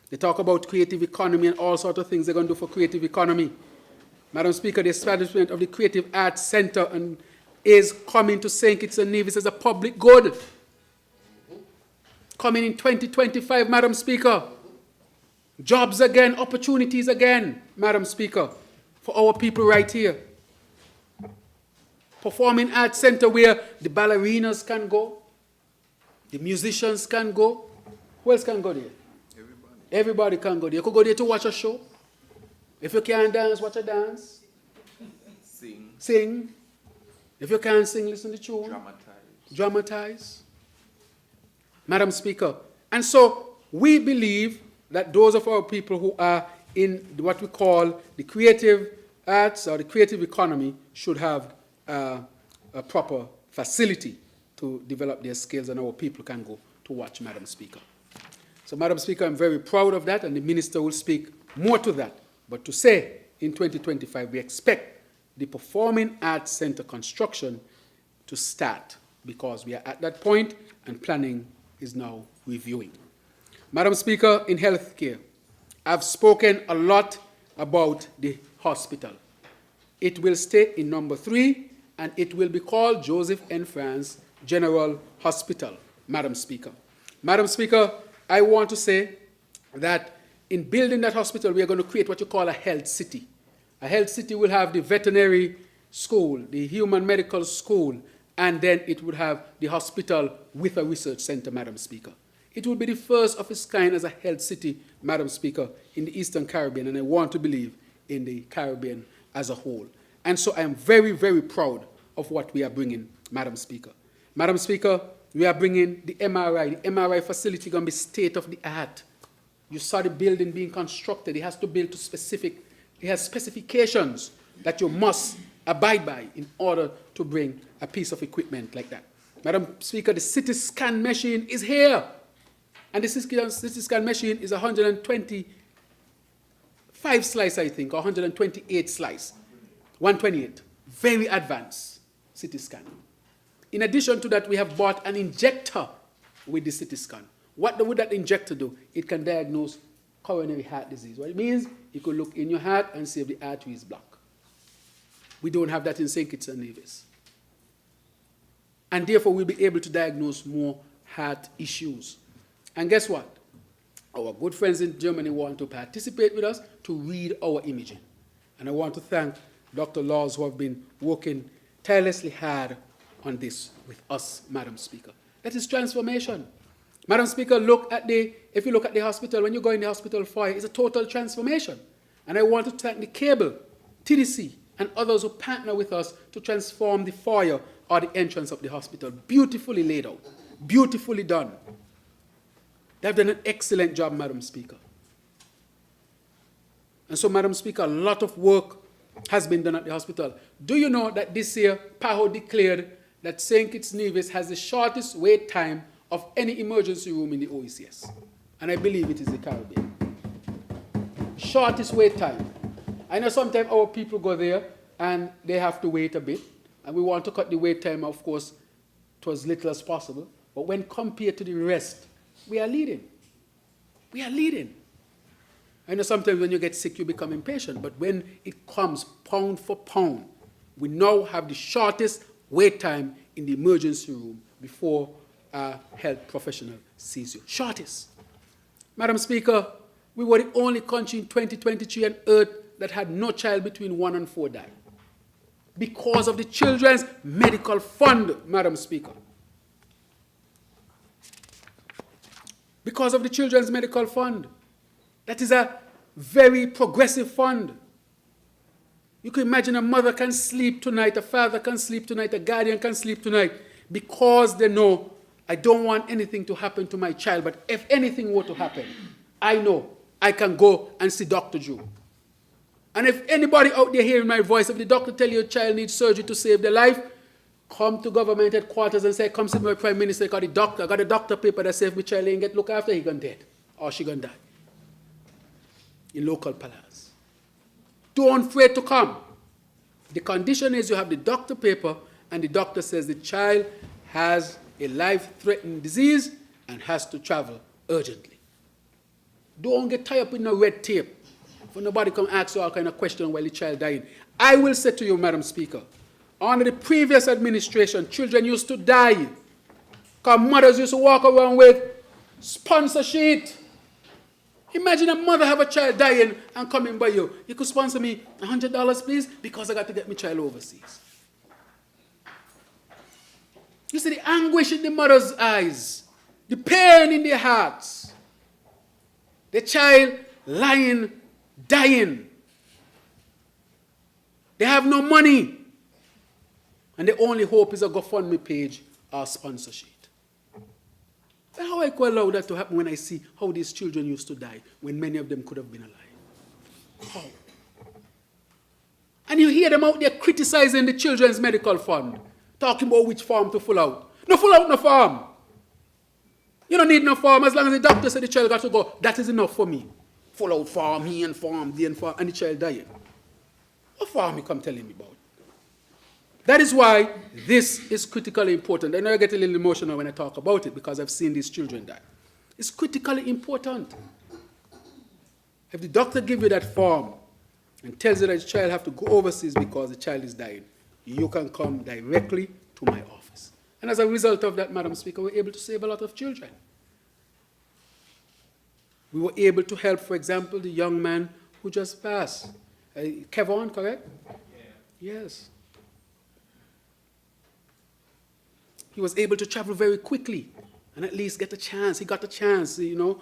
They talk about creative economy and all sorts of things they're going to do for creative economy. Madam Speaker, the establishment of the Creative Arts Center is coming to St. Kitts and Nevis as a public good. Coming in 2025, Madam Speaker. Jobs again, opportunities again, Madam Speaker, for our people right here. Performing Arts Center where the ballerinas can go, the musicians can go. Who else can go there? Everybody can go there. You could go there to watch a show. If you can't dance, watch a dance. Sing. If you can't sing, listen to the tune. Dramatize. Madam Speaker. And so we believe that those of our people who are in what we call the creative arts or the creative economy should have a proper facility to develop their skills, and our people can go to watch, Madam Speaker. So, Madam Speaker, I'm very proud of that, and the Minister will speak more to that. But to say, in 2025, we expect the Performing Arts Center construction to start, because we are at that point, and planning is now reviewing. Madam Speaker, in healthcare, I've spoken a lot about the hospital. It will stay in number 3, and it will be called Joseph N. France General Hospital, Madam Speaker. Madam Speaker, I want to say that in building that hospital, we are going to create what you call a health city. A health city will have the veterinary school, the human medical school, and then it would have the hospital with a research center, Madam Speaker. It will be the first of its kind as a health city, Madam Speaker, in the Eastern Caribbean, and I want to believe in the Caribbean as a whole. And so I am very, very proud of what we are bringing, Madam Speaker. Madam Speaker, we are bringing the MRI. The MRI facility is going to be state-of-the-art. You saw the building being constructed. It has to build to specific, it has specifications that you must abide by in order to bring a piece of equipment like that. Madam Speaker, the CT scan machine is here. And the CT scan machine is 125 slice, I think, or 128 slice. 128. Very advanced CT scan. In addition to that, we have bought an injector with the CT scan. What would that injector do? It can diagnose coronary heart disease. What it means, it could look in your heart and see if the artery is blocked. We don't have that in St. Kitts and Nevis. And therefore, we'll be able to diagnose more heart issues. And guess what? Our good friends in Germany want to participate with us to read our imaging. And I want to thank Dr. Laws, who have been working tirelessly hard on this with us, Madam Speaker. That is transformation. Madam Speaker, if you look at the hospital, when you go in the hospital foyer, it's a total transformation. And I want to thank the Cable, TDC, and others who partner with us to transform the foyer or the entrance of the hospital. Beautifully laid out, beautifully done. They've done an excellent job, Madam Speaker. And so, Madam Speaker, a lot of work has been done at the hospital. Do you know that this year, PAHO declared that St. Kitts Nevis has the shortest wait time of any emergency room in the OECS? And I believe it is the Caribbean. Shortest wait time. I know sometimes our people go there and they have to wait a bit. And we want to cut the wait time, of course, to as little as possible. But when compared to the rest, we are leading. We are leading. I know sometimes when you get sick, you become impatient. But when it comes pound for pound, we now have the shortest wait time in the emergency room before a health professional sees you. Shortest. Madam Speaker, we were the only country in 2023 on earth that had no child between 1 and 4 die. Because of the Children's Medical Fund, Madam Speaker. Because of the Children's Medical Fund. That is a very progressive fund. You can imagine a mother can sleep tonight, a father can sleep tonight, a guardian can sleep tonight, because they know, I don't want anything to happen to my child, but if anything were to happen, I know I can go and see Dr. Drew. And if anybody out there hearing my voice, if the doctor tells you your child needs surgery to save their life, come to government headquarters and say, come see my Prime Minister, I got a doctor paper that says my child ain't get look after, he gone dead, or she gonna die. In local palace. Don't afraid to come. The condition is you have the doctor paper and the doctor says the child has a life-threatening disease and has to travel urgently. Don't get tied up in no red tape. For nobody come ask you all kind of question while the child dying. I will say to you, Madam Speaker, under the previous administration, children used to die because mothers used to walk around with sponsor sheet. Imagine a mother have a child dying and coming by you. You could sponsor me $100, please, because I got to get my child overseas. You see the anguish in the mother's eyes, the pain in their hearts. The child lying, dying. They have no money. And the only hope is a GoFundMe page or sponsor sheet. How I could allow that to happen when I see how these children used to die when many of them could have been alive? How? And you hear them out there criticizing the Children's Medical Fund, talking about which farm to full out. No full out no farm. You don't need no farm. As long as the doctor said the child got to go, that is enough for me. Full out farm, he and farm, they and farm, and the child dying. What farm you come telling me about? That is why this is critically important. I know I get a little emotional when I talk about it because I've seen these children die. It's critically important. If the doctor gives you that form and tells you that the child has to go overseas because the child is dying, you can come directly to my office. And as a result of that, Madam Speaker, we're able to save a lot of children. We were able to help, for example, the young man who just passed. Kevon, correct? Yeah. Yes. He was able to travel very quickly and at least get a chance. He got a chance, you know.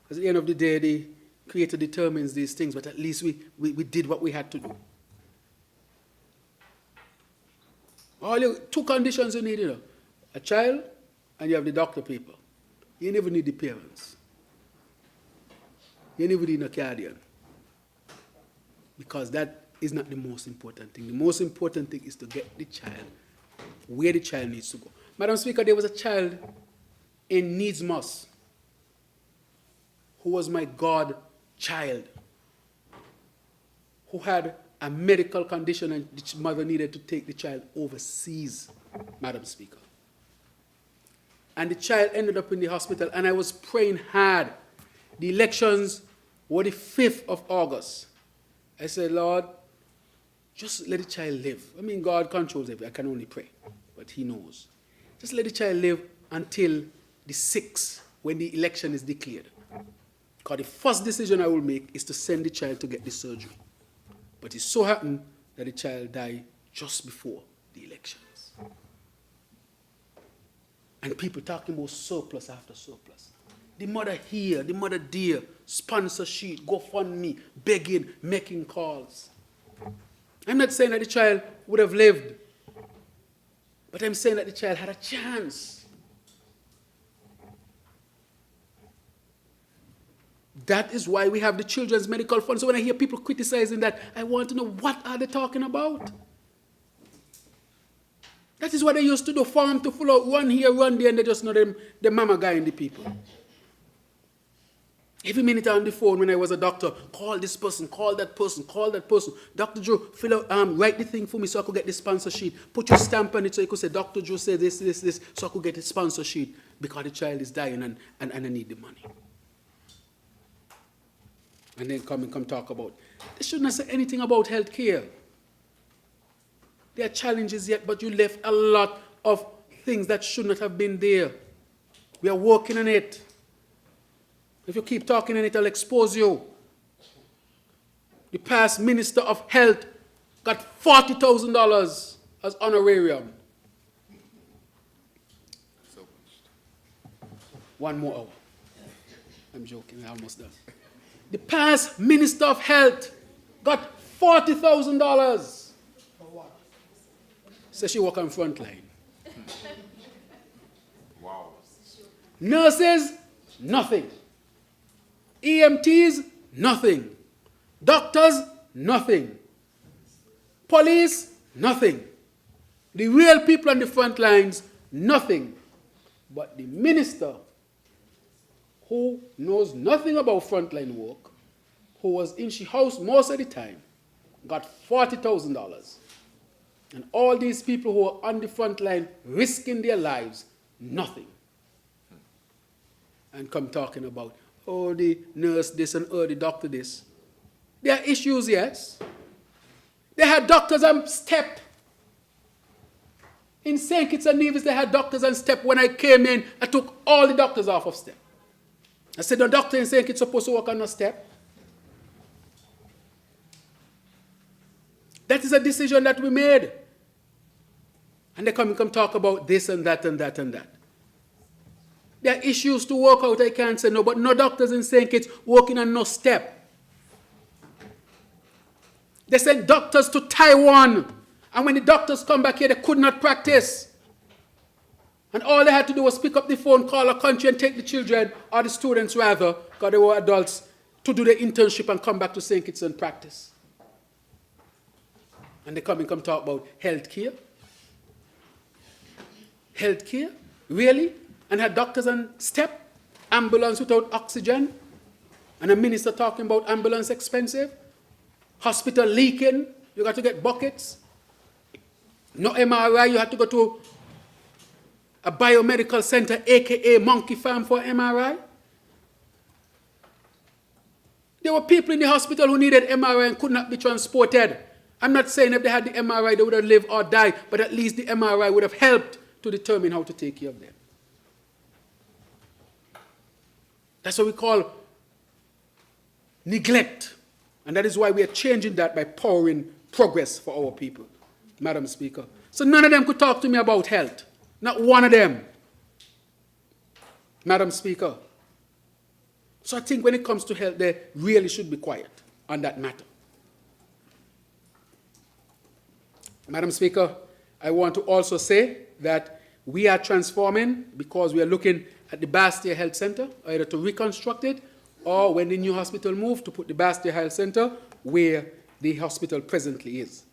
Because at the end of the day, the Creator determines these things, but at least we did what we had to do. All you, 2 conditions you need, you know. A child and you have the doctor paper. You never need the parents. You never need a guardian. Because that is not the most important thing. The most important thing is to get the child where the child needs to go. Madam Speaker, there was a child in Needsmos who was my godchild, who had a medical condition and the mother needed to take the child overseas, Madam Speaker. And the child ended up in the hospital, and I was praying hard. The elections were the 5th of August. I said, Lord, just let the child live. I mean, God controls everything. I can only pray, but He knows. Just let the child live until the 6th, when the election is declared. Because the first decision I will make is to send the child to get the surgery. But it so happened that the child died just before the elections. And people talking about surplus after surplus. The mother here, the mother there, sponsor sheet, GoFundMe, begging, making calls. I'm not saying that the child would have lived, but I'm saying that the child had a chance. That is why we have the Children's Medical Fund. So when I hear people criticizing that, I want to know, what are they talking about? That is what they used to do, farm to full out, run here, run there, and they just know them, the mama guy and the people. Every minute on the phone when I was a doctor, call this person, call that person, call that person. Dr. Joe, fill out, write the thing for me so I could get the sponsor sheet. Put your stamp on it so you could say, Dr. Joe said this, this, this, so I could get the sponsor sheet because the child is dying and I need the money. And then come talk about, they shouldn't have said anything about health care. There are challenges yet, but you left a lot of things that should not have been there. We are working on it. If you keep talking on it, I'll expose you. The past Minister of Health got $40,000 as honorarium. One more hour. I'm joking, I'm almost done. The past Minister of Health got $40,000. Says she work on front line. Wow. Nurses, nothing. EMTs, nothing. Doctors, nothing. Police, nothing. The real people on the front lines, nothing. But the minister, who knows nothing about frontline work, who was in she house most of the time, got $40,000. And all these people who are on the front line risking their lives, nothing. And come talking about, oh, the nurse this and oh, the doctor this. There are issues, yes. They had doctors on step. In St. Kitts and Nevis, they had doctors on step. When I came in, I took all the doctors off of step. I said, the doctor in St. Kitts is supposed to work on a step. That is a decision that we made. And they come talk about this and that and that and that. There are issues to work out, I can't say no, but no doctors in St. Kitts working on no step. They sent doctors to Taiwan, and when the doctors come back here, they could not practice. And all they had to do was pick up the phone, call a country, and take the children, or the students rather, because they were adults, to do the internship and come back to St. Kitts and practice. And they come talk about health care. Health care? Really? And had doctors on step, ambulance without oxygen, and a minister talking about ambulance expensive, hospital leaking, you got to get buckets, no MRI, you had to go to a biomedical center, aka monkey farm for MRI. There were people in the hospital who needed MRI and could not be transported. I'm not saying if they had the MRI they would have lived or died, but at least the MRI would have helped to determine how to take care of them. That's what we call neglect. And that is why we are changing that by powering progress for our people, Madam Speaker. So none of them could talk to me about health. Not one of them, Madam Speaker. So I think when it comes to health, they really should be quiet on that matter. Madam Speaker, I want to also say that we are transforming because we are looking at the Bastia Health Center, either to reconstruct it or when the new hospital moved to put the Bastia Health Center where the hospital presently is.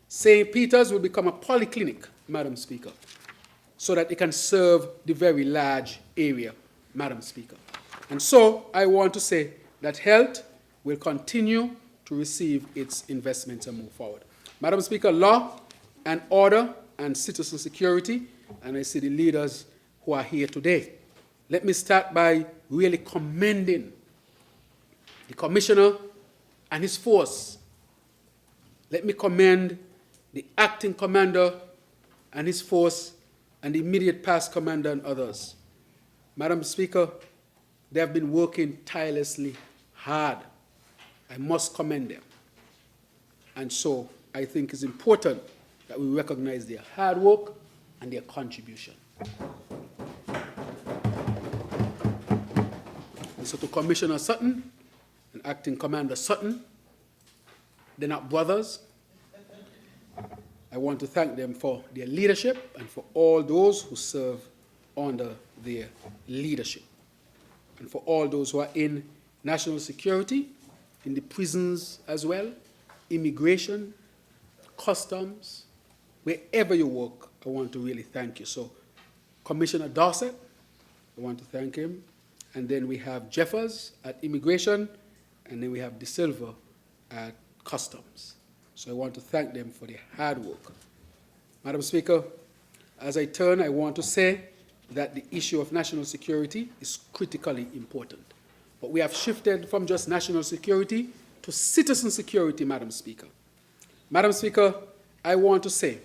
St. Peter's will become a polyclinic, Madam Speaker, so that it can serve the very large area, Madam Speaker. And so I want to say that health will continue to receive its investments and move forward. Madam Speaker, law and order and citizen security, and I see the leaders who are here today. Let me start by really commending the Commissioner and his force. Let me commend the acting commander and his force and the immediate past commander and others. Madam Speaker, they have been working tirelessly hard. I must commend them. And so I think it's important that we recognize their hard work and their contribution. And so to Commissioner Sutton and Acting Commander Sutton, they're not brothers. I want to thank them for their leadership and for all those who serve under their leadership. And for all those who are in national security, in the prisons as well, immigration, customs, wherever you work, I want to really thank you. So Commissioner Dorset, I want to thank him. And then we have Jeffers at immigration, and then we have De Silva at customs. So I want to thank them for their hard work. Madam Speaker, as I turn, I want to say that the issue of national security is critically important. But we have shifted from just national security to citizen security, Madam Speaker. Madam Speaker, I want to say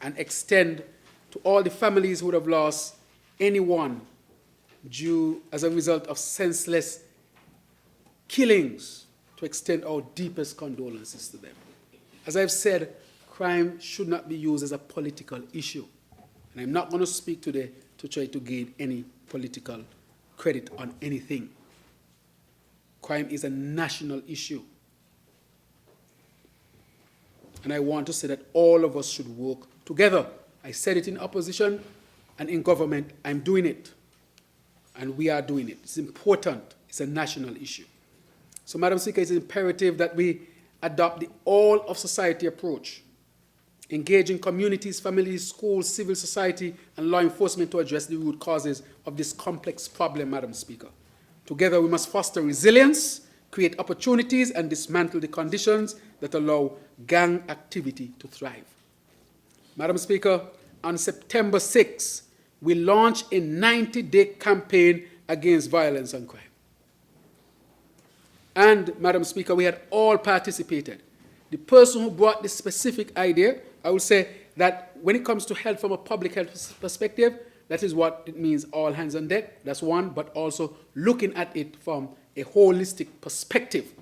and extend to all the families who would have lost anyone due as a result of senseless killings, to extend our deepest condolences to them. As I've said, crime should not be used as a political issue. And I'm not going to speak today to try to gain any political credit on anything. Crime is a national issue. And I want to say that all of us should work together. I said it in opposition, and in government, I'm doing it. And we are doing it. It's important. It's a national issue. So, Madam Speaker, it's imperative that we adopt the all-of-society approach, engaging communities, families, schools, civil society, and law enforcement to address the root causes of this complex problem, Madam Speaker. Together, we must foster resilience, create opportunities, and dismantle the conditions that allow gang activity to thrive. Madam Speaker, on September 6, we launched a 90-day campaign against violence and crime. And, Madam Speaker, we had all participated. The person who brought this specific idea, I would say that when it comes to health from a public health perspective, that is what it means, all hands on deck. That's one, but also looking at it from a holistic perspective.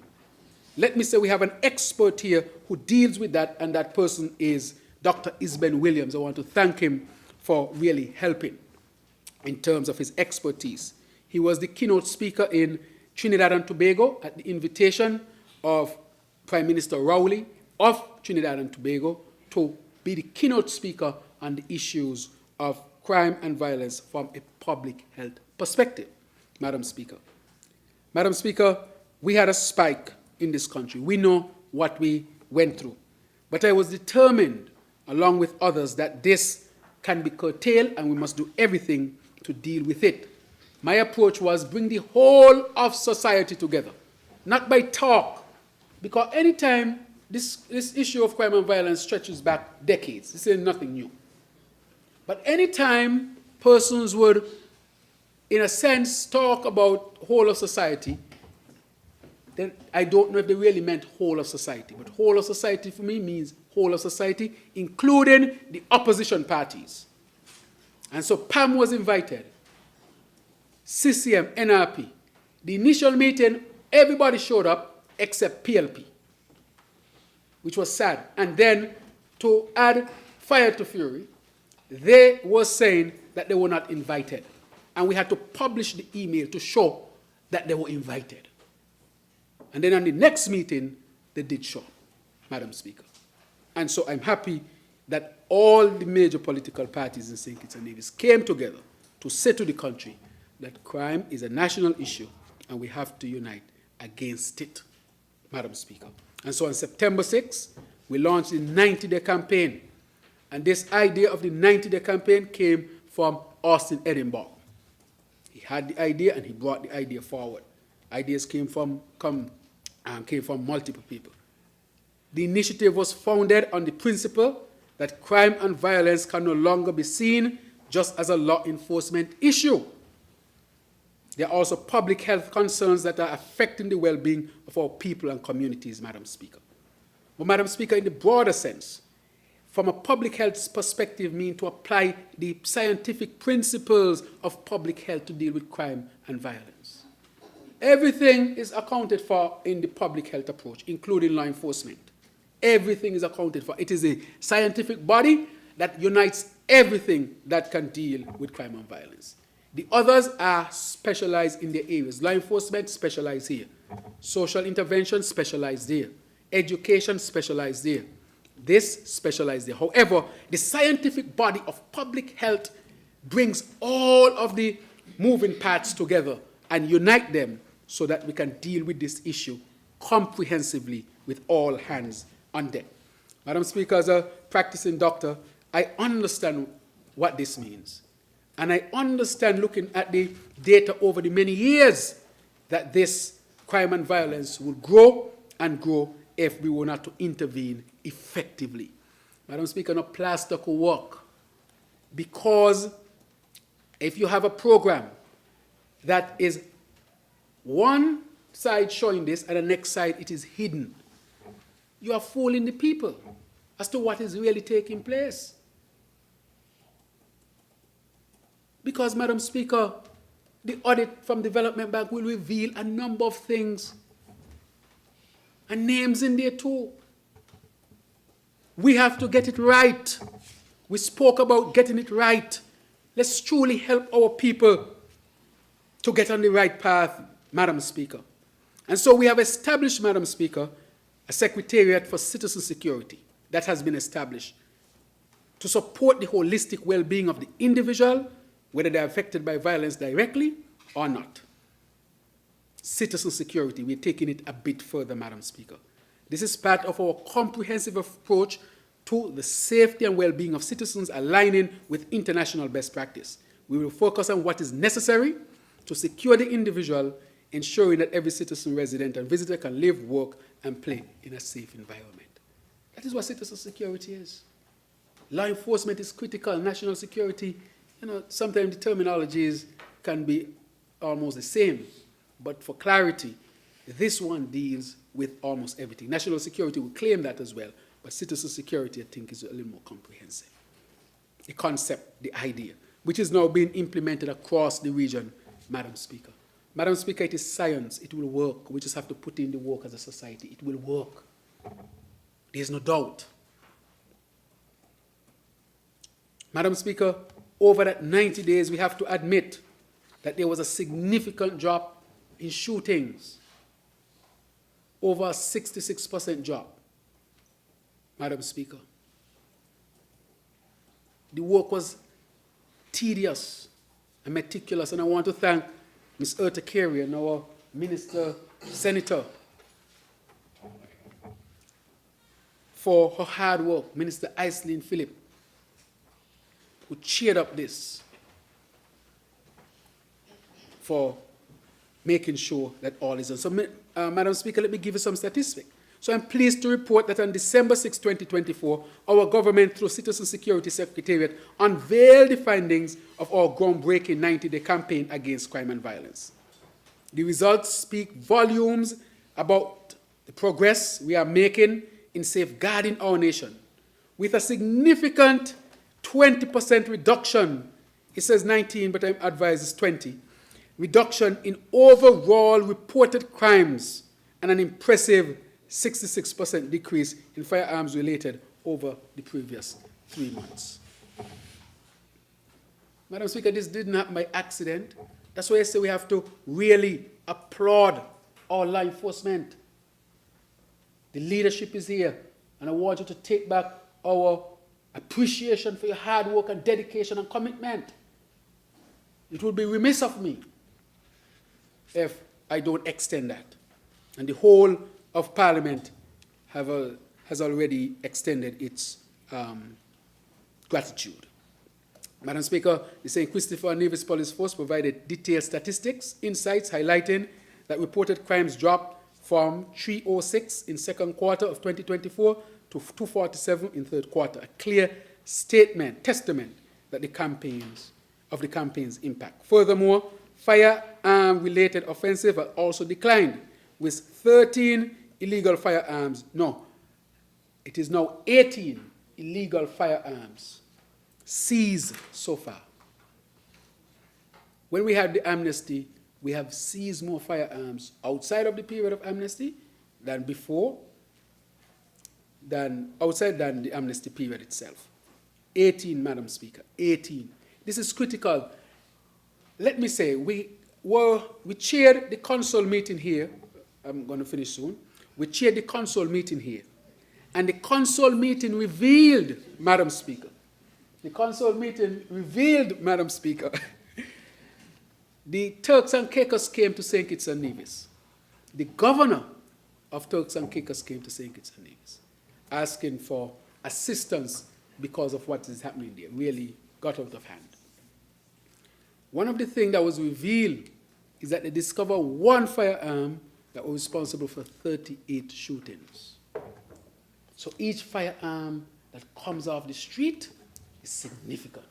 Let me say we have an expert here who deals with that, and that person is Dr. Isben Williams. I want to thank him for really helping in terms of his expertise. He was the keynote speaker in Trinidad and Tobago at the invitation of Prime Minister Rowley of Trinidad and Tobago to be the keynote speaker on the issues of crime and violence from a public health perspective, Madam Speaker. Madam Speaker, we had a spike in this country. We know what we went through. But I was determined, along with others, that this can be curtailed and we must do everything to deal with it. My approach was bring the whole of society together, not by talk, because anytime this issue of crime and violence stretches back decades, this is nothing new. But anytime persons would, in a sense, talk about whole of society, then I don't know if they really meant whole of society. But whole of society for me means whole of society, including the opposition parties. And so PAM was invited, CCM, NRP. The initial meeting, everybody showed up except PLP, which was sad. And then to add fire to fury, they were saying that they were not invited. And we had to publish the email to show that they were invited. And then on the next meeting, they did show, Madam Speaker. And so I'm happy that all the major political parties in St. Kitts and Nevis came together to say to the country that crime is a national issue and we have to unite against it, Madam Speaker. And so on September 6th, we launched the 90-day campaign. And this idea of the 90-day campaign came from Austin Edinburgh. He had the idea and he brought the idea forward. Ideas came from multiple people. The initiative was founded on the principle that crime and violence can no longer be seen just as a law enforcement issue. There are also public health concerns that are affecting the well-being of our people and communities, Madam Speaker. But, Madam Speaker, in the broader sense, from a public health perspective, mean to apply the scientific principles of public health to deal with crime and violence. Everything is accounted for in the public health approach, including law enforcement. Everything is accounted for. It is a scientific body that unites everything that can deal with crime and violence. The others are specialized in their areas. Law enforcement specialized here. Social intervention specialized there. Education specialized there. This specialized there. However, the scientific body of public health brings all of the moving parts together and unite them so that we can deal with this issue comprehensively with all hands on deck. Madam Speaker, as a practicing doctor, I understand what this means. And I understand, looking at the data over the many years, that this crime and violence will grow and grow if we were not to intervene effectively. Madam Speaker, no plaster could work, because if you have a program that is one side showing this and the next side it is hidden, you are fooling the people as to what is really taking place. Because, Madam Speaker, the audit from Development Bank will reveal a number of things, and names in there too. We have to get it right. We spoke about getting it right. Let's truly help our people to get on the right path, Madam Speaker. And so we have established, Madam Speaker, a Secretariat for Citizen Security that has been established to support the holistic well-being of the individual, whether they are affected by violence directly or not. Citizen security, we're taking it a bit further, Madam Speaker. This is part of our comprehensive approach to the safety and well-being of citizens, aligning with international best practice. We will focus on what is necessary to secure the individual, ensuring that every citizen, resident, and visitor can live, work, and play in a safe environment. That is what citizen security is. Law enforcement is critical. National security, sometimes the terminologies can be almost the same. But for clarity, this one deals with almost everything. National security will claim that as well, but citizen security, I think, is a little more comprehensive. The concept, the idea, which is now being implemented across the region, Madam Speaker. Madam Speaker, it is science. It will work. We just have to put in the work as a society. It will work. There's no doubt. Madam Speaker, over that 90 days, we have to admit that there was a significant drop in shootings, over a 66% drop, Madam Speaker. The work was tedious and meticulous, and I want to thank Ms. Erta Carey, our Minister, Senator, for her hard work, Minister Aislinn Phillip, who cheered up this for making sure that all is done. So, Madam Speaker, let me give you some statistics. So I'm pleased to report that on December 6, 2024, our government, through Citizen Security Secretariat, unveiled the findings of our groundbreaking 90-day campaign against crime and violence. The results speak volumes about the progress we are making in safeguarding our nation, with a significant 20% reduction. It says 19, but I'm advised it's 20. Reduction in overall reported crimes and an impressive 66% decrease in firearms related over the previous 3 months. Madam Speaker, this didn't happen by accident. That's why I say we have to really applaud our law enforcement. The leadership is here, and I want you to take back our appreciation for your hard work and dedication and commitment. It would be remiss of me if I don't extend that. And the whole of Parliament has already extended its gratitude. Madam Speaker, the St. Christopher and Nevis Police Force provided detailed statistics, insights highlighting that reported crimes dropped from 306 in second quarter of 2024 to 247 in third quarter. A clear testament that the campaign's impact. Furthermore, firearm-related offenses have also declined, with 13 illegal firearms. No, it is now 18 illegal firearms seized so far. When we had the amnesty, we have seized more firearms outside of the period of amnesty than before, outside the amnesty period itself. 18, Madam Speaker, 18. This is critical. let me say, we chaired the council meeting here. I'm going to finish soon. We chaired the council meeting here. And the council meeting revealed, Madam Speaker, the Turks and Caicos came to St. Kitts and Nevis. The governor of Turks and Caicos came to St. Kitts and Nevis, asking for assistance because of what is happening there. Really got out of hand. One of the things that was revealed is that they discovered one firearm that was responsible for 38 shootings. So each firearm that comes off the street is significant.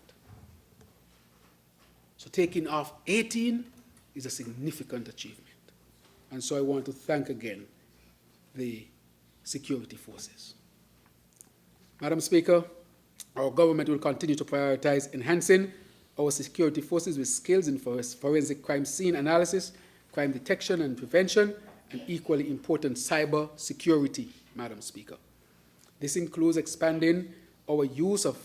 So taking off 18 is a significant achievement. And so I want to thank again the security forces. Madam Speaker, our government will continue to prioritize enhancing our security forces with skills in forensic crime scene analysis, crime detection and prevention, and equally important cyber security, Madam Speaker. This includes expanding our use of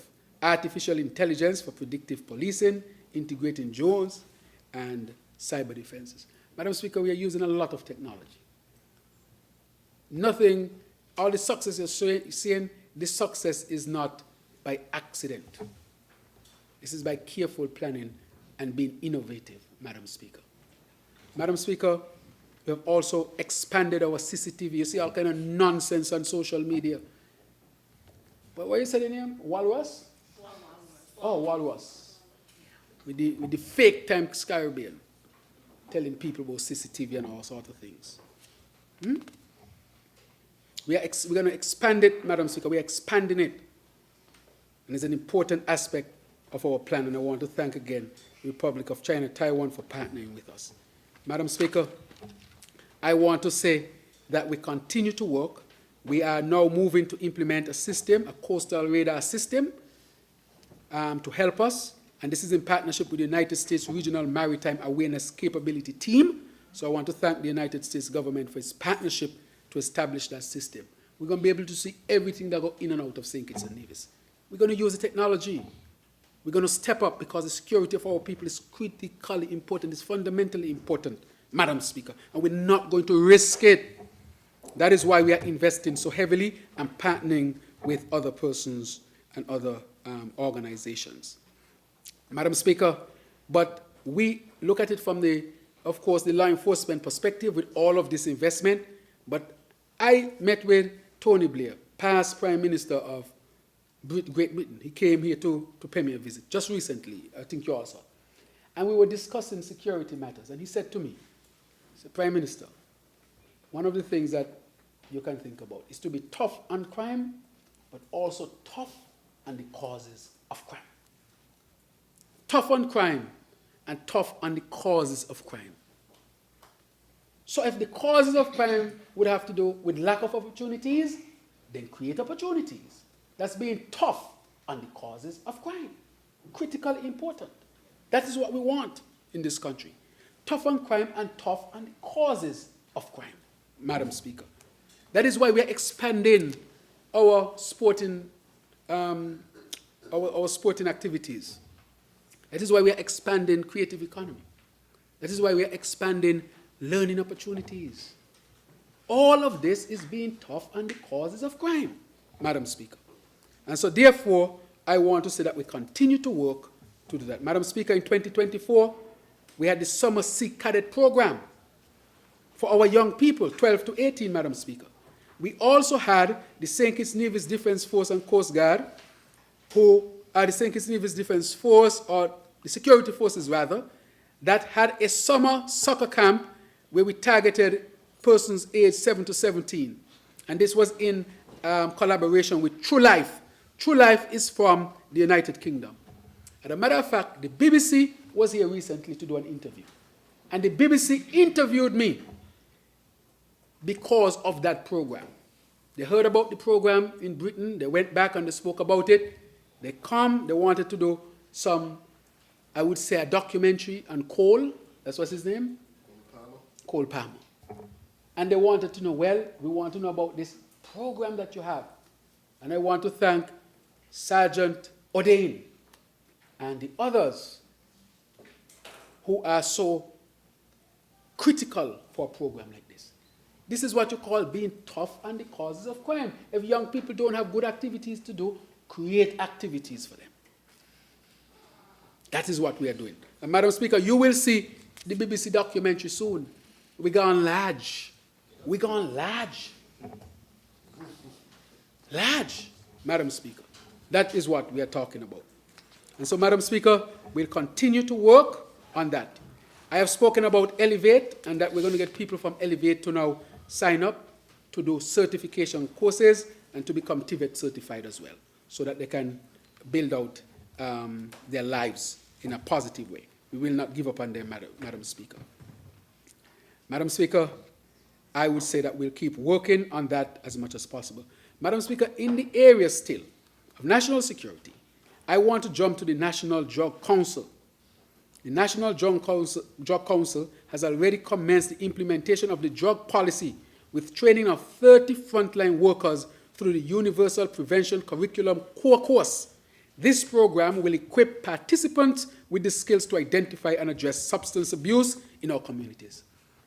artificial intelligence for predictive policing, integrating drones, and cyber defenses. Madam Speaker, we are using a lot of technology. All the success you're seeing, this success is not by accident. This is by careful planning and being innovative, Madam Speaker. Madam Speaker, we have also expanded our CCTV. You see all kind of nonsense on social media. But what you said the name? Walrus? Oh, Walrus. With the fake Times Caribbean, telling people about CCTV and all sorts of things. We're going to expand it, Madam Speaker. We're expanding it. And it's an important aspect of our plan, and I want to thank again the Republic of China, Taiwan for partnering with us. Madam Speaker, I want to say that we continue to work. We are now moving to implement a system, a coastal radar system, to help us, and this is in partnership with the United States Regional Maritime Awareness Capability Team. So I want to thank the United States government for its partnership to establish that system. We're going to be able to see everything that goes in and out of St. Kitts and Nevis. We're going to use the technology. We're going to step up because the security of our people is critically important, it's fundamentally important, Madam Speaker, and we're not going to risk it. That is why we are investing so heavily and partnering with other persons and other organizations. Madam Speaker, but we look at it from of course, the law enforcement perspective with all of this investment, but I met with Tony Blair, past Prime Minister of Great Britain. He came here to pay me a visit just recently, I think you also. And we were discussing security matters, and he said to me, he said, Prime Minister, one of the things that you can think about is to be tough on crime, but also tough on the causes of crime. Tough on crime and tough on the causes of crime. So if the causes of crime would have to do with lack of opportunities, then create opportunities. That's being tough on the causes of crime. Critically important. That is what we want in this country. Tough on crime and tough on the causes of crime, Madam Speaker. That is why we are expanding our sporting activities. That is why we are expanding creative economy. That is why we are expanding learning opportunities. All of this is being tough on the causes of crime, Madam Speaker. And so therefore, I want to say that we continue to work to do that. Madam Speaker, in 2024, we had the Summer Sea Cadet Program for our young people, 12 to 18, Madam Speaker. We also had the St. Kitts Nevis Defense Force and Coast Guard, who are the St. Kitts Nevis Defense Force, or the security forces rather, that had a summer soccer camp where we targeted persons aged 7 to 17. And this was in collaboration with True Life. True Life is from the United Kingdom. As a matter of fact, the BBC was here recently to do an interview. And the BBC interviewed me because of that program. They heard about the program in Britain. They went back and they spoke about it. They wanted to do some, I would say, a documentary on Cole. That's what's his name? Cole Palmer. And they wanted to know, well, we want to know about this program that you have. And I want to thank Sergeant O'Dane and the others who are so critical for a program like this. This is what you call being tough on the causes of crime. If young people don't have good activities to do, create activities for them. That is what we are doing. And Madam Speaker, you will see the BBC documentary soon. We're going large. We're going large. Large, Madam Speaker. That is what we are talking about. And so, Madam Speaker, we'll continue to work on that. I have spoken about Elevate, and that we're going to get people from Elevate to now sign up to do certification courses and to become TVET certified as well, so that they can build out their lives in a positive way. We will not give up on them, Madam Speaker. Madam Speaker, I would say that we'll keep working on that as much as possible. Madam Speaker, in the area still of national security, I want to jump to the National Drug Council. The National Drug Council has already commenced the implementation of the drug policy with training of 30 frontline workers through the Universal Prevention Curriculum core course. This program will equip participants with the skills to identify and address substance abuse in our communities.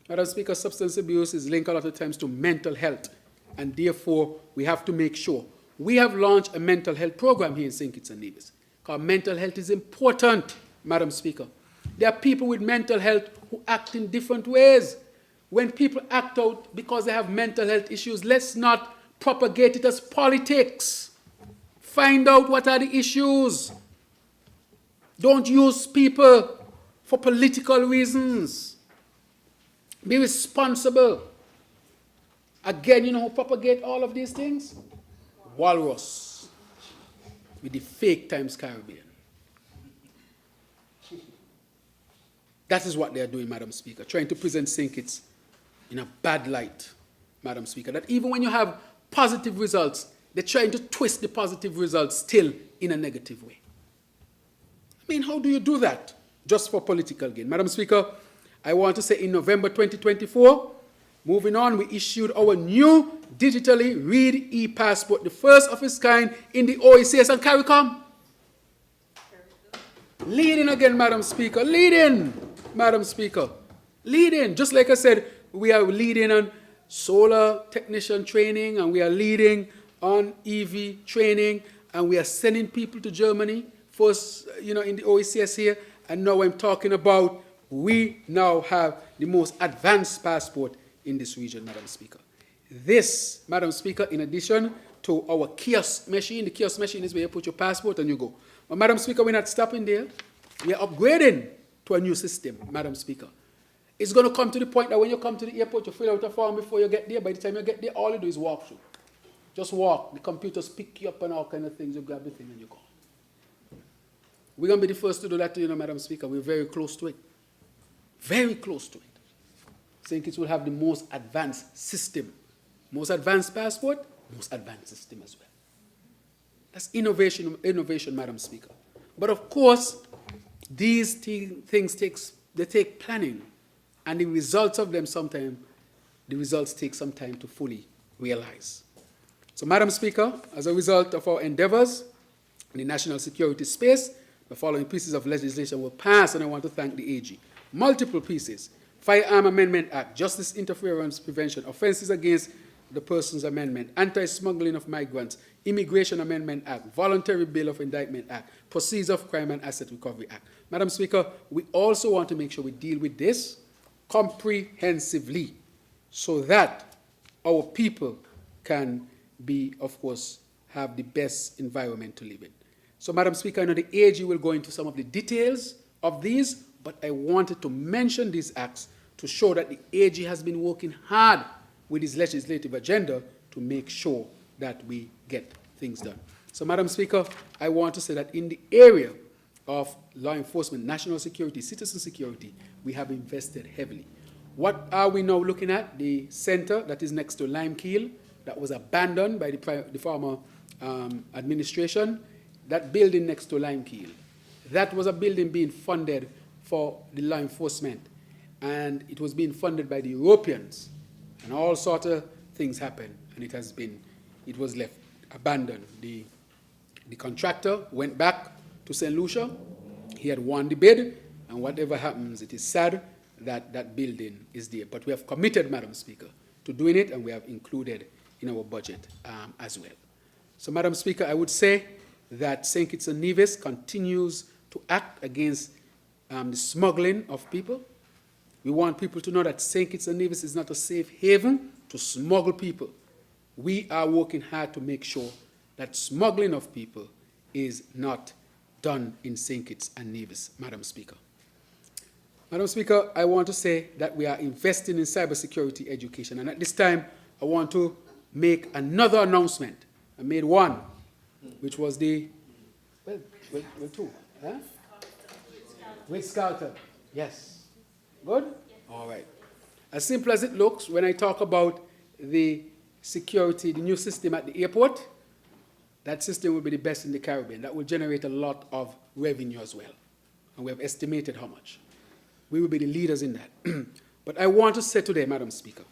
Madam Speaker, substance abuse is linked a lot of times to mental health, and therefore we have to make sure. We have launched a mental health program here in St. Kitts and Nevis, because mental health is important, Madam Speaker. There are people with mental health who act in different ways. When people act out because they have mental health issues, let's not propagate it as politics. Find out what are the issues. Don't use people for political reasons. Be responsible. Again, you know who propagate all of these things? Walrus with the fake Times Caribbean. That is what they are doing, Madam Speaker, trying to present St. Kitts in a bad light, Madam Speaker, that even when you have positive results, they're trying to twist the positive results still in a negative way. I mean, how do you do that just for political gain? Madam Speaker, I want to say in November 2024, moving on, we issued our new digitally read e-passport, the first of its kind in the OECS and CARICOM. Leading again, Madam Speaker, leading, Madam Speaker, leading. Just like I said, we are leading on solar technician training, and we are leading on EV training, and we are sending people to Germany first, in the OECS here, and now I'm talking about we now have the most advanced passport in this region, Madam Speaker. This, Madam Speaker, in addition to our kiosk machine, the kiosk machine is where you put your passport and you go. But Madam Speaker, we're not stopping there. We are upgrading to a new system, Madam Speaker. It's going to come to the point that when you come to the airport, you fill out a form before you get there. By the time you get there, all you do is walk through. Just walk. The computers pick you up and all kind of things. You grab the thing and you go. We're going to be the first to do that, Madam Speaker. We're very close to it. Very close to it. St. Kitts will have the most advanced system. Most advanced passport, most advanced system as well. That's innovation, Madam Speaker. But of course, these things take planning, and the results of them take some time to fully realize. So, Madam Speaker, as a result of our endeavors in the national security space, the following pieces of legislation will pass, and I want to thank the AG. Multiple pieces: Firearm Amendment Act, Justice Interference Prevention, Offenses Against the Persons Amendment, Anti-Smuggling of Migrants, Immigration Amendment Act, Voluntary Bill of Indictment Act, Proceeds of Crime and Asset Recovery Act. Madam Speaker, we also want to make sure we deal with this comprehensively so that our people can be, of course, have the best environment to live in. So, Madam Speaker, I know the AG will go into some of the details of these, but I wanted to mention these acts to show that the AG has been working hard with his legislative agenda to make sure that we get things done. So, Madam Speaker, I want to say that in the area of law enforcement, national security, citizen security, we have invested heavily. What are we now looking at? The center that is next to Limekeel, that was abandoned by the former administration, that building next to Limekeel. That was a building being funded for the law enforcement, and it was being funded by the Europeans, and all sorts of things happened, and it was left abandoned. The contractor went back to St. Lucia. He had won the bid, And whatever happens, it is sad that that building is there. But we have committed, Madam Speaker, to doing it, and we have included in our budget as well. So, Madam Speaker, I would say that St. Kitts and Nevis continues to act against the smuggling of people. We want people to know that St. Kitts and Nevis is not a safe haven to smuggle people. We are working hard to make sure that smuggling of people is not done in St. Kitts and Nevis, Madam Speaker. Madam Speaker, I want to say that we are investing in cybersecurity education, and at this time, I want to make another announcement. I made one, which was the, well two, huh? With Scarlton, yes. Good? All right. As simple as it looks, when I talk about the security, the new system at the airport, that system will be the best in the Caribbean. That will generate a lot of revenue as well. And we have estimated how much. We will be the leaders in that. But I want to say today, Madam Speaker,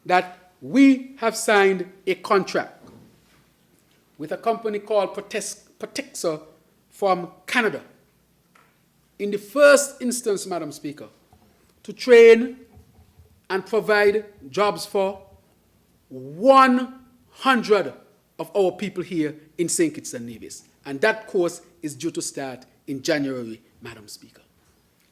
that we have signed a contract with a company called Protexa from Canada. In the first instance, Madam Speaker, to train and provide jobs for 100 of our people here in St. Kitts and Nevis. And that course is due to start in January, Madam Speaker.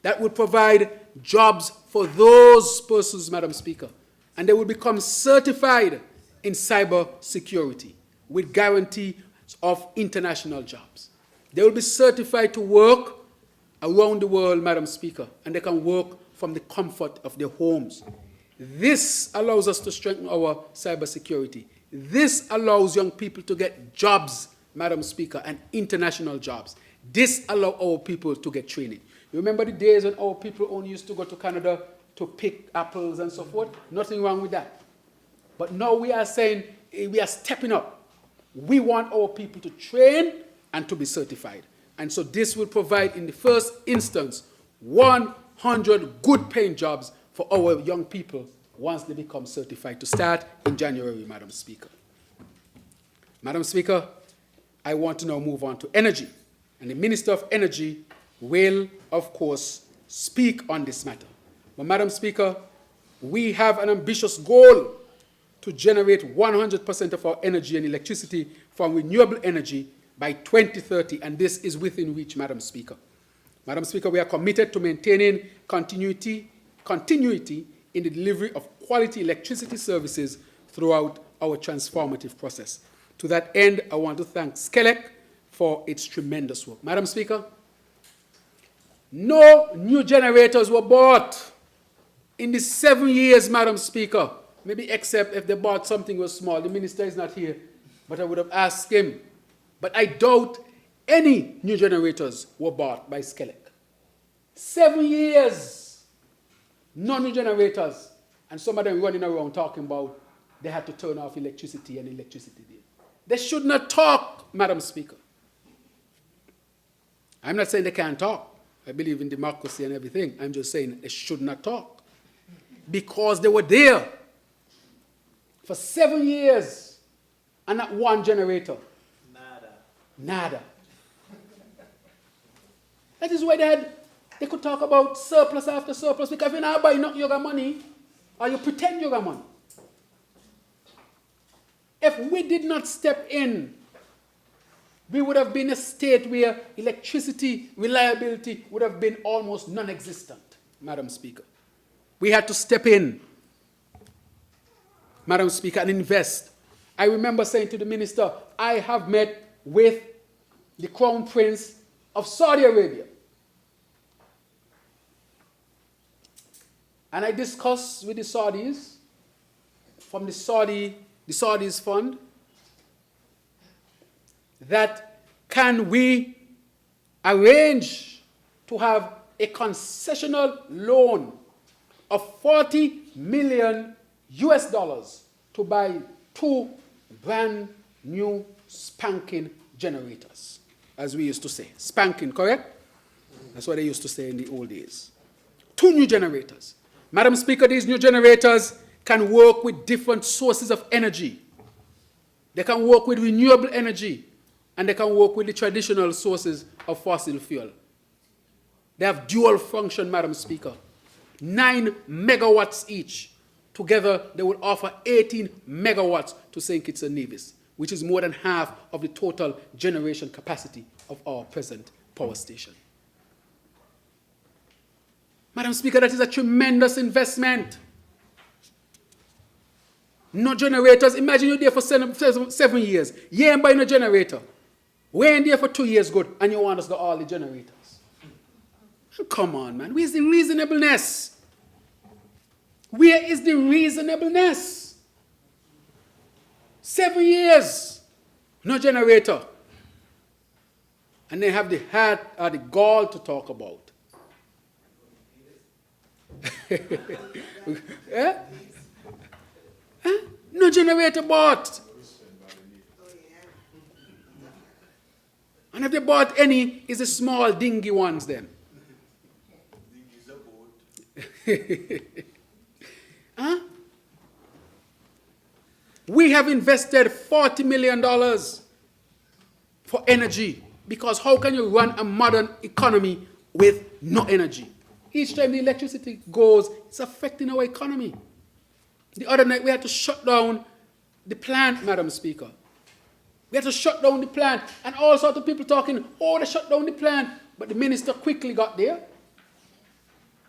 That would provide jobs for those persons, Madam Speaker, and they will become certified in cyber security with guarantee of international jobs. They will be certified to work around the world, Madam Speaker, and they can work from the comfort of their homes. This allows us to strengthen our cyber security. This allows young people to get jobs, Madam Speaker, and international jobs. This allows our people to get training. You remember the days when our people only used to go to Canada to pick apples and so forth? Nothing wrong with that. But now we are saying we are stepping up. We want our people to train and to be certified. And so this will provide, in the first instance, 100 good-paying jobs for our young people once they become certified, to start in January, Madam Speaker. Madam Speaker, I want to now move on to energy. And the Minister of Energy will, of course, speak on this matter. But, Madam Speaker, we have an ambitious goal to generate 100% of our energy and electricity from renewable energy by 2030, and this is within reach, Madam Speaker. Madam Speaker, we are committed to maintaining continuity in the delivery of quality electricity services throughout our transformative process. To that end, I want to thank SCELEC for its tremendous work. Madam Speaker, no new generators were bought in the 7 years, Madam Speaker, maybe except if they bought something was small. The minister is not here, but I would have asked him. But I doubt any new generators were bought by SCELEC. 7 years, no new generators, and some of them running around talking about they had to turn off electricity and electricity did. They should not talk, Madam Speaker. I'm not saying they can't talk. I believe in democracy and everything. I'm just saying they should not talk. Because they were there for 7 years and not one generator. Nada. That is why they could talk about surplus after surplus, because you're not buying you got money, or you pretend you got money. If we did not step in, we would have been a state where electricity reliability would have been almost non-existent, Madam Speaker. We had to step in, Madam Speaker, and invest. I remember saying to the minister, I have met with the Crown Prince of Saudi Arabia. And I discussed with the Saudis, from the Saudis fund, that can we arrange to have a concessional loan of $40 million to buy 2 brand new spanking generators, as we used to say. Spanking, correct? That's what they used to say in the old days. 2 new generators. Madam Speaker, these new generators can work with different sources of energy. They can work with renewable energy, and they can work with the traditional sources of fossil fuel. They have dual function, Madam Speaker. 9 megawatts each. Together, they will offer 18 megawatts to St. Kitts and Nevis, which is more than half of the total generation capacity of our present power station. Madam Speaker, that is a tremendous investment. No generators. Imagine you're there for 7 years. You ain't buying a generator. We ain't there for 2 years good, and you want us to get all the generators. Come on, man. Where's the reasonableness? Where is the reasonableness? 7 years, no generator. And they have the heart or the gall to talk about. Eh? Huh? No generator bought. And if they bought any, it's the small dingy ones then. Huh? We have invested $40 million for energy, because how can you run a modern economy with no energy? Each time the electricity goes, it's affecting our economy. The other night we had to shut down the plant, Madam Speaker. We had to shut down the plant, and all sorts of people talking, oh, they shut down the plant, but the minister quickly got there.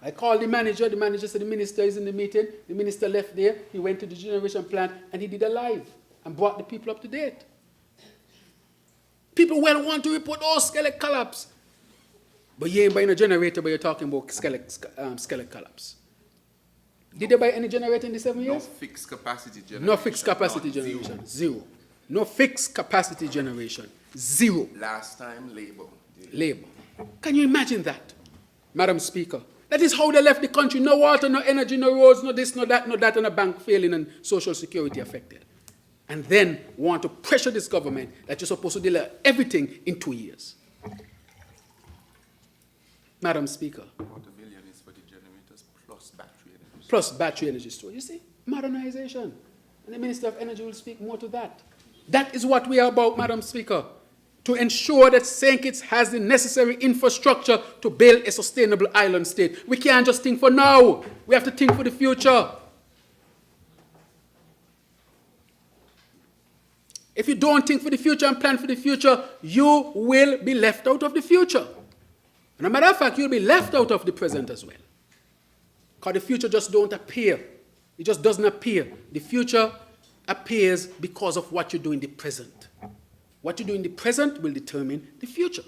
I called the manager said the minister is in the meeting, the minister left there, he went to the generation plant, and he did a live, and brought the people up to date. People well want to report, oh, skeleton collapse. But you ain't buying a generator, but you're talking about skeleton collapse. Did they buy any generator in the 7 years? No fixed capacity generation. No fixed capacity generation. Zero. No fixed capacity generation. Zero. Last time, Labour. Labour. Can you imagine that, Madam Speaker? That is how they left the country. No water, no energy, no roads, no this, no that, and a bank failing and social security affected. And then want to pressure this government that you're supposed to deliver everything in 2 years. Madam Speaker. $250 million is for the generators plus battery energy. Plus battery energy storage. You see, modernization. And the Minister of Energy will speak more to that. That is what we are about, Madam Speaker. To ensure that St. Kitts has the necessary infrastructure to build a sustainable island state. We can't just think for now. We have to think for the future. If you don't think for the future and plan for the future, you will be left out of the future. And as a matter of fact, you'll be left out of the present as well. Because the future just don't appear. It just doesn't appear. The future appears because of what you do in the present. What you do in the present will determine the future.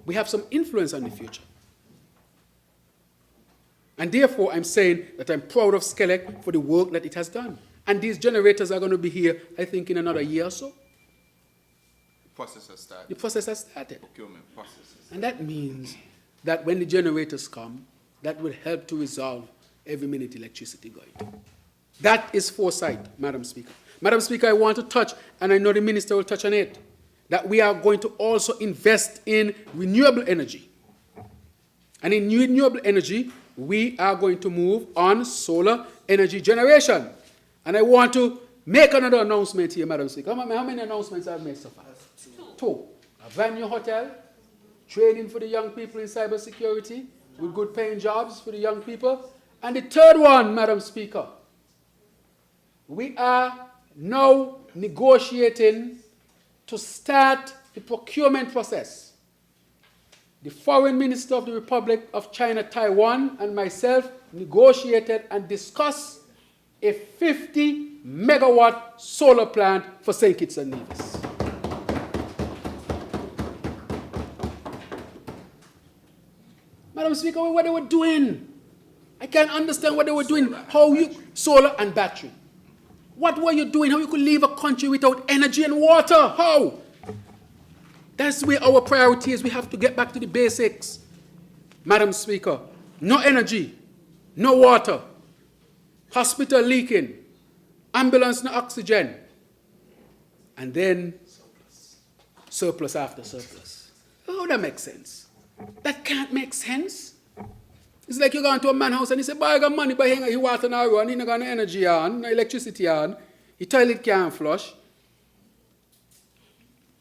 We have some influence on the future. And therefore, I'm saying that I'm proud of Skelec for the work that it has done. And these generators are going to be here, I think, in another year or so. The process has started. The process has started. Procurement process. And that means that when the generators come, that will help to resolve every minute electricity going. That is foresight, Madam Speaker. Madam Speaker, I want to touch, and I know the Minister will touch on it, that we are going to also invest in renewable energy. And in renewable energy, we are going to move on solar energy generation. And I want to make another announcement here, Madam Speaker. How many announcements have I made so far? Two. A brand new hotel, training for the young people in cybersecurity, with good paying jobs for the young people. And the third one, Madam Speaker, we are now negotiating to start the procurement process. The Foreign Minister of the Republic of China, Taiwan, and myself negotiated and discussed a 50-megawatt solar plant for St. Kitts and Nevis. Madam Speaker, what they were doing? I can't understand what they were doing. How you, solar and battery. What were you doing? How you could leave a country without energy and water? How? That's where our priority is. We have to get back to the basics. Madam Speaker, no energy, no water, hospital leaking, ambulance no oxygen, and then surplus after surplus. Oh, that makes sense. That can't make sense. It's like you're going to a man's house and he say, boy, I got money, but he water now run, he not got no energy on, no electricity on, the toilet can't flush.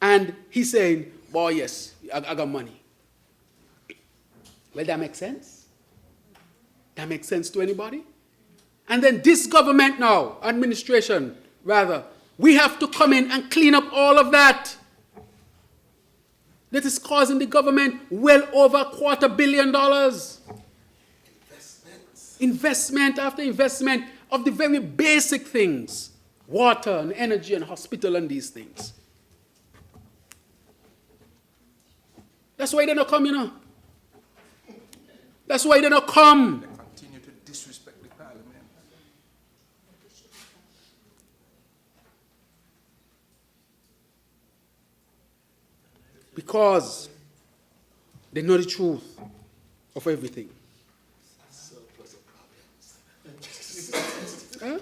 And he's saying, boy, yes, I got money. Well, that makes sense. That makes sense to anybody? And then this government now, administration rather, we have to come in and clean up all of that. That is causing the government well over $250 million. Investment after investment of the very basic things. Water and energy and hospital and these things. That's why they don't come, you know. That's why they don't come. They continue to disrespect the parliament. Because they know the truth of everything. Huh?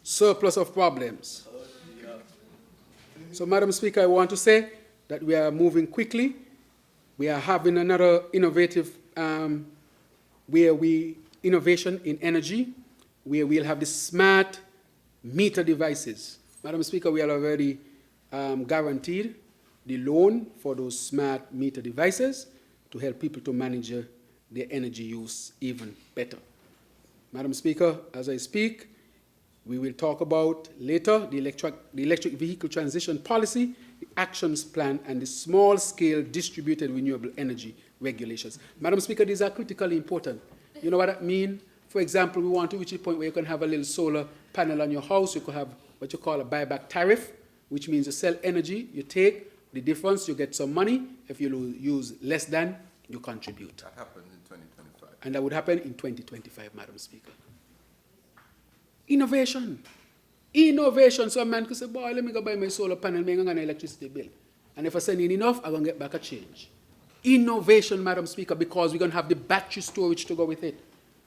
Surplus of problems. So, Madam Speaker, I want to say that we are moving quickly. We are having another innovative innovation in energy, where we'll have the smart meter devices. Madam Speaker, we are already guaranteed the loan for those smart meter devices to help people to manage their energy use even better. Madam Speaker, as I speak, we will talk about later the electric vehicle transition policy, the actions plan, and the small-scale distributed renewable energy regulations. Madam Speaker, these are critically important. You know what that means? For example, we want to reach a point where you can have a little solar panel on your house. You could have what you call a buyback tariff, which means you sell energy, you take the difference, you get some money. If you use less than, you contribute. That happens in 2025. And that would happen in 2025, Madam Speaker. Innovation. Innovation. So a man could say, boy, let me go buy my solar panel, I'm going to get an electricity bill. And if I send in enough, I'm going to get back a change. Innovation, Madam Speaker, because we're going to have the battery storage to go with it.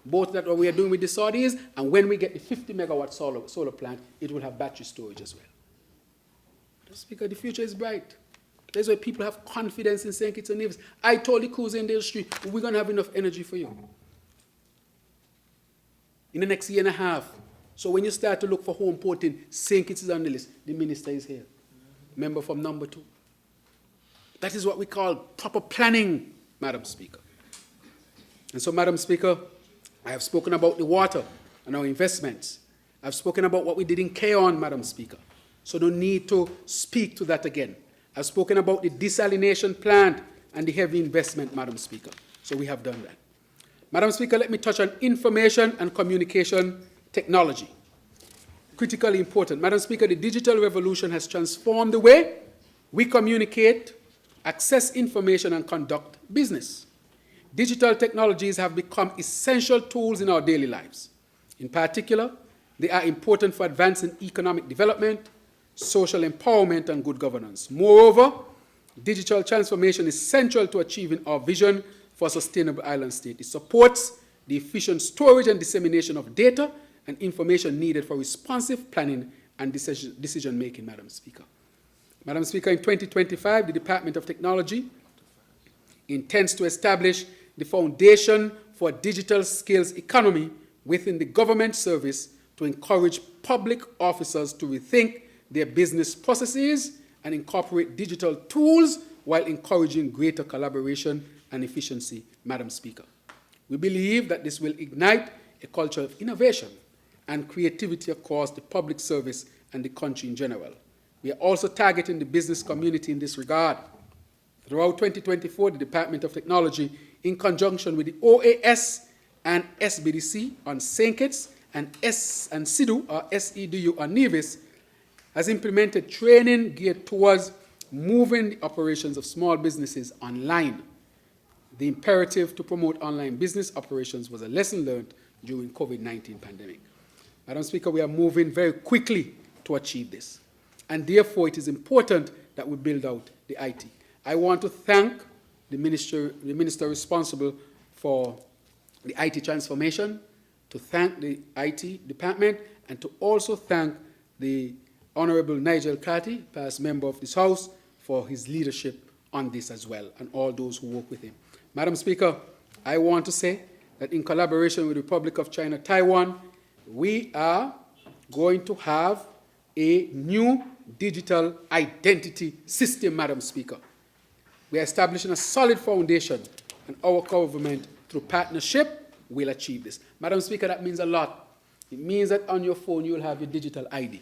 Both that what we are doing with the Saudis, and when we get the 50 megawatt solar plant, it will have battery storage as well. Madam Speaker, the future is bright. That's why people have confidence in St. Kitts and Nevis. I told the cruise industry, we're going to have enough energy for you in the next year and a half. So when you start to look for home porting, St. Kitts is on the list. The minister is here. Member from number 2. That is what we call proper planning, Madam Speaker. And so, Madam Speaker, I have spoken about the water and our investments. I've spoken about what we did in Keon, Madam Speaker. So no need to speak to that again. I've spoken about the desalination plant and the heavy investment, Madam Speaker. So we have done that. Madam Speaker, let me touch on information and communication technology. Critically important. Madam Speaker, the digital revolution has transformed the way we communicate, access information, and conduct business. Digital technologies have become essential tools in our daily lives. In particular, they are important for advancing economic development, social empowerment, and good governance. Moreover, digital transformation is central to achieving our vision for a sustainable island state. It supports the efficient storage and dissemination of data and information needed for responsive planning and decision-making, Madam Speaker. Madam Speaker, in 2025, the Department of Technology intends to establish the foundation for a digital skills economy within the government service to encourage public officers to rethink their business processes and incorporate digital tools while encouraging greater collaboration and efficiency, Madam Speaker. We believe that this will ignite a culture of innovation and creativity across the public service and the country in general. We are also targeting the business community in this regard. Throughout 2024, the Department of Technology, in conjunction with the OAS and SBDC on St. Kitts and SEDU, or SEDU on Nevis, has implemented training geared towards moving the operations of small businesses online. The imperative to promote online business operations was a lesson learned during COVID-19 pandemic. Madam Speaker, we are moving very quickly to achieve this, and therefore it is important that we build out the IT. I want to thank the minister responsible for the IT transformation, to thank the IT department, and to also thank the Honorable Nigel Carty, past member of this House, for his leadership on this as well, and all those who work with him. Madam Speaker, I want to say that in collaboration with the Republic of China, Taiwan, we are going to have a new digital identity system, Madam Speaker. We are establishing a solid foundation and our government, through partnership, will achieve this. Madam Speaker, that means a lot. It means that on your phone you will have your digital ID.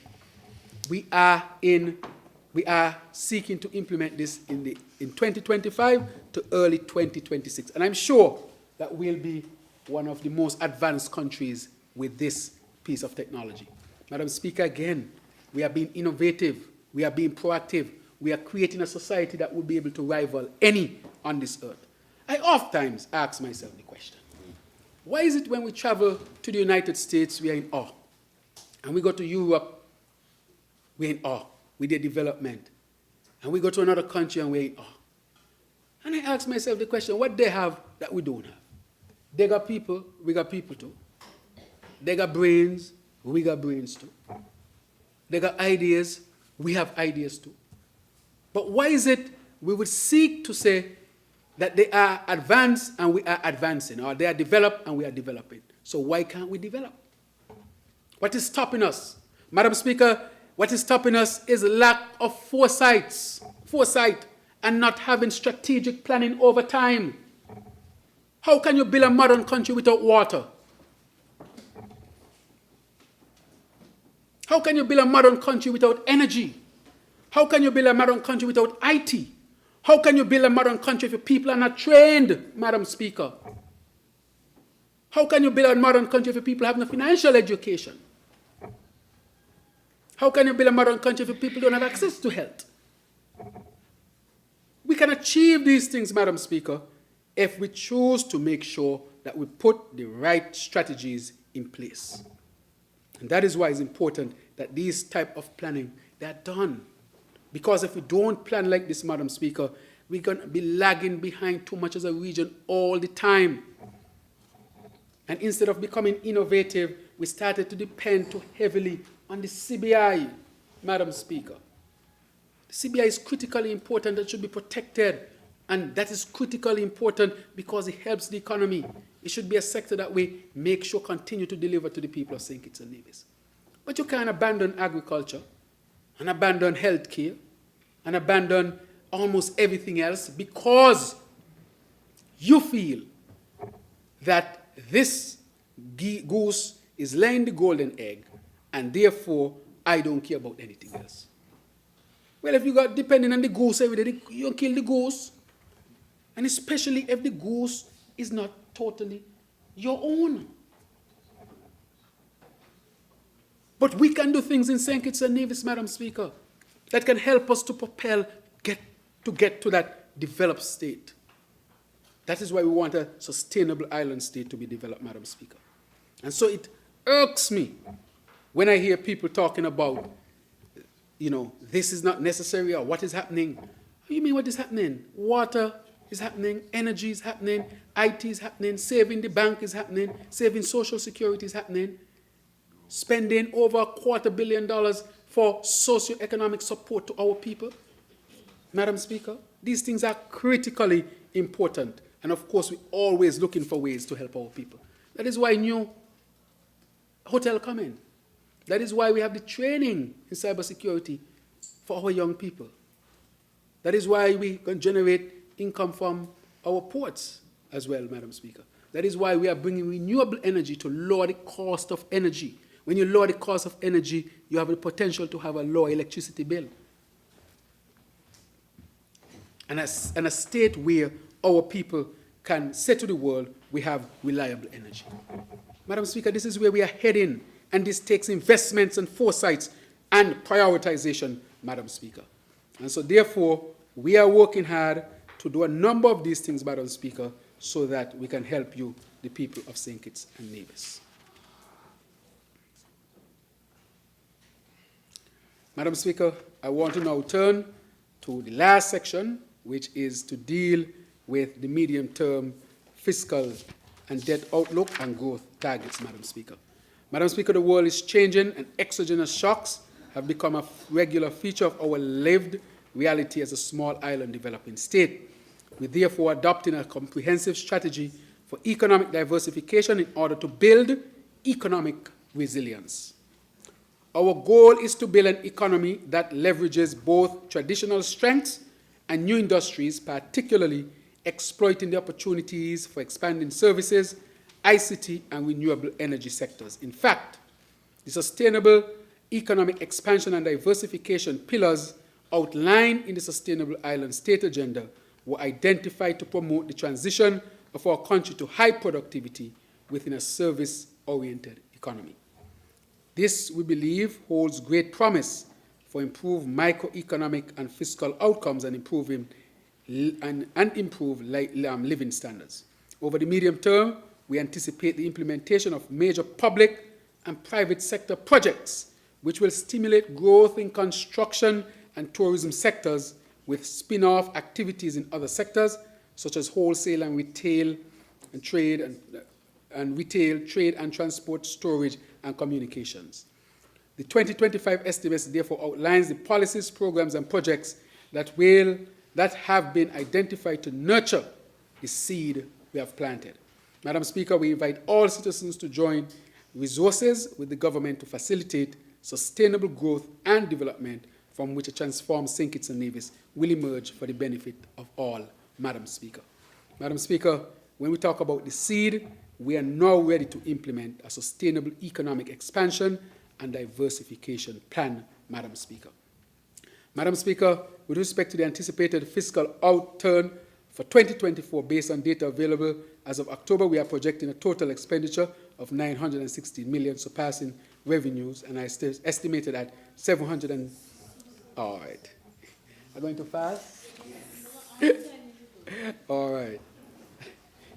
We are seeking to implement this in 2025 to early 2026. And I'm sure that we'll be one of the most advanced countries with this piece of technology. Madam Speaker, again, we are being innovative, we are being proactive, we are creating a society that will be able to rival any on this earth. I oftentimes ask myself the question, why is it when we travel to the United States, we are in awe? And we go to Europe, we're in awe with their development. And we go to another country and we're in awe. And I ask myself the question, what they have that we don't have? They got people, we got people too. They got brains, we got brains too. They got ideas, we have ideas too. But why is it we would seek to say that they are advanced and we are advancing, or they are developed and we are developing? So why can't we develop? What is stopping us? Madam Speaker, what is stopping us is lack of foresight, and not having strategic planning over time. How can you build a modern country without water? How can you build a modern country without energy? How can you build a modern country without IT? How can you build a modern country if your people are not trained, Madam Speaker? How can you build a modern country if your people have no financial education? How can you build a modern country if your people don't have access to health? We can achieve these things, Madam Speaker, if we choose to make sure that we put the right strategies in place. And that is why it's important that these type of planning, they're done. Because if we don't plan like this, Madam Speaker, we're going to be lagging behind too much as a region all the time. And instead of becoming innovative, we started to depend too heavily on the CBI, Madam Speaker. The CBI is critically important and should be protected. And that is critically important because it helps the economy. It should be a sector that we make sure continue to deliver to the people of St. Kitts and Nevis. But you can't abandon agriculture and abandon healthcare and abandon almost everything else because you feel that this goose is laying the golden egg and therefore I don't care about anything else. Well, if you got depending on the goose every day, you kill the goose. And especially if the goose is not totally your own. But we can do things in St. Kitts and Nevis, Madam Speaker, that can help us to propel, get to that developed state. That is why we want a sustainable island state to be developed, Madam Speaker. And so it irks me when I hear people talking about, this is not necessary or what is happening. What do you mean what is happening? Water is happening, energy is happening, IT is happening, saving the bank is happening, saving Social Security is happening, spending over $250 million for socio-economic support to our people. Madam Speaker, these things are critically important. And of course, we're always looking for ways to help our people. That is why new hotel come in. That is why we have the training in cybersecurity for our young people. That is why we can generate income from our ports as well, Madam Speaker. That is why we are bringing renewable energy to lower the cost of energy. When you lower the cost of energy, you have the potential to have a lower electricity bill. And a state where our people can say to the world, we have reliable energy. Madam Speaker, this is where we are heading, and this takes investments and foresights and prioritization, Madam Speaker. And so therefore, we are working hard to do a number of these things, Madam Speaker, so that we can help you, the people of St. Kitts and Nevis. Madam Speaker, I want to now turn to the last section, which is to deal with the medium-term fiscal and debt outlook and growth targets, Madam Speaker. Madam Speaker, the world is changing and exogenous shocks have become a regular feature of our lived reality as a small island developing state. We're therefore adopting a comprehensive strategy for economic diversification in order to build economic resilience. Our goal is to build an economy that leverages both traditional strengths and new industries, particularly exploiting the opportunities for expanding services, ICT, and renewable energy sectors. In fact, the sustainable economic expansion and diversification pillars outlined in the Sustainable Island State Agenda were identified to promote the transition of our country to high productivity within a service-oriented economy. This, we believe, holds great promise for improved microeconomic and fiscal outcomes and improve living standards. Over the medium term, we anticipate the implementation of major public and private sector projects which will stimulate growth in construction and tourism sectors with spin-off activities in other sectors such as wholesale and retail and trade and transport, storage and communications. The 2025 estimates therefore outlines the policies, programs and projects that have been identified to nurture the seed we have planted. Madam Speaker, we invite all citizens to join resources with the government to facilitate sustainable growth and development from which a transformed St. Kitts and Nevis will emerge for the benefit of all, Madam Speaker. Madam Speaker, when we talk about the seed, we are now ready to implement a sustainable economic expansion and diversification plan, Madam Speaker. Madam Speaker, with respect to the anticipated fiscal outturn for 2024, based on data available as of October, we are projecting a total expenditure of 916 million, surpassing revenues, and I still estimated at 700 and... All right. I'm going too fast? All right.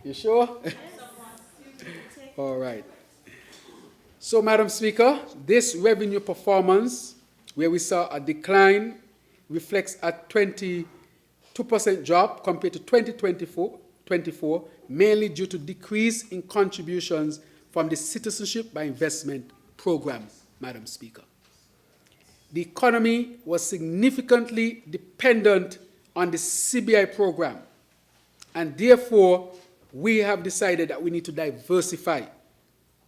You sure? All right. So, Madam Speaker, this revenue performance, where we saw a decline, reflects a 22% drop compared to 2024, mainly due to decrease in contributions from the Citizenship by Investment program, Madam Speaker. The economy was significantly dependent on the CBI program, and therefore we have decided that we need to diversify.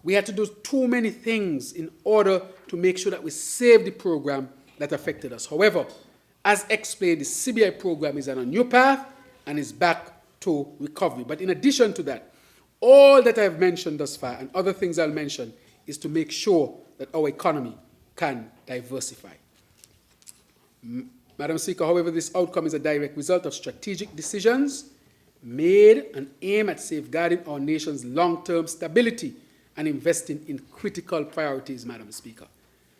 We had to do too many things in order to make sure that we save the program that affected us. However, as explained, the CBI program is on a new path and is back to recovery. But in addition to that, all that I've mentioned thus far and other things I'll mention is to make sure that our economy can diversify. Madam Speaker, however, this outcome is a direct result of strategic decisions made and aim at safeguarding our nation's long-term stability and investing in critical priorities, Madam Speaker.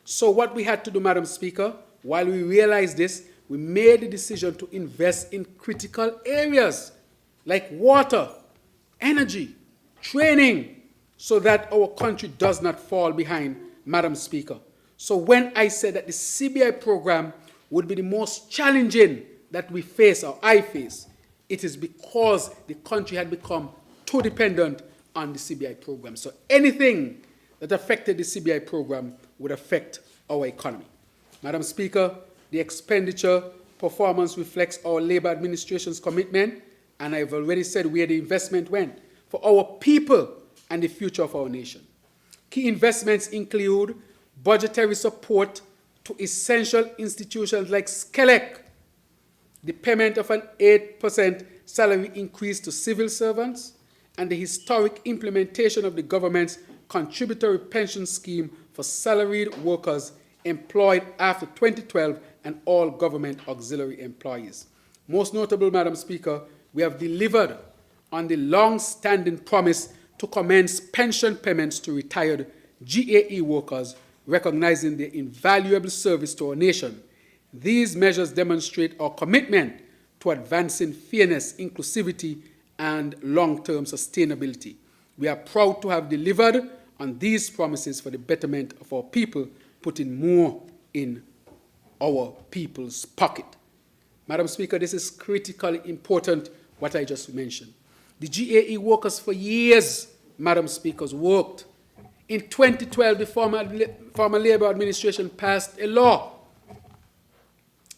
So what we had to do, Madam Speaker, while we realized this, we made the decision to invest in critical areas like water, energy, training, so that our country does not fall behind, Madam Speaker. So when I said that the CBI program would be the most challenging that we face, or I face, it is because the country had become too dependent on the CBI program. So anything that affected the CBI program would affect our economy. Madam Speaker, the expenditure performance reflects our Labour Administration's commitment, and I've already said where the investment went, for our people and the future of our nation. Key investments include budgetary support to essential institutions like SKELEC, the payment of an 8% salary increase to civil servants, and the historic implementation of the government's contributory pension scheme for salaried workers employed after 2012 and all government auxiliary employees. Most notable, Madam Speaker, we have delivered on the long-standing promise to commence pension payments to retired GAE workers, recognizing their invaluable service to our nation. These measures demonstrate our commitment to advancing fairness, inclusivity, and long-term sustainability. We are proud to have delivered on these promises for the betterment of our people, putting more in our people's pocket. Madam Speaker, this is critically important, what I just mentioned. The GAE workers for years, Madam Speaker, worked. In 2012, the former Labour administration passed a law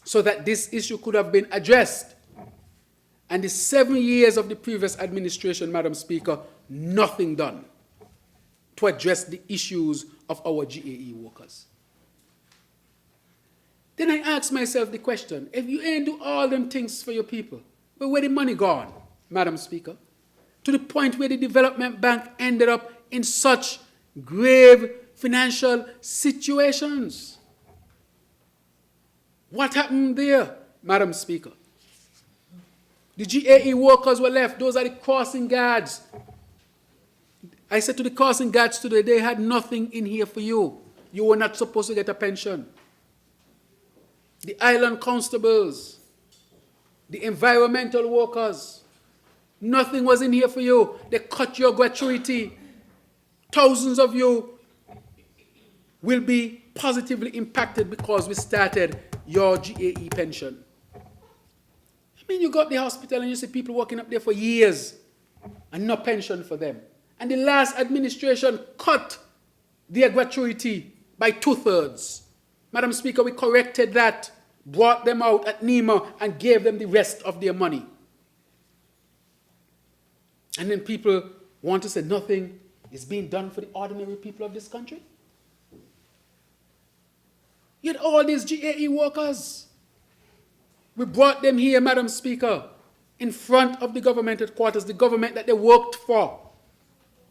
so that this issue could have been addressed. And the 7 years of the previous administration, Madam Speaker, nothing done to address the issues of our GAE workers. Then I ask myself the question, if you ain't do all them things for your people, but where the money gone? Madam Speaker, to the point where the Development Bank ended up in such grave financial situations. What happened there, Madam Speaker? The GAE workers were left. Those are the crossing guards. I said to the crossing guards today, they had nothing in here for you. You were not supposed to get a pension. The island constables, the environmental workers, nothing was in here for you. They cut your gratuity. Thousands of you will be positively impacted because we started your GAE pension. I mean, you got the hospital and you see people working up there for years and no pension for them. And the last administration cut their gratuity by 2/3. Madam Speaker, we corrected that, brought them out at NEMA and gave them the rest of their money. And then people want to say nothing is being done for the ordinary people of this country. Yet all these GAE workers, we brought them here, Madam Speaker, in front of the government headquarters, the government that they worked for,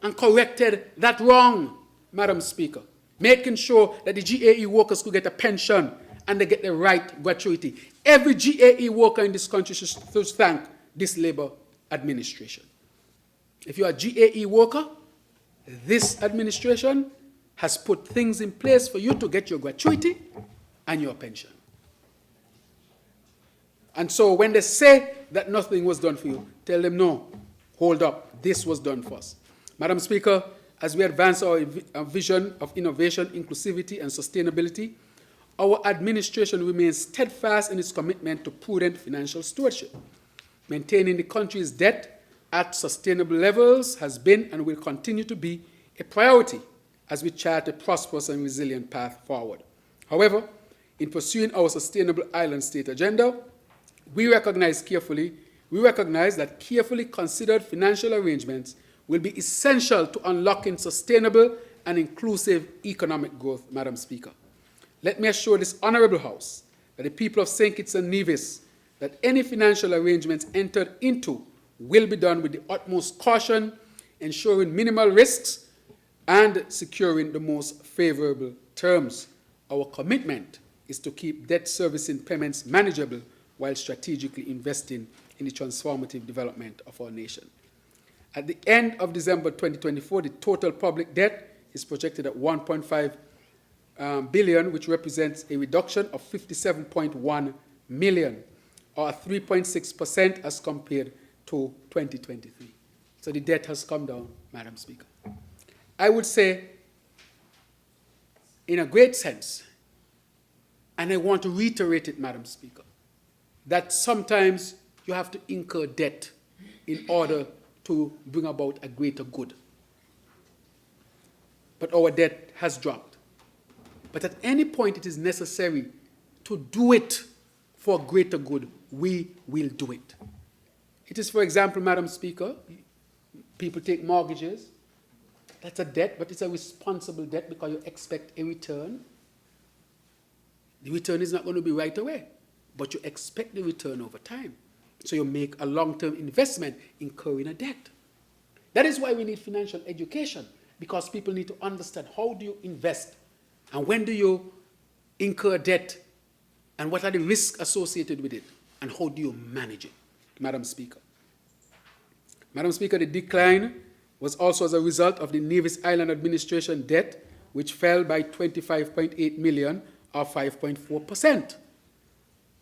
and corrected that wrong, Madam Speaker, making sure that the GAE workers could get a pension and they get the right gratuity. Every GAE worker in this country should thank this Labour administration. If you're a GAE worker, this administration has put things in place for you to get your gratuity and your pension. And so when they say that nothing was done for you, tell them no, hold up, this was done for us. Madam Speaker, as we advance our vision of innovation, inclusivity, and sustainability, our administration remains steadfast in its commitment to prudent financial stewardship. Maintaining the country's debt at sustainable levels has been and will continue to be a priority as we chart a prosperous and resilient path forward. However, in pursuing our sustainable island state agenda, we recognize that carefully considered financial arrangements will be essential to unlocking sustainable and inclusive economic growth, Madam Speaker. Let me assure this Honourable House that the people of St. Kitts and Nevis that any financial arrangements entered into will be done with the utmost caution, ensuring minimal risks and securing the most favourable terms. Our commitment is to keep debt servicing payments manageable while strategically investing in the transformative development of our nation. At the end of December 2024, the total public debt is projected at 1.5 billion, which represents a reduction of 57.1 million, or 3.6% as compared to 2023. So the debt has come down, Madam Speaker. I would say, in a great sense, and I want to reiterate it, Madam Speaker, that sometimes you have to incur debt in order to bring about a greater good. But our debt has dropped. But at any point it is necessary to do it for greater good, we will do it. It is, for example, Madam Speaker, people take mortgages. That's a debt, but it's a responsible debt because you expect a return. The return is not going to be right away, but you expect the return over time. So you make a long-term investment incurring a debt. That is why we need financial education, because people need to understand how do you invest and when do you incur debt and what are the risks associated with it and how do you manage it, Madam Speaker. Madam Speaker, the decline was also as a result of the Nevis Island Administration debt, which fell by 25.8 million or 5.4%.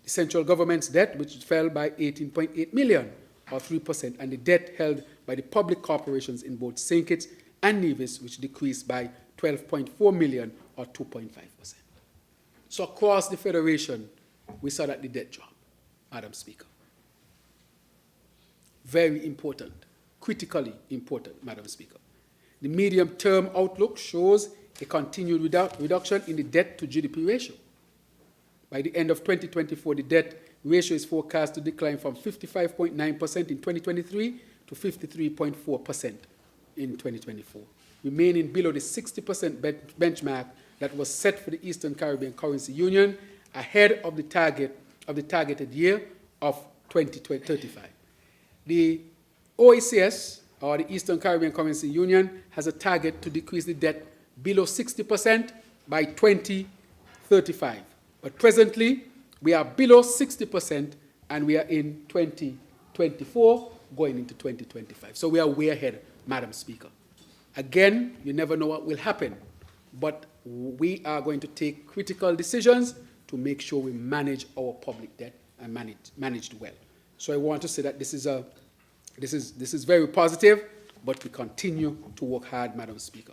The central government's debt, which fell by 18.8 million or 3%, and the debt held by the public corporations in both St. Kitts and Nevis, which decreased by 12.4 million or 2.5%. So across the Federation, we saw that the debt dropped, Madam Speaker. Very important, critically important, Madam Speaker. The medium-term outlook shows a continued reduction in the debt to GDP ratio. By the end of 2024, the debt ratio is forecast to decline from 55.9% in 2023 to 53.4% in 2024, remaining below the 60% benchmark that was set for the Eastern Caribbean Currency Union ahead of the targeted year of 2035. The OECS, or the Eastern Caribbean Currency Union, has a target to decrease the debt below 60% by 2035. But presently, we are below 60%, and we are in 2024, going into 2025. So we are way ahead, Madam Speaker. Again, you never know what will happen, but we are going to take critical decisions to make sure we manage our public debt and manage it well. So I want to say that this is very positive, but we continue to work hard, Madam Speaker.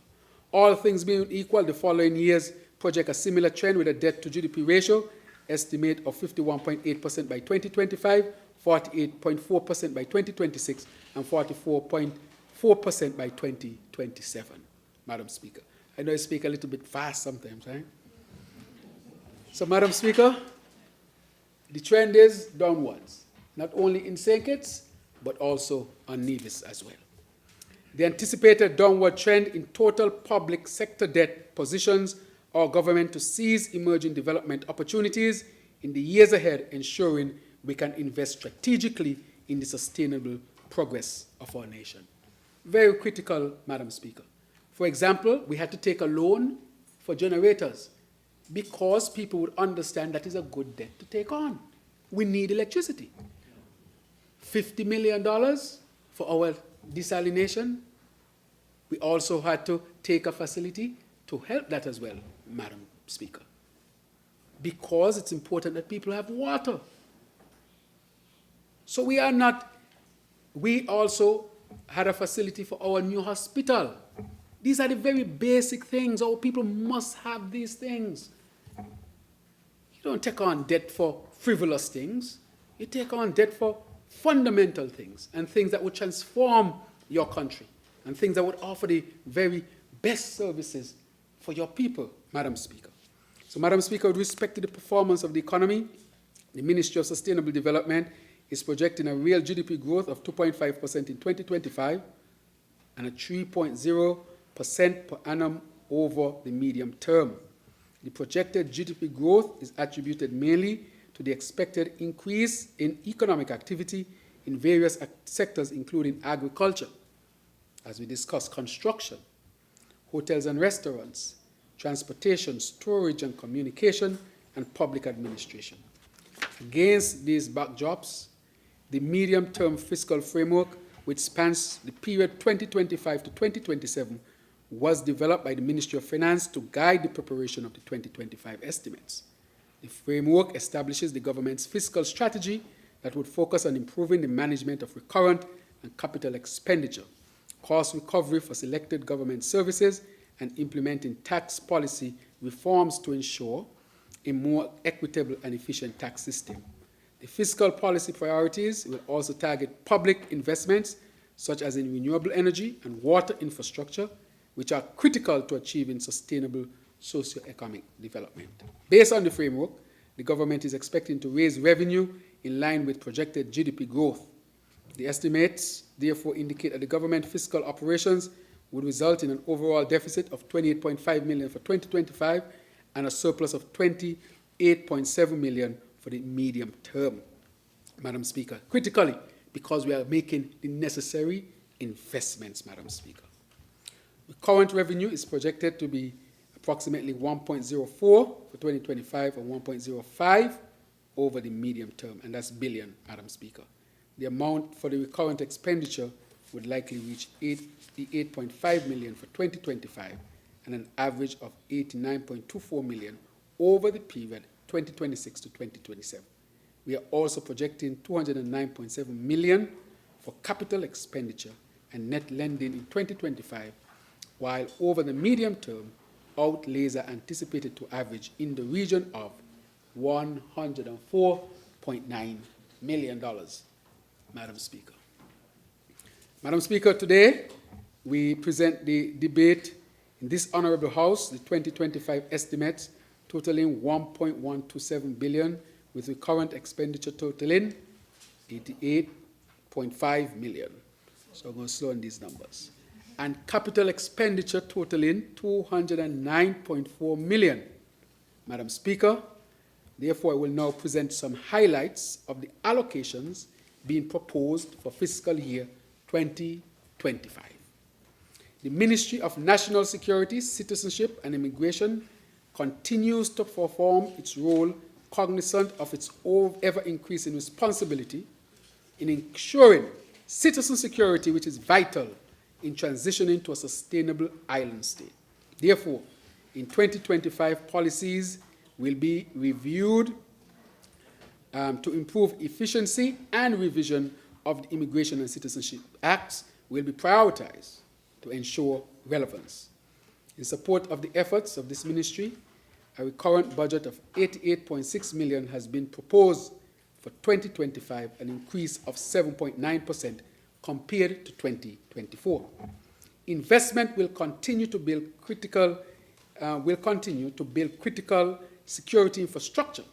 All things being equal, the following years project a similar trend with a debt to GDP ratio estimate of 51.8% by 2025, 48.4% by 2026, and 44.4% by 2027, Madam Speaker. I know I speak a little bit fast sometimes, right? So, Madam Speaker, the trend is downwards, not only in St. Kitts, but also on Nevis as well. The anticipated downward trend in total public sector debt positions our government to seize emerging development opportunities in the years ahead, ensuring we can invest strategically in the sustainable progress of our nation. Very critical, Madam Speaker. For example, we had to take a loan for generators because people would understand that is a good debt to take on. We need electricity. $50 million for our desalination. We also had to take a facility to help that as well, Madam Speaker, because it's important that people have water. So we also had a facility for our new hospital. These are the very basic things. Our people must have these things. You don't take on debt for frivolous things. You take on debt for fundamental things and things that would transform your country and things that would offer the very best services for your people, Madam Speaker. So, Madam Speaker, with respect to the performance of the economy, the Ministry of Sustainable Development is projecting a real GDP growth of 2.5% in 2025 and a 3.0% per annum over the medium term. The projected GDP growth is attributed mainly to the expected increase in economic activity in various sectors, including agriculture, as we discussed, construction, hotels and restaurants, transportation, storage and communication, and public administration. Against these backdrops, the medium-term fiscal framework, which spans the period 2025 to 2027, was developed by the Ministry of Finance to guide the preparation of the 2025 estimates. The framework establishes the government's fiscal strategy that would focus on improving the management of recurrent and capital expenditure, cost recovery for selected government services, and implementing tax policy reforms to ensure a more equitable and efficient tax system. The fiscal policy priorities will also target public investments, such as in renewable energy and water infrastructure, which are critical to achieving sustainable socio-economic development. Based on the framework, the government is expecting to raise revenue in line with projected GDP growth. The estimates therefore indicate that the government fiscal operations would result in an overall deficit of $28.5 million for 2025 and a surplus of $28.7 million for the medium term. Madam Speaker, critically, because we are making the necessary investments, Madam Speaker. The current revenue is projected to be approximately 1.04 for 2025 and 1.05 over the medium term, and that's billion, Madam Speaker. The amount for the recurrent expenditure would likely reach $88.5 million for 2025 and an average of $89.24 million over the period 2026 to 2027. We are also projecting $209.7 million for capital expenditure and net lending in 2025, while over the medium term, outlays are anticipated to average in the region of $104.9 million, Madam Speaker. Madam Speaker, today we present the debate in this Honorable House, the 2025 estimates totaling $1.127 billion, with recurrent expenditure totaling $88.5 million. So I'm going to slow on these numbers. And capital expenditure totaling $209.4 million. Madam Speaker, therefore I will now present some highlights of the allocations being proposed for fiscal year 2025. The Ministry of National Security, Citizenship and Immigration continues to perform its role cognizant of its ever-increasing responsibility in ensuring citizen security, which is vital in transitioning to a sustainable island state. Therefore, in 2025, policies will be reviewed to improve efficiency, and revision of the Immigration and Citizenship Acts will be prioritized to ensure relevance. In support of the efforts of this ministry, a recurrent budget of 88.6 million has been proposed for 2025, an increase of 7.9% compared to 2024. Investment will continue to build critical security infrastructure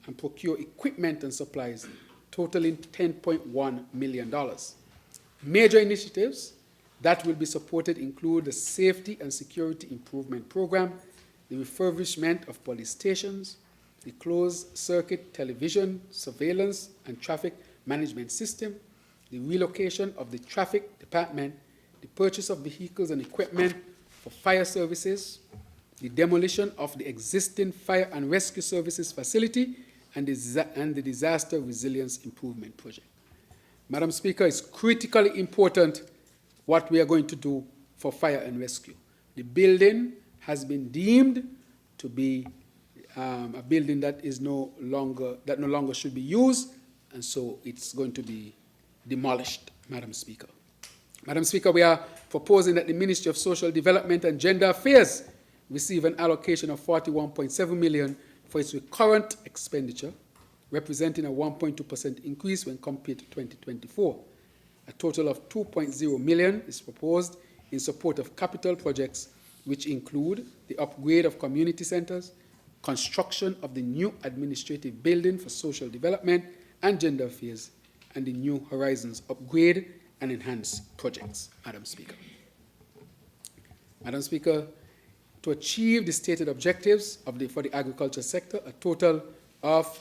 and procure equipment and supplies totaling $10.1 million. Major initiatives that will be supported include the Safety and Security Improvement Program, the refurbishment of police stations, the closed-circuit television surveillance and traffic management system, the relocation of the traffic department, the purchase of vehicles and equipment for fire services, the demolition of the existing fire and rescue services facility, and the disaster resilience improvement project. Madam Speaker, it's critically important what we are going to do for fire and rescue. The building has been deemed to be a building that no longer should be used, and so it's going to be demolished, Madam Speaker. Madam Speaker, we are proposing that the Ministry of Social Development and Gender Affairs receive an allocation of 41.7 million for its recurrent expenditure, representing a 1.2% increase when compared to 2024. A total of 2.0 million is proposed in support of capital projects, which include the upgrade of community centers, construction of the new administrative building for social development and gender affairs, and the New Horizons upgrade and enhance projects, Madam Speaker. Madam Speaker, to achieve the stated objectives for the agriculture sector, a total of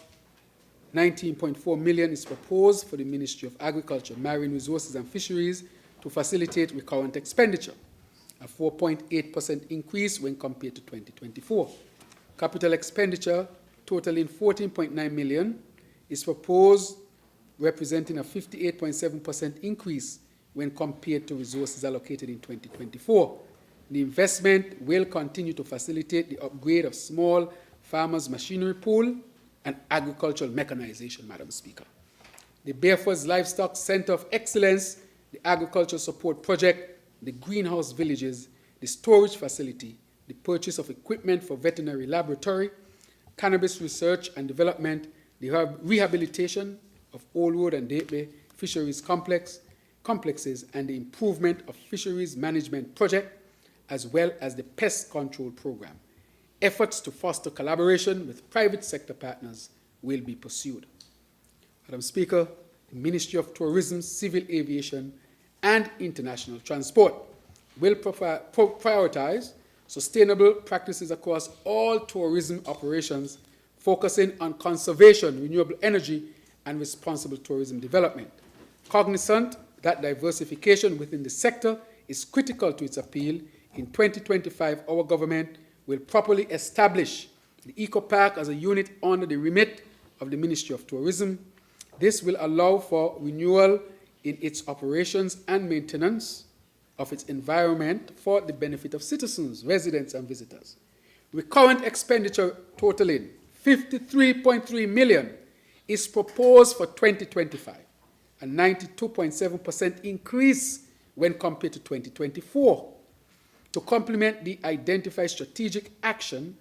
19.4 million is proposed for the Ministry of Agriculture, Marine Resources and Fisheries to facilitate recurrent expenditure, a 4.8% increase when compared to 2024. Capital expenditure totaling 14.9 million is proposed, representing a 58.7% increase when compared to resources allocated in 2024. The investment will continue to facilitate the upgrade of small farmers' machinery pool and agricultural mechanization, Madam Speaker. The Barefoot's Livestock Center of Excellence, the Agricultural Support Project, the greenhouse villages, the storage facility, the purchase of equipment for veterinary laboratory, cannabis research and development, the rehabilitation of Old Road and Gateway fisheries complexes, and the improvement of fisheries management project, as well as the pest control program. Efforts to foster collaboration with private sector partners will be pursued. Madam Speaker, the Ministry of Tourism, Civil Aviation, and International Transport will prioritize sustainable practices across all tourism operations, focusing on conservation, renewable energy, and responsible tourism development. Cognizant that diversification within the sector is critical to its appeal, in 2025, our government will properly establish the Eco Park as a unit under the remit of the Ministry of Tourism. This will allow for renewal in its operations and maintenance of its environment for the benefit of citizens, residents, and visitors. Recurrent expenditure totaling 53.3 million is proposed for 2025, a 92.7% increase when compared to 2024. To complement the identified strategic action,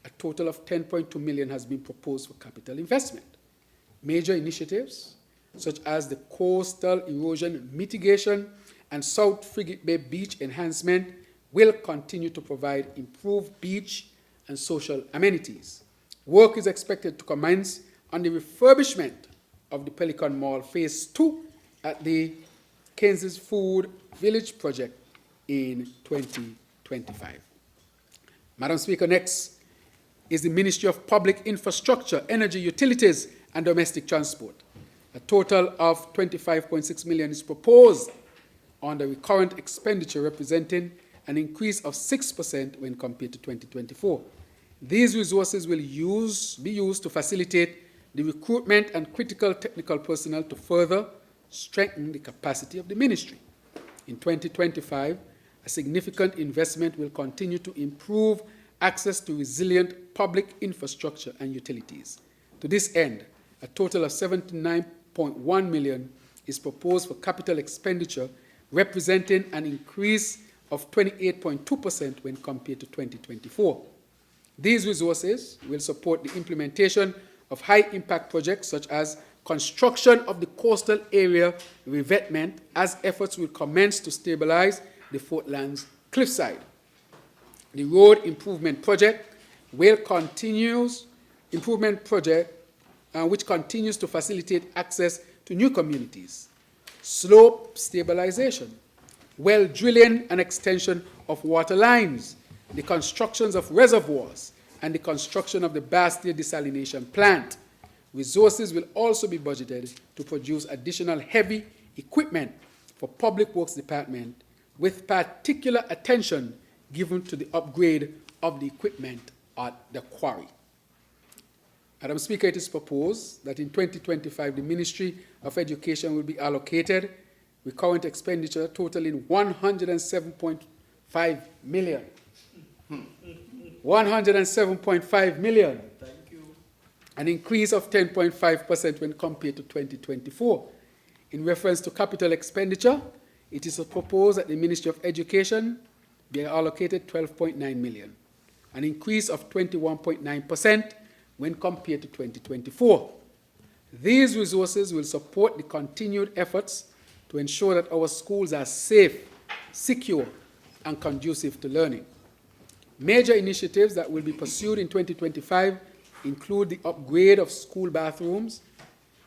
a total of 10.2 million has been proposed for capital investment. Major initiatives, such as the coastal erosion mitigation and South Frigate Bay beach enhancement, will continue to provide improved beach and social amenities. Work is expected to commence on the refurbishment of the Pelican Mall Phase 2 at the Kansas Food Village project in 2025. Madam Speaker, next is the Ministry of Public Infrastructure, Energy, Utilities, and Domestic Transport. A total of 25.6 million is proposed on the recurrent expenditure, representing an increase of 6% when compared to 2024. These resources will be used to facilitate the recruitment and critical technical personnel to further strengthen the capacity of the ministry. In 2025, a significant investment will continue to improve access to resilient public infrastructure and utilities. To this end, a total of 79.1 million is proposed for capital expenditure, representing an increase of 28.2% when compared to 2024. These resources will support the implementation of high-impact projects such as construction of the coastal area revetment, as efforts will commence to stabilize the Fort Lands cliffside. The road improvement project which continues to facilitate access to new communities. Slope stabilization, well drilling and extension of water lines, the constructions of reservoirs, and the construction of the Bastia desalination plant. Resources will also be budgeted to produce additional heavy equipment for Public Works Department, with particular attention given to the upgrade of the equipment at the quarry. Madam Speaker, it is proposed that in 2025 the Ministry of Education will be allocated recurrent expenditure totaling 107.5 million. 107.5 million. Thank you. An increase of 10.5% when compared to 2024. In reference to capital expenditure, it is proposed that the Ministry of Education be allocated 12.9 million, an increase of 21.9% when compared to 2024. These resources will support the continued efforts to ensure that our schools are safe, secure, and conducive to learning. Major initiatives that will be pursued in 2025 include the upgrade of school bathrooms,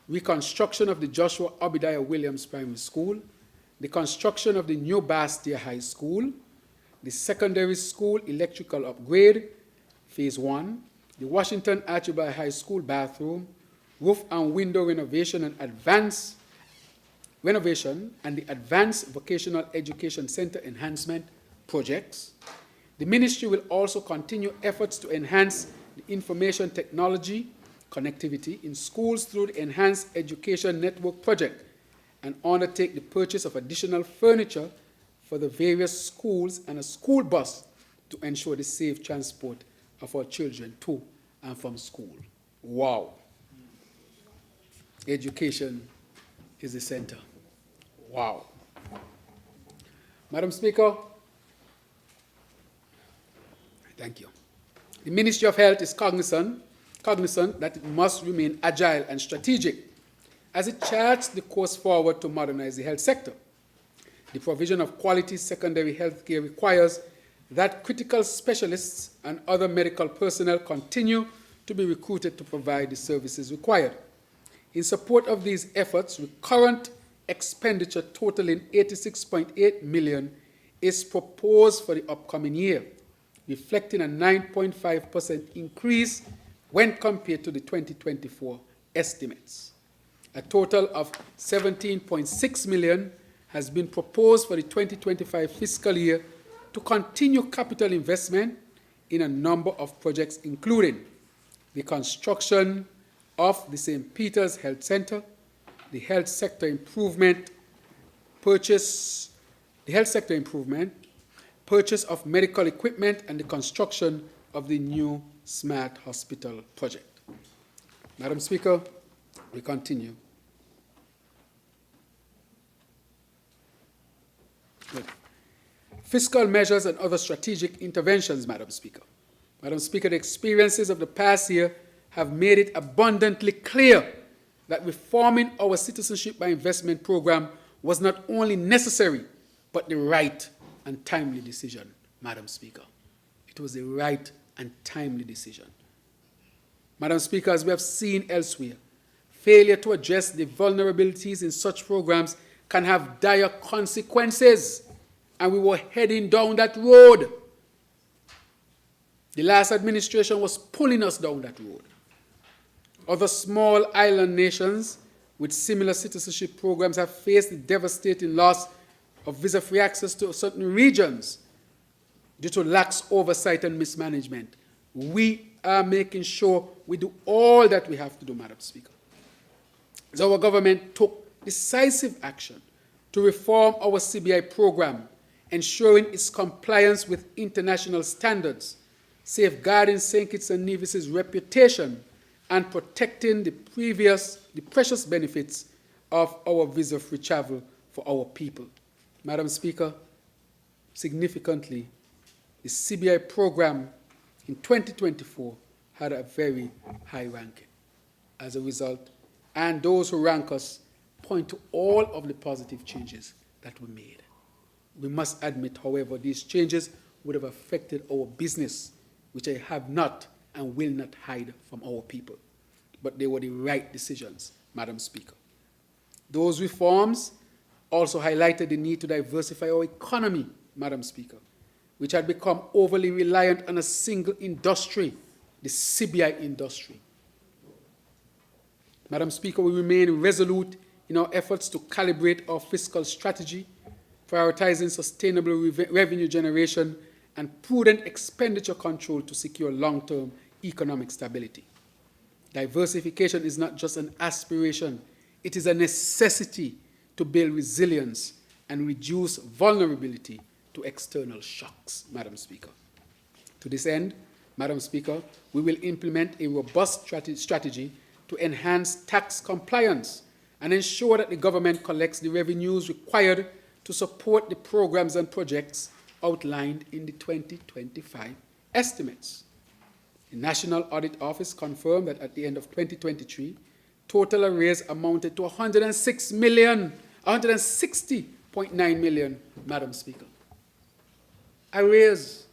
reconstruction of the Joshua Obadiah Williams Primary School, the construction of the new Bastia High School, the secondary school electrical upgrade, Phase 1, the Washington Archibald High School bathroom, roof and window renovation and the Advanced Vocational Education Center enhancement projects. The ministry will also continue efforts to enhance the information technology connectivity in schools through the Enhanced Education Network project and undertake the purchase of additional furniture for the various schools and a school bus to ensure the safe transport of our children to and from school. Wow. Education is the center. Wow. Madam Speaker, thank you. The Ministry of Health is cognizant that it must remain agile and strategic as it charts the course forward to modernize the health sector. The provision of quality secondary health care requires that critical specialists and other medical personnel continue to be recruited to provide the services required. In support of these efforts, recurrent expenditure totaling 86.8 million is proposed for the upcoming year, reflecting a 9.5% increase when compared to the 2024 estimates. A total of 17.6 million has been proposed for the 2025 fiscal year to continue capital investment in a number of projects, including the construction of the St. Peter's Health Center, the health sector improvement, purchase of medical equipment, and the construction of the new Smart Hospital project. Madam Speaker, we continue. Good. Fiscal measures and other strategic interventions, Madam Speaker. Madam Speaker, the experiences of the past year have made it abundantly clear that reforming our citizenship by investment program was not only necessary, but the right and timely decision, Madam Speaker. It was the right and timely decision. Madam Speaker, as we have seen elsewhere, failure to address the vulnerabilities in such programs can have dire consequences, and we were heading down that road. The last administration was pulling us down that road. Other small island nations with similar citizenship programs have faced the devastating loss of visa-free access to certain regions due to lax oversight and mismanagement. We are making sure we do all that we have to do, Madam Speaker. As our government took decisive action to reform our CBI program, ensuring its compliance with international standards, safeguarding St. Kitts and Nevis's reputation, and protecting the precious benefits of our visa-free travel for our people. Madam Speaker, significantly, the CBI program in 2024 had a very high ranking as a result, and those who rank us point to all of the positive changes that were made. We must admit, however, these changes would have affected our business, which I have not and will not hide from our people. But they were the right decisions, Madam Speaker. Those reforms also highlighted the need to diversify our economy, Madam Speaker, which had become overly reliant on a single industry, the CBI industry. Madam Speaker, we remain resolute in our efforts to calibrate our fiscal strategy, prioritizing sustainable revenue generation and prudent expenditure control to secure long-term economic stability. Diversification is not just an aspiration, it is a necessity to build resilience and reduce vulnerability to external shocks, Madam Speaker. To this end, Madam Speaker, we will implement a robust strategy to enhance tax compliance and ensure that the government collects the revenues required to support the programs and projects outlined in the 2025 estimates. The National Audit Office confirmed that at the end of 2023, total arrears amounted to 160.9 million, Madam Speaker. Arrears,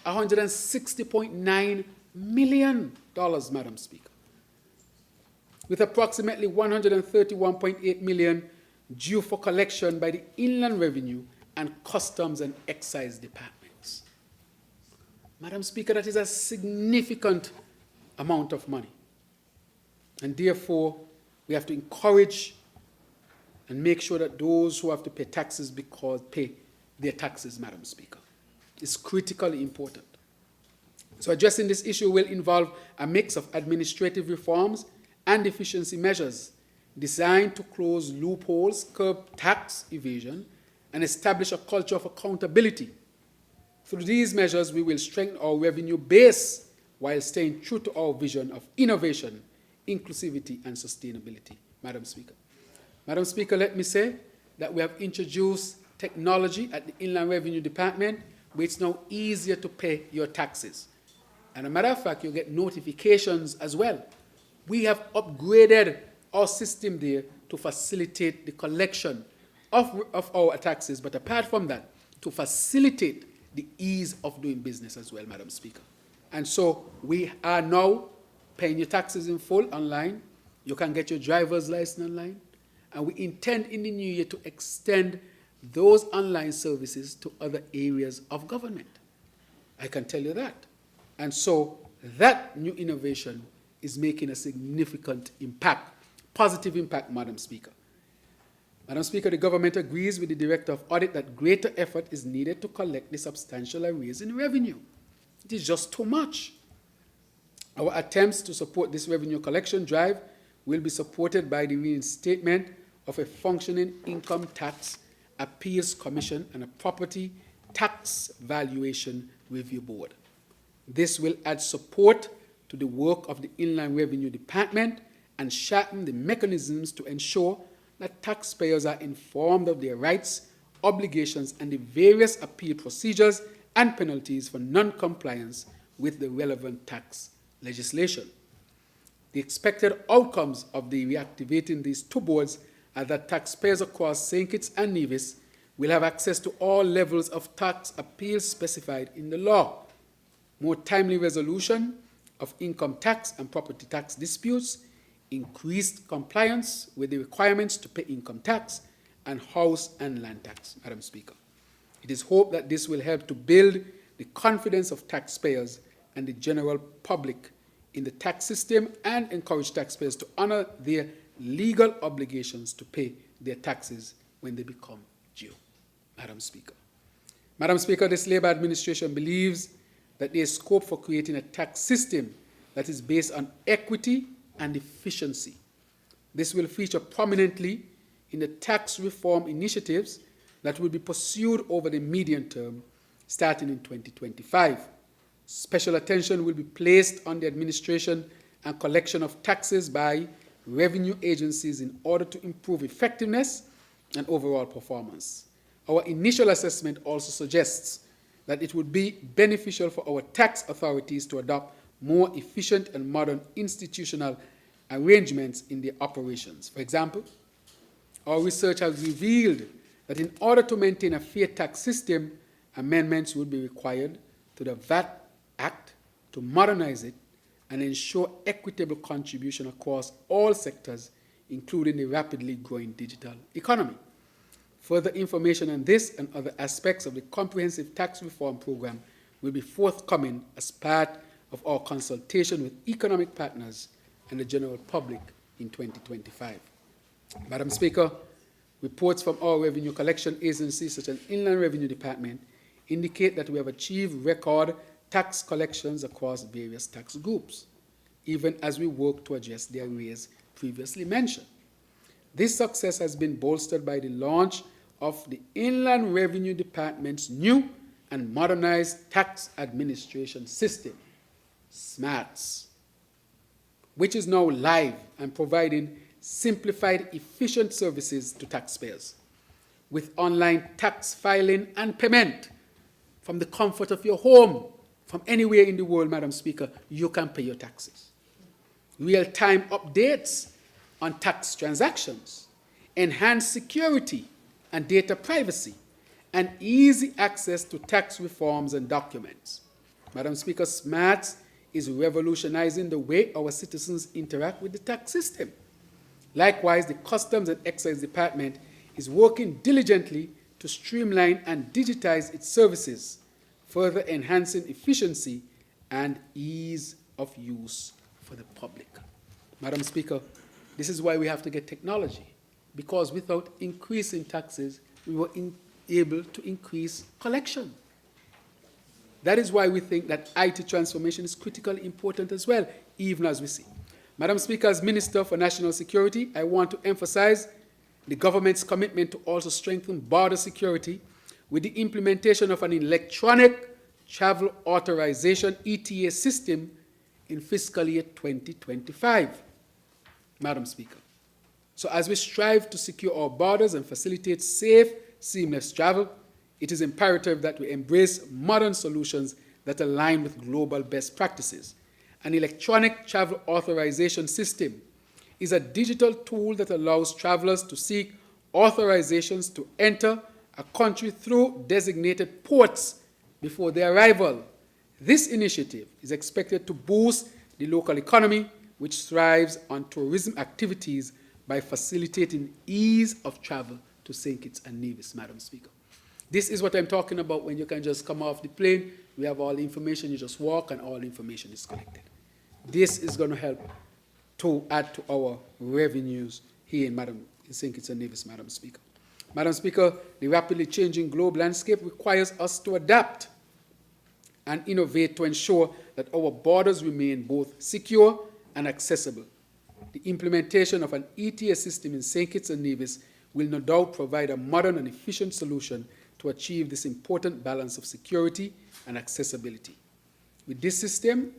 $160.9 million, Madam Speaker, with approximately 131.8 million due for collection by the Inland Revenue and Customs and Excise departments. Madam Speaker, that is a significant amount of money. And therefore, we have to encourage and make sure that those who have to pay taxes pay their taxes, Madam Speaker. It's critically important. So addressing this issue will involve a mix of administrative reforms and efficiency measures designed to close loopholes, curb tax evasion, and establish a culture of accountability. Through these measures, we will strengthen our revenue base while staying true to our vision of innovation, inclusivity, and sustainability, Madam Speaker. Madam Speaker, let me say that we have introduced technology at the Inland Revenue Department where it's now easier to pay your taxes. And a matter of fact, you get notifications as well. We have upgraded our system there to facilitate the collection of our taxes, but apart from that, to facilitate the ease of doing business as well, Madam Speaker. And so we are now paying your taxes in full online. You can get your driver's license online. And we intend in the new year to extend those online services to other areas of government. I can tell you that. And so that new innovation is making a significant impact, positive impact, Madam Speaker. Madam Speaker, the government agrees with the Director of Audit that greater effort is needed to collect the substantial arrears in revenue. It is just too much. Our attempts to support this revenue collection drive will be supported by the reinstatement of a functioning income tax appeals commission and a property tax valuation review board. This will add support to the work of the Inland Revenue Department and sharpen the mechanisms to ensure that taxpayers are informed of their rights, obligations, and the various appeal procedures and penalties for non-compliance with the relevant tax legislation. The expected outcomes of the reactivating these two boards are that taxpayers across St. Kitts and Nevis will have access to all levels of tax appeals specified in the law, more timely resolution of income tax and property tax disputes, increased compliance with the requirements to pay income tax, and house and land tax, Madam Speaker. It is hoped that this will help to build the confidence of taxpayers and the general public in the tax system and encourage taxpayers to honor their legal obligations to pay their taxes when they become due. Madam Speaker. Madam Speaker, this Labour administration believes that there is scope for creating a tax system that is based on equity and efficiency. This will feature prominently in the tax reform initiatives that will be pursued over the medium term, starting in 2025. Special attention will be placed on the administration and collection of taxes by revenue agencies in order to improve effectiveness and overall performance. Our initial assessment also suggests that it would be beneficial for our tax authorities to adopt more efficient and modern institutional arrangements in their operations. For example, our research has revealed that in order to maintain a fair tax system, amendments would be required to the VAT Act to modernize it and ensure equitable contribution across all sectors, including the rapidly growing digital economy. Further information on this and other aspects of the comprehensive tax reform program will be forthcoming as part of our consultation with economic partners and the general public in 2025. Madam Speaker, reports from our revenue collection agencies such as Inland Revenue Department indicate that we have achieved record tax collections across various tax groups, even as we work to address the arrears previously mentioned. This success has been bolstered by the launch of the Inland Revenue Department's new and modernized tax administration system, SMARTS, which is now live and providing simplified, efficient services to taxpayers. With online tax filing and payment from the comfort of your home, from anywhere in the world, Madam Speaker, you can pay your taxes. Real-time updates on tax transactions, enhanced security and data privacy, and easy access to tax reforms and documents. Madam Speaker, SMARTS is revolutionizing the way our citizens interact with the tax system. Likewise, the Customs and Excise Department is working diligently to streamline and digitize its services, further enhancing efficiency and ease of use for the public. Madam Speaker, this is why we have to get technology, because without increasing taxes, we were able to increase collection. That is why we think that IT transformation is critically important as well, even as we see. Madam Speaker, as Minister for National Security, I want to emphasize the government's commitment to also strengthen border security with the implementation of an electronic travel authorization ETA system in fiscal year 2025. Madam Speaker. So as we strive to secure our borders and facilitate safe, seamless travel, it is imperative that we embrace modern solutions that align with global best practices. An electronic travel authorization system is a digital tool that allows travelers to seek authorizations to enter a country through designated ports before their arrival. This initiative is expected to boost the local economy, which thrives on tourism activities by facilitating ease of travel to St. Kitts and Nevis, Madam Speaker. This is what I'm talking about when you can just come off the plane, we have all the information, you just walk and all the information is collected. This is going to help to add to our revenues here in St. Kitts and Nevis, Madam Speaker. Madam Speaker, the rapidly changing global landscape requires us to adapt and innovate to ensure that our borders remain both secure and accessible. The implementation of an ETA system in St. Kitts and Nevis will no doubt provide a modern and efficient solution to achieve this important balance of security and accessibility. With this system,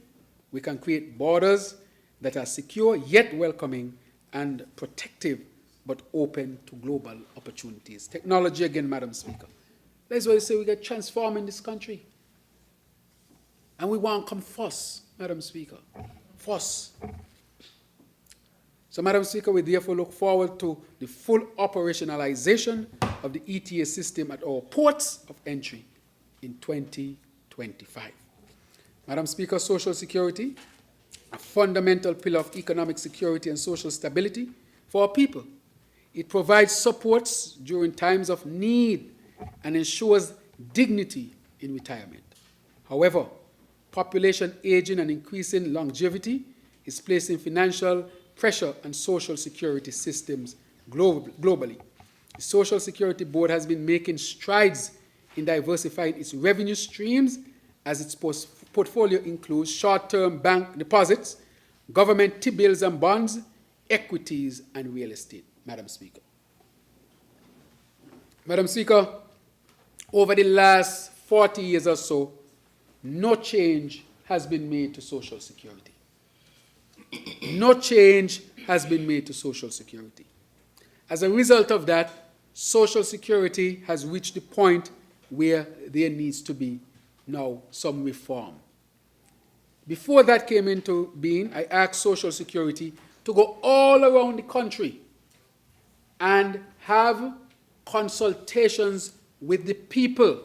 we can create borders that are secure yet welcoming and protective but open to global opportunities. Technology again, Madam Speaker. That's why I say we get transformed in this country. And we want to come first, Madam Speaker. First. So, Madam Speaker, we therefore look forward to the full operationalization of the ETA system at our ports of entry in 2025. Madam Speaker, Social Security, a fundamental pillar of economic security and social stability for our people. It provides supports during times of need and ensures dignity in retirement. However, population aging and increasing longevity is placing financial pressure on social security systems globally. The Social Security Board has been making strides in diversifying its revenue streams as its portfolio includes short-term bank deposits, government T-bills and bonds, equities, and real estate, Madam Speaker. Madam Speaker, over the last 40 years or so, no change has been made to Social Security. No change has been made to Social Security. As a result of that, Social Security has reached the point where there needs to be now some reform. Before that came into being, I asked Social Security to go all around the country and have consultations with the people.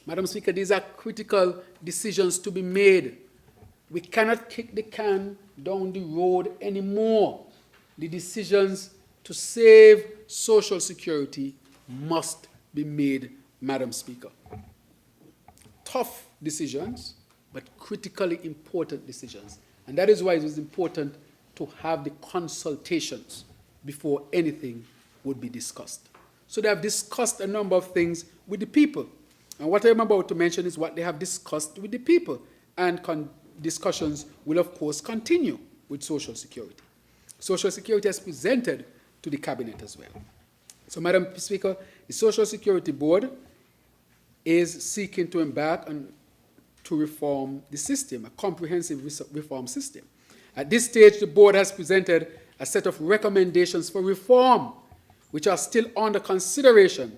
Madam Speaker, these are critical decisions to be made. We cannot kick the can down the road anymore. The decisions to save Social Security must be made, Madam Speaker. Tough decisions, but critically important decisions. And that is why it is important to have the consultations before anything would be discussed. So they have discussed a number of things with the people. And what I'm about to mention is what they have discussed with the people. And discussions will, of course, continue with Social Security. Social Security has presented to the Cabinet as well. So, Madam Speaker, the Social Security Board is seeking to embark on to reform the system, a comprehensive reform system. At this stage, the board has presented a set of recommendations for reform, which are still under consideration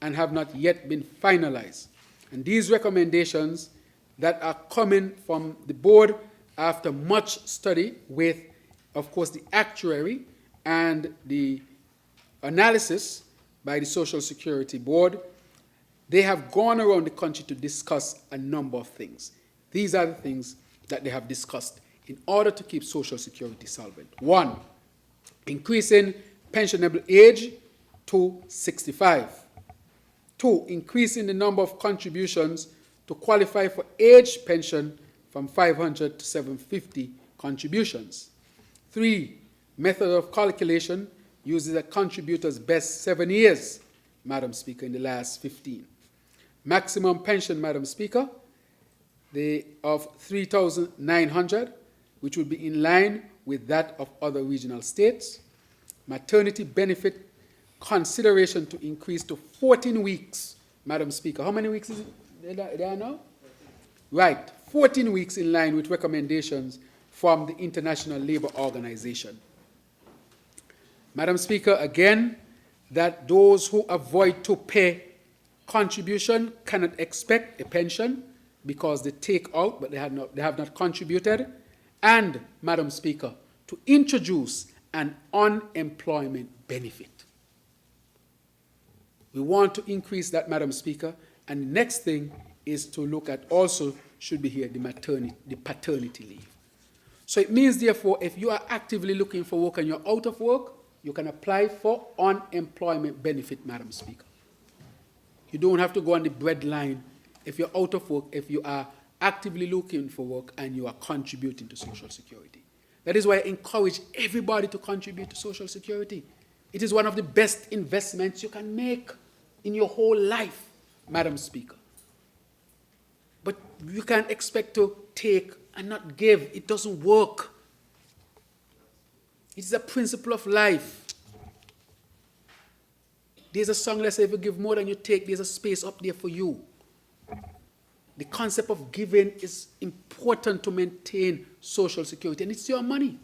and have not yet been finalized. And these recommendations that are coming from the board after much study with, of course, the actuary and the analysis by the Social Security Board, they have gone around the country to discuss a number of things. These are the things that they have discussed in order to keep Social Security solvent. 1, increasing pensionable age to 65. 2, increasing the number of contributions to qualify for age pension from 500 to 750 contributions. 3, method of calculation uses a contributor's best 7 years, Madam Speaker, in the last 15. Maximum pension, Madam Speaker, of 3,900, which would be in line with that of other regional states. Maternity benefit consideration to increase to 14 weeks, Madam Speaker. How many weeks is it there now? Right, 14 weeks in line with recommendations from the International Labour Organization. Madam Speaker, again, that those who avoid to pay contribution cannot expect a pension because they take out, but they have not contributed. And, Madam Speaker, to introduce an unemployment benefit. We want to increase that, Madam Speaker, and the next thing is to look at also, should be here, the paternity leave. So it means, therefore, if you are actively looking for work and you're out of work, you can apply for unemployment benefit, Madam Speaker. You don't have to go on the breadline if you're out of work, if you are actively looking for work and you are contributing to Social Security. That is why I encourage everybody to contribute to Social Security. It is one of the best investments you can make in your whole life, Madam Speaker. But you can't expect to take and not give. It doesn't work. It's a principle of life. There's a song that says, if you give more than you take, there's a space up there for you. The concept of giving is important to maintain Social Security, and it's your money.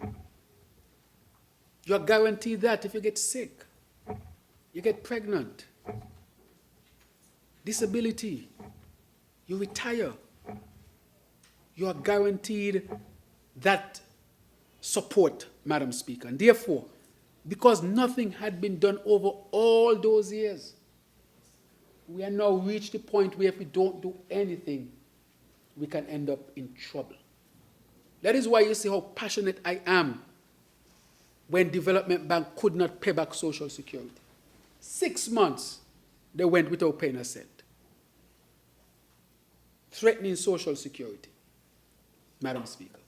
You're guaranteed that if you get sick, you get pregnant, disability, you retire, you are guaranteed that support, Madam Speaker. And therefore, because nothing had been done over all those years, we are now reached the point where if we don't do anything, we can end up in trouble. That is why you see how passionate I am when Development Bank could not pay back Social Security. 6 months, they went without paying a cent, threatening Social Security, Madam Speaker.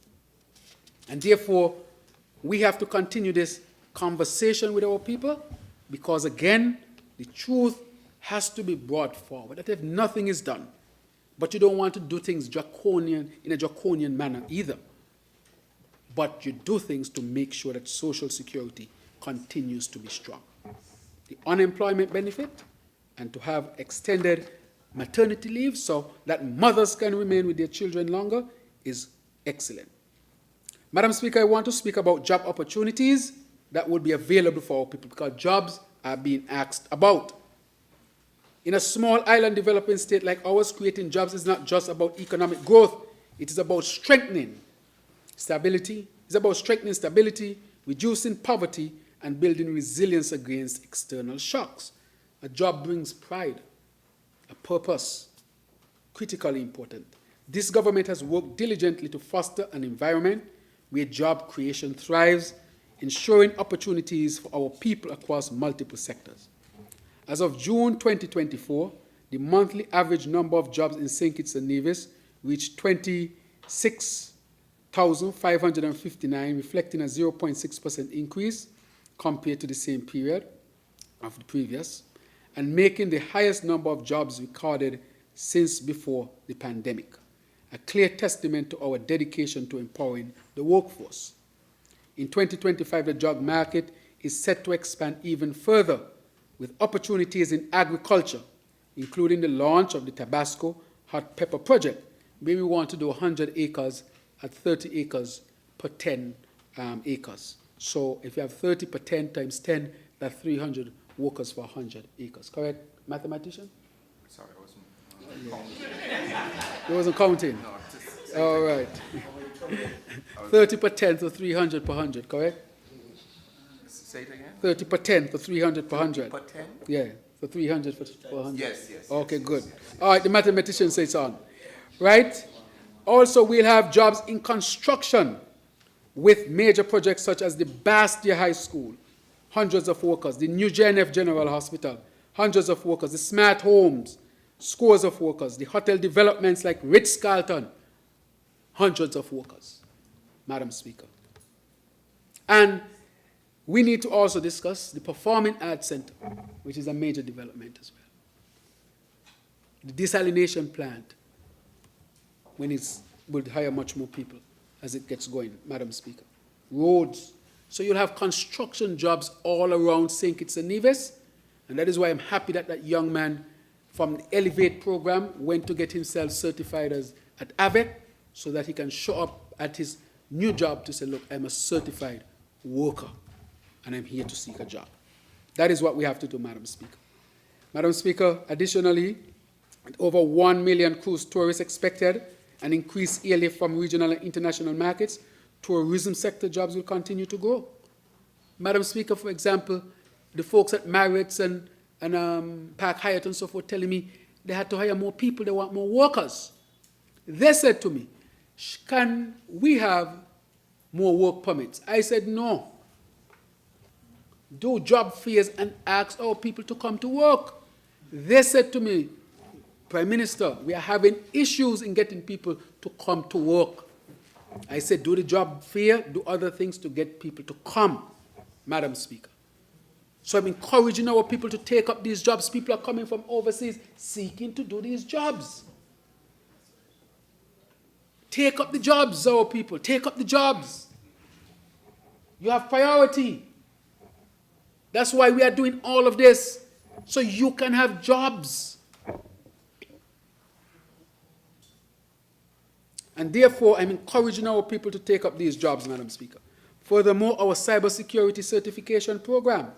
And therefore, we have to continue this conversation with our people, because again, the truth has to be brought forward. That if nothing is done, but you don't want to do things in a draconian manner either, but you do things to make sure that social security continues to be strong. The unemployment benefit, and to have extended maternity leave so that mothers can remain with their children longer, is excellent. Madam Speaker, I want to speak about job opportunities that would be available for our people, because jobs are being asked about. In a small island developing state like ours, creating jobs is not just about economic growth. It is about strengthening stability. It's about strengthening stability, reducing poverty, and building resilience against external shocks. A job brings pride, a purpose, critically important. This government has worked diligently to foster an environment where job creation thrives, ensuring opportunities for our people across multiple sectors. As of June 2024, the monthly average number of jobs in St. Kitts and Nevis reached 26,559, reflecting a 0.6% increase compared to the same period of the previous, and making the highest number of jobs recorded since before the pandemic, a clear testament to our dedication to empowering the workforce. In 2025, the job market is set to expand even further, with opportunities in agriculture, including the launch of the Tabasco Hot Pepper Project, where we want to do 100 acres at 30 acres per 10 acres. So if you have 30 per 10 times 10, that's 300 workers for 100 acres. Correct, mathematician? Sorry, I wasn't counting. You wasn't counting? No, just... All right. 30 per 10 to 300 per 100, correct? Say it again? 30 per 10 to 300 per 100. 30 per 10? Yeah, so 300 per 100. Yes, yes. Okay, yes, good. Yes, yes. All right, the mathematician says on. Right? Also, we'll have jobs in construction with major projects such as the Bastia High School, hundreds of workers, the New JNF General Hospital, hundreds of workers, the smart homes, scores of workers, the hotel developments like Ritz-Carlton, hundreds of workers, Madam Speaker. And we need to also discuss the Performing Arts Center, which is a major development as well. The desalination plant, when it will hire much more people as it gets going, Madam Speaker. Roads. So you'll have construction jobs all around St. Kitts and Nevis, and that is why I'm happy that that young man from the Elevate program went to get himself certified at AVEC so that he can show up at his new job to say, look, I'm a certified worker, and I'm here to seek a job. That is what we have to do, Madam Speaker. Madam Speaker, additionally, over 1 million cruise tourists expected, an increase yearly from regional and international markets. Tourism sector jobs will continue to grow. Madam Speaker, for example, the folks at Marriott's and Park Hyatt and so forth telling me they had to hire more people, they want more workers. They said to me, can we have more work permits? I said, no. Do job fairs and ask our people to come to work. They said to me, Prime Minister, we are having issues in getting people to come to work. I said, do the job fair, do other things to get people to come, Madam Speaker. So I'm encouraging our people to take up these jobs. People are coming from overseas seeking to do these jobs. Take up the jobs, our people. Take up the jobs. You have priority. That's why we are doing all of this, so you can have jobs. And therefore, I'm encouraging our people to take up these jobs, Madam Speaker. Furthermore, our cybersecurity certification program,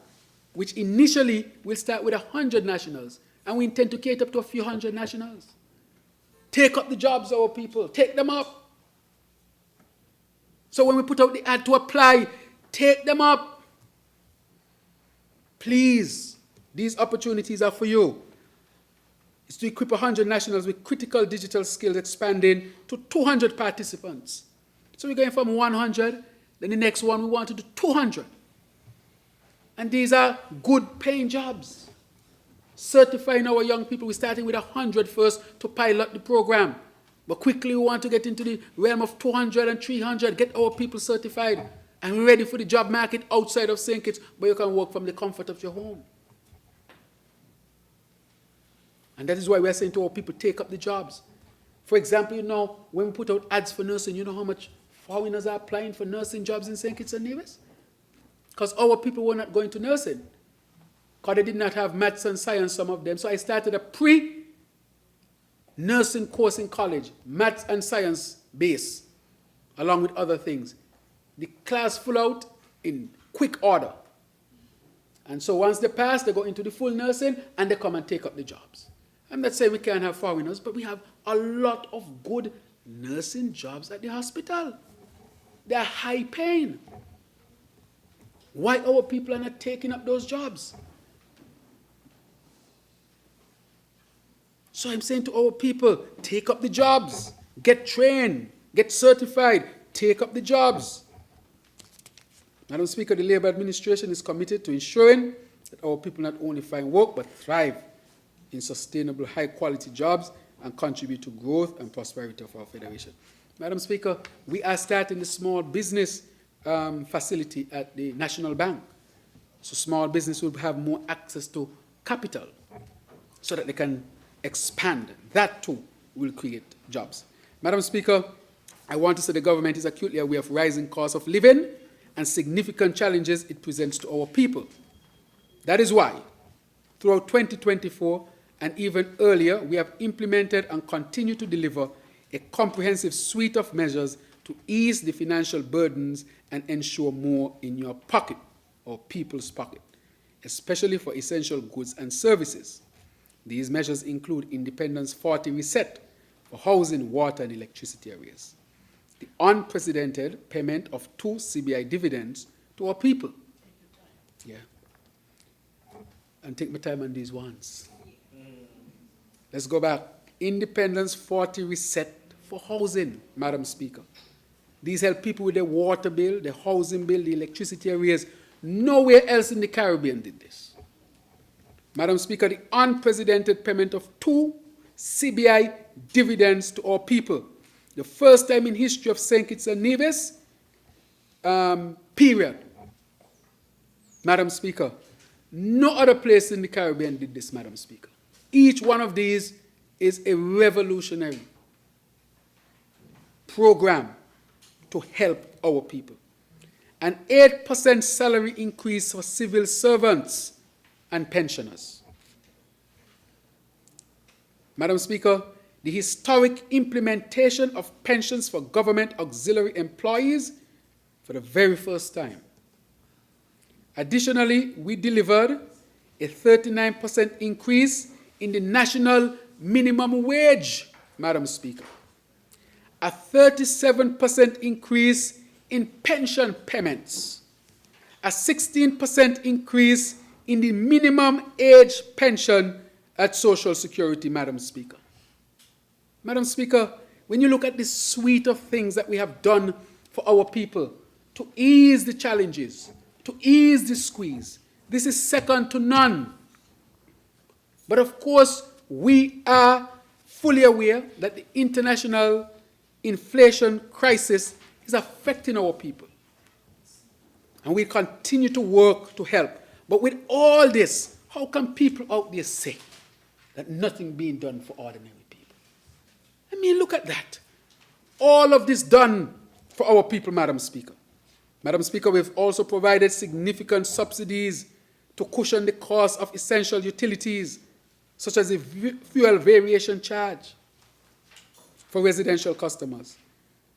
which initially will start with 100 nationals, and we intend to cater up to a few hundred nationals. Take up the jobs, our people. Take them up. So when we put out the ad to apply, take them up. Please, these opportunities are for you. It's to equip 100 nationals with critical digital skills, expanding to 200 participants. So we're going from 100, then the next one we want to do 200. And these are good paying jobs. Certifying our young people, we're starting with 100 first to pilot the program. But quickly we want to get into the realm of 200 and 300, get our people certified. And we're ready for the job market outside of St. Kitts, but you can work from the comfort of your home. And that is why we're saying to our people, take up the jobs. For example, when we put out ads for nursing, you know how much foreigners are applying for nursing jobs in St. Kitts and Nevis? Because our people were not going to nursing. Because they did not have maths and science, some of them. So I started a pre-nursing course in college, maths and science base, along with other things. The class full out in quick order. And so once they pass, they go into the full nursing and they come and take up the jobs. I'm not saying we can't have foreigners, but we have a lot of good nursing jobs at the hospital. They are high paying. Why our people are not taking up those jobs? So I'm saying to our people, take up the jobs, get trained, get certified, take up the jobs. Madam Speaker, the Labour Administration is committed to ensuring that our people not only find work, but thrive in sustainable, high-quality jobs and contribute to growth and prosperity of our Federation. Madam Speaker, we are starting the small business facility at the National Bank. So small business will have more access to capital so that they can expand. That, too, will create jobs. Madam Speaker, I want to say the government is acutely aware of rising costs of living and significant challenges it presents to our people. That is why, throughout 2024 and even earlier, we have implemented and continue to deliver a comprehensive suite of measures to ease the financial burdens and ensure more in your pocket, or people's pocket, especially for essential goods and services. These measures include Independence 40 reset for housing, water, and electricity areas, the unprecedented payment of 2 CBI dividends to our people. Yeah. And take my time on these ones. Let's go back. Independence 40 reset for housing, Madam Speaker. These help people with their water bill, their housing bill, the electricity arrears. Nowhere else in the Caribbean did this. Madam Speaker, the unprecedented payment of 2 CBI dividends to our people. The first time in history of St. Kitts and Nevis, period. Madam Speaker, no other place in the Caribbean did this, Madam Speaker. Each one of these is a revolutionary program to help our people. An 8% salary increase for civil servants and pensioners. Madam Speaker, the historic implementation of pensions for government auxiliary employees for the very first time. Additionally, we delivered a 39% increase in the national minimum wage, Madam Speaker. A 37% increase in pension payments. A 16% increase in the minimum age pension at Social Security, Madam Speaker. Madam Speaker, when you look at this suite of things that we have done for our people to ease the challenges, to ease the squeeze, this is second to none. But of course, we are fully aware that the international inflation crisis is affecting our people. And we continue to work to help. But with all this, how can people out there say that nothing being done for ordinary people? I mean, look at that. All of this done for our people, Madam Speaker. Madam Speaker, we've also provided significant subsidies to cushion the cost of essential utilities, such as the fuel variation charge for residential customers,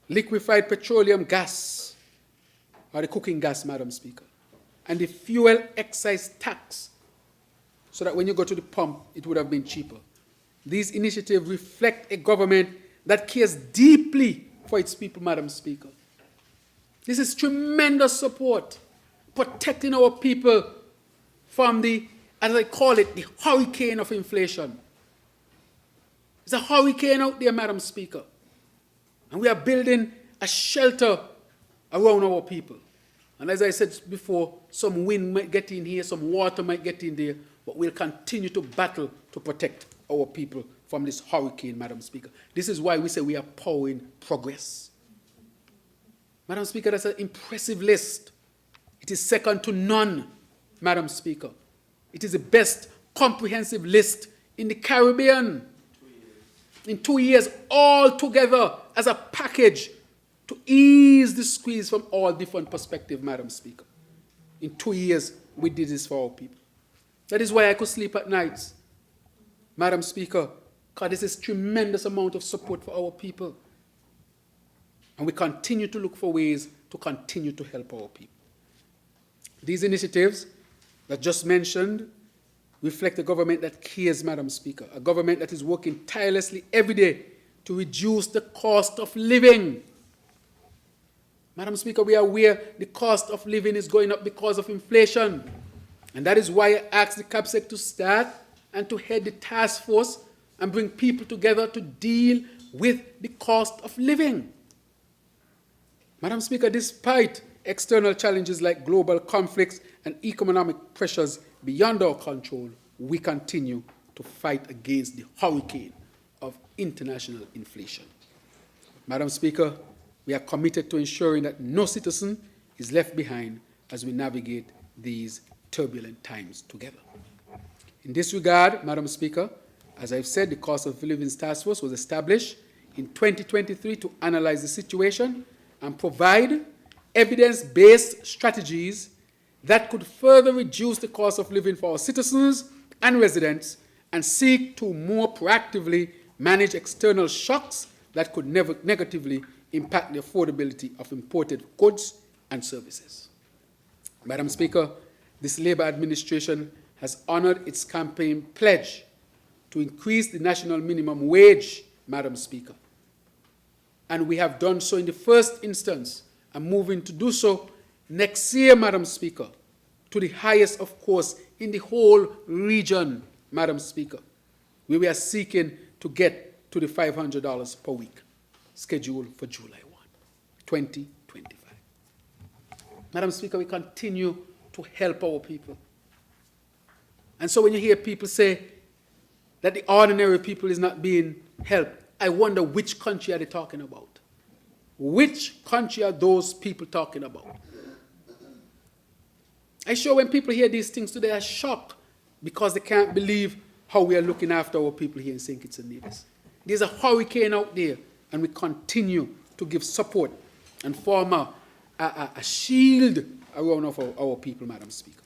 liquefied petroleum gas, or the cooking gas, Madam Speaker, and the fuel excise tax, so that when you go to the pump, it would have been cheaper. These initiatives reflect a government that cares deeply for its people, Madam Speaker. This is tremendous support, protecting our people from the, as I call it, the hurricane of inflation. There's a hurricane out there, Madam Speaker. And we are building a shelter around our people. And as I said before, some wind might get in here, some water might get in there, but we'll continue to battle to protect our people from this hurricane, Madam Speaker. This is why we say we are powering progress. Madam Speaker, that's an impressive list. It is second to none, Madam Speaker. It is the best comprehensive list in the Caribbean. In 2 years, all together as a package to ease the squeeze from all different perspectives, Madam Speaker. In 2 years, we did this for our people. That is why I could sleep at nights, Madam Speaker, because this is tremendous amount of support for our people. And we continue to look for ways to continue to help our people. These initiatives that just mentioned reflect a government that cares, Madam Speaker, a government that is working tirelessly every day to reduce the cost of living. Madam Speaker, we are aware the cost of living is going up because of inflation. And that is why I asked the CAPSEC to start and to head the task force and bring people together to deal with the cost of living. Madam Speaker, despite external challenges like global conflicts and economic pressures beyond our control, we continue to fight against the hurricane of international inflation. Madam Speaker, we are committed to ensuring that no citizen is left behind as we navigate these turbulent times together. In this regard, Madam Speaker, as I've said, the Cost of Living Task Force was established in 2023 to analyze the situation and provide evidence-based strategies that could further reduce the cost of living for our citizens and residents and seek to more proactively manage external shocks that could negatively impact the affordability of imported goods and services. Madam Speaker, this Labour administration has honoured its campaign pledge to increase the national minimum wage, Madam Speaker. And we have done so in the first instance and moving to do so next year, Madam Speaker, to the highest, of course, in the whole region, Madam Speaker, where we are seeking to get to the $500 per week, scheduled for July 1, 2025. Madam Speaker, we continue to help our people. And so when you hear people say that the ordinary people is not being helped, I wonder which country are they talking about? Which country are those people talking about? I'm sure when people hear these things today, they are shocked because they can't believe how we are looking after our people here in St. Kitts and Nevis. There's a hurricane out there, and we continue to give support and form a shield around our people, Madam Speaker.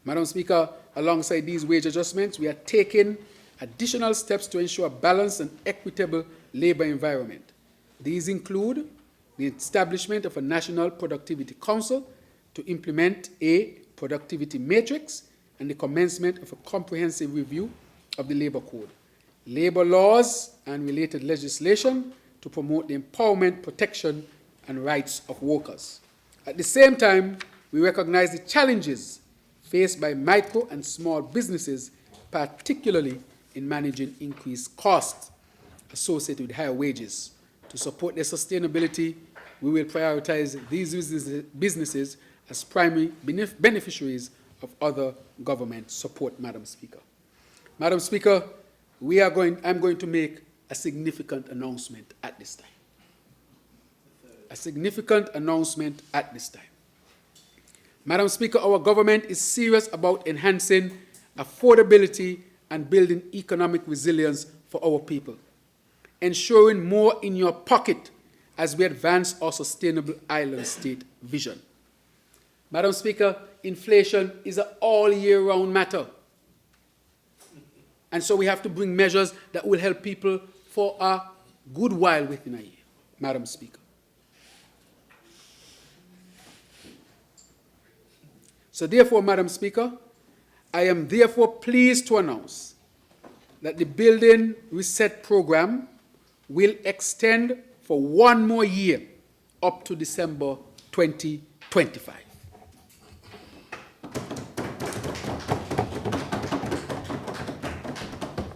Madam Speaker, alongside these wage adjustments, we are taking additional steps to ensure a balanced and equitable labour environment. These include the establishment of a National Productivity Council to implement a productivity matrix and the commencement of a comprehensive review of the Labour Code, labour laws and related legislation to promote the empowerment, protection and rights of workers. At the same time, we recognize the challenges faced by micro and small businesses, particularly in managing increased costs associated with higher wages. To support their sustainability, we will prioritize these businesses as primary beneficiaries of other government support, Madam Speaker. Madam Speaker, I'm going to make a significant announcement at this time. A significant announcement at this time. Madam Speaker, our government is serious about enhancing affordability and building economic resilience for our people, ensuring more in your pocket as we advance our sustainable island state vision. Madam Speaker, inflation is an all-year-round matter. And so we have to bring measures that will help people for a good while within a year, Madam Speaker. So therefore, Madam Speaker, I am therefore pleased to announce that the Building Reset Program will extend for one more year up to December 2025.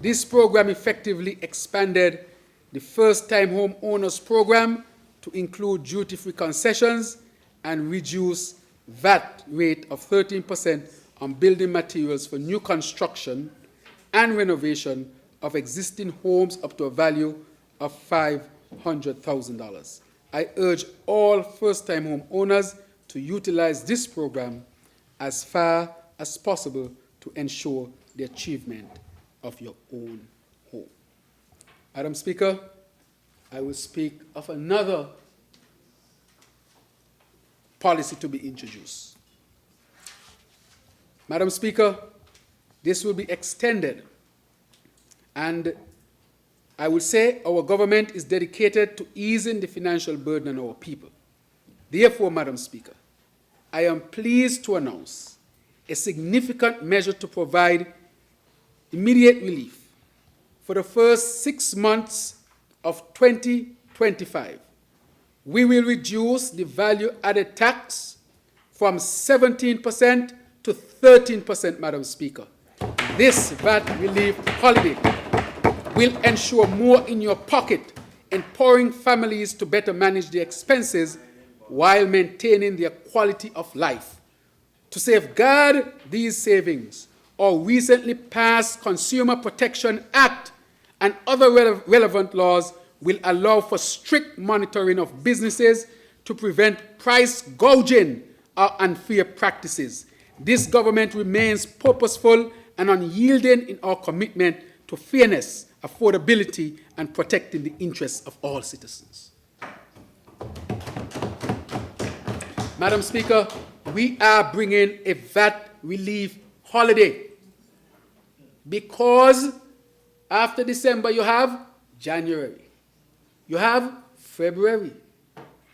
This program effectively expanded the first-time home owners program to include duty-free concessions and reduce VAT rate of 13% on building materials for new construction and renovation of existing homes up to a value of $500,000. I urge all first-time home owners to utilize this program as far as possible to ensure the achievement of your own home. Madam Speaker, I will speak of another policy to be introduced. Madam Speaker, this will be extended, and I will say our government is dedicated to easing the financial burden on our people. Therefore, Madam Speaker, I am pleased to announce a significant measure to provide immediate relief. For the first 6 months of 2025, we will reduce the value-added tax from 17% to 13%, Madam Speaker. This VAT relief holiday will ensure more in your pocket, empowering families to better manage their expenses while maintaining their quality of life. To safeguard these savings, our recently passed Consumer Protection Act and other relevant laws will allow for strict monitoring of businesses to prevent price gouging or unfair practices. This government remains purposeful and unyielding in our commitment to fairness, affordability, and protecting the interests of all citizens. Madam Speaker, we are bringing a VAT relief holiday because after December you have January, you have February,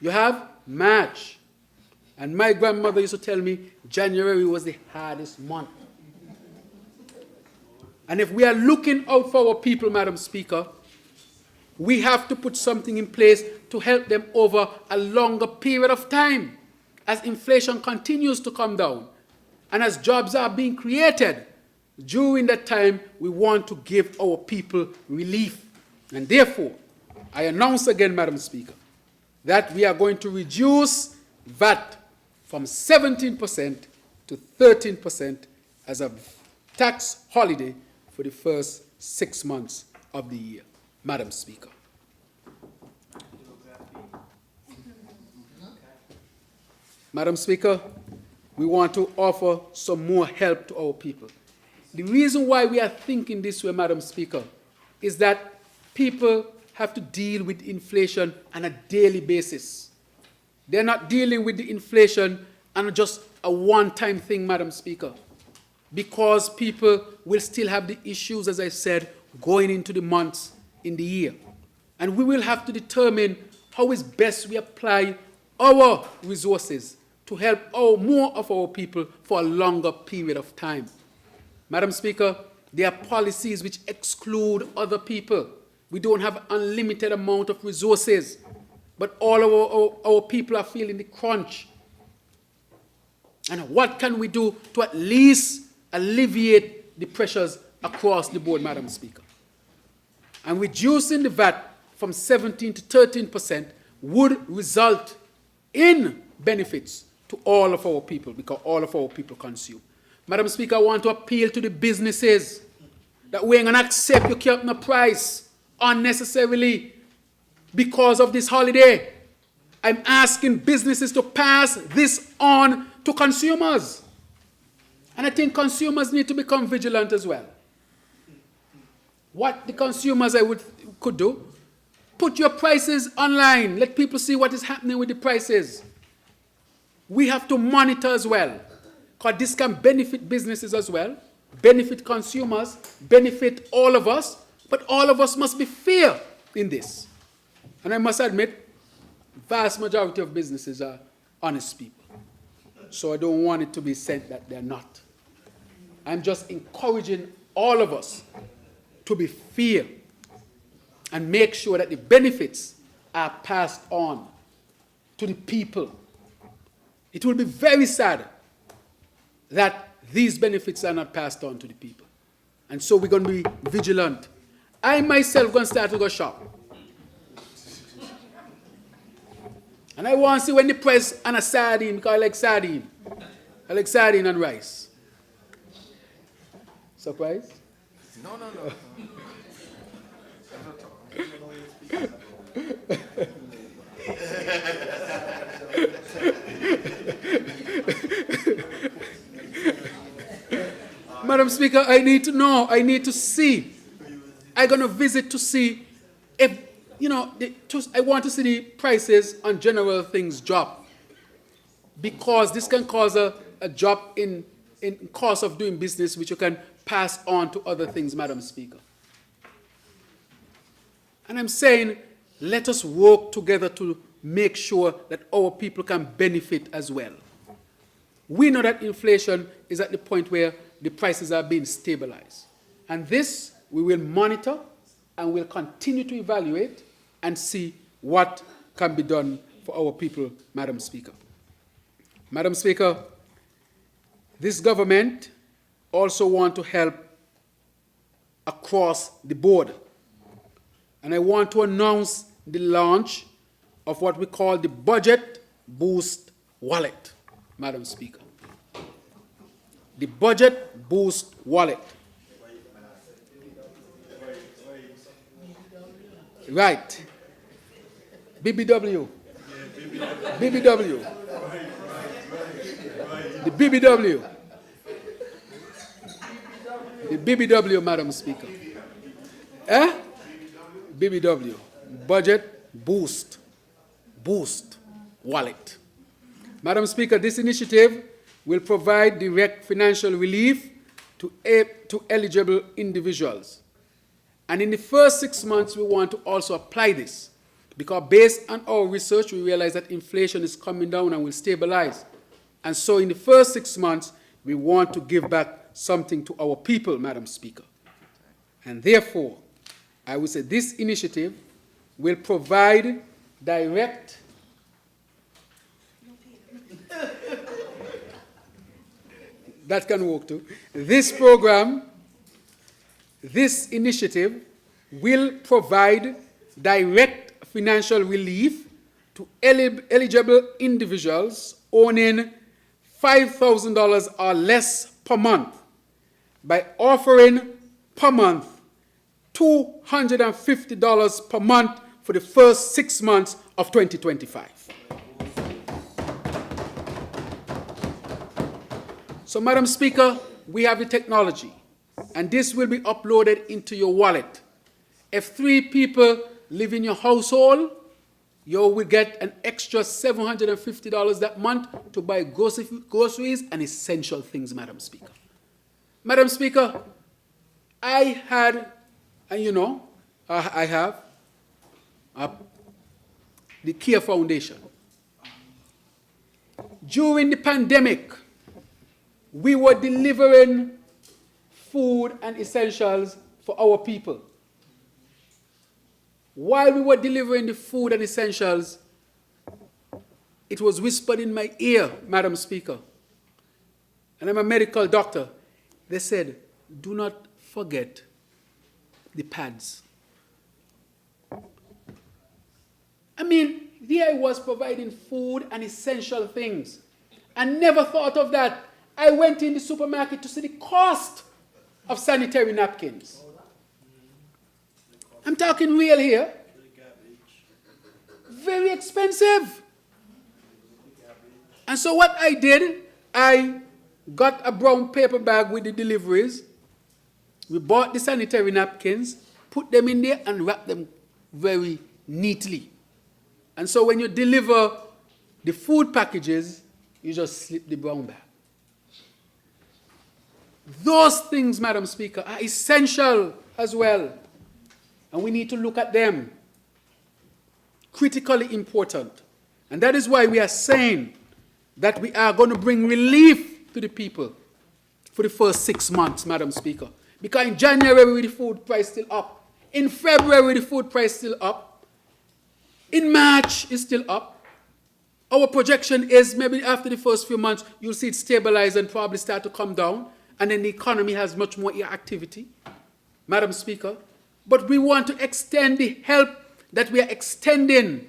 you have March, and my grandmother used to tell me January was the hardest month. And if we are looking out for our people, Madam Speaker, we have to put something in place to help them over a longer period of time as inflation continues to come down and as jobs are being created. During that time, we want to give our people relief. And therefore, I announce again, Madam Speaker, that we are going to reduce VAT from 17% to 13% as a tax holiday for the first 6 months of the year. Madam Speaker. Madam Speaker, we want to offer some more help to our people. The reason why we are thinking this way, Madam Speaker, is that people have to deal with inflation on a daily basis. They're not dealing with the inflation on just a one-time thing, Madam Speaker, because people will still have the issues, as I said, going into the months in the year. And we will have to determine how is best we apply our resources to help more of our people for a longer period of time. Madam Speaker, there are policies which exclude other people. We don't have unlimited amount of resources, but all of our people are feeling the crunch. And what can we do to at least alleviate the pressures across the board, Madam Speaker? And reducing the VAT from 17 to 13% would result in benefits to all of our people, because all of our people consume. Madam Speaker, I want to appeal to the businesses that we ain't going to accept you keep the price unnecessarily because of this holiday. I'm asking businesses to pass this on to consumers. And I think consumers need to become vigilant as well. What the consumers could do, put your prices online. Let people see what is happening with the prices. We have to monitor as well, because this can benefit businesses as well, benefit consumers, benefit all of us, but all of us must be fair in this. And I must admit, vast majority of businesses are honest people. So I don't want it to be said that they're not. I'm just encouraging all of us to be fair and make sure that the benefits are passed on to the people. It will be very sad that these benefits are not passed on to the people. And so we're going to be vigilant. I myself going to start to go shop. And I want to see when the price on a sardine, because I like sardine. I like sardine and rice. Surprise? No. Madam Speaker, I need to know, I need to see. I'm going to visit to see if, I want to see the prices on general things drop. Because this can cause a drop in cost of doing business, which you can pass on to other things, Madam Speaker. And I'm saying, let us work together to make sure that our people can benefit as well. We know that inflation is at the point where the prices are being stabilized. And this we will monitor and will continue to evaluate and see what can be done for our people, Madam Speaker. Madam Speaker, this government also wants to help across the board. And I want to announce the launch of what we call the Budget Boost Wallet, Madam Speaker. The Budget Boost Wallet. Right. BBW. BBW. The BBW. The BBW, Madam Speaker. BBW. Budget Boost. Boost Wallet. Madam Speaker, this initiative will provide direct financial relief to eligible individuals. And in the first 6 months, we want to also apply this, because based on our research, we realize that inflation is coming down and will stabilize. And so in the first 6 months, we want to give back something to our people, Madam Speaker. And therefore, I would say this initiative will provide direct that can work too. This program, this initiative will provide direct financial relief to eligible individuals owning $5,000 or less per month by offering per month $250 per month for the first 6 months of 2025. So, Madam Speaker, we have the technology, and this will be uploaded into your wallet. If 3 people live in your household, you will get an extra $750 that month to buy groceries and essential things, Madam Speaker. Madam Speaker, I had, and I have the CARE Foundation. During the pandemic, we were delivering food and essentials for our people. While we were delivering the food and essentials, it was whispered in my ear, Madam Speaker, and I'm a medical doctor. They said, do not forget the pads. I mean, here I was providing food and essential things. I never thought of that. I went in the supermarket to see the cost of sanitary napkins. I'm talking real here. Very expensive. And so what I did, I got a brown paper bag with the deliveries. We bought the sanitary napkins, put them in there, and wrapped them very neatly. And so when you deliver the food packages, you just slip the brown bag. Those things, Madam Speaker, are essential as well. And we need to look at them. Critically important. And that is why we are saying that we are going to bring relief to the people for the first 6 months, Madam Speaker. Because in January, the food price is still up. In February, the food price is still up. In March, it's still up. Our projection is maybe after the first few months, you'll see it stabilize and probably start to come down. And then the economy has much more activity, Madam Speaker. But we want to extend the help that we are extending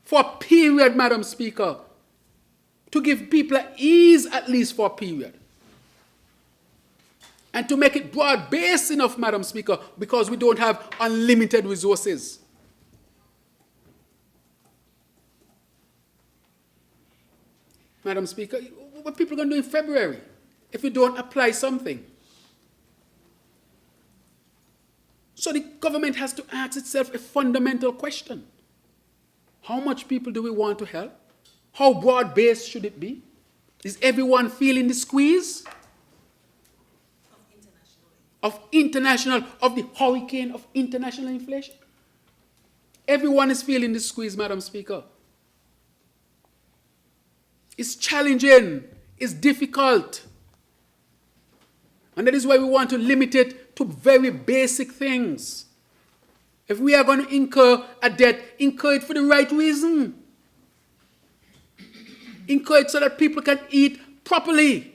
for a period, Madam Speaker, to give people ease at least for a period. And to make it broad-based enough, Madam Speaker, because we don't have unlimited resources. Madam Speaker, what are people going to do in February if you don't apply something? So the government has to ask itself a fundamental question. How much people do we want to help? How broad-based should it be? Is everyone feeling the squeeze? Of the hurricane of international inflation? Everyone is feeling the squeeze, Madam Speaker. It's challenging. It's difficult. And that is why we want to limit it to very basic things. If we are going to incur a debt, incur it for the right reason. Incur it so that people can eat properly.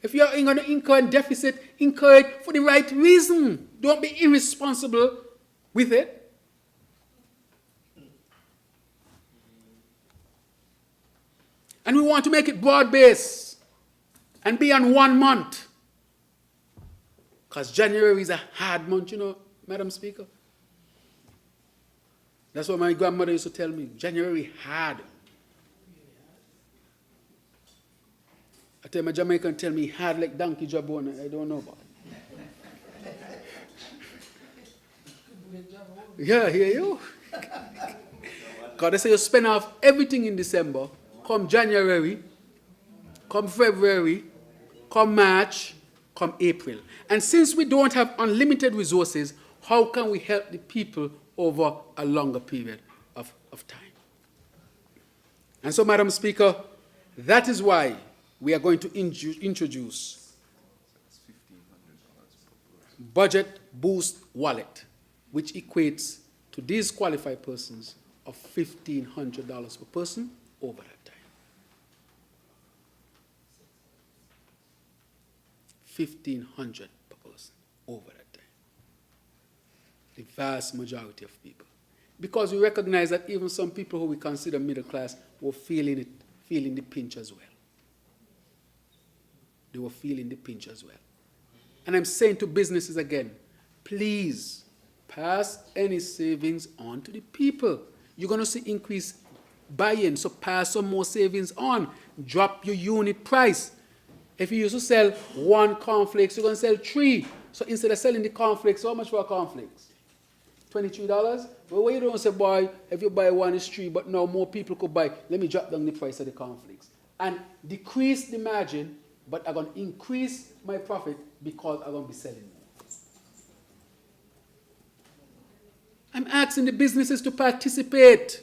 If you are going to incur a deficit, incur it for the right reason. Don't be irresponsible with it. And we want to make it broad-based and be on 1 month. Because January is a hard month, you know, Madam Speaker. That's what my grandmother used to tell me. January hard. I tell my Jamaican tell me hard like donkey jabon. I don't know about it. Yeah, hear you. Because they say you spend off everything in December. Come January, come February, come March, come April. And since we don't have unlimited resources, how can we help the people over a longer period of time? And so, Madam Speaker, that is why we are going to introduce Budget Boost Wallet, which equates to these qualified persons of $1,500 per person over that time. $1,500 per person over that time. The vast majority of people. Because we recognize that even some people who we consider middle class were feeling the pinch as well. They were feeling the pinch as well. And I'm saying to businesses again, please pass any savings on to the people. You're going to see increased buy-in, so pass some more savings on. Drop your unit price. If you used to sell 1 cornflakes, you're going to sell 3. So instead of selling the cornflakes, how much for a cornflakes? $23? Well, what you don't say, boy, if you buy 1 is 3, but now more people could buy. Let me drop down the price of the cornflakes. And decrease the margin, but I'm going to increase my profit because I'm going to be selling more. I'm asking the businesses to participate.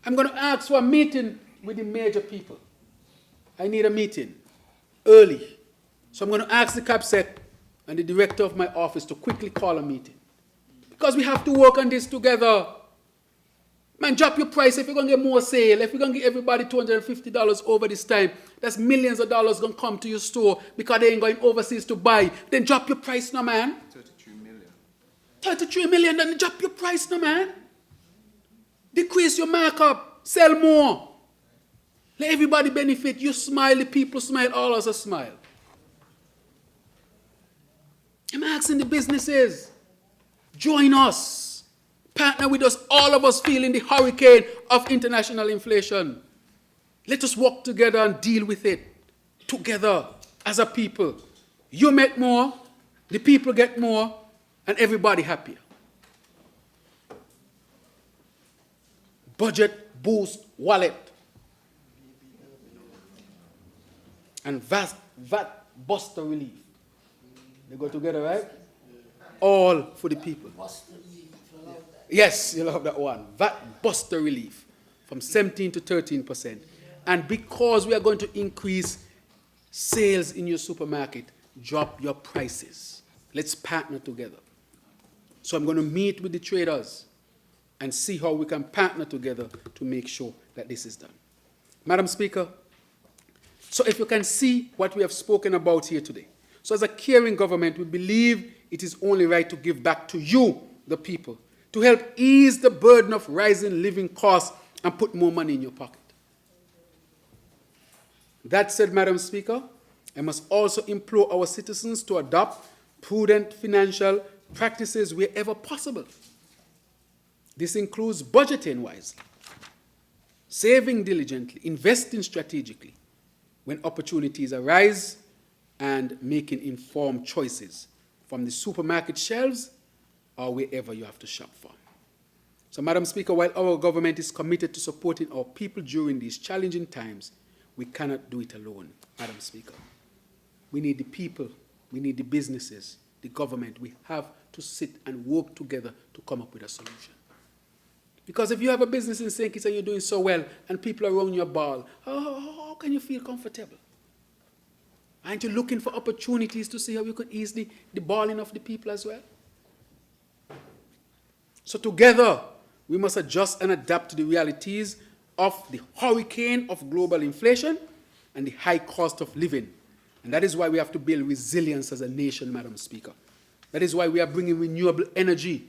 I'm going to ask for a meeting with the major people. I need a meeting early. So I'm going to ask the CAPSEC and the director of my office to quickly call a meeting. Because we have to work on this together. Man, drop your price if you're going to get more sale. If you're going to give everybody $250 over this time, that's millions of dollars going to come to your store because they ain't going overseas to buy. Then drop your price now, man. 33 million. 33 million, then drop your price now, man. Decrease your markup. Sell more. Let everybody benefit. You smile, the people smile, all of us smile. I'm asking the businesses, join us. Partner with us, all of us feeling the hurricane of international inflation. Let us work together and deal with it together as a people. You make more, the people get more, and everybody happier. Budget Boost Wallet. And VAT Buster Relief. They go together, right? All for the people. Yes, you love that one. VAT Buster Relief from 17 to 13%. And because we are going to increase sales in your supermarket, drop your prices. Let's partner together. So I'm going to meet with the traders and see how we can partner together to make sure that this is done. Madam Speaker, so if you can see what we have spoken about here today. So as a caring government, we believe it is only right to give back to you, the people, to help ease the burden of rising living costs and put more money in your pocket. That said, Madam Speaker, I must also implore our citizens to adopt prudent financial practices wherever possible. This includes budgeting wisely, saving diligently, investing strategically when opportunities arise, and making informed choices from the supermarket shelves or wherever you have to shop from. So, Madam Speaker, while our government is committed to supporting our people during these challenging times, we cannot do it alone, Madam Speaker. We need the people, we need the businesses, the government. We have to sit and work together to come up with a solution. Because if you have a business in St. Kitts and you're doing so well and people are around your ball, how can you feel comfortable? Aren't you looking for opportunities to see how you could ease the balling of the people as well? So together, we must adjust and adapt to the realities of the hurricane of global inflation and the high cost of living. And that is why we have to build resilience as a nation, Madam Speaker. That is why we are bringing renewable energy.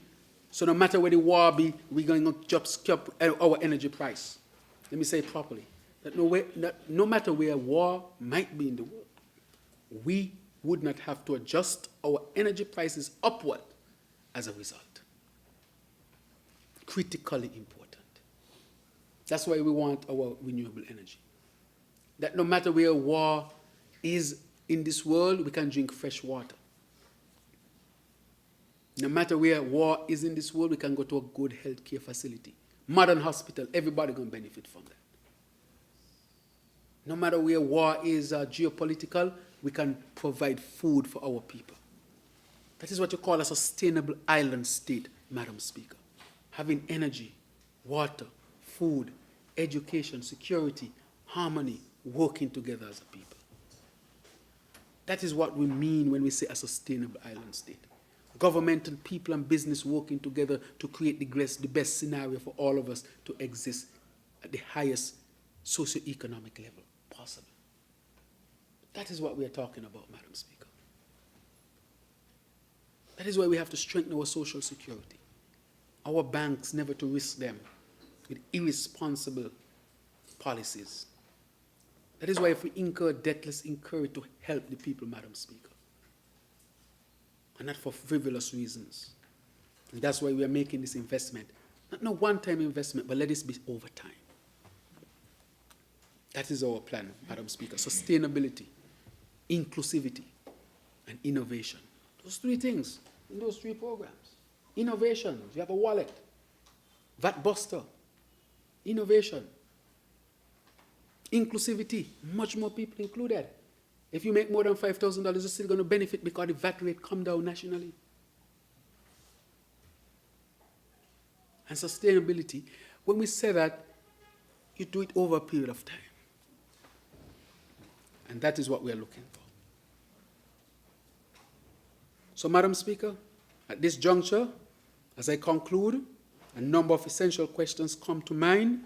So no matter where the war be, we're going to just keep our energy price. Let me say it properly. That no matter where war might be in the world, we would not have to adjust our energy prices upward as a result. Critically important. That's why we want our renewable energy. That no matter where war is in this world, we can drink fresh water. No matter where war is in this world, we can go to a good healthcare facility. Modern hospital, everybody going to benefit from that. No matter where war is geopolitical, we can provide food for our people. That is what you call a sustainable island state, Madam Speaker. Having energy, water, food, education, security, harmony, working together as a people. That is what we mean when we say a sustainable island state. Government and people and business working together to create the best scenario for all of us to exist at the highest socioeconomic level possible. That is what we are talking about, Madam Speaker. That is why we have to strengthen our social security. Our banks never to risk them with irresponsible policies. That is why if we incur debt, let's incur it to help the people, Madam Speaker. And not for frivolous reasons. And that's why we are making this investment. Not no one-time investment, but let this be over time. That is our plan, Madam Speaker. Sustainability, inclusivity, and innovation. Those three things in those three programs. Innovation, you have a wallet. VAT buster. Innovation. Inclusivity, much more people included. If you make more than $5,000, you're still going to benefit because the VAT rate come down nationally. And sustainability, when we say that, you do it over a period of time. And that is what we are looking for. So, Madam Speaker, at this juncture, as I conclude, a number of essential questions come to mind,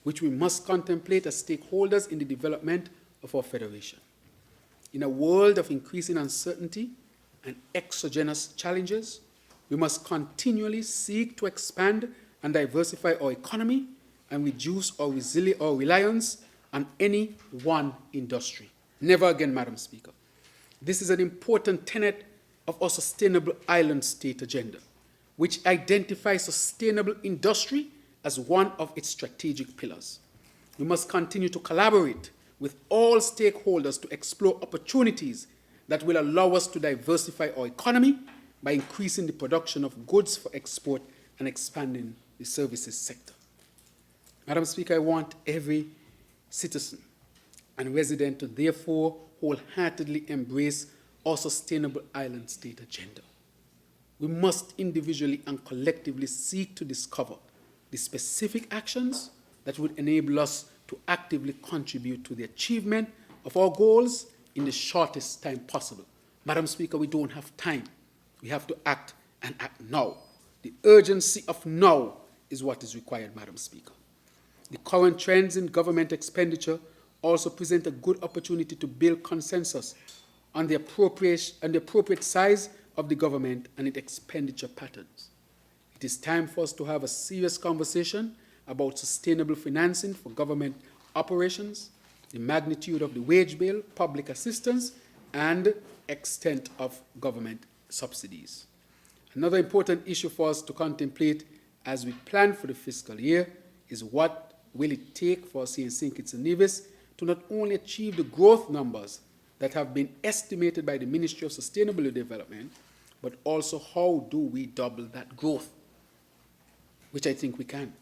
which we must contemplate as stakeholders in the development of our federation. In a world of increasing uncertainty and exogenous challenges, we must continually seek to expand and diversify our economy and reduce our reliance on any one industry. Never again, Madam Speaker. This is an important tenet of our sustainable island state agenda, which identifies sustainable industry as one of its strategic pillars. We must continue to collaborate with all stakeholders to explore opportunities that will allow us to diversify our economy by increasing the production of goods for export and expanding the services sector. Madam Speaker, I want every citizen and resident to therefore wholeheartedly embrace our sustainable island state agenda. We must individually and collectively seek to discover the specific actions that would enable us to actively contribute to the achievement of our goals in the shortest time possible. Madam Speaker, we don't have time. We have to act and act now. The urgency of now is what is required, Madam Speaker. The current trends in government expenditure also present a good opportunity to build consensus on the appropriate size of the government and its expenditure patterns. It is time for us to have a serious conversation about sustainable financing for government operations, the magnitude of the wage bill, public assistance, and extent of government subsidies. Another important issue for us to contemplate as we plan for the fiscal year is what will it take for us here in St. Kitts and Nevis to not only achieve the growth numbers that have been estimated by the Ministry of Sustainable Development, but also how do we double that growth, which I think we can.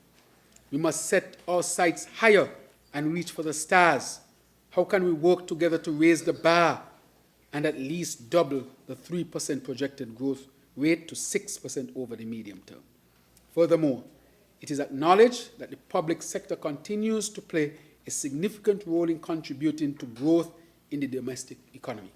We must set our sights higher and reach for the stars. How can we work together to raise the bar and at least double the 3% projected growth rate to 6% over the medium term? Furthermore, it is acknowledged that the public sector continues to play a significant role in contributing to growth in the domestic economy.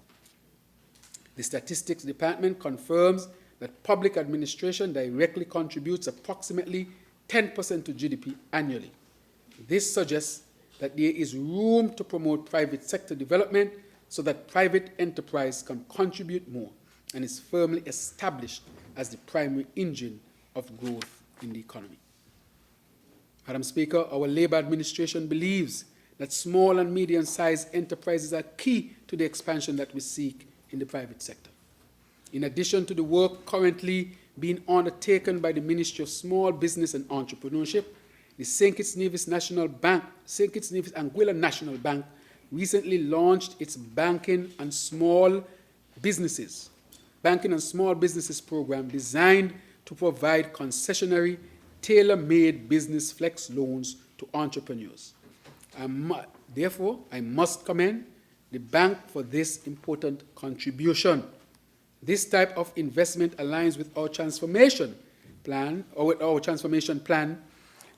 The Statistics Department confirms that public administration directly contributes approximately 10% to GDP annually. This suggests that there is room to promote private sector development so that private enterprise can contribute more and is firmly established as the primary engine of growth in the economy. Madam Speaker, our Labour administration believes that small and medium-sized enterprises are key to the expansion that we seek in the private sector. In addition to the work currently being undertaken by the Ministry of Small Business and Entrepreneurship, the St. Kitts Nevis National Bank, St. Kitts Nevis Anguilla National Bank, recently launched its Banking and Small Businesses program designed to provide concessionary, tailor-made business flex loans to entrepreneurs. Therefore, I must commend the bank for this important contribution. This type of investment aligns with our transformation plan,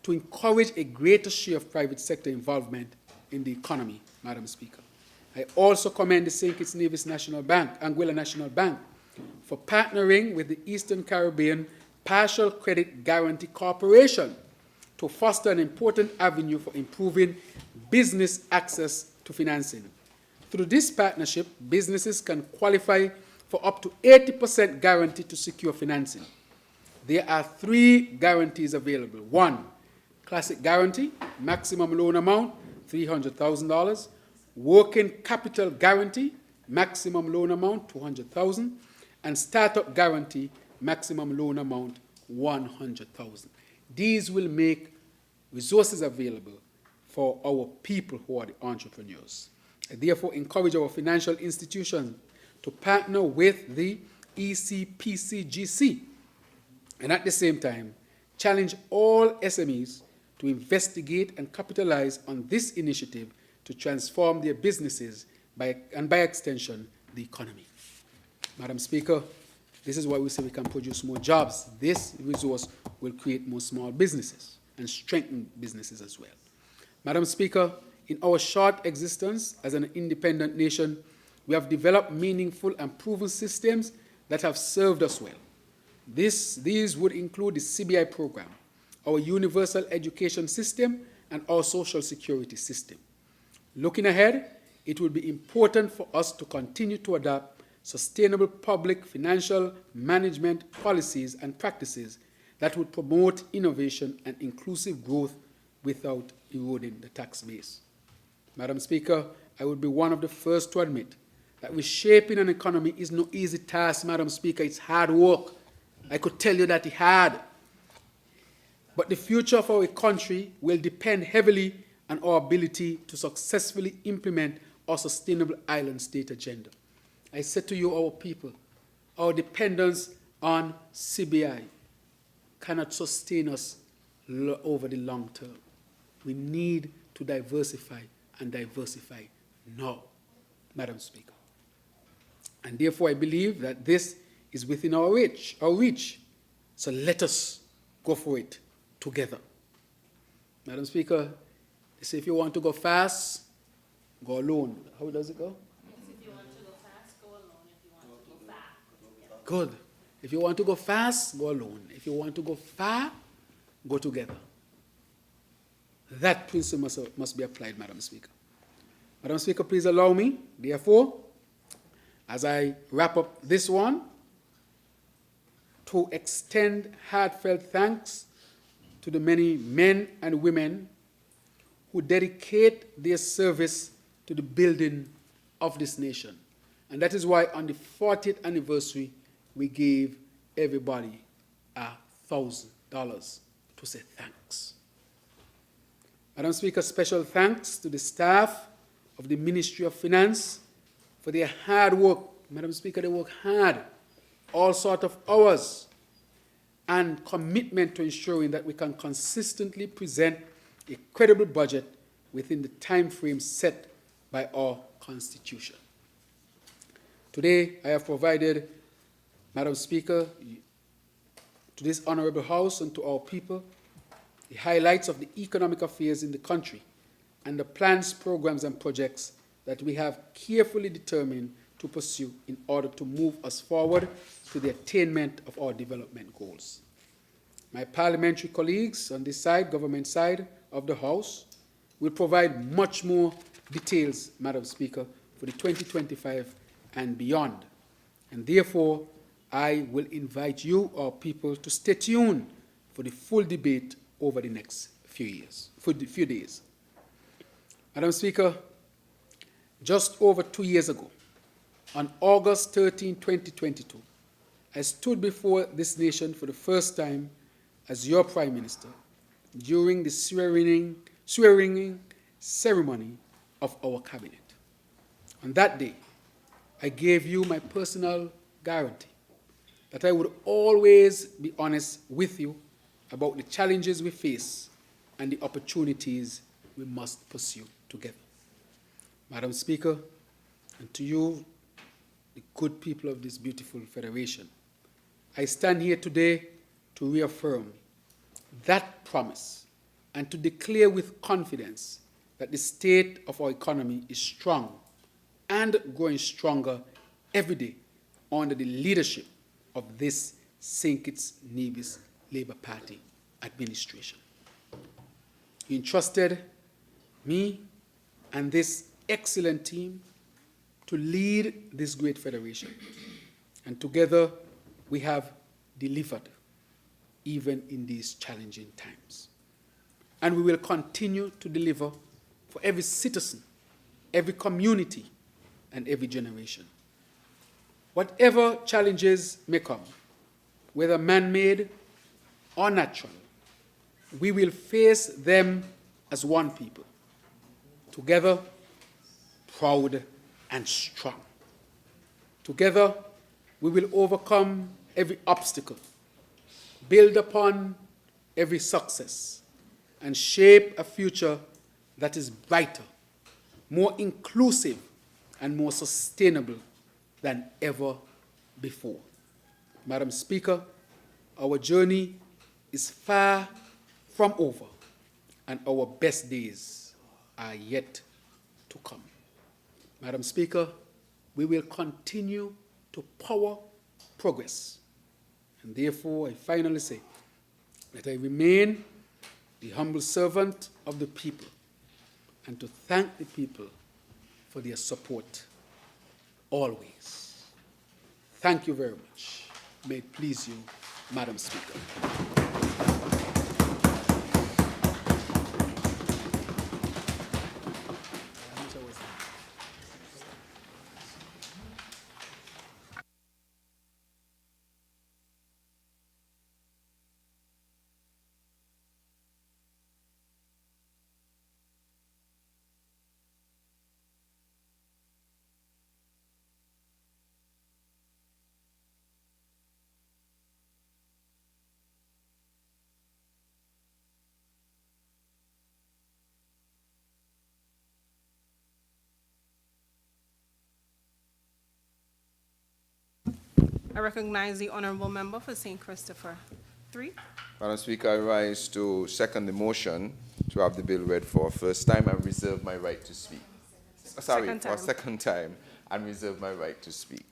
to encourage a greater share of private sector involvement in the economy, Madam Speaker. I also commend the St. Kitts Nevis National Bank, Anguilla National Bank, for partnering with the Eastern Caribbean Partial Credit Guarantee Corporation to foster an important avenue for improving business access to financing. Through this partnership, businesses can qualify for up to 80% guarantee to secure financing. There are 3 guarantees available. 1, classic guarantee, maximum loan amount, $300,000. Working capital guarantee, maximum loan amount, $200,000. And startup guarantee, maximum loan amount, $100,000. These will make resources available for our people who are the entrepreneurs. I therefore encourage our financial institutions to partner with the ECPCGC and at the same time challenge all SMEs to investigate and capitalize on this initiative to transform their businesses and by extension the economy. Madam Speaker, this is why we say we can produce more jobs. This resource will create more small businesses and strengthen businesses as well. Madam Speaker, in our short existence as an independent nation, we have developed meaningful and proven systems that have served us well. These would include the CBI program, our universal education system, and our social security system. Looking ahead, it will be important for us to continue to adopt sustainable public financial management policies and practices that would promote innovation and inclusive growth without eroding the tax base. Madam Speaker, I would be one of the first to admit that reshaping an economy is no easy task, Madam Speaker. It's hard work. I could tell you that it's hard. But the future of our country will depend heavily on our ability to successfully implement our sustainable island state agenda. I said to you, our people, our dependence on CBI cannot sustain us over the long term. We need to diversify and diversify now, Madam Speaker. And therefore, I believe that this is within our reach. So let us go for it together. Madam Speaker, they say if you want to go fast, go alone. How does it go? If you want to go fast, go alone. If you want to go far, go together. Good. If you want to go fast, go alone. If you want to go far, go together. That principle must be applied, Madam Speaker. Madam Speaker, please allow me, therefore, as I wrap up this one, to extend heartfelt thanks to the many men and women who dedicate their service to the building of this nation. And that is why on the 40th anniversary, we gave everybody $1,000 to say thanks. Madam Speaker, special thanks to the staff of the Ministry of Finance for their hard work. Madam Speaker, they work hard, all sorts of hours, and commitment to ensuring that we can consistently present a credible budget within the time frame set by our Constitution. Today, I have provided, Madam Speaker, to this honorable House and to our people, the highlights of the economic affairs in the country and the plans, programs, and projects that we have carefully determined to pursue in order to move us forward to the attainment of our development goals. My parliamentary colleagues on this side, government side of the House, will provide much more details, Madam Speaker, for the 2025 and beyond. And therefore, I will invite you, our people, to stay tuned for the full debate over the next few days. Madam Speaker, just over 2 years ago, on August 13, 2022, I stood before this nation for the first time as your Prime Minister during the swearing ceremony of our cabinet. On that day, I gave you my personal guarantee that I would always be honest with you about the challenges we face and the opportunities we must pursue together. Madam Speaker, and to you, the good people of this beautiful federation, I stand here today to reaffirm that promise and to declare with confidence that the state of our economy is strong and growing stronger every day under the leadership of this St. Kitts Nevis Labour Party administration. You entrusted me and this excellent team to lead this great federation, and together we have delivered even in these challenging times. And we will continue to deliver for every citizen, every community, and every generation. Whatever challenges may come, whether man-made or natural, we will face them as one people, together, proud and strong. Together, we will overcome every obstacle, build upon every success, and shape a future that is brighter, more inclusive, and more sustainable than ever before. Madam Speaker, our journey is far from over, and our best days are yet to come. Madam Speaker, we will continue to power progress. And therefore, I finally say that I remain the humble servant of the people and to thank the people for their support always. Thank you very much. May it please you, Madam Speaker. I recognize the honorable member for St. Christopher. 3. Madam Speaker, I rise to second the motion to have the bill read for a first time and reserve my right to speak. Sorry, for a second time and reserve my right to speak.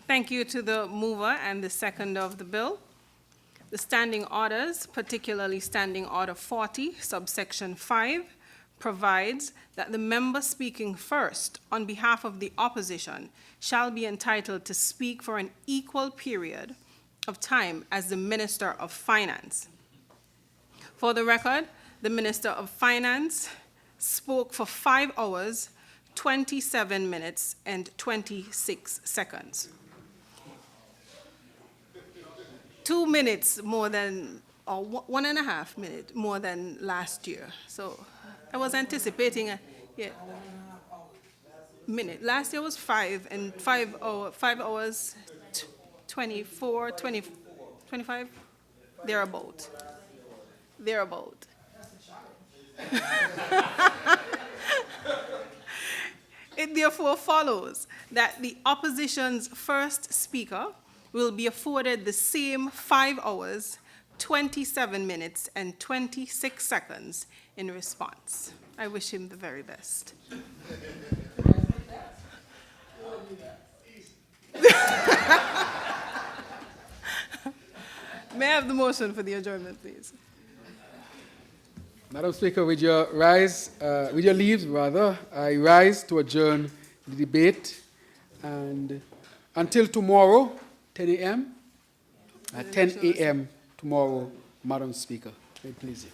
Thank you to the mover and the second of the bill. The standing orders, particularly Standing Order 40, subsection 5, provides that the member speaking first on behalf of the opposition shall be entitled to speak for an equal period of time as the Minister of Finance. For the record, the Minister of Finance spoke for 5 hours, 27 minutes, and 26 seconds. 2 minutes more than or 1.5 minutes more than last year. So I was anticipating a minute. Last year was 5 and 5 hours, 24, 20, 25, thereabout. It therefore follows that the opposition's first speaker will be afforded the same 5 hours, 27 minutes, and 26 seconds in response. I wish him the very best. May I have the motion for the adjournment, please? Madam Speaker, with your leave, I rise to adjourn the debate and until tomorrow, 10 a.m. At 10 a.m. tomorrow, Madam Speaker. May it please you.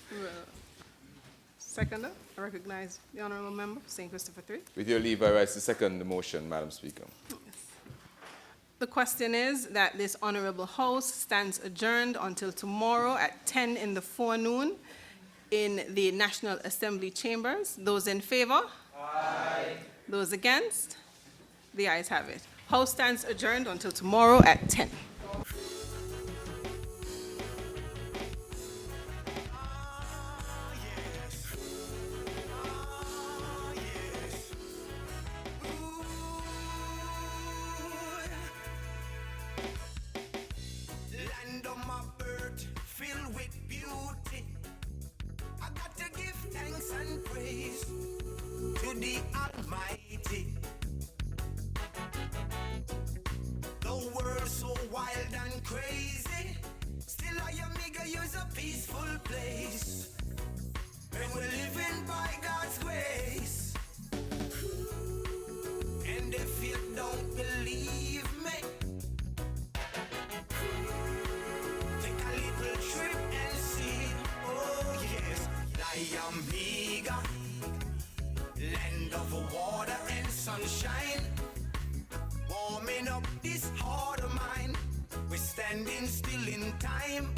Seconder, I recognize the Honourable Member, St. Christopher 3. With your leave, I rise to second the motion, Madam Speaker. Yes. The question is that this Honourable House stands adjourned until tomorrow at 10 in the forenoon in the National Assembly chambers. Those in favour? Aye. Those against? The ayes have it. House stands adjourned until tomorrow at 10. Land of my birth, filled with beauty. I got to give thanks and praise to the Almighty. The world so wild and crazy, still I am eager use a peaceful place. And we're living by God's grace. And if you don't believe me, take a little trip and see. Oh yes, Liamiga, land of water and sunshine, warming up this heart of mine. We're standing still in time,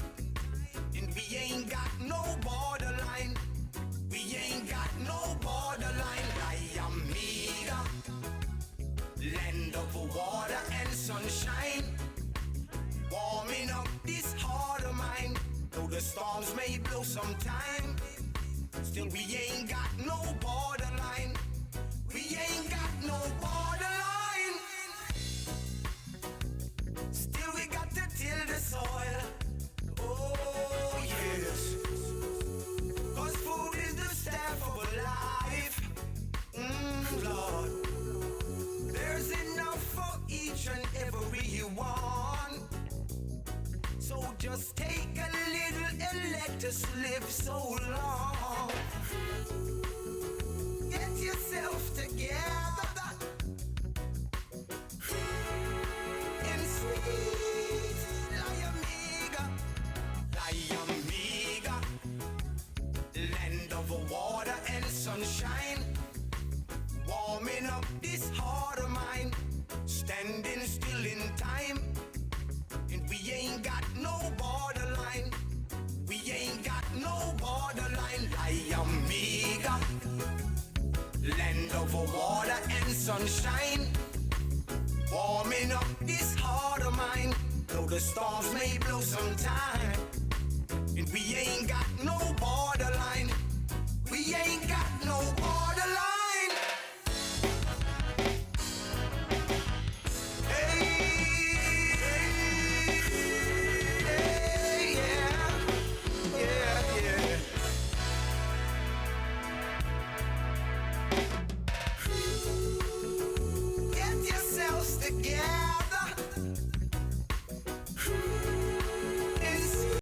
and we ain't got no borderline. We ain't got no borderline. Liamiga, land of water and sunshine, warming up this heart of mine. Though the storms may blow sometime, still we ain't got no borderline. We ain't got no borderline. Still we got to till the soil. Oh yes, 'cause food is the staff of a life. Lord, there's enough for each and every one. So just take a little and let us live so long. Get yourself together in sweet Liamiga, Liamiga, land of water and sunshine, warming up this heart of mine, standing still in time. And we ain't got no borderline. We ain't got no borderline. Liamiga, land of water and sunshine, warming up this heart of mine. Though the storms may blow sometime, and we ain't got no borderline. We ain't got